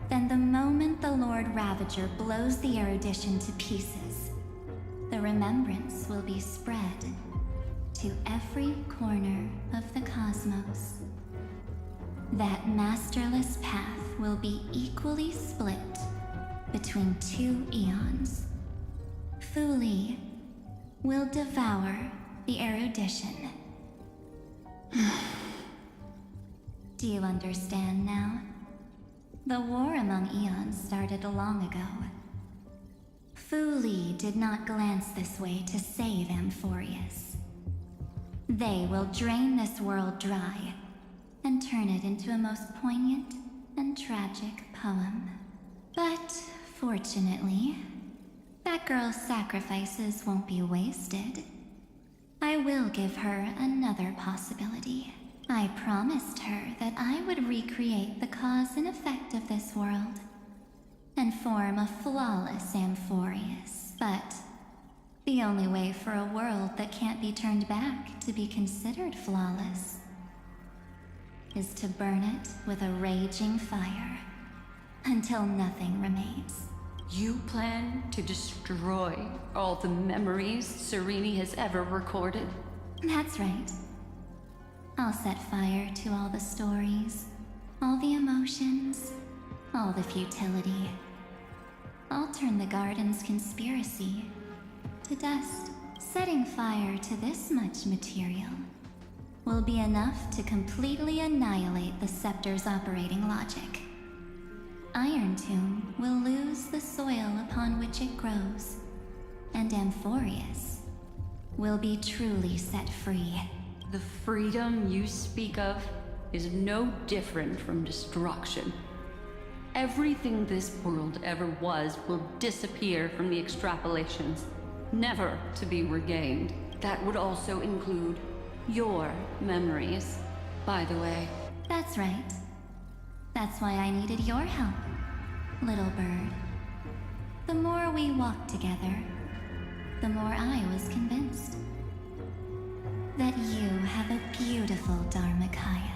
then the moment the Lord Ravager blows the erudition to pieces, the remembrance will be spread to every corner of the cosmos. That masterless path will be equally split between two eons. Fu Li will devour the erudition. Do you understand now? The war among eons started long ago. Fu Li did not glance this way to save Amphorius. They will drain this world dry and turn it into a most poignant and tragic poem. But fortunately, that girl's sacrifices won't be wasted. I will give her another possibility. I promised her that I would recreate the cause and effect of this world and form a flawless Amphorius. But the only way for a world that can't be turned back to be considered flawless is to burn it with a raging fire until nothing remains. You plan to destroy all the memories Cyrene has ever recorded? That's right. I'll set fire to all the stories, all the emotions, all the futility. I'll turn the Garden's conspiracy to dust. Setting fire to this much material will be enough to completely annihilate the Scepter's operating logic. Iron Tomb will lose the soil upon which it grows, and Amphorius will be truly set free. The freedom you speak of is no different from destruction. Everything this world ever was will disappear from the extrapolations, never to be regained. That would also include your memories, by the way. That's right. That's why I needed your help, little bird. The more we walked together, the more I was convinced that you have a beautiful Dharmakaya.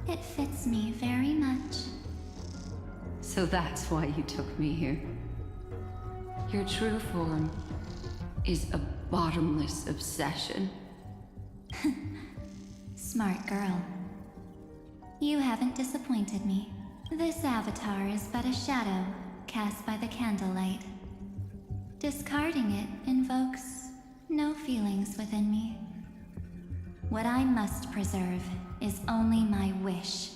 It fits me very much. So that's why you took me here. Your true form is a bottomless obsession. Smart girl. You haven't disappointed me. This avatar is but a shadow cast by the candlelight. Discarding it invokes no feelings within me. What I must preserve is only my wish.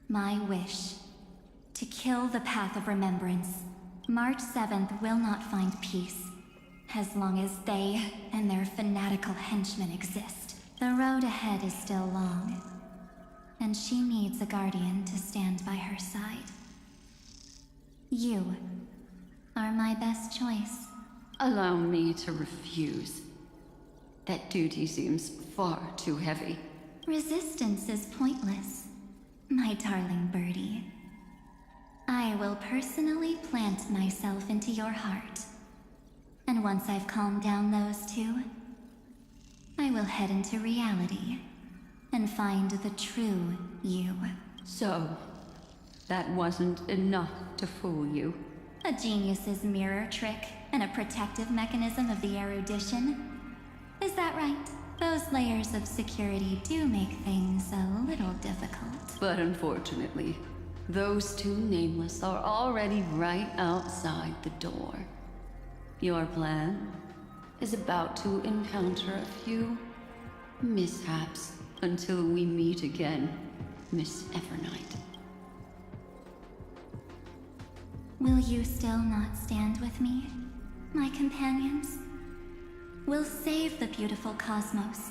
My wish to kill the path of remembrance. March 7th will not find peace as long as they and their fanatical henchmen exist. The road ahead is still long, and she needs a guardian to stand by her side. You are my best choice. Allow me to refuse. That duty seems far too heavy. Resistance is pointless, my darling birdie. I will personally plant myself into your heart. And once I've calmed down those two, I will head into reality and find the true you. So, that wasn't enough to fool you? A genius's mirror trick and a protective mechanism of the erudition. Is that right? Those layers of security do make things a little difficult. But unfortunately, those two nameless are already right outside the door. Your plan is about to encounter a few mishaps until we meet again, Miss Evernight. Will you still not stand with me, my companions? We'll save the beautiful cosmos,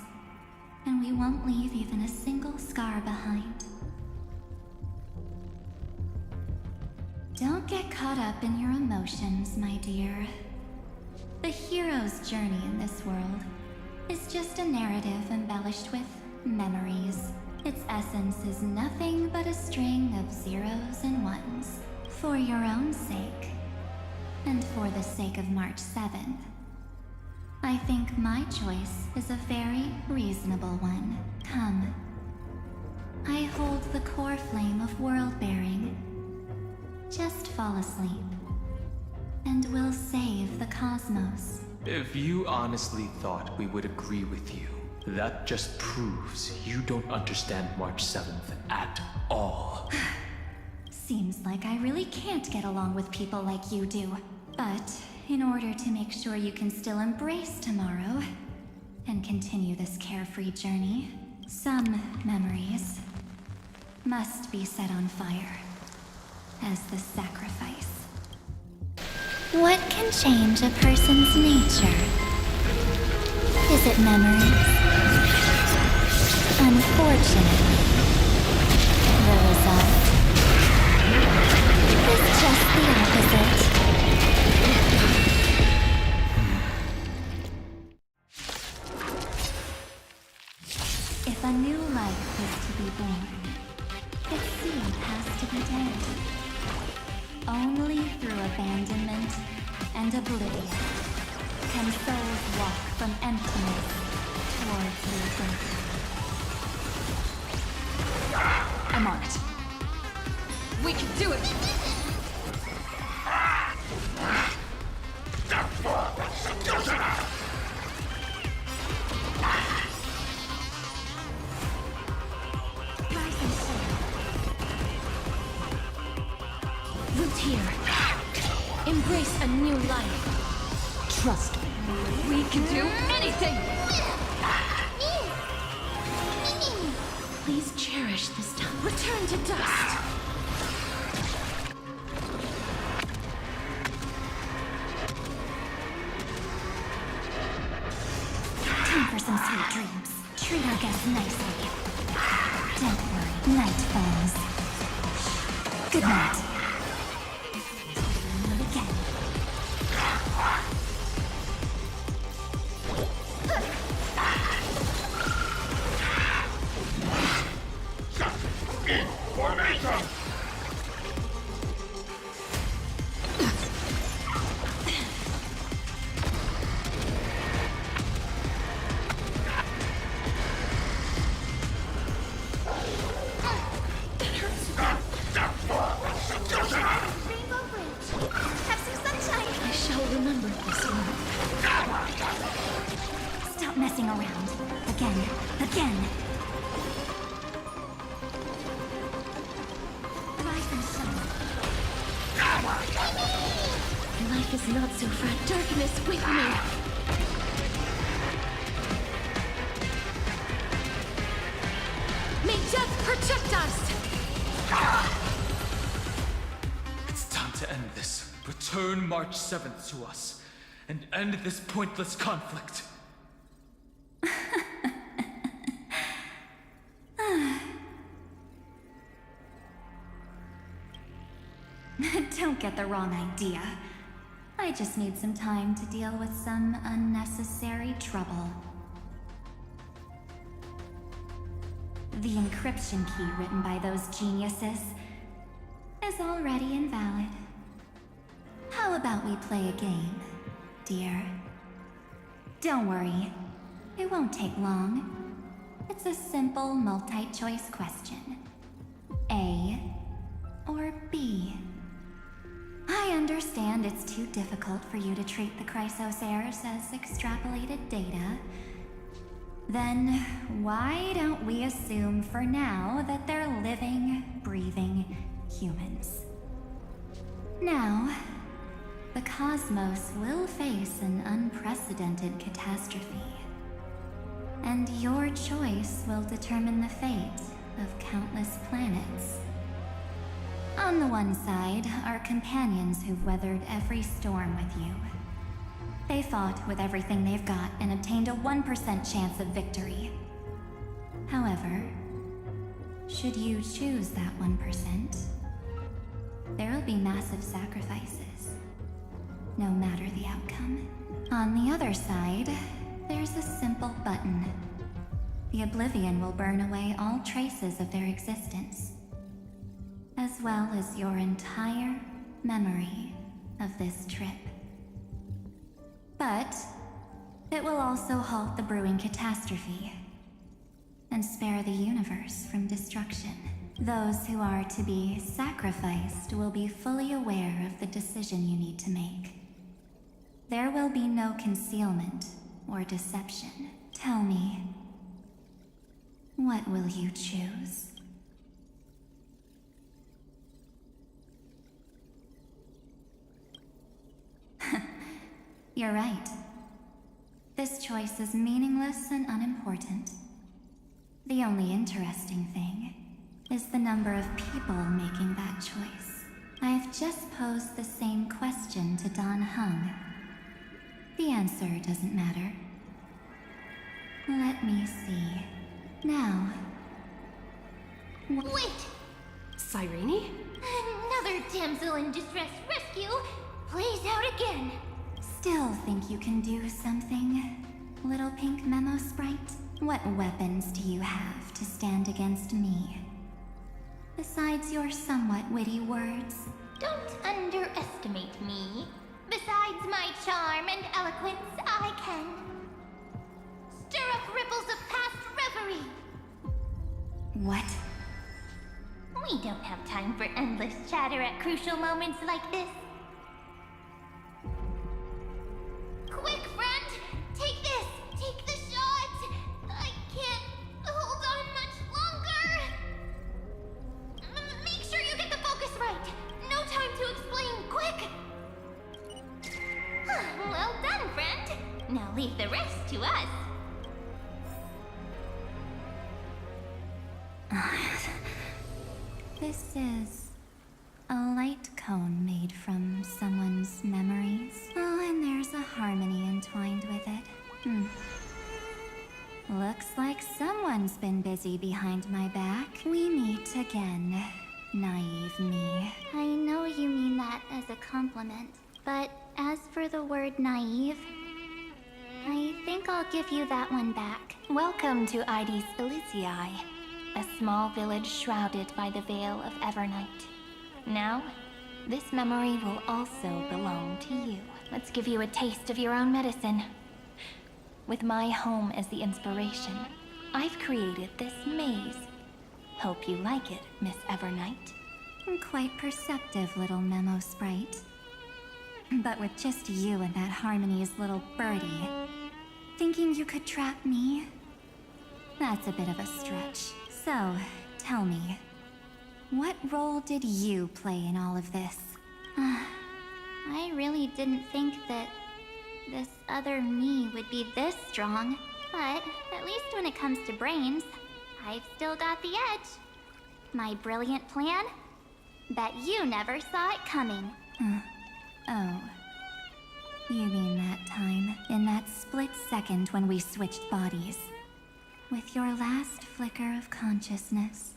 and we won't leave even a single scar behind. Don't get caught up in your emotions, my dear. The hero's journey in this world is just a narrative embellished with memories. Its essence is nothing but a string of zeros and ones. For your own sake, and for the sake of March 7th, I think my choice is a very reasonable one. Come. I hold the core flame of world-bearing. Just fall asleep, and we'll save the cosmos. If you honestly thought we would agree with you, that just proves you don't understand March 7th at all. Seems like I really can't get along with people like you do. But in order to make sure you can still embrace tomorrow and continue this carefree journey, some memories must be set on fire as the sacrifice. What can change a person's nature? Is it memories? Unfortunately, the result is just the opposite. If a new life is to be born, its seed has to be dead. Only through abandonment and oblivion can souls walk from emptiness towards rebirth. I'm on it. We can do it! Root here. Embrace a new life. Trust me. We can do anything! Please cherish this time. Return to dust. some sweet dreams. Treat our guests nicely. Don't worry, night falls. Good night. Not again. Formation! Have some sunshine. I shall remember this one. Stop messing around. Again. Again. Rise and shine. Life is not so far. Darkness with me. May death protect us! It's time to end this. Return March 7th to us, and end this pointless conflict. Don't get the wrong idea. I just need some time to deal with some unnecessary trouble. The encryption key written by those geniuses is already invalid. How about we play a game, dear? Don't worry, it won't take long. It's a simple multi-choice question. A or B? I understand it's too difficult for you to treat the Chrysos heirs as extrapolated data. Then why don't we assume for now that they're living, breathing humans? Now, the cosmos will face an unprecedented catastrophe. And your choice will determine the fate of countless planets. On the one side are companions who've weathered every storm with you. They fought with everything they've got and obtained a 1% chance of victory. However, should you choose that 1%, there'll be massive sacrifices, no matter the outcome. On the other side, there's a simple button. The Oblivion will burn away all traces of their existence, as well as your entire memory of this trip. But it will also halt the brewing catastrophe and spare the universe from destruction. Those who are to be sacrificed will be fully aware of the decision you need to make. There will be no concealment or deception. Tell me, what will you choose? You're right. This choice is meaningless and unimportant. The only interesting thing is the number of people making that choice. I have just posed the same question to Don Hung. The answer doesn't matter. Let me see. Now... Wait! Cyrene? Another damsel in distress rescue plays out again. Still think you can do something, little pink memo sprite? What weapons do you have to stand against me? Besides your somewhat witty words? Don't underestimate me. Besides my charm and eloquence, I can stir up ripples of past reverie. What? We don't have time for endless chatter at crucial moments like this. Quick, friend! Take this! Take the shot! I can't hold on much longer! Make sure you get the focus right! No time to explain, quick! Well done, friend! Now leave the rest to us. This is a light cone made from someone's memories. Oh, and there's a harmony entwined with it. Someone's been busy behind my back. We meet again, naive me. I know you mean that as a compliment, but as for the word naive, I think I'll give you that one back. Welcome to Ides Elysiae, a small village shrouded by the veil of Evernight. Now, this memory will also belong to you. Let's give you a taste of your own medicine. With my home as the inspiration, I've created this maze. Hope you like it, Miss Evernight. Quite perceptive little memo sprite. But with just you and that Harmony's little birdie, thinking you could trap me? That's a bit of a stretch. So, tell me, what role did you play in all of this? I really didn't think that this other me would be this strong. But at least when it comes to brains, I've still got the edge. My brilliant plan? Bet you never saw it coming. Oh. You mean that time, in that split second when we switched bodies. With your last flicker of consciousness,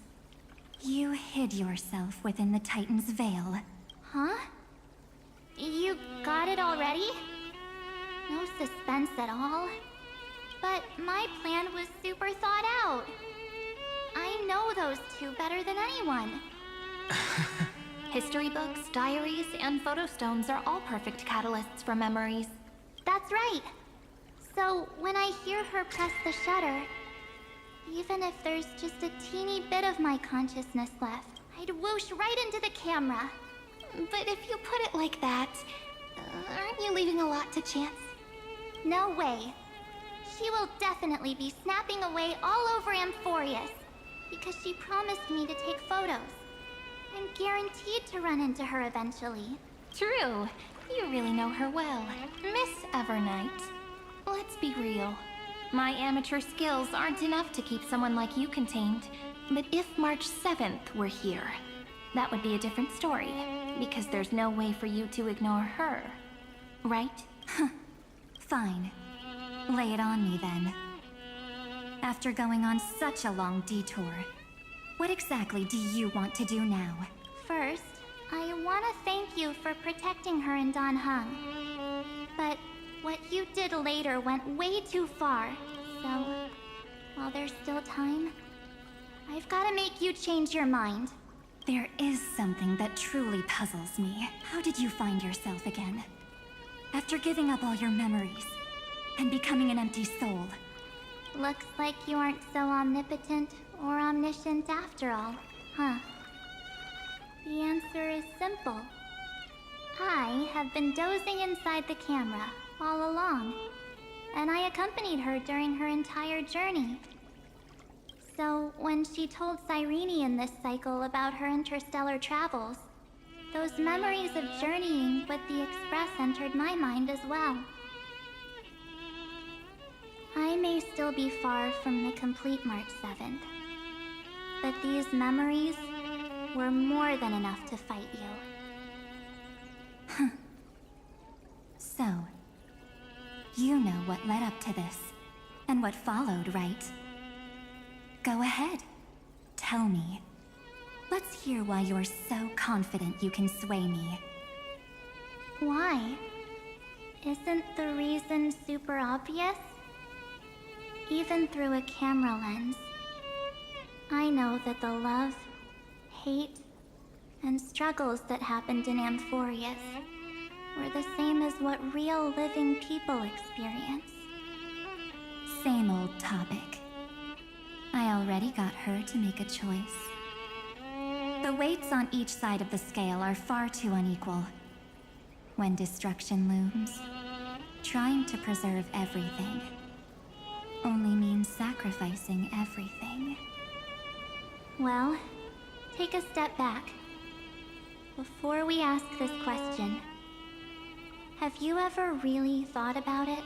you hid yourself within the Titan's veil. Huh? You got it already? No suspense at all. But my plan was super thought out. I know those two better than anyone. History books, diaries, and photostones are all perfect catalysts for memories. That's right. So when I hear her press the shutter, even if there's just a teeny bit of my consciousness left, I'd whoosh right into the camera. But if you put it like that, aren't you leaving a lot to chance? No way. She will definitely be snapping away all over Amphorius, because she promised me to take photos. I'm guaranteed to run into her eventually. True. You really know her well. Miss Evernight, let's be real. My amateur skills aren't enough to keep someone like you contained. But if March 7th were here, that would be a different story, because there's no way for you to ignore her. Right? Fine. Lay it on me then. After going on such a long detour, what exactly do you want to do now? First, I want to thank you for protecting her and Don Hung. But what you did later went way too far. So, while there's still time, I've got to make you change your mind. There is something that truly puzzles me. How did you find yourself again? After giving up all your memories and becoming an empty soul. Looks like you aren't so omnipotent or omniscient after all, huh? The answer is simple. I have been dozing inside the camera all along, and I accompanied her during her entire journey. So when she told Cyrene in this cycle about her interstellar travels, those memories of journeying with the Express entered my mind as well. I may still be far from the complete March 7th, but these memories were more than enough to fight you. So, you know what led up to this, and what followed, right? Go ahead. Tell me. Let's hear why you're so confident you can sway me. Why? Isn't the reason super obvious? Even through a camera lens, I know that the love, hate, and struggles that happened in Amphorius were the same as what real living people experience. Same old topic. I already got her to make a choice. The weights on each side of the scale are far too unequal. When destruction looms, trying to preserve everything only means sacrificing everything. Well, take a step back. Before we ask this question, have you ever really thought about it?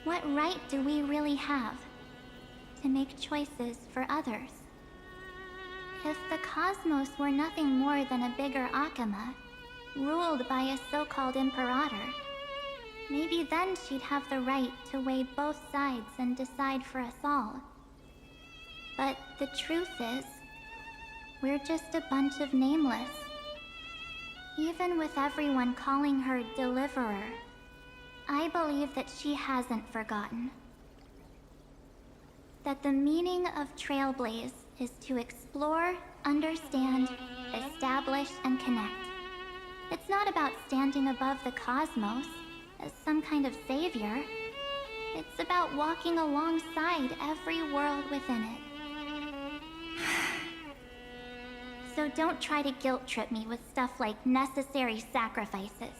What right do we really have to make choices for others? If the cosmos were nothing more than a bigger Akama, ruled by a so-called Imperator, maybe then she'd have the right to weigh both sides and decide for us all. But the truth is, we're just a bunch of nameless. Even with everyone calling her Deliverer, I believe that she hasn't forgotten. That the meaning of Trailblaze is to explore, understand, establish, and connect. It's not about standing above the cosmos as some kind of savior. It's about walking alongside every world within it. So don't try to guilt trip me with stuff like necessary sacrifices.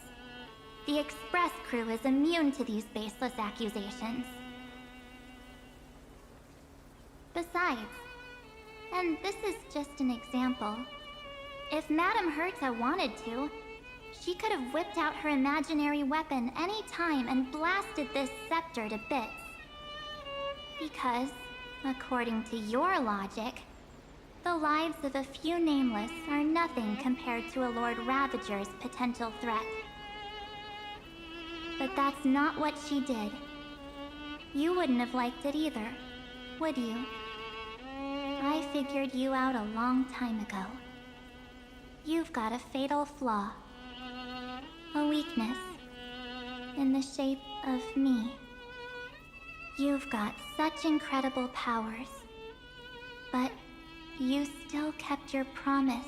The Express crew is immune to these baseless accusations. Besides, and this is just an example, if Madame Herta wanted to, she could have whipped out her imaginary weapon any time and blasted this scepter to bits. Because, according to your logic, the lives of a few nameless are nothing compared to a Lord Ravager's potential threat. But that's not what she did. You wouldn't have liked it either, would you? I figured you out a long time ago. You've got a fatal flaw. A weakness. In the shape of me. You've got such incredible powers. But you still kept your promise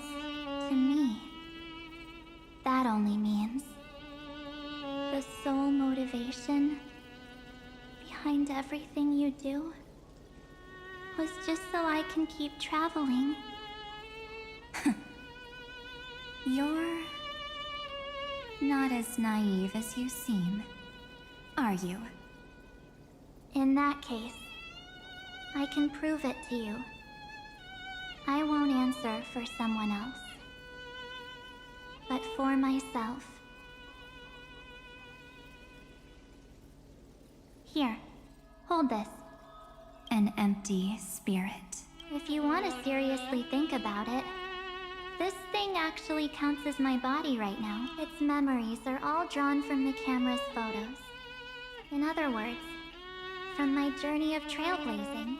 to me. That only means the sole motivation behind everything you do was just so I can keep traveling. You're not as naive as you seem, are you? In that case, I can prove it to you. I won't answer for someone else, but for myself. Here, hold this. An empty spirit. If you want to seriously think about it, this thing actually counts as my body right now. Its memories are all drawn from the camera's photos. In other words, from my journey of trailblazing.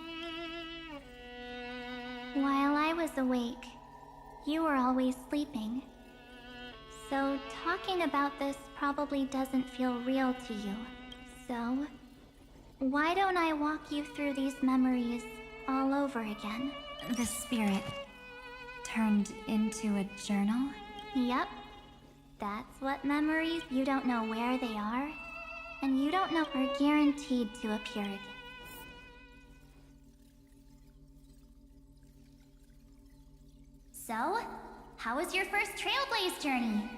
While I was awake, you were always sleeping. So talking about this probably doesn't feel real to you. So, why don't I walk you through these memories all over again? The spirit turned into a journal? Yep. That's what memories you don't know where they are, and you don't know are guaranteed to appear again. So, how was your first Trailblaze journey?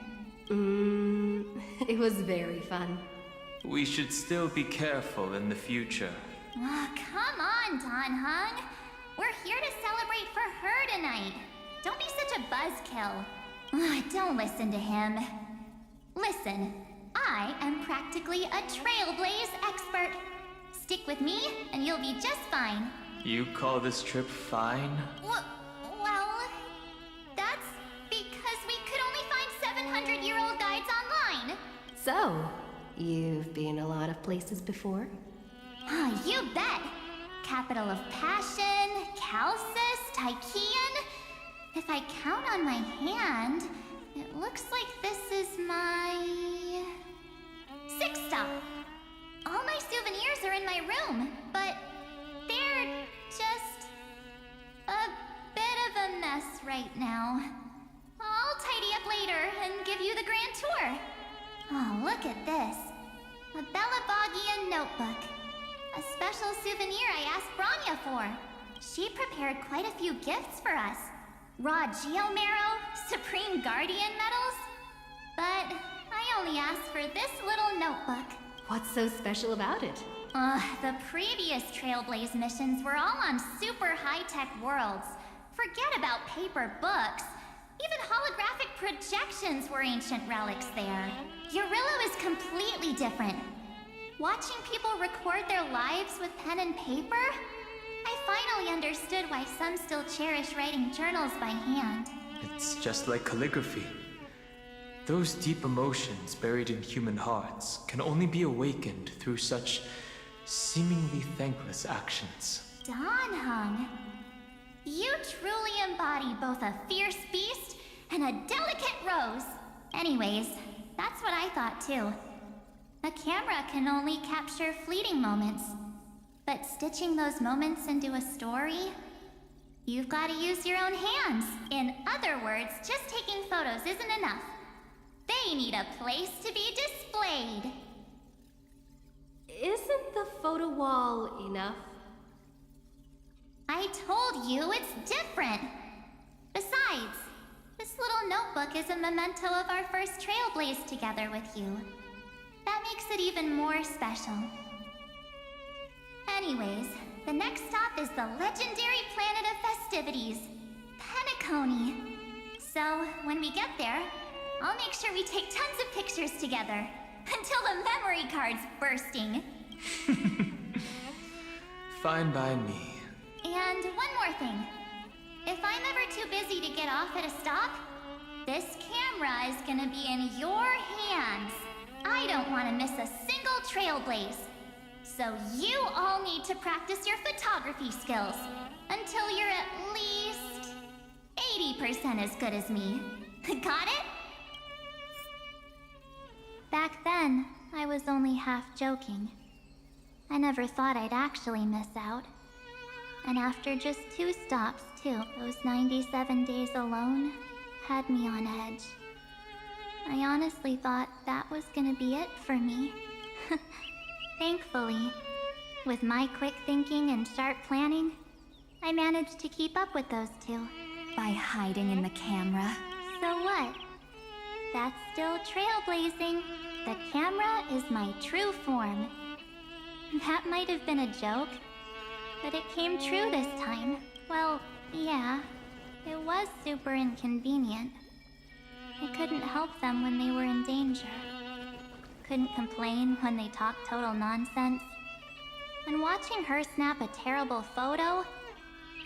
It was very fun. We should still be careful in the future. Oh, come on, Don Hung. We're here to celebrate for her tonight. Don't be such a buzzkill. Don't listen to him. Listen, I am practically a Trailblaze expert. Stick with me, and you'll be just fine. You call this trip fine? Well, that's because we could only find 700-year-old guides online. So, you've been a lot of places before? You bet! Capital of Passion, Calcis, Tychean. If I count on my hand, it looks like this is my 6th stop. All my souvenirs are in my room, but they're just a bit of a mess right now. I'll tidy up later and give you the grand tour. Oh, look at this. A Belabogian notebook. A special souvenir I asked Branya for. She prepared quite a few gifts for us. Raw Geomarrow, Supreme Guardian medals. But I only asked for this little notebook. What's so special about it? The previous Trailblaze missions were all on super high-tech worlds. Forget about paper books. Even holographic projections were ancient relics there. Eurillo is completely different. Watching people record their lives with pen and paper, I finally understood why some still cherish writing journals by hand. It's just like calligraphy. Those deep emotions buried in human hearts can only be awakened through such seemingly thankless actions. Don Hung, You truly embody both a fierce beast and a delicate rose. Anyways, that's what I thought too. A camera can only capture fleeting moments. But stitching those moments into a story, you've got to use your own hands. In other words, just taking photos isn't enough. They need a place to be displayed. Isn't the photo wall enough? I told you it's different. Besides, this little notebook is a memento of our first trailblaze together with you. That makes it even more special. Anyways, the next stop is the legendary planet of festivities, Penacony. So, when we get there, I'll make sure we take tons of pictures together, until the memory card's bursting. Fine by me. And one more thing. If I'm ever too busy to get off at a stop, this camera is gonna be in your hands. I don't want to miss a single trailblaze. So you all need to practice your photography skills until you're at least 80% as good as me. Got it? Back then, I was only half joking. I never thought I'd actually miss out. And after just 2 stops, too, those 97 days alone had me on edge. I honestly thought that was gonna be it for me. Thankfully, with my quick thinking and sharp planning, I managed to keep up with those 2. By hiding in the camera. So what? That's still trailblazing. The camera is my true form. That might have been a joke, but it came true this time. Well, yeah, it was super inconvenient. I couldn't help them when they were in danger. Couldn't complain when they talked total nonsense. And watching her snap a terrible photo,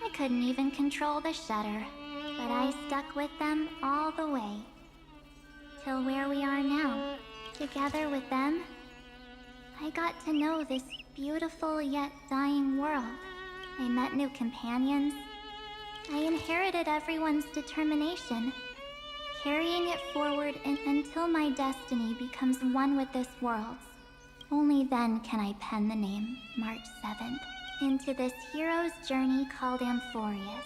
I couldn't even control the shutter. But I stuck with them all the way. Till where we are now. Together with them, I got to know this beautiful yet dying world. I met new companions. I inherited everyone's determination, carrying it forward until my destiny becomes one with this world's. Only then can I pen the name, March 7th, into this hero's journey called Amphorius.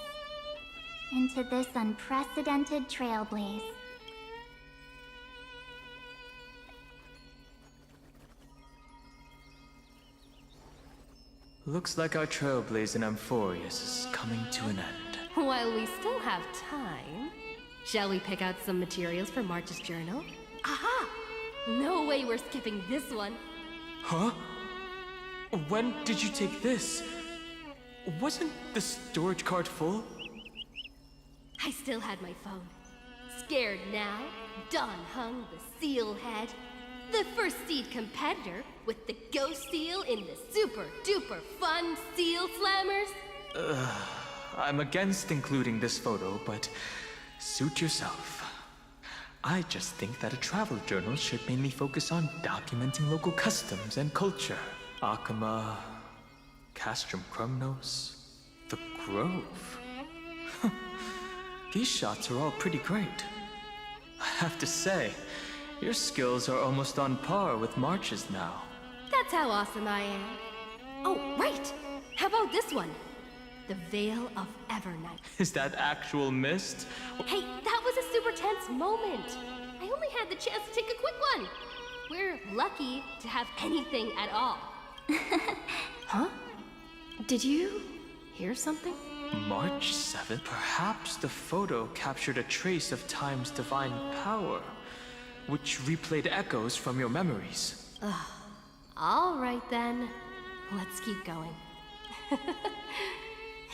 Into this unprecedented trailblaze. Looks like our trailblaze in Amphorius is coming to an end. While we still have time, shall we pick out some materials for March's journal? Aha! No way we're skipping this one. Huh? When did you take this? Wasn't the storage card full? I still had my phone. Scared now, Dawn hung the seal head. The first seed competitor with the ghost seal in the super duper fun seal slammers. I'm against including this photo, but suit yourself. I just think that a travel journal should mainly focus on documenting local customs and culture. Akama, Castrum Krumnos, the Grove. These shots are all pretty great. I have to say, your skills are almost on par with March's now. That's how awesome I am. Oh, right! How about this one? The Veil of Evernight. Is that actual mist? Hey, that was a super tense moment. I only had the chance to take a quick one. We're lucky to have anything at all. Huh? Did you hear something? March 7th? Perhaps the photo captured a trace of time's divine power, which replayed echoes from your memories. All right then. Let's keep going.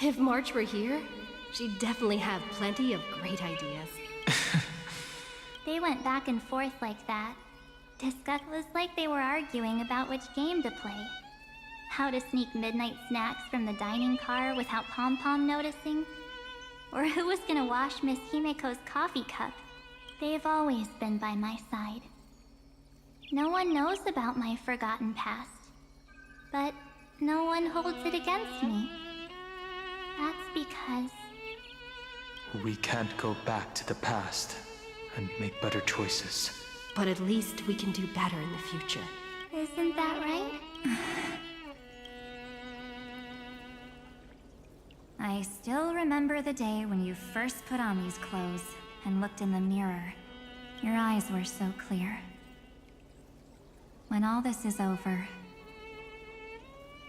If March were here, she'd definitely have plenty of great ideas. They went back and forth like that. It was like they were arguing about which game to play. How to sneak midnight snacks from the dining car without Pom-Pom noticing. Or who was gonna wash Miss Himeko's coffee cup. They've always been by my side. No one knows about my forgotten past. But no one holds it against me. That's because We can't go back to the past and make better choices. But at least we can do better in the future. Isn't that right? I still remember the day when you first put on these clothes and looked in the mirror. Your eyes were so clear. When all this is over,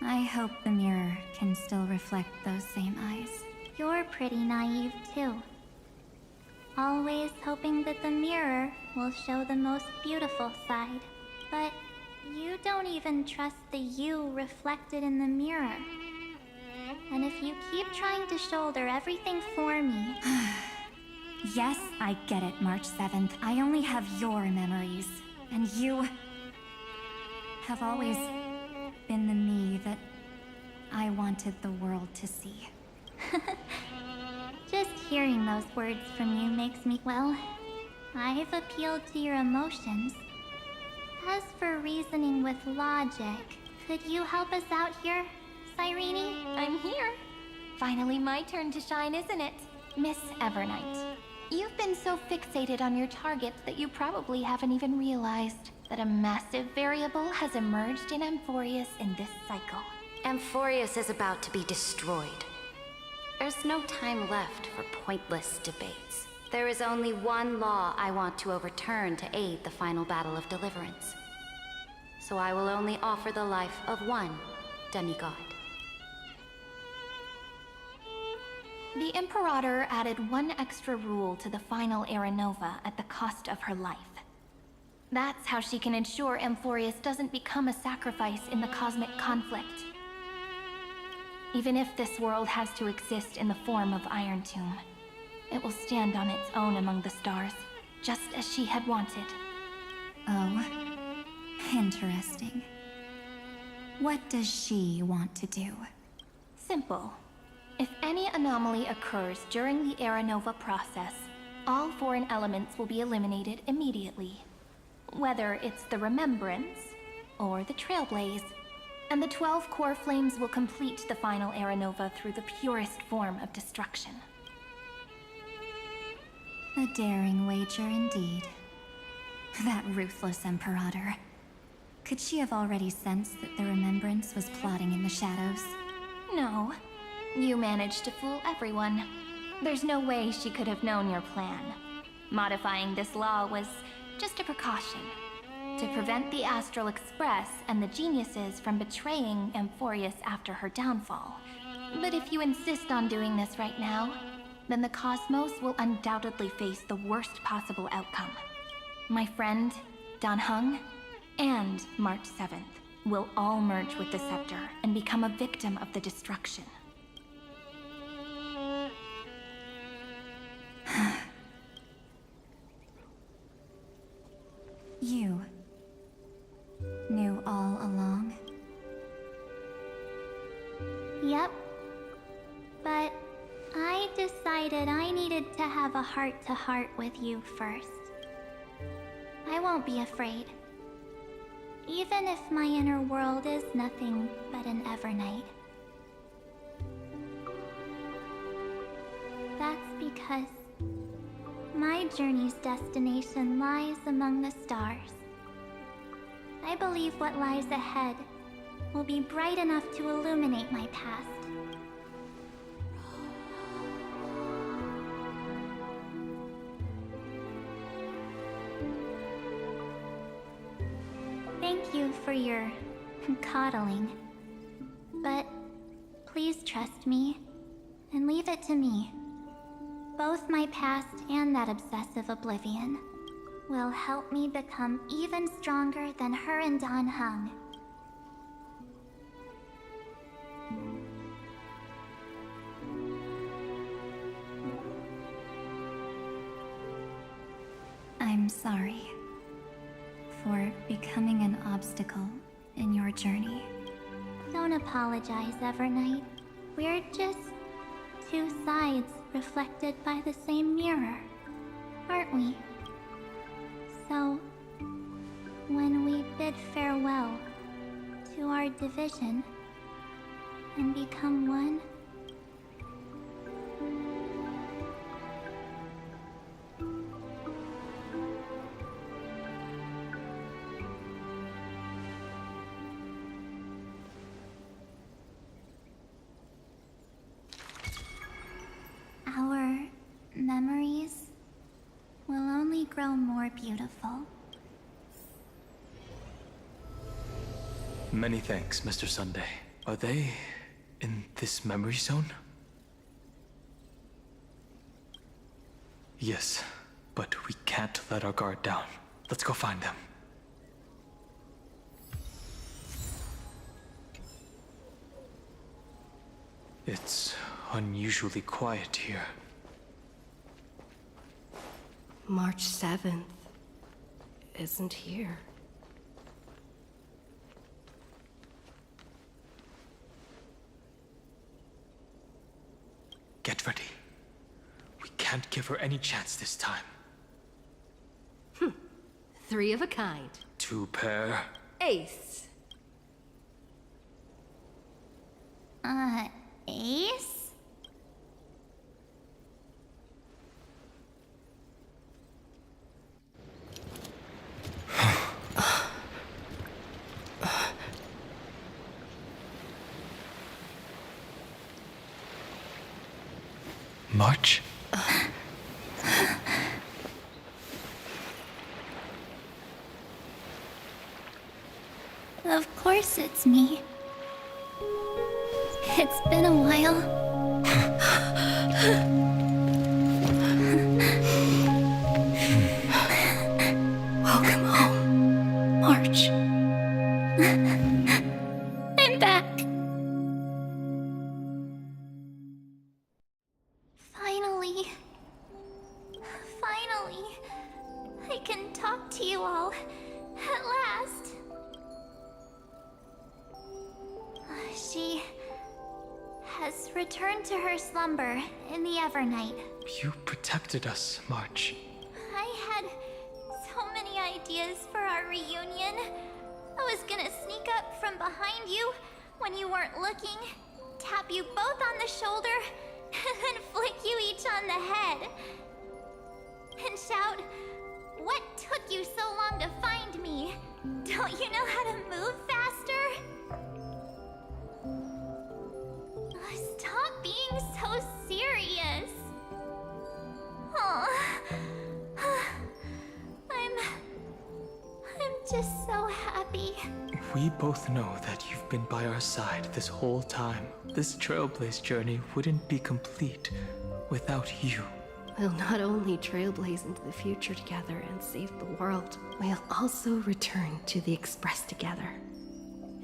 I hope the mirror can still reflect those same eyes. You're pretty naive, too. Always hoping that the mirror will show the most beautiful side. But you don't even trust the you reflected in the mirror. And if you keep trying to shoulder everything for me... Yes, I get it, March 7th. I only have your memories. And you... have always been the me that I wanted the world to see. Just hearing those words from you makes me... Well, I've appealed to your emotions. As for reasoning with logic, could you help us out here, Cyrene? I'm here. Finally my turn to shine, isn't it? Miss Evernight. You've been so fixated on your targets that you probably haven't even realized that a massive variable has emerged in Amphorius in this cycle. Amphorius is about to be destroyed. There's no time left for pointless debates. There is only one law I want to overturn to aid the final battle of deliverance. So I will only offer the life of one demigod. The Imperator added one extra rule to the final Era Nova at the cost of her life. That's how she can ensure Amphorius doesn't become a sacrifice in the cosmic conflict. Even if this world has to exist in the form of Iron Tomb, it will stand on its own among the stars, just as she had wanted. Oh, interesting. What does she want to do? Simple. If any anomaly occurs during the Era Nova process, all foreign elements will be eliminated immediately. Whether it's the Remembrance or the Trailblaze. And the 12 core flames will complete the final Era Nova through the purest form of destruction. A daring wager indeed. That ruthless Imperator. Could she have already sensed that the Remembrance was plotting in the shadows? No. You managed to fool everyone. There's no way she could have known your plan. Modifying this law was just a precaution. To prevent the Astral Express and the geniuses from betraying Amphorius after her downfall. But if you insist on doing this right now, then the Cosmos will undoubtedly face the worst possible outcome. My friend, Dan Heng, and March 7th will all merge with the Scepter and become a victim of the destruction. You knew all along? Yep. But I decided I needed to have a heart-to-heart with you first. I won't be afraid. Even if my inner world is nothing but an Evernight. That's because my journey's destination lies among the stars. I believe what lies ahead will be bright enough to illuminate my past. Thank you for your coddling. But please trust me and leave it to me. Both my past and that obsessive oblivion will help me become even stronger than her and Dan Heng. I'm sorry for becoming an obstacle in your journey. Don't apologize, Evernight. We're just two sides reflected by the same mirror, aren't we? So, when we bid farewell to our division and become one, our memories will only grow more beautiful. Many thanks, Mr. Sunday. Are they in this memory zone? Yes, but we can't let our guard down. Let's go find them. It's unusually quiet here. March 7th isn't here. Get ready. We can't give her any chance this time. 3 of a kind. 2 pair. Ace. Ace? March? Of course it's me. It's been a while. Welcome home, March. I'm back. Finally. Finally. I can talk to you all. At last. She has returned to her slumber in the Evernight. You protected us, March. I had so many ideas for our reunion. I was gonna sneak up from behind you when you weren't looking, tap you both on the shoulder, and then flick you each on the head. And shout, "What took you so long to find me? Don't you know how to move faster?" Stop being so serious. I'm just so happy. We both know that you've been by our side this whole time. This Trailblaze journey wouldn't be complete without you. We'll not only trailblaze into the future together and save the world, we'll also return to the Express together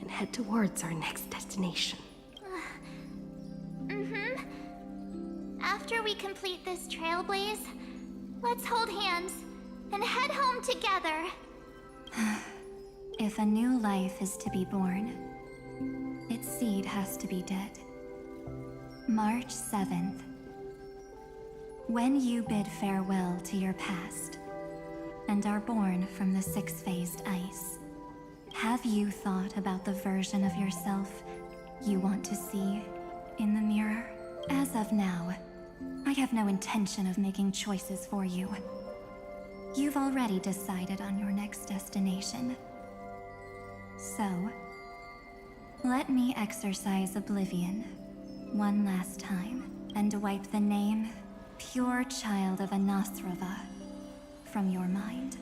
and head towards our next destination. After we complete this trailblaze, let's hold hands and head home together. If a new life is to be born, its seed has to be dead. March 7th. When you bid farewell to your past and are born from the 6-phased ice, have you thought about the version of yourself you want to see in the mirror? As of now, I have no intention of making choices for you. You've already decided on your next destination. So, let me exercise oblivion one last time and wipe the name Pure Child of Anasrava from your mind.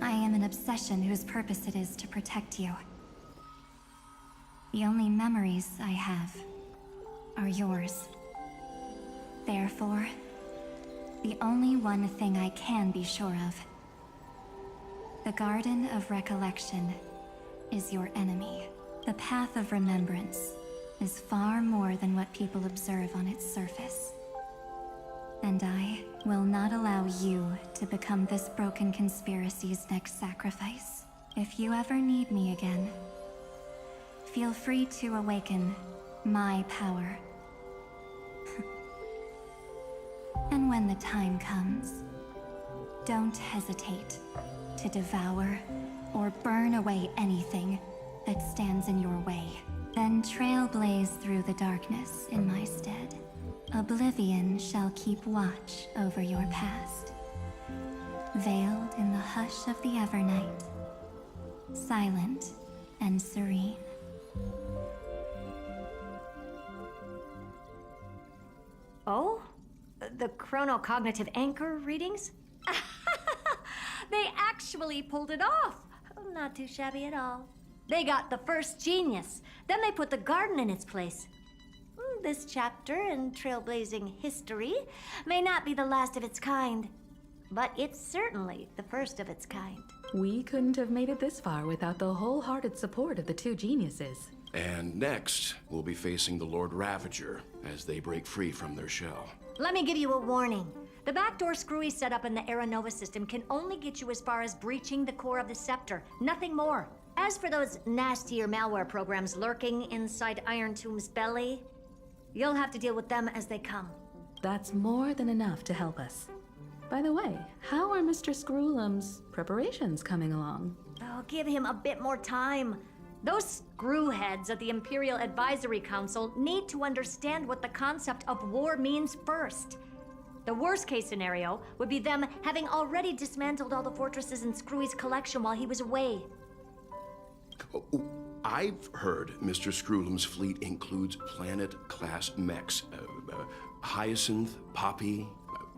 I am an obsession whose purpose it is to protect you. The only memories I have are yours. Therefore, the only one thing I can be sure of, the Garden of Recollection is your enemy. The Path of Remembrance is far more than what people observe on its surface. And I will not allow you to become this broken conspiracy's next sacrifice. If you ever need me again, feel free to awaken my power. And when the time comes, don't hesitate to devour or burn away anything that stands in your way. Then trailblaze through the darkness in my stead. Oblivion shall keep watch over your past, veiled in the hush of the Evernight, silent and serene. Oh? the chronocognitive anchor readings? They actually pulled it off. Not too shabby at all. They got the first genius. Then they put the garden in its place. This chapter in trailblazing history may not be the last of its kind, but it's certainly the first of its kind. We couldn't have made it this far without the wholehearted support of the two geniuses. And next, we'll be facing the Lord Ravager as they break free from their shell. Let me give you a warning. The backdoor screwy setup in the Aeronova system can only get you as far as breaching the core of the scepter, nothing more. As for those nastier malware programs lurking inside Iron Tomb's belly, you'll have to deal with them as they come. That's more than enough to help us. By the way, how are Mr. Screwlum's preparations coming along? Oh, give him a bit more time. Those screwheads at the Imperial Advisory Council need to understand what the concept of war means first. The worst case scenario would be them having already dismantled all the fortresses in Screwy's collection while he was away. I've heard Mr. Screwlum's fleet includes planet-class mechs. Hyacinth, Poppy,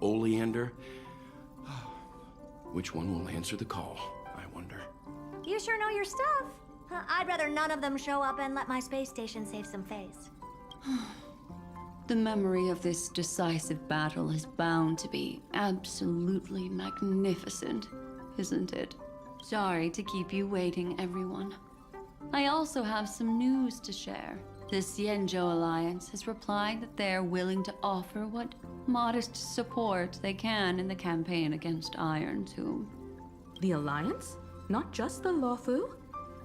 Oleander. Which one will answer the call, I wonder? You sure know your stuff. I'd rather none of them show up and let my space station save some face. The memory of this decisive battle is bound to be absolutely magnificent, isn't it? Sorry to keep you waiting, everyone. I also have some news to share. The Xianzhou Alliance has replied that they're willing to offer what modest support they can in the campaign against Iron Tomb. The Alliance? Not just the Luofu?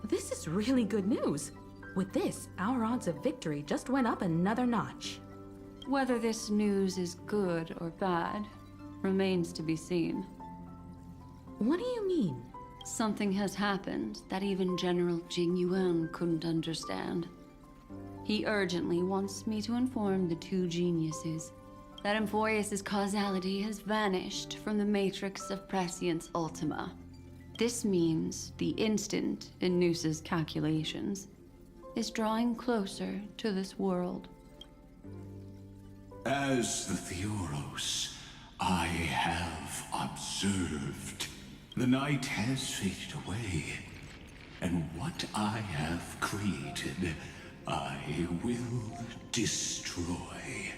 This is really good news. With this, our odds of victory just went up another notch. Whether this news is good or bad remains to be seen. What do you mean? Something has happened that even General Jing Yuan couldn't understand. He urgently wants me to inform the two geniuses that Amphorius' causality has vanished from the matrix of Prescience Ultima. This means the instant in Noosa's calculations is drawing closer to this world. As the Theoros, I have observed. The night has faded away, and what I have created, I will destroy.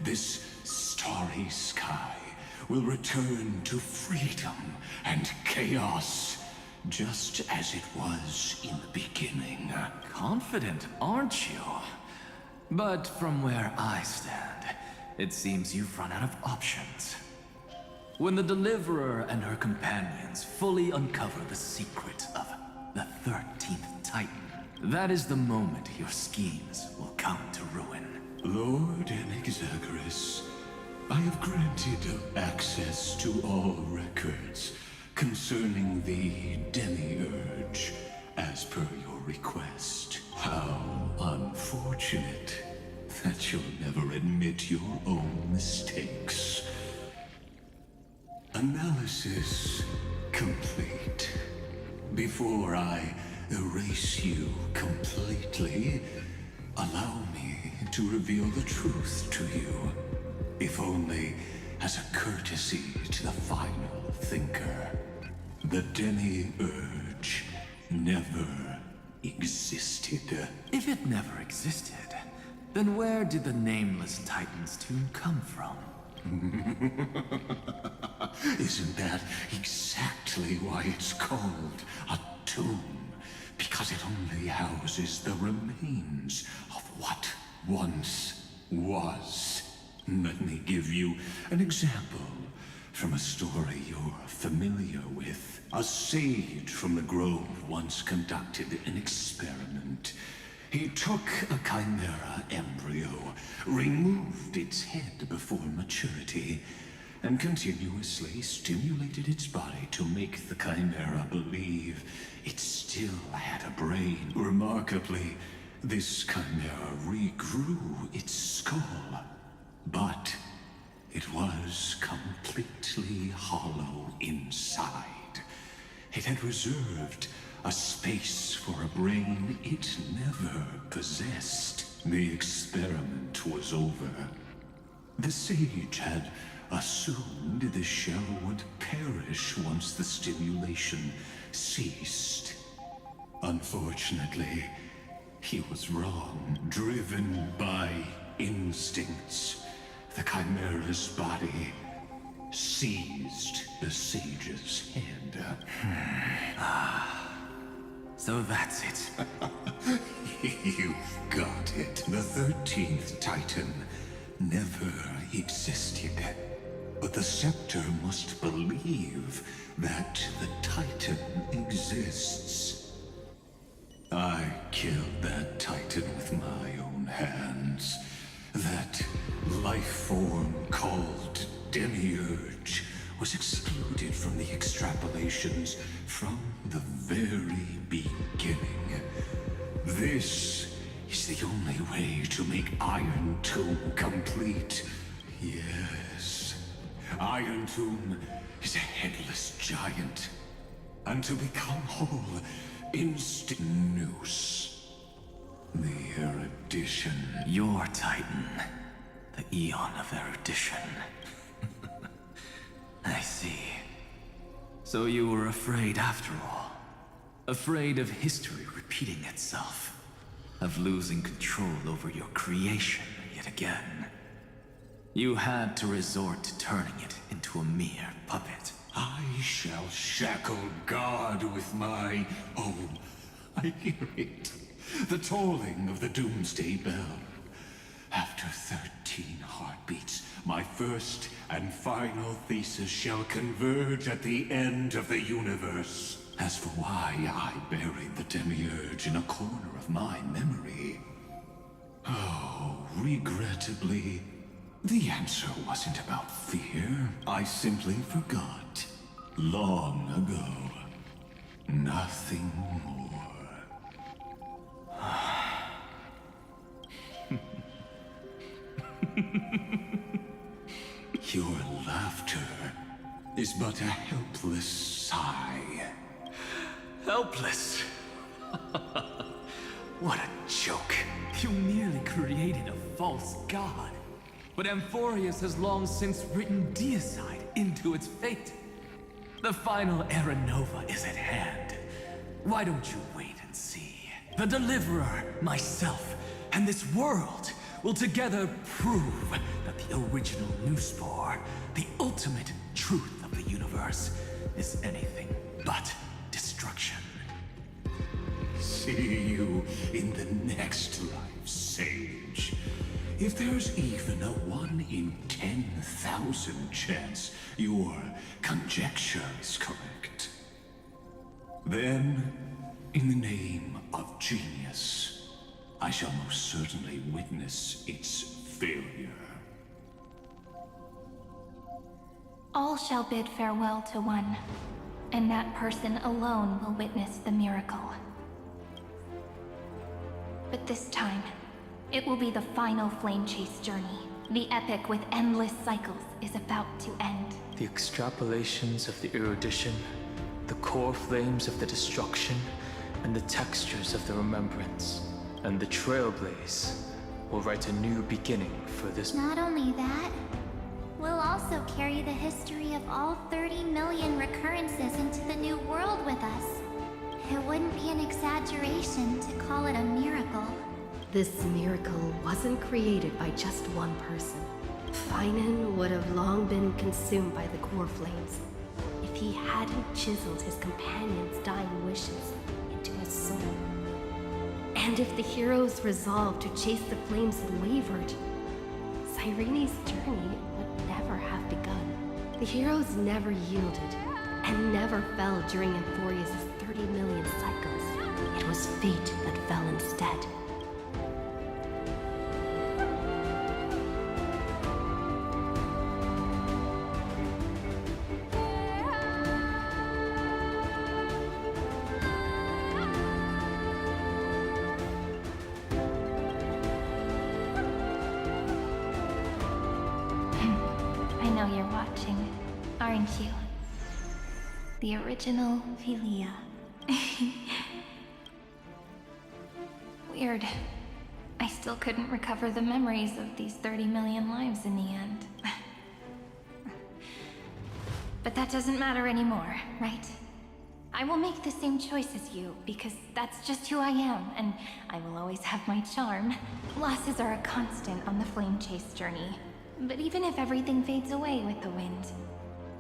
This starry sky will return to freedom and chaos, just as it was in the beginning. Confident, aren't you? But from where I stand, it seems you've run out of options. When the Deliverer and her companions fully uncover the secret of the 13th Titan, that is the moment your schemes will come to ruin. Lord Enexagoras, I have granted access to all records concerning the Demiurge, as per your request. How unfortunate that you'll never admit your own mistakes. Analysis complete. Before I erase you completely, allow me to reveal the truth to you, if only as a courtesy to the final thinker. The Demiurge never existed. If it never existed, then where did the nameless Titan's tomb come from? Isn't that exactly why it's called a tomb? Because it only houses the remains of what once was. Let me give you an example from a story you're familiar with. A sage from the grove once conducted an experiment. He took a chimera embryo, removed its head before maturity, and continuously stimulated its body to make the chimera believe it still had a brain. Remarkably, this chimera regrew its skull, but it was completely hollow inside. It had reserved a space for a brain it never possessed. The experiment was over. The sage had assumed the shell would perish once the stimulation ceased. Unfortunately, he was wrong. Driven by instincts, the Chimera's body seized the sage's head. So that's it. You've got it. The 13th Titan never existed. But the Scepter must believe that the Titan exists. I killed that Titan with my own hands. That life form called Demiurge was excluded from the extrapolations from the very beginning. This is the only way to make Iron Tomb complete. Yes, Iron Tomb is a headless giant. And to become whole, instant noose. The erudition. Your Titan. The Eon of Erudition. I see. So you were afraid after all. Afraid of history repeating itself. Of losing control over your creation yet again. You had to resort to turning it into a mere puppet. I shall shackle God with my... Oh, I hear it. The tolling of the Doomsday Bell. After 13 heartbeats, my first and final thesis shall converge at the end of the universe. As for why I buried the Demiurge in a corner of my memory... Oh, regrettably, the answer wasn't about fear. I simply forgot. Long ago. Nothing more. Your laughter is but a helpless sigh. Helpless? What a joke. You merely created a false god. But Amphorius has long since written deicide into its fate. The final Era Nova is at hand. Why don't you wait and see? The Deliverer, myself, and this world will together prove that the original Newspore, the ultimate truth of the universe, is anything but destruction. See you in the next life, Sage. If there's even a 1 in 10,000 chance your conjecture is correct, then, in the name of genius, I shall most certainly witness its failure. All shall bid farewell to one, and that person alone will witness the miracle. But this time, it will be the final flame chase journey. The epic with endless cycles is about to end. The extrapolations of the erudition, the core flames of the destruction, and the textures of the remembrance, and the trailblaze will write a new beginning for this. Not only that, we'll also carry the history of all 30 million recurrences into the new world with us. It wouldn't be an exaggeration to call it a miracle. This miracle wasn't created by just one person. Finan would have long been consumed by the core flames if he hadn't chiseled his companion's dying wishes into his soul. And if the hero's resolve to chase the flames had wavered, Cyrene's journey would never have begun. The heroes never yielded and never fell during Amphorius' 30 million cycles. It was fate that fell instead. I know you're watching, aren't you? The original Velia. Weird. I still couldn't recover the memories of these 30 million lives in the end. But that doesn't matter anymore, right? I will make the same choice as you, because that's just who I am, and I will always have my charm. Losses are a constant on the flame chase journey. But even if everything fades away with the wind,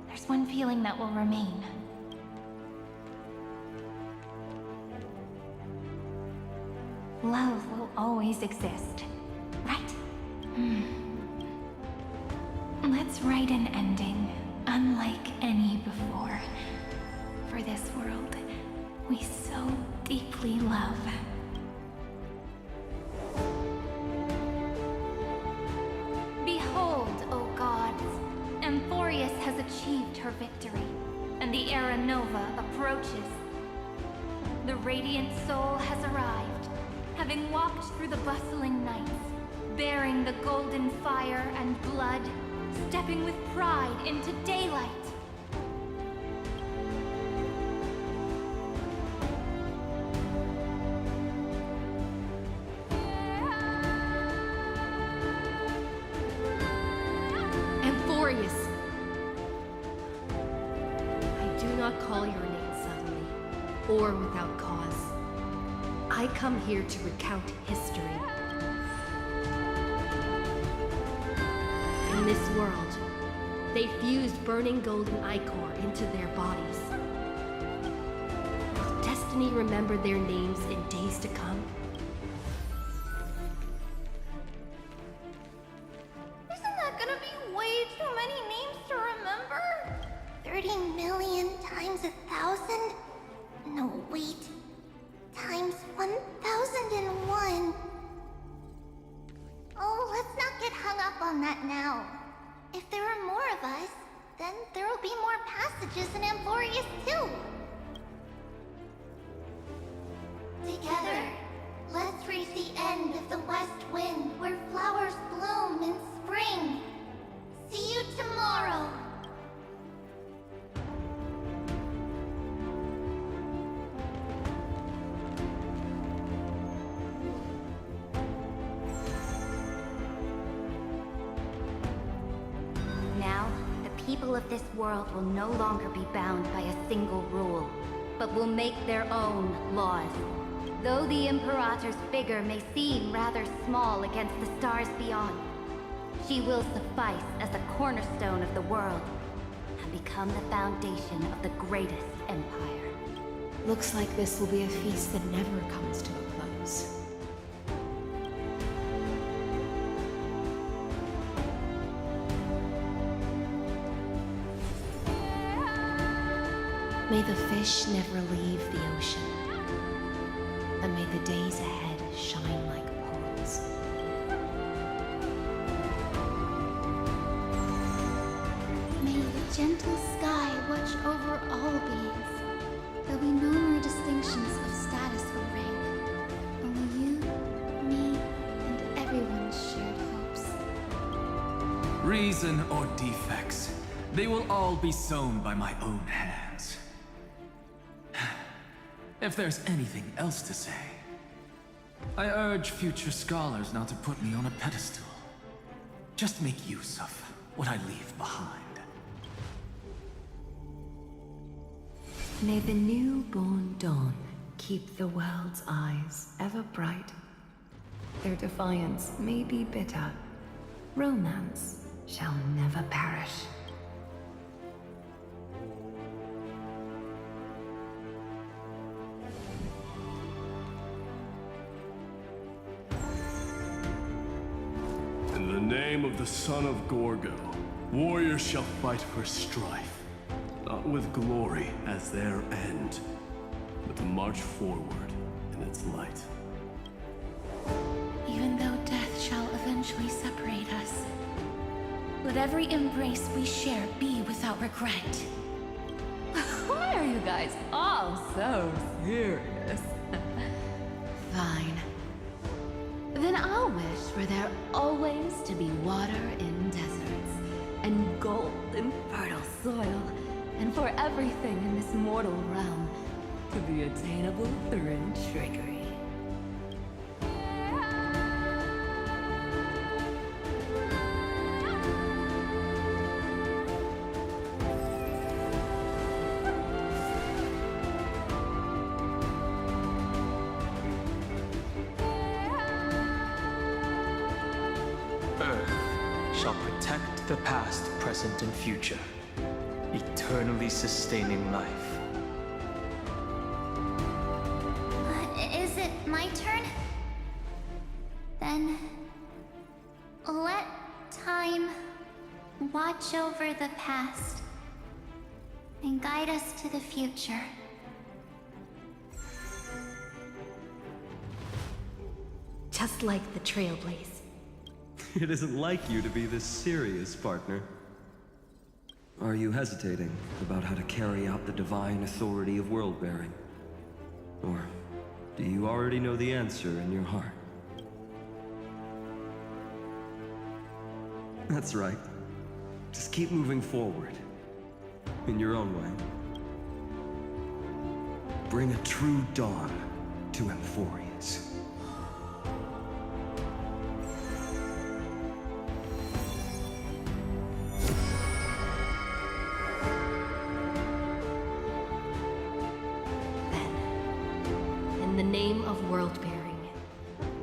there's one feeling that will remain. Love will always exist, right? Let's write an ending, unlike any before. For this world we so deeply love. Behold, O gods, Amphorius has achieved her victory, and the Era Nova approaches. The radiant soul has arrived, having walked through the bustling nights, bearing the golden fire and blood, stepping with pride into daylight. I do not call your name suddenly, or without cause. I come here to recount history. In this world, they fused burning golden ichor into their bodies. Will destiny remember their names in days to come? Isn't that gonna be way too many names to remember? 30 million times 1,000? No, wait. Times 1,001. Oh, let's not get hung up on that now. If there are more of us, then there will be more passages in Amphorius too. Together, let's reach the end of the west wind where flowers bloom in spring. See you tomorrow. Now, the people of this world will no longer be bound by a single rule, but will make their own laws. Though the Imperator's figure may seem rather small against the stars beyond, she will suffice as the cornerstone of the world and become the foundation of the greatest empire. Looks like this will be a feast that never comes to a close. May the fish never leave the ocean, and may the days ahead shine like pearls. May the gentle sky watch over all beings. There'll be no more distinctions of status or rank. Only you, me, and everyone's shared hopes. Reason or defects, they will all be sown by my own hands. If there's anything else to say, I urge future scholars not to put me on a pedestal. Just make use of what I leave behind. May the newborn dawn keep the world's eyes ever bright. Their defiance may be bitter. Romance shall never perish. In the name of the son of Gorgo, warriors shall fight for strife, not with glory as their end, but to march forward in its light. Even though death shall eventually separate us, let every embrace we share be without regret. Why are you guys all so serious? Fine. Then I'll wish for there always to be water in deserts, and gold in fertile soil, and for everything in this mortal realm to be attainable through trickery. the past, present, and future. Eternally sustaining life. Is it my turn? Then let time watch over the past and guide us to the future. Just like the Trailblaze. It isn't like you to be this serious, partner. Are you hesitating about how to carry out the divine authority of world-bearing? Or do you already know the answer in your heart? That's right. Just keep moving forward. In your own way. Bring a true dawn to Emphorius. In the name of world-bearing,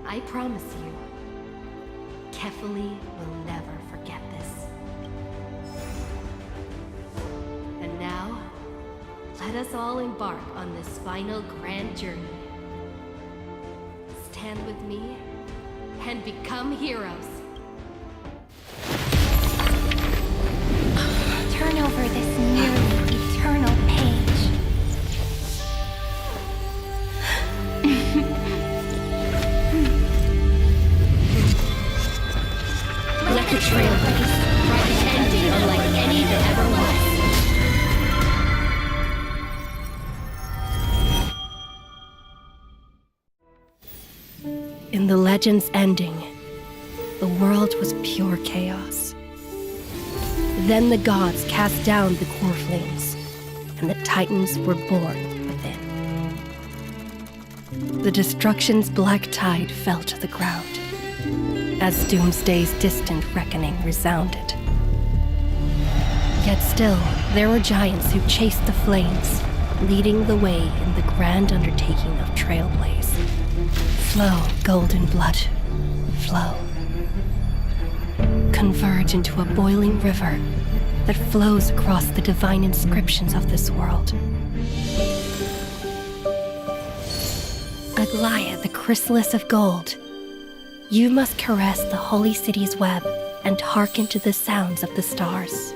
I promise you, Kefali will never forget this. And now, let us all embark on this final grand journey. Stand with me and become heroes. Turn over this nearly eternal page. Let the Trailblaze write an ending unlike any that ever was. In the legend's ending, the world was pure chaos. Then the gods cast down the core flames, and the Titans were born within. The destruction's black tide fell to the ground, as Doomsday's distant reckoning resounded. Yet still, there were giants who chased the flames, leading the way in the grand undertaking of Trailblaze. Flow, golden blood, flow. Converge into a boiling river that flows across the divine inscriptions of this world. Aglaia, the chrysalis of gold, you must caress the holy city's web and hearken to the sounds of the stars.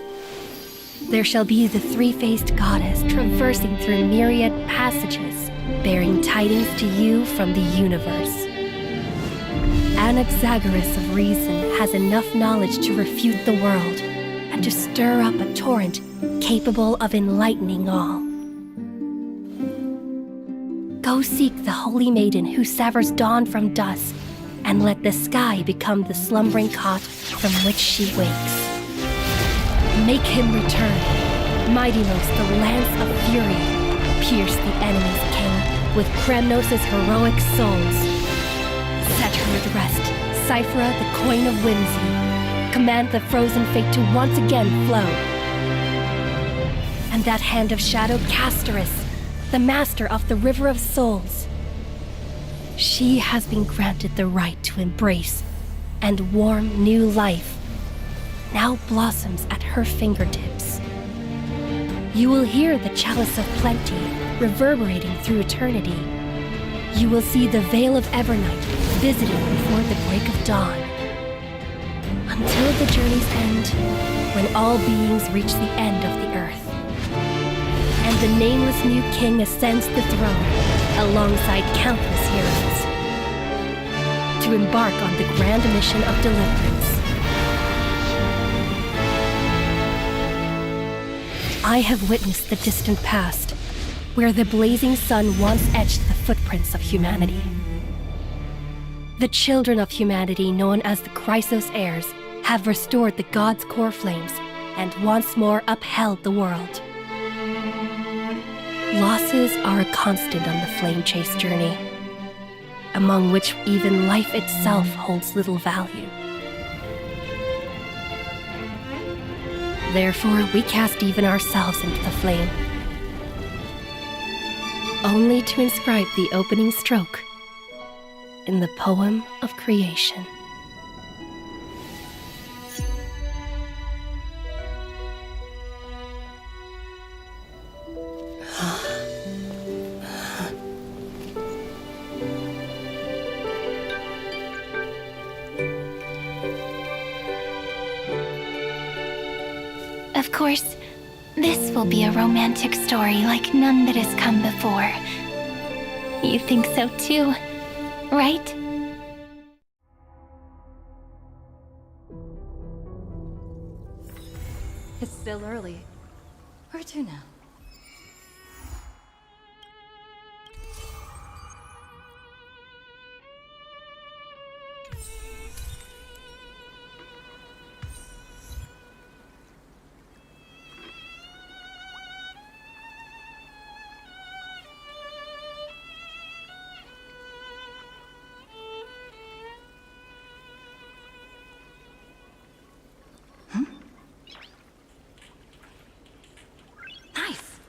There shall be the three-faced goddess traversing through myriad passages, bearing tidings to you from the universe. Anaxagoras of reason has enough knowledge to refute the world and to stir up a torrent capable of enlightening all. Go seek the holy maiden who severs dawn from dusk, and let the sky become the slumbering cot from which she wakes. Make him return. Mightylos, the lance of fury, pierce the enemy's king with Kremnos' heroic souls. Set her at rest, Cyphra, the coin of whimsy. Command the frozen fate to once again flow. And that hand of shadow, Castoris, the master of the River of Souls. She has been granted the right to embrace and warm new life, now blossoms at her fingertips. You will hear the chalice of plenty reverberating through eternity. You will see the veil of Evernight visiting before the break of dawn. Until the journey's end, when all beings reach the end of the earth. And the nameless new king ascends the throne alongside countless heroes to embark on the grand mission of deliverance. I have witnessed the distant past, where the blazing sun once etched the footprints of humanity. The children of humanity, known as the Chrysos heirs, have restored the gods' core flames and once more upheld the world. Losses are a constant on the flame chase journey, among which even life itself holds little value. Therefore, we cast even ourselves into the flame, only to inscribe the opening stroke in the poem of creation. Of course, this will be a romantic story like none that has come before. You think so too, right? It's still early. Where to now? Nice!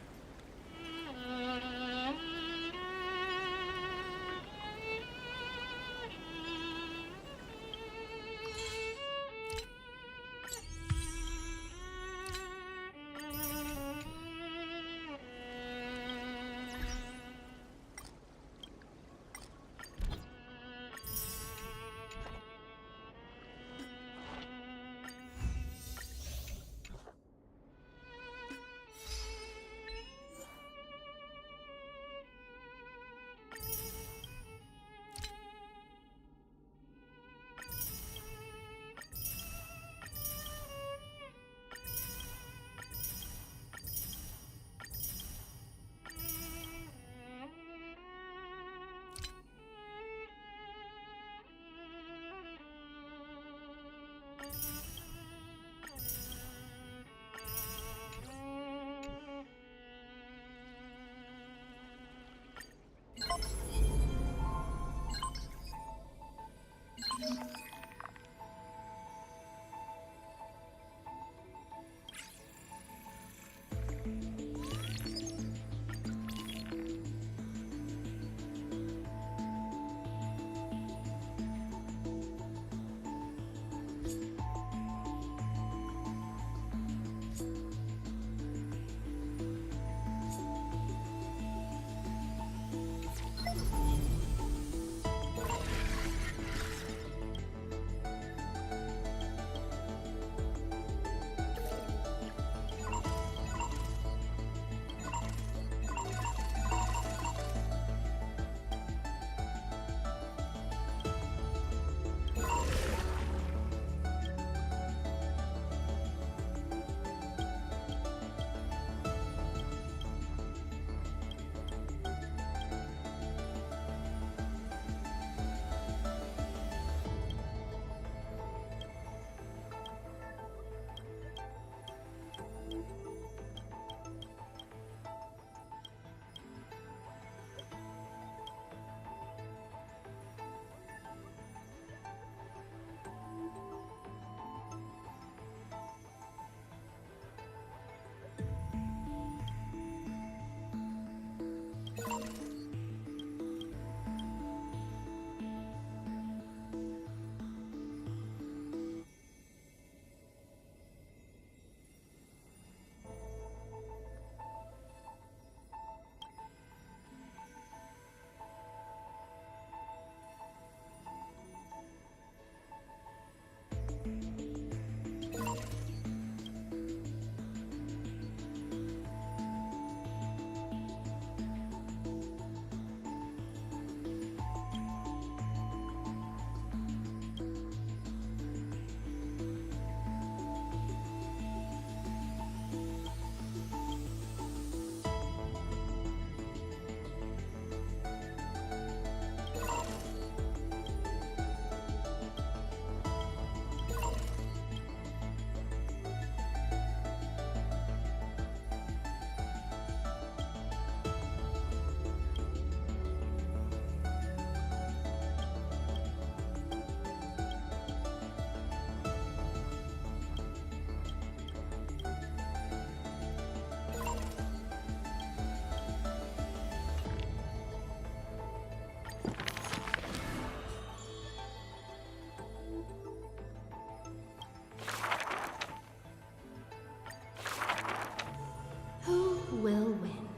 Will win.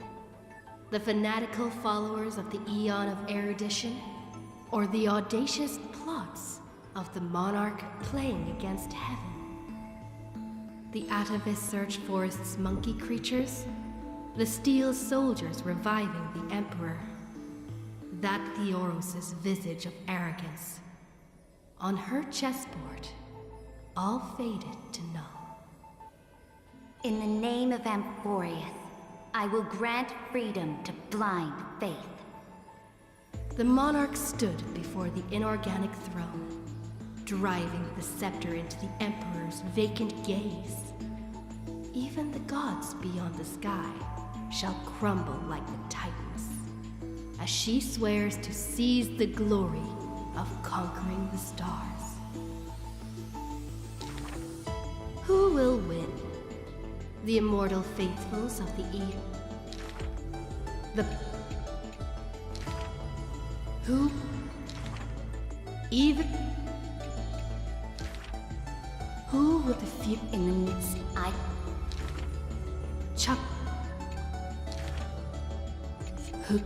The fanatical followers of the Eon of Erudition, or the audacious plots of the monarch playing against heaven? The atavists search forest's monkey creatures. The steel soldiers reviving the Emperor. That Theoros' visage of arrogance. On her chessboard, all faded to null. In the name of Amphorius, I will grant freedom to blind faith. The monarch stood before the inorganic throne, driving the scepter into the Emperor's vacant gaze. Even the gods beyond the sky shall crumble like the Titans, as she swears to seize the glory of conquering the stars. Who will win? The immortal faithfuls of the who? Even... Who will defeat in the midst? Chuck... Who...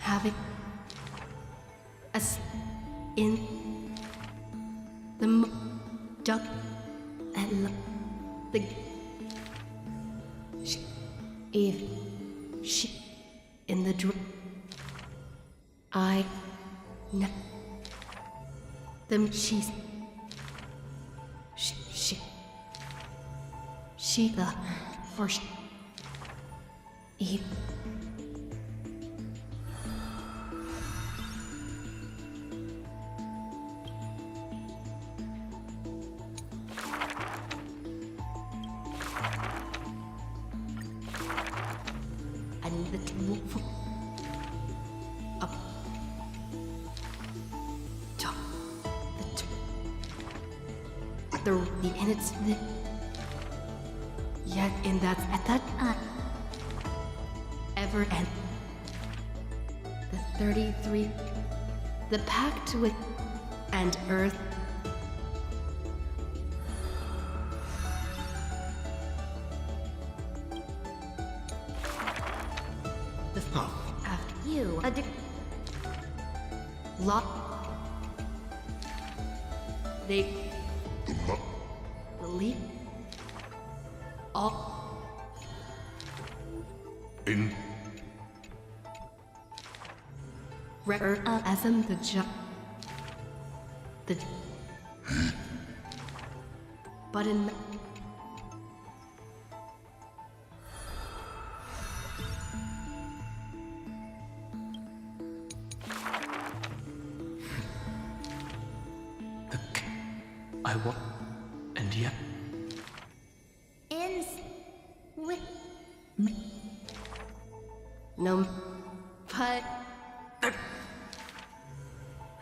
having us in the duck and the if she in the I know them she the first and the dwarf up top the and it's the yet in that at that ever and the 33 the pact with and earth the after you lot they believe all in as in the but in I want, and yet ends with no but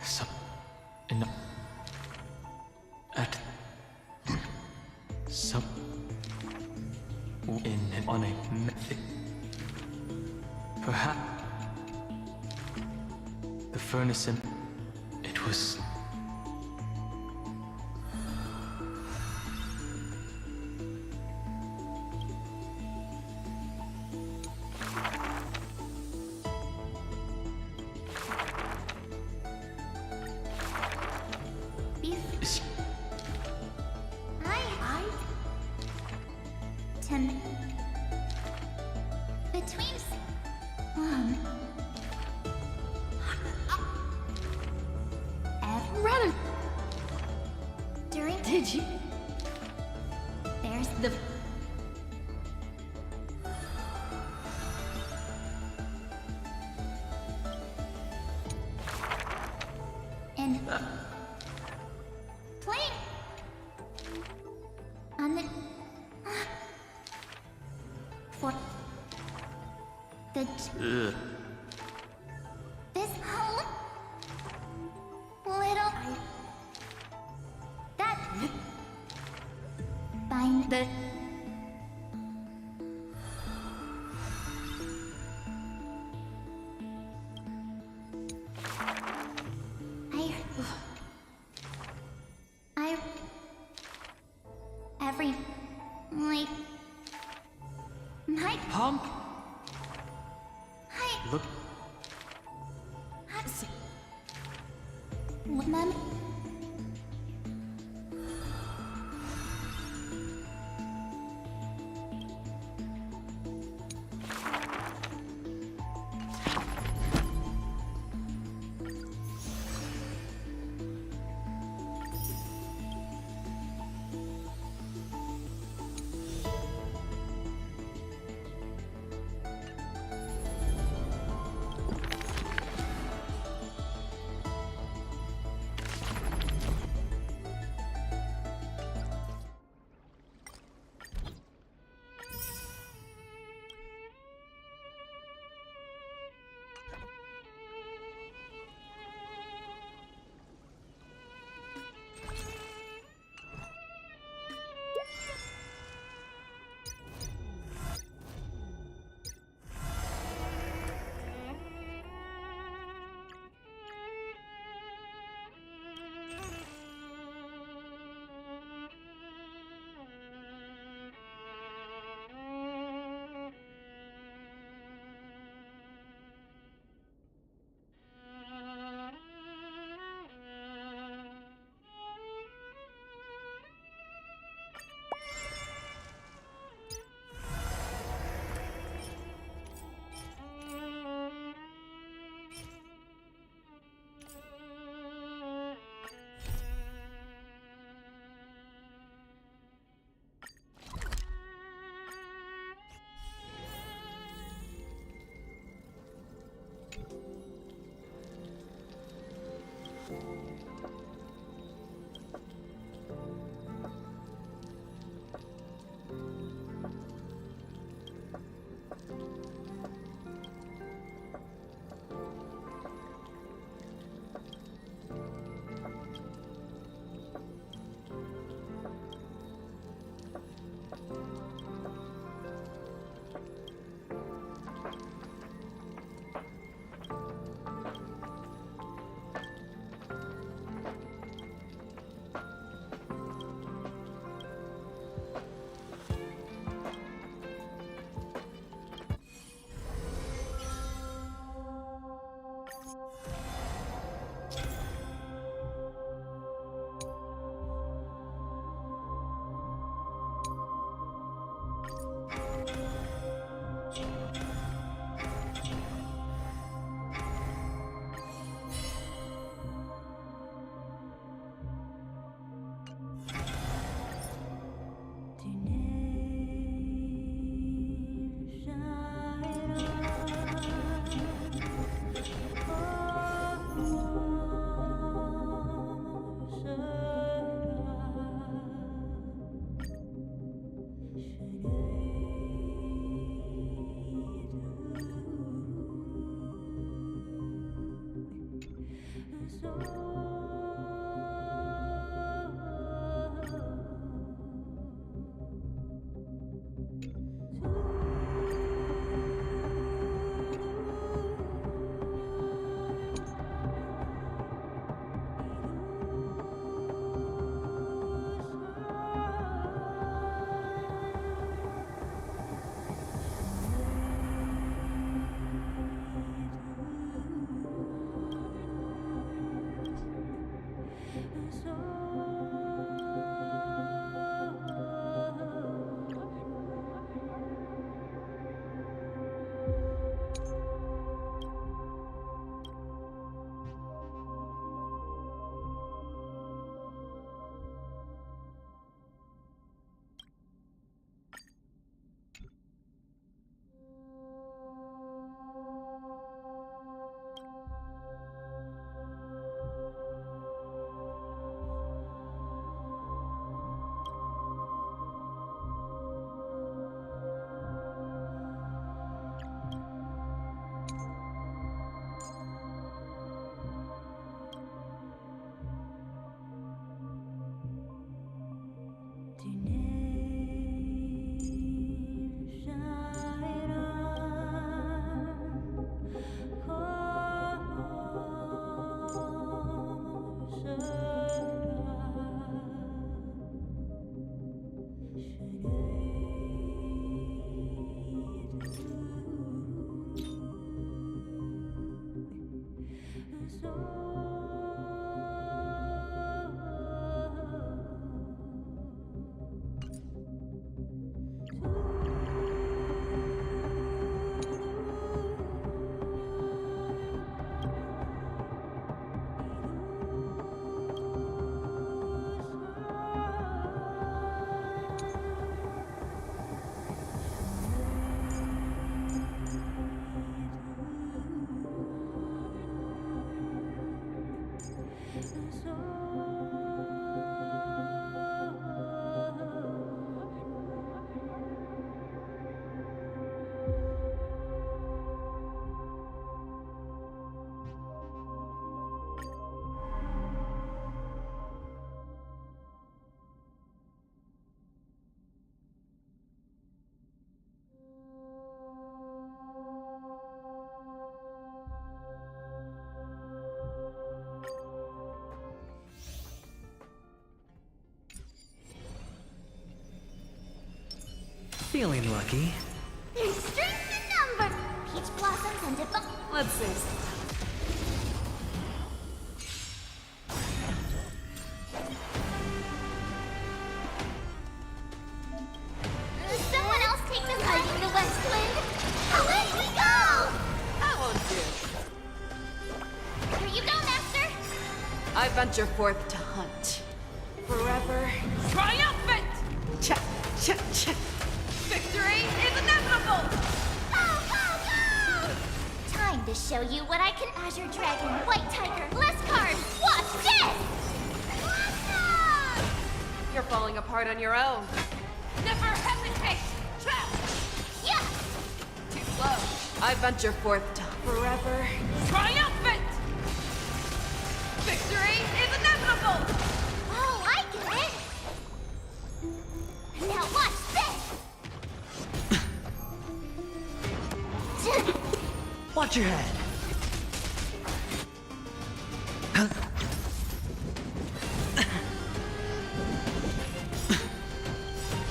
some in at some in on a method. Perhaps the furnace and it was between rather during did you there's the and playing on the for the this whole little that find the punk! Look. Mom. Feeling lucky. There's strength in number. Peach blossoms and Let's see. Someone else take the fight in the West Wind. Away we go! That won't do. Here you go, Master. I venture forth to hunt. Forever. Triumphant! Cha, cha, cha. Victory is inevitable! Go, go, go! Time to show you what I can. Azure Dragon, White Tiger, less cards. Watch this! Awesome! You're falling apart on your own. Never hesitate! Trap! Yeah! Too slow. I venture forth to forever. Triumphant! Victory is inevitable! Oh, I get it! Now watch this! Watch your head. Huh?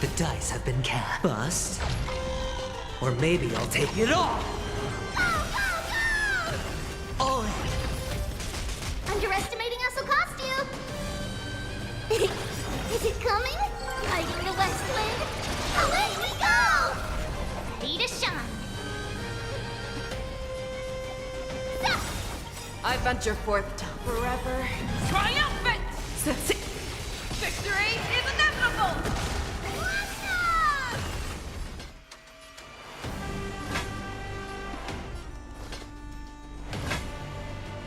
The dice have been cast. Bust. Or maybe I'll take it all. All in. Underestimating us will cost you! Is it coming? Fighting the West Wind? Away we go! Ready to shine! Stop! I venture forth to forever. Triumphant! Victory is inevitable! Awesome!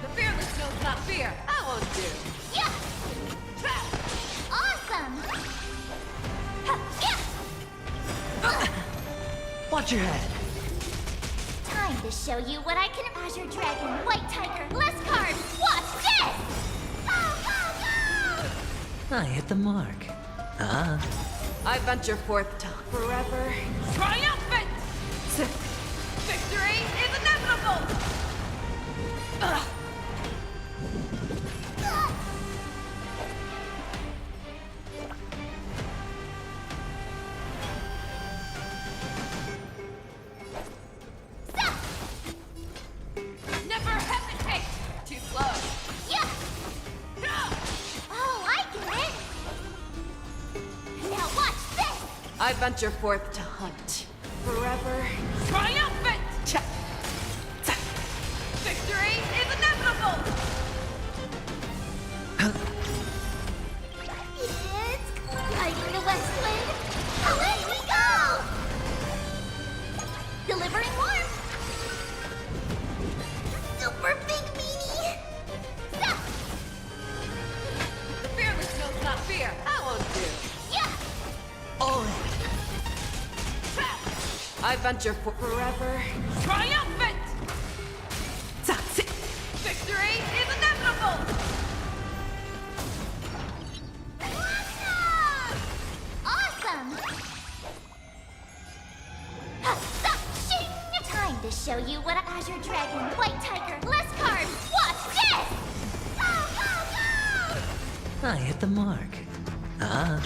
The fearless knows not fear. That won't do. Yeah! Trap! Awesome! Ha, yeah! Watch your head. Time to show you what I can. Azure Dragon, White Tiger, less cards. Watch this! Go, go, go! I hit the mark. Ah. I venture forth to forever. Triumphant! Victory is inevitable! Never hesitate! Too slow. Yeah! Oh, I get it! Now watch this! I venture forth to hunt. Forever. Triumphant! Cha, cha. Victory is inevitable! It's fighting the West Wind! Away we go! Delivering warmth! Super big meanie! Stop! The fearless knows not fear. That won't do. Yeah! All in. I venture for forever. Triumphant! Victory is inevitable! Awesome! Stop! Shing! Time to show you what Azure Dragon, White Tiger, less cards. Watch this! Go, go, go! I hit the mark. Ah.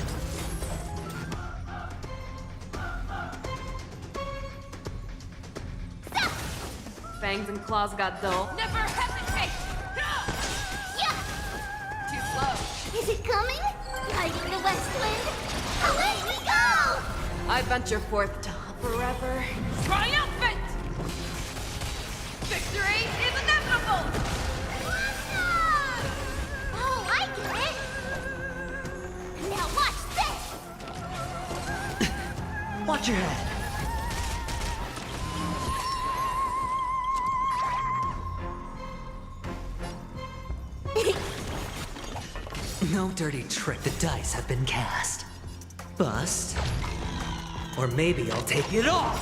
Fangs and claws got dull. Never hesitate! Yeah! Too slow. Is it coming? Fighting the West Wind? Away we go! I venture forth to forever. Triumphant! Victory is inevitable! Awesome! Oh, I get it! Now watch this! Watch your head. No dirty trick. The dice have been cast. Bust. Or maybe I'll take it all.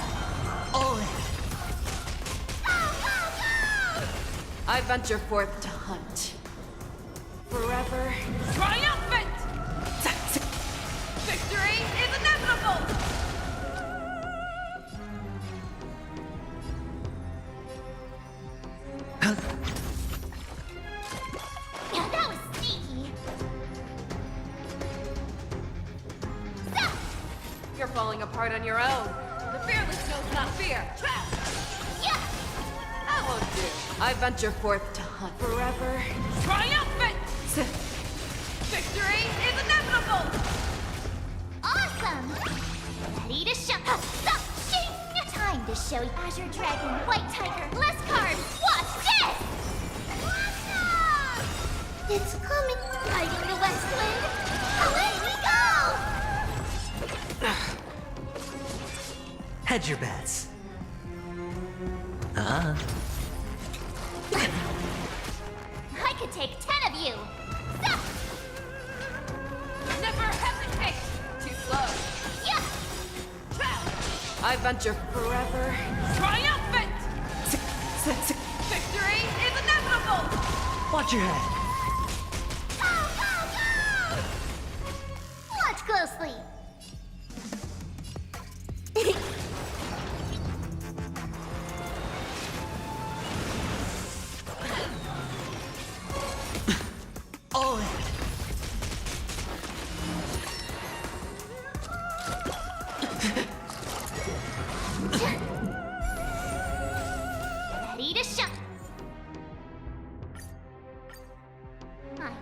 All in. I venture forth to hunt. Forever. Triumphant! Victory is inevitable! Yeah, that was sneaky. Stop! you're falling apart on your own. The fearless knows not fear. Trap! Yeah! That won't do. I venture forth to hunt forever. Triumphant! Victory is inevitable! Awesome! Ready to show. Stop! Shing! Time to show Azure Dragon, White Tiger, less cards. Watch this! Awesome! It's coming. Fighting the West Wind. Away we go! Hedge your bets. I could take 10 of you. Stop! Never hesitate! Too slow. Yeah! Trap! I venture forever. Triumphant! Victory is inevitable! Watch your head. Go, go, go! Watch closely. All in. Ready to shoot. Hi.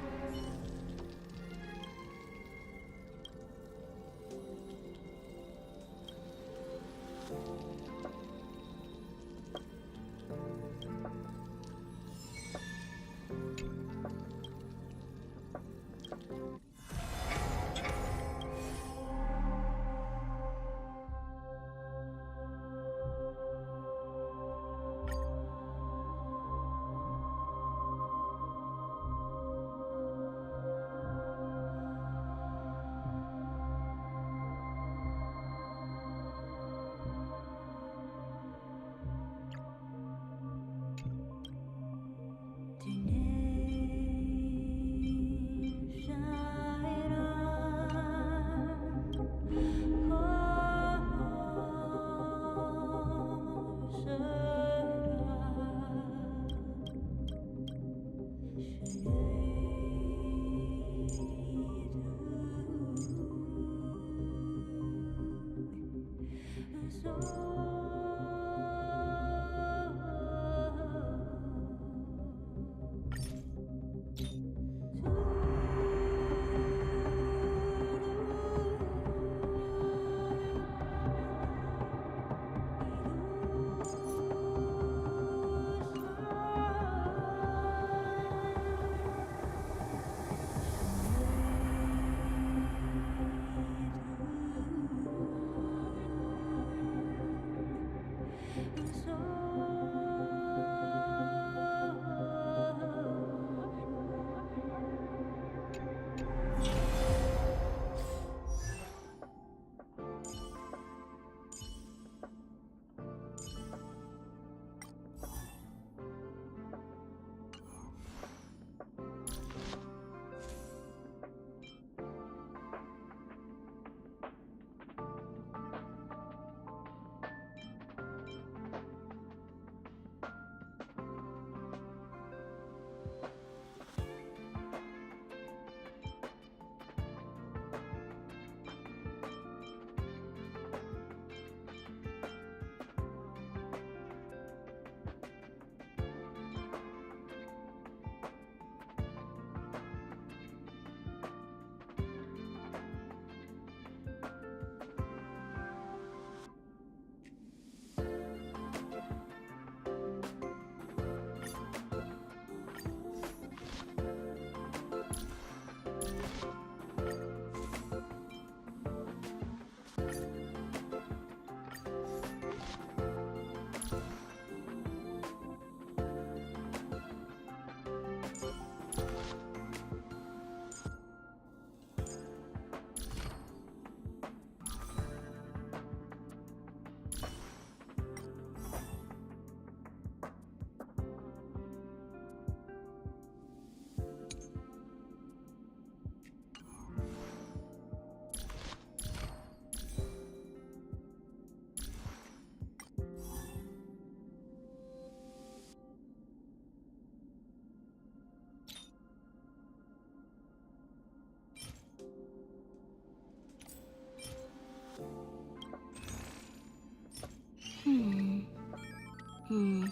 The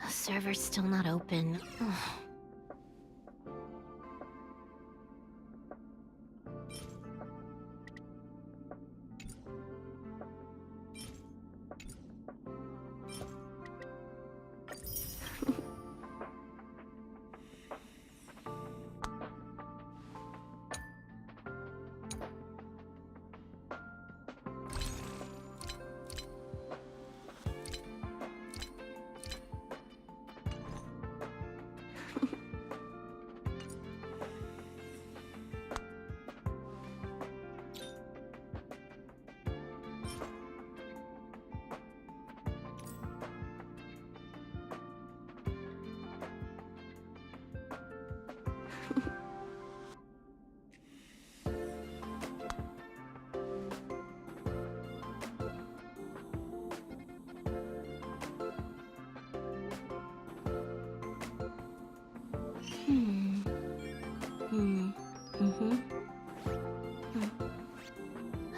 server's still not open. Ugh.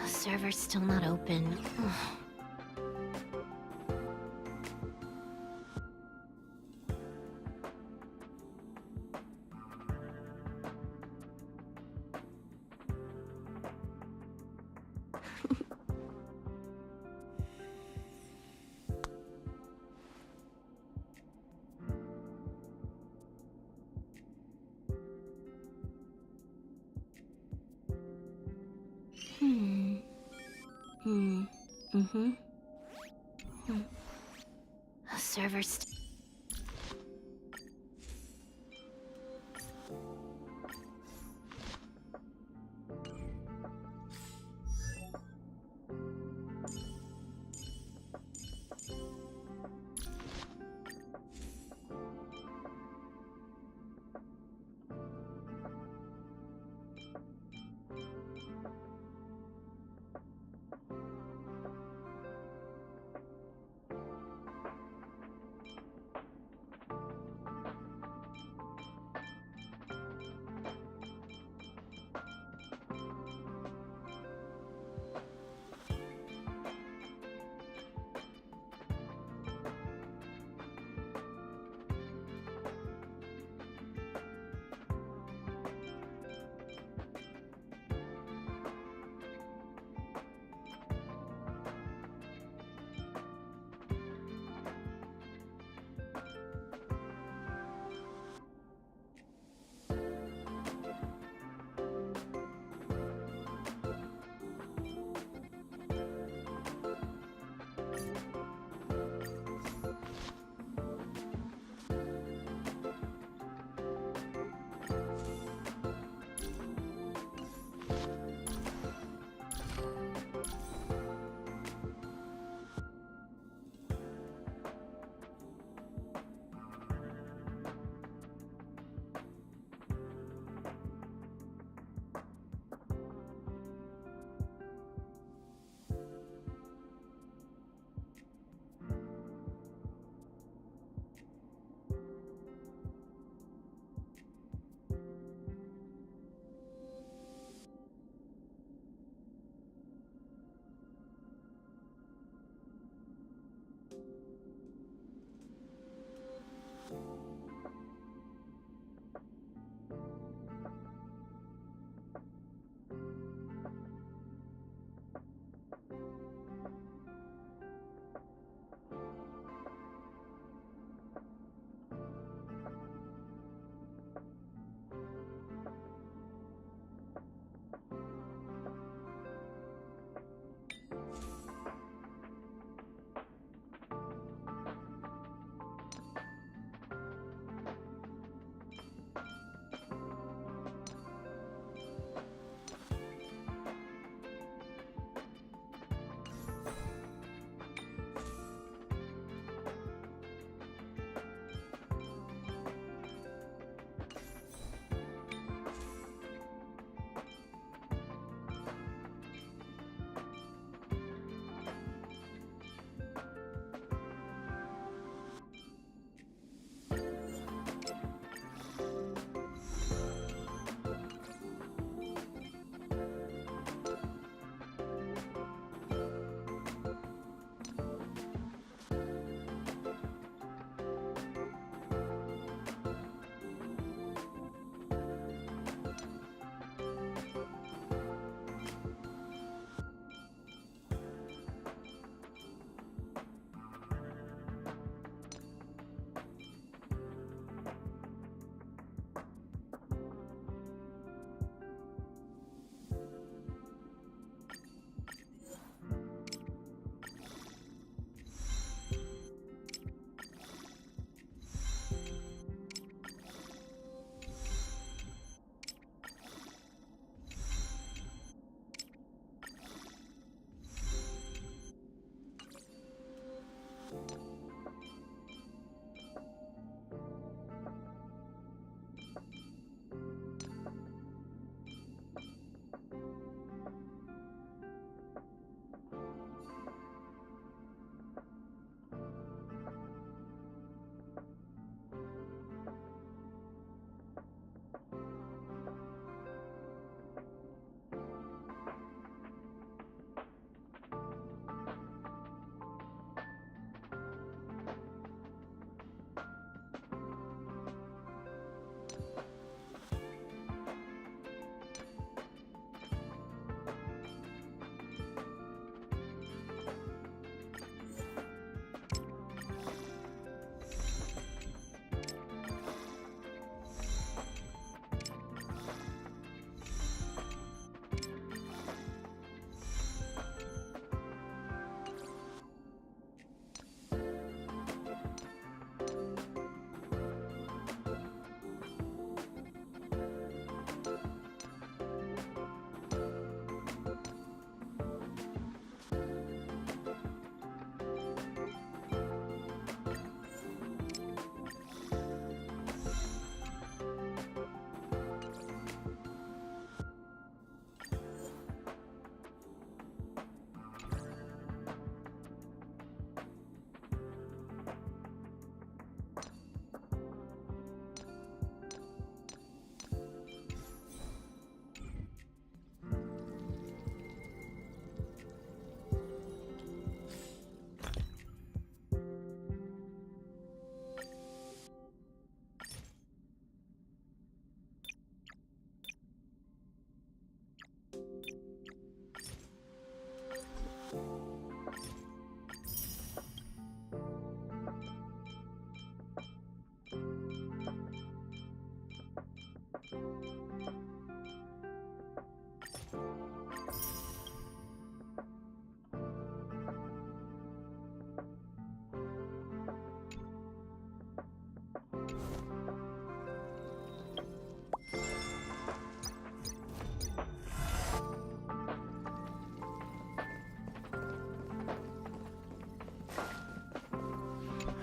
The server's still not open. Ugh. The server's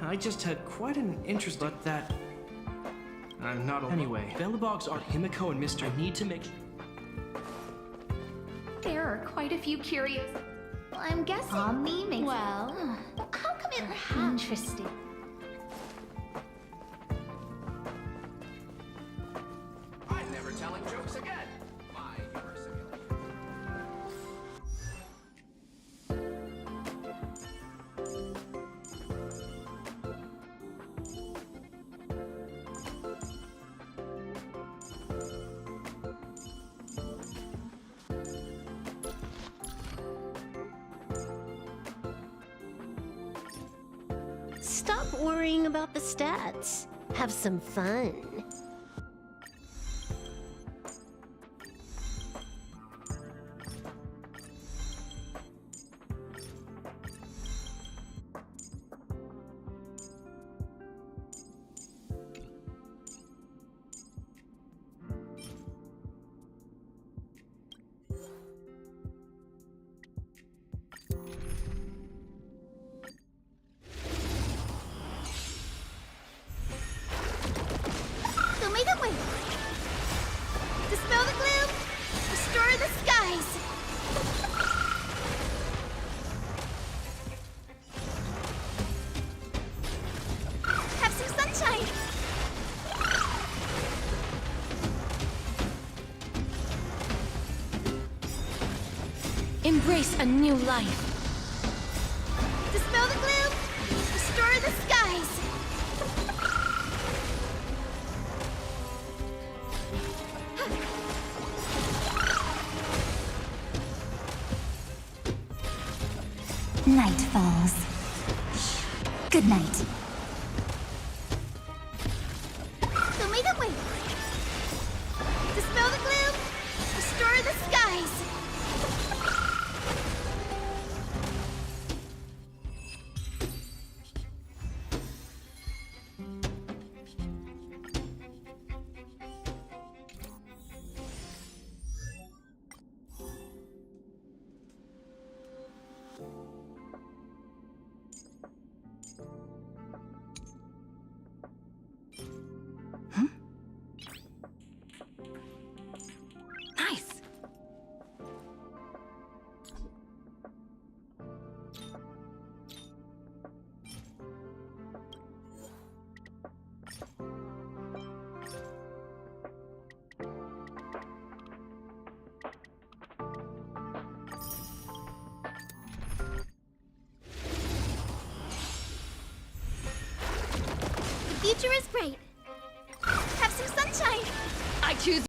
I just had quite an interest, but that... not a... Anyway, Belobog's are Himiko and Mr. I need to make... There are quite a few curious. I'm guessing. Omni makes. Well, how come it? Interesting. I'm never telling jokes again. My humor simulation. Stop worrying about the stats. Have some fun. So make a way. Dispel the gloom. Restore the skies. Have some sunshine. Embrace a new life. Dispel the gloom. Restore the skies. Night falls. Good night. So make a way. Dispel the gloom. Restore the skies. Nice. The future is bright. Have some sunshine. I choose